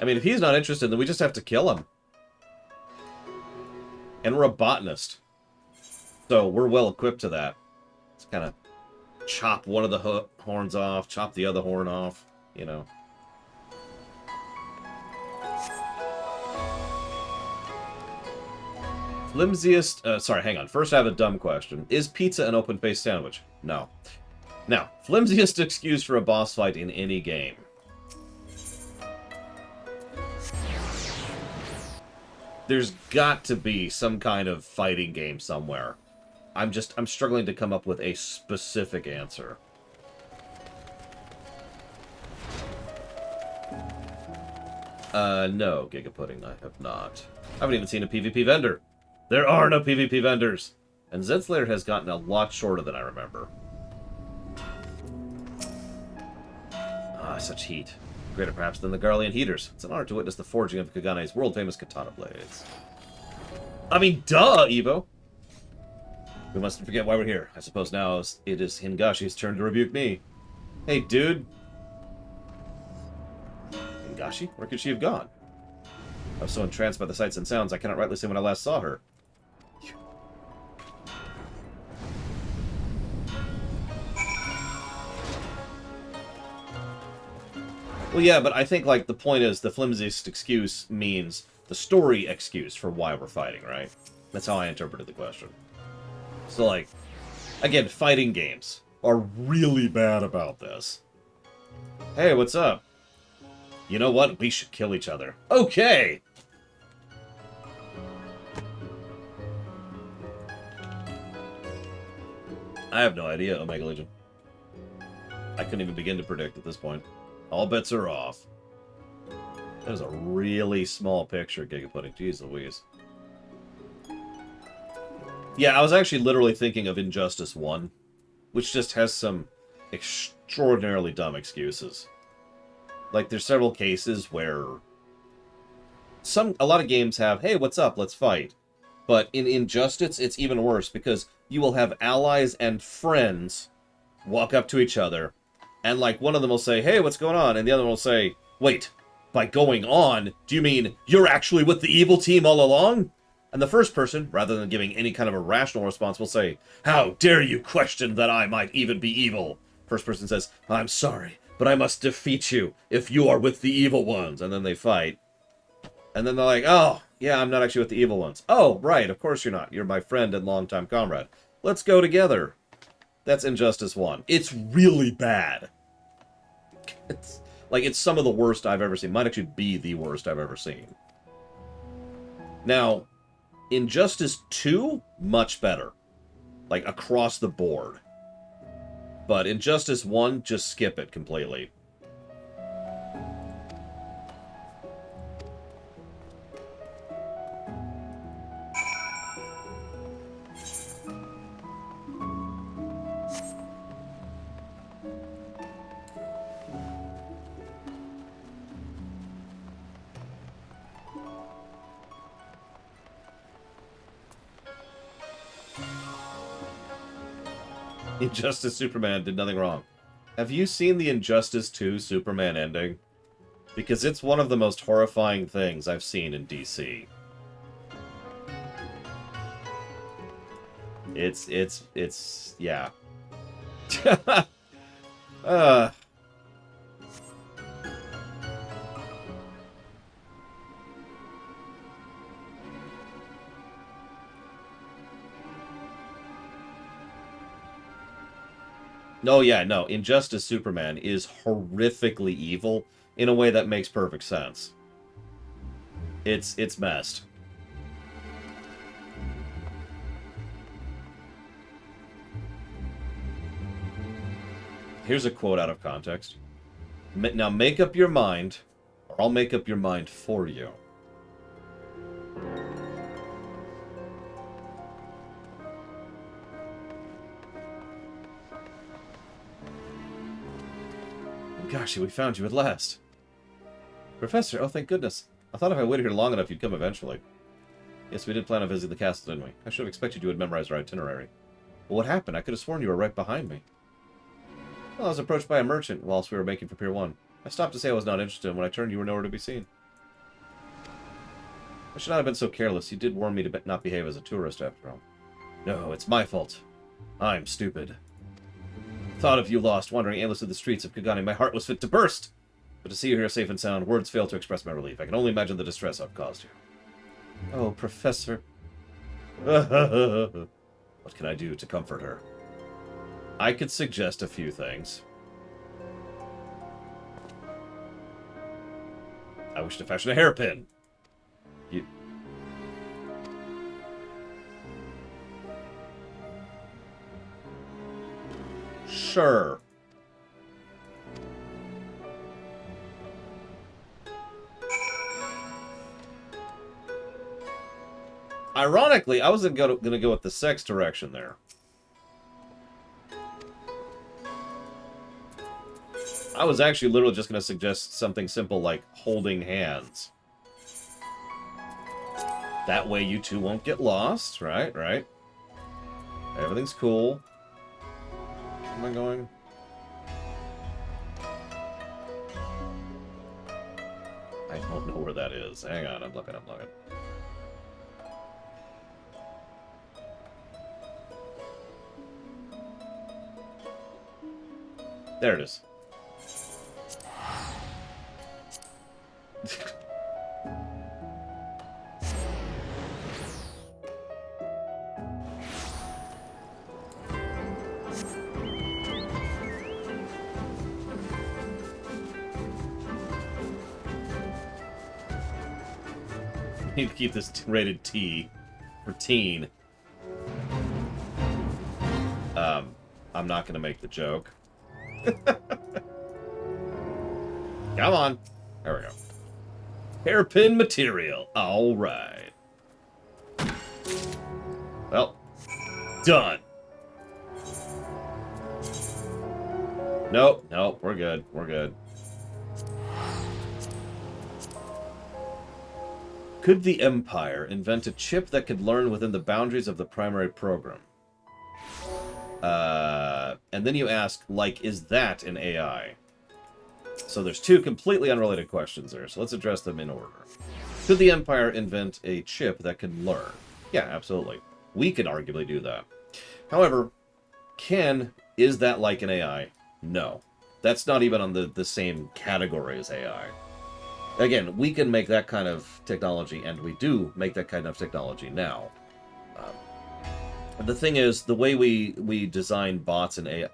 I mean, if he's not interested, then we just have to kill him. And we're a botanist. So we're well equipped to that. Let's kind of chop one of the horns off, chop the other horn off, you know. Flimsiest... sorry, hang on. First I have a dumb question. Is pizza an open-faced sandwich? No. Now, flimsiest excuse for a boss fight in any game. There's got to be some kind of fighting game somewhere. I'm struggling to come up with a specific answer. No, Giga Pudding, I have not. I haven't even seen a PvP vendor. There are no PvP vendors! And Zedslayer has gotten a lot shorter than I remember. Ah, such heat. Greater perhaps than the Garlean heaters. It's an honor to witness the forging of Kugane's world-famous katana blades. I mean, duh, Evo! We mustn't forget why we're here. I suppose now it is Hingashi's turn to rebuke me. Hey, dude. Hingashi? Where could she have gone? I was so entranced by the sights and sounds, I cannot rightly say when I last saw her. Well, yeah, but I think, like, the point is the flimsiest excuse means the story excuse for why we're fighting, right? That's how I interpreted the question. So, like, again, fighting games are really bad about this. Hey, what's up? You know what? We should kill each other. Okay! I have no idea, Omega Legion. I couldn't even begin to predict at this point. All bets are off. That is a really small picture, Giga Pudding. Jeez Louise. Yeah, I was actually literally thinking of Injustice 1, which just has some extraordinarily dumb excuses. Like, there's several cases where a lot of games have, hey, what's up, let's fight. But in Injustice, it's even worse, because you will have allies and friends walk up to each other, and, like, one of them will say, hey, what's going on? And the other one will say, wait, by going on, do you mean you're actually with the evil team all along? And the first person, rather than giving any kind of a rational response, will say, how dare you question that I might even be evil? First person says, I'm sorry, but I must defeat you if you are with the evil ones. And then they fight. And then they're like, oh, yeah, I'm not actually with the evil ones. Oh, right, of course you're not. You're my friend and longtime comrade. Let's go together. That's Injustice 1. It's really bad. It's some of the worst I've ever seen. Might actually be the worst I've ever seen. Now, Injustice 2, much better. Like, across the board. But Injustice 1, just skip it completely. Injustice Superman did nothing wrong. Have you seen the Injustice 2 Superman ending? Because it's one of the most horrifying things I've seen in DC. It's yeah. uh No, yeah, no. Injustice Superman is horrifically evil in a way that makes perfect sense. It's messed. Here's a quote out of context. Now make up your mind, or I'll make up your mind for you. Gosh, we found you at last. Professor, oh thank goodness. I thought if I waited here long enough, you'd come eventually. Yes, we did plan on visiting the castle, didn't we? I should have expected you would memorize our itinerary. Well, what happened? I could have sworn you were right behind me. Well, I was approached by a merchant whilst we were making for Pier 1. I stopped to say I was not interested, and when I turned, you were nowhere to be seen. I should not have been so careless. You did warn me to not behave as a tourist, after all. No, it's my fault. I'm stupid. Thought of you lost, wandering aimless through the streets of Kagane, my heart was fit to burst! But to see you here safe and sound, words fail to express my relief. I can only imagine the distress I've caused you. Oh, Professor. What can I do to comfort her? I could suggest a few things. I wish to fashion a hairpin. You... Sure. Ironically, I wasn't going to go with the sex direction there. I was actually literally just going to suggest something simple like holding hands. That way you two won't get lost, right? Right. Everything's cool. Where am I going? I don't know where that is. Hang on, I'm looking. There it is. Need to keep this rated T for teen. I'm not gonna make the joke. Come on. There we go. Hairpin material. All right. Well, done. Nope, we're good. We're good. Could the Empire invent a chip that could learn within the boundaries of the primary program? And then you ask, like, is that an AI? So there's two completely unrelated questions there, so let's address them in order. Could the Empire invent a chip that could learn? Yeah, absolutely. We could arguably do that. However, is that like an AI? No. That's not even on the same category as AI. Again, we can make that kind of technology, and we do make that kind of technology now. The thing is, the way we design bots and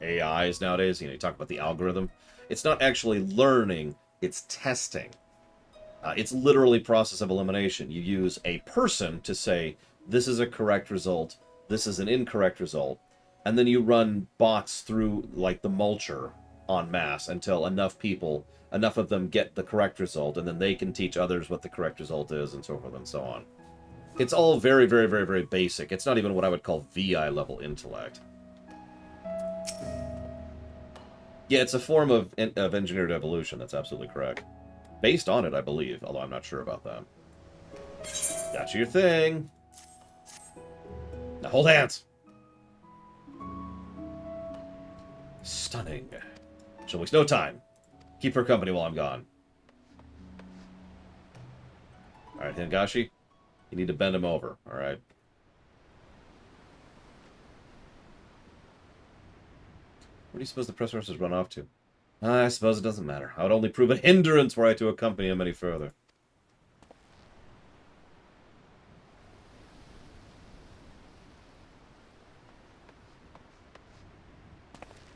AIs nowadays, you talk about the algorithm, it's not actually learning, it's testing. It's literally process of elimination. You use a person to say, this is a correct result, this is an incorrect result, and then you run bots through, like, the mulcher en masse until enough of them get the correct result, and then they can teach others what the correct result is, and so forth and so on. It's all very, very, very, very basic. It's not even what I would call VI level intellect. Yeah, it's a form of engineered evolution. That's absolutely correct. Based on it, I believe, although I'm not sure about that. Got your thing. Now hold hands. Stunning. She'll waste no time. Keep her company while I'm gone. Alright, Hingashi. You need to bend him over, alright? Where do you suppose the press rushers run off to? I suppose it doesn't matter. I would only prove a hindrance were I to accompany him any further.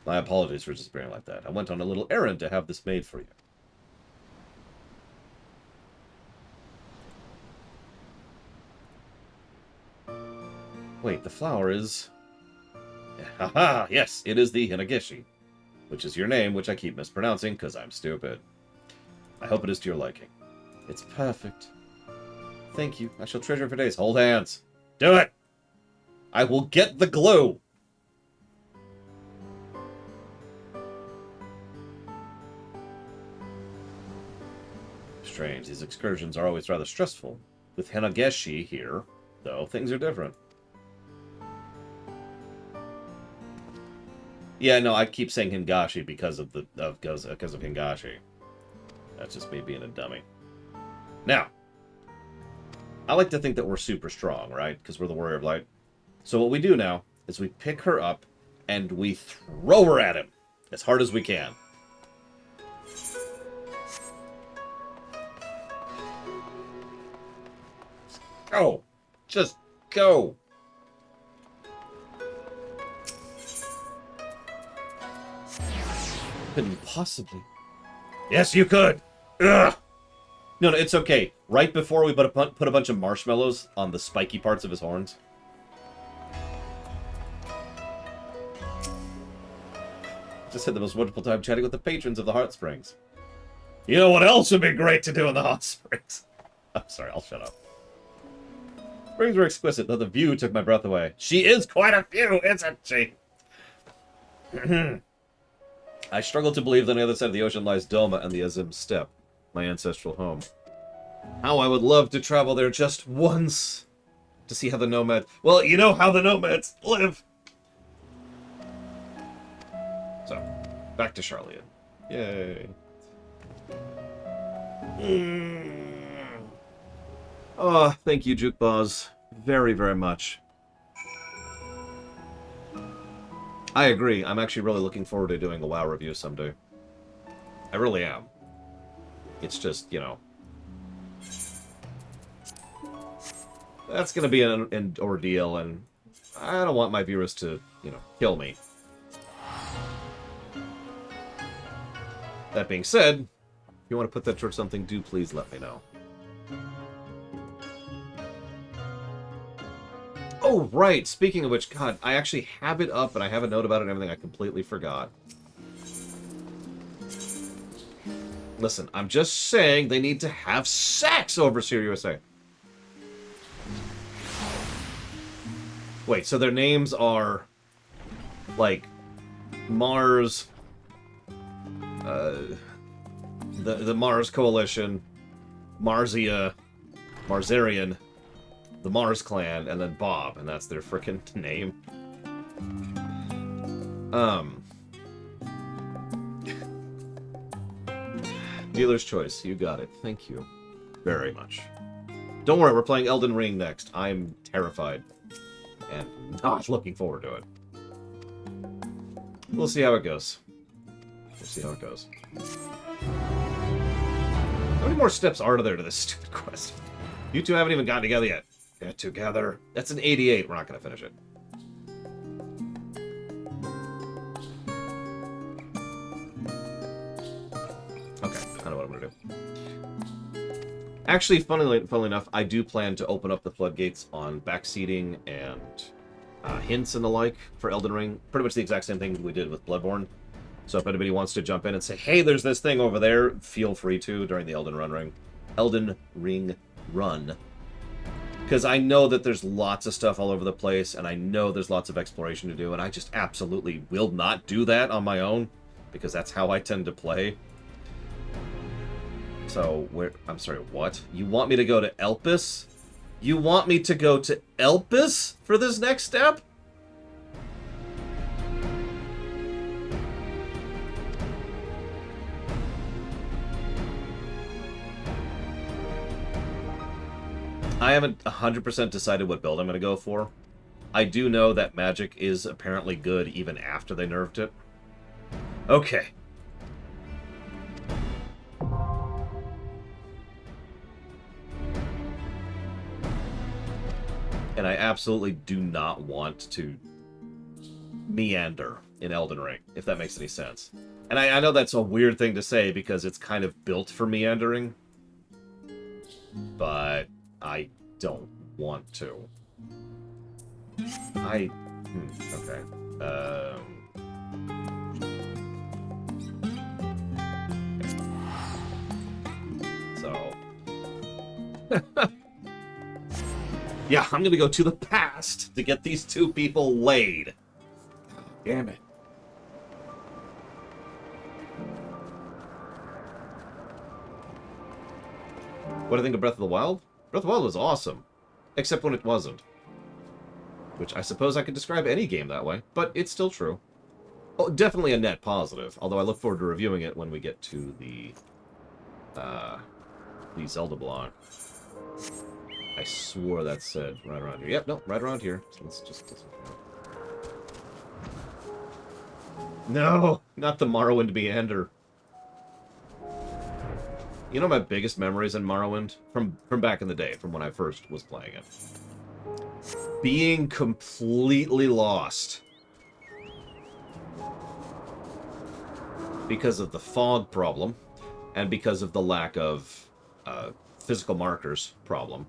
My apologies for disappearing like that. I went on a little errand to have this made for you. Wait, the flower is... Haha, yes, it is the Hinagishi, which is your name, which I keep mispronouncing because I'm stupid. I hope it is to your liking. It's perfect. Thank you. I shall treasure it for days. Hold hands. Do it! I will get the glue! Strange. These excursions are always rather stressful. With Hinagishi here, though, things are different. Yeah, no, I keep saying Hingashi because of Hingashi. That's just me being a dummy. Now, I like to think that we're super strong, right? Because we're the Warrior of Light. So what we do now is we pick her up and we throw her at him as hard as we can. Go! Just go! Couldn't possibly. Yes, you could! Ugh! No, it's okay. Right before we put a bunch of marshmallows on the spiky parts of his horns. Just had the most wonderful time chatting with the patrons of the Hot Springs. You know what else would be great to do in the Hot Springs? I'm sorry, I'll shut up. Springs were exquisite, though the view took my breath away. She is quite a view, isn't she? I struggle to believe that on the other side of the ocean lies Doma and the Azim Steppe, my ancestral home. How I would love to travel there just once to see how the nomads... Well, you know how the nomads live! So, back to Charlian. Yay. Oh, thank you, Jukeboz. Very, very much. I agree. I'm actually really looking forward to doing a WoW review someday. I really am. It's just, you know... That's going to be an ordeal, and I don't want my viewers to, you know, kill me. That being said, if you want to put that towards something, do please let me know. Oh, right! Speaking of which, God, I actually have it up, and I have a note about it and everything. I completely forgot. Listen, I'm just saying they need to have sex over Siri USA. Wait, so their names are, like, Mars, the Mars Coalition, Marsia, Marzarian, the Mars Clan, and then Bob, and that's their frickin' name. Dealer's choice. You got it. Thank you very much. Don't worry, we're playing Elden Ring next. I'm terrified. And not looking forward to it. We'll see how it goes. We'll see how it goes. How many more steps are there to this stupid quest? You two haven't even gotten together yet. Get together. That's an 88. We're not going to finish it. Okay, I know what I'm going to do. Actually, funnily enough, I do plan to open up the floodgates on backseating and hints and the like for Elden Ring. Pretty much the exact same thing we did with Bloodborne. So if anybody wants to jump in and say, hey, there's this thing over there, feel free to during the Elden Ring run. Because I know that there's lots of stuff all over the place, and I know there's lots of exploration to do, and I just absolutely will not do that on my own, because that's how I tend to play. So, I'm sorry, what? You want me to go to Elpis? You want me to go to Elpis for this next step? I haven't 100% decided what build I'm going to go for. I do know that magic is apparently good even after they nerfed it. Okay. And I absolutely do not want to meander in Elden Ring, if that makes any sense. And I know that's a weird thing to say because it's kind of built for meandering. But I don't want to. Okay. So... yeah, I'm gonna go to the past to get these two people laid. Damn it. What do I think of Breath of the Wild? Breath of the Wild was awesome. Except when it wasn't. Which I suppose I could describe any game that way, but it's still true. Oh, definitely a net positive, although I look forward to reviewing it when we get to the Zelda block. I swore that said right around here. Yep, no, right around here. So let's just... No! Not the Morrowind Meander. You know my biggest memories in Morrowind? From back in the day, from when I first was playing it. Being completely lost. Because of the fog problem, and because of the lack of physical markers problem.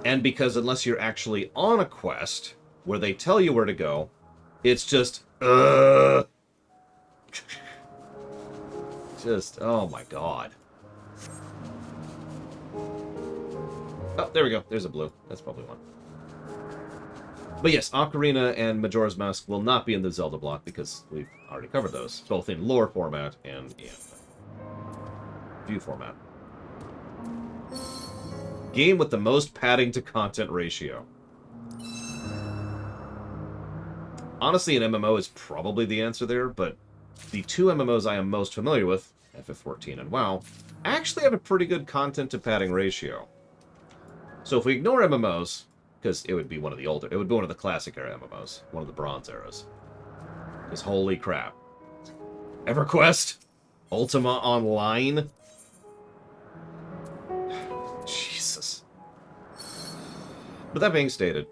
And because unless you're actually on a quest, where they tell you where to go, it's just... Just, oh my god. Oh, there we go. There's a blue. That's probably one. But yes, Ocarina and Majora's Mask will not be in the Zelda block because we've already covered those, both in lore format and in view format. Game with the most padding to content ratio. Honestly, an MMO is probably the answer there, but the two MMOs I am most familiar with, FF14 and WoW, actually have a pretty good content to padding ratio. So if we ignore MMOs, because it would be one of the older, it would be one of the classic era MMOs, one of the bronze eras. Because holy crap. EverQuest? Ultima Online? Jesus. But that being stated,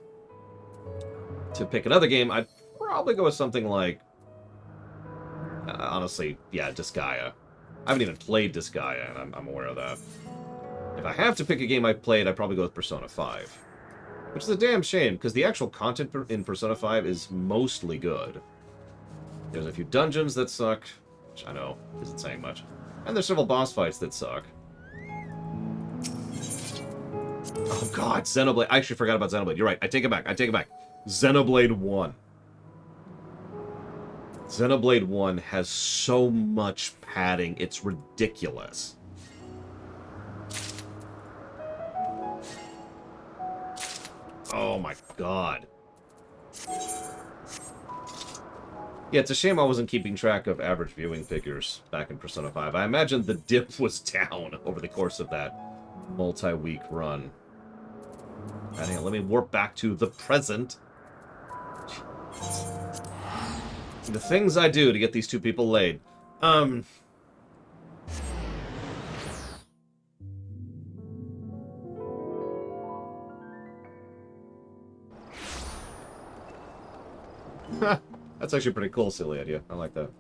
to pick another game, I'd probably go with something like... honestly, yeah, Disgaea. I haven't even played Disgaea, and I'm aware of that. If I have to pick a game I've played, I'd probably go with Persona 5. Which is a damn shame, because the actual content in Persona 5 is mostly good. There's a few dungeons that suck, which I know isn't saying much. And there's several boss fights that suck. Oh god, Xenoblade. I actually forgot about Xenoblade. You're right, I take it back, I take it back. Xenoblade 1. Xenoblade 1 has so much padding, it's ridiculous. Oh my god. Yeah, it's a shame I wasn't keeping track of average viewing figures back in Persona 5. I imagine the dip was down over the course of that multi-week run. Right, hang on, let me warp back to the present. The things I do to get these two people laid. That's actually pretty cool, silly idea. I like that.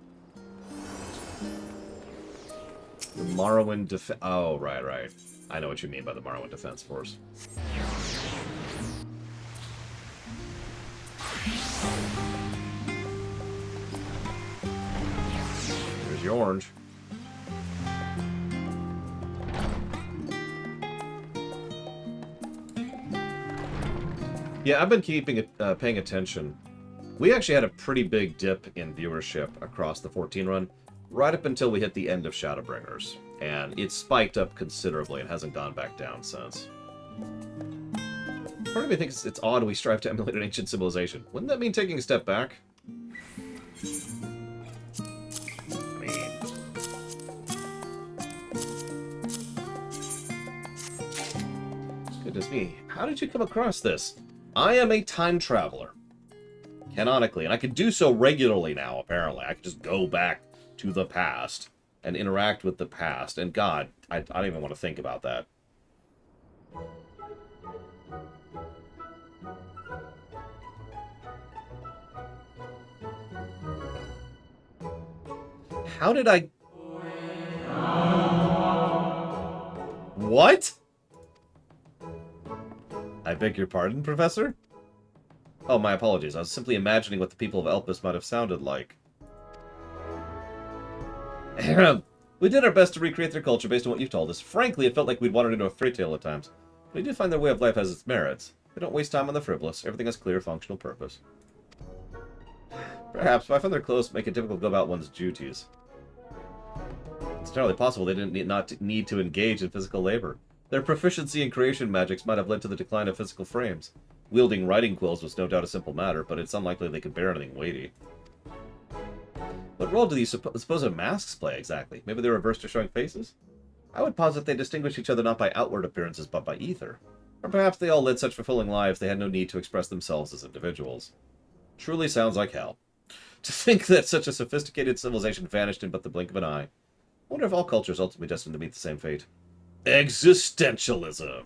The Morrowind Defense... Oh, right, right. I know what you mean by the Morrowind Defense Force. Here's your orange. Yeah, I've been paying attention. We actually had a pretty big dip in viewership across the 14 run, right up until we hit the end of Shadowbringers. And it spiked up considerably and hasn't gone back down since. Part of me thinks it's odd we strive to emulate an ancient civilization. Wouldn't that mean taking a step back? I mean... Goodness me, how did you come across this? I am a time traveler. Canonically, and I can do so regularly now, apparently. I can just go back to the past and interact with the past. And God, I don't even want to think about that. How did I... What? I beg your pardon, Professor? Oh, my apologies. I was simply imagining what the people of Elpis might have sounded like. We did our best to recreate their culture based on what you've told us. Frankly, it felt like we'd wandered into a fairy tale at times. But I do find their way of life has its merits. They don't waste time on the frivolous. Everything has clear, functional purpose. Perhaps, but I find their clothes make it difficult to go about one's duties. It's entirely possible they didn't not need to engage in physical labor. Their proficiency in creation magics might have led to the decline of physical frames. Wielding writing quills was no doubt a simple matter, but it's unlikely they could bear anything weighty. What role do these supposed masks play, exactly? Maybe they're averse to showing faces? I would posit they distinguish each other not by outward appearances, but by ether. Or perhaps they all led such fulfilling lives they had no need to express themselves as individuals. Truly sounds like hell. To think that such a sophisticated civilization vanished in but the blink of an eye. I wonder if all cultures ultimately destined to meet the same fate. Existentialism!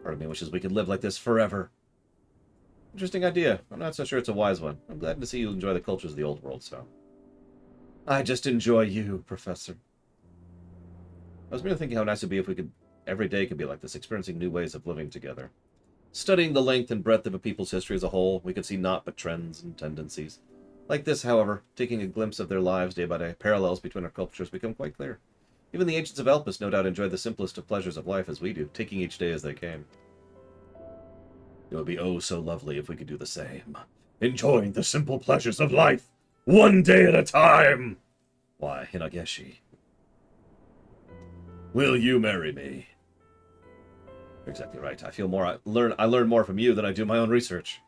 Part of me wishes we could live like this forever. Interesting idea. I'm not so sure it's a wise one. I'm glad to see you enjoy the cultures of the old world, so. I just enjoy you, Professor. I was merely thinking how nice it would be if we could, every day could be like this, experiencing new ways of living together. Studying the length and breadth of a people's history as a whole, we could see naught but trends and tendencies. Like this, however, taking a glimpse of their lives day by day, parallels between our cultures become quite clear. Even the ancients of Elpis no doubt enjoy the simplest of pleasures of life as we do, taking each day as they came. It would be oh so lovely if we could do the same. Enjoying the simple pleasures of life, one day at a time! Why, Hinageshi, will you marry me? You're exactly right. I feel more I learn more from you than I do my own research.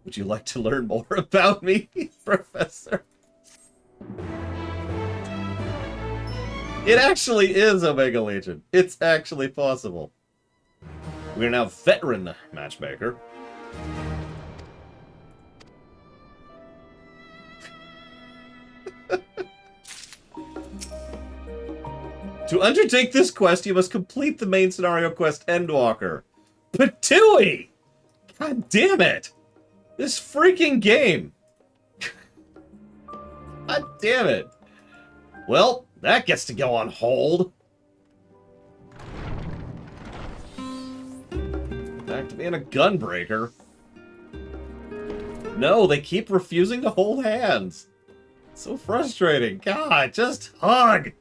Would you like to learn more about me, Professor? It actually is Omega Legion. It's actually possible. We are now veteran matchmaker. To undertake this quest, you must complete the main scenario quest, Endwalker. Patooey! God damn it! This freaking game! God damn it! Well, that gets to go on hold. Back to being a gunbreaker. No, they keep refusing to hold hands. So frustrating. God, just hug!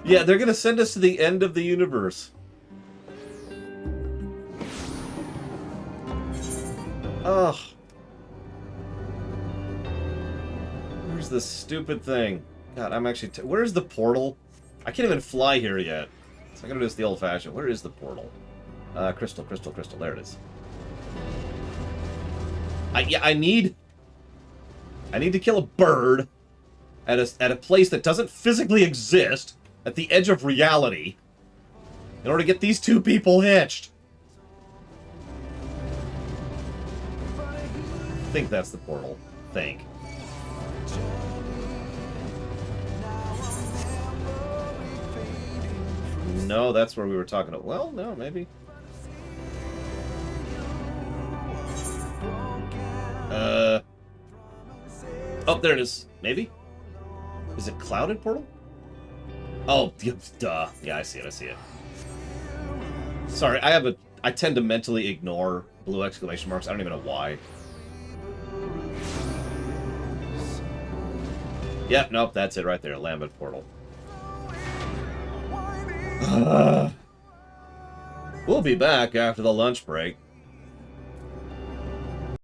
Yeah, they're gonna send us to the end of the universe. Ugh. Where's this stupid thing? God, I'm actually... Where's the portal? I can't even fly here yet. So I'm gonna do this the old-fashioned. Where is the portal? Crystal. There it is. I need to kill a bird at a place that doesn't physically exist at the edge of reality in order to get these two people hitched. I think that's the portal. Think. No, that's where we were talking about. Well, no, maybe. Oh, there it is. Maybe? Is it clouded portal? Oh, duh. Yeah, I see it. Sorry, I tend to mentally ignore blue exclamation marks. I don't even know why. Yep, nope, that's it right there. Lambent portal. We'll be back after the lunch break.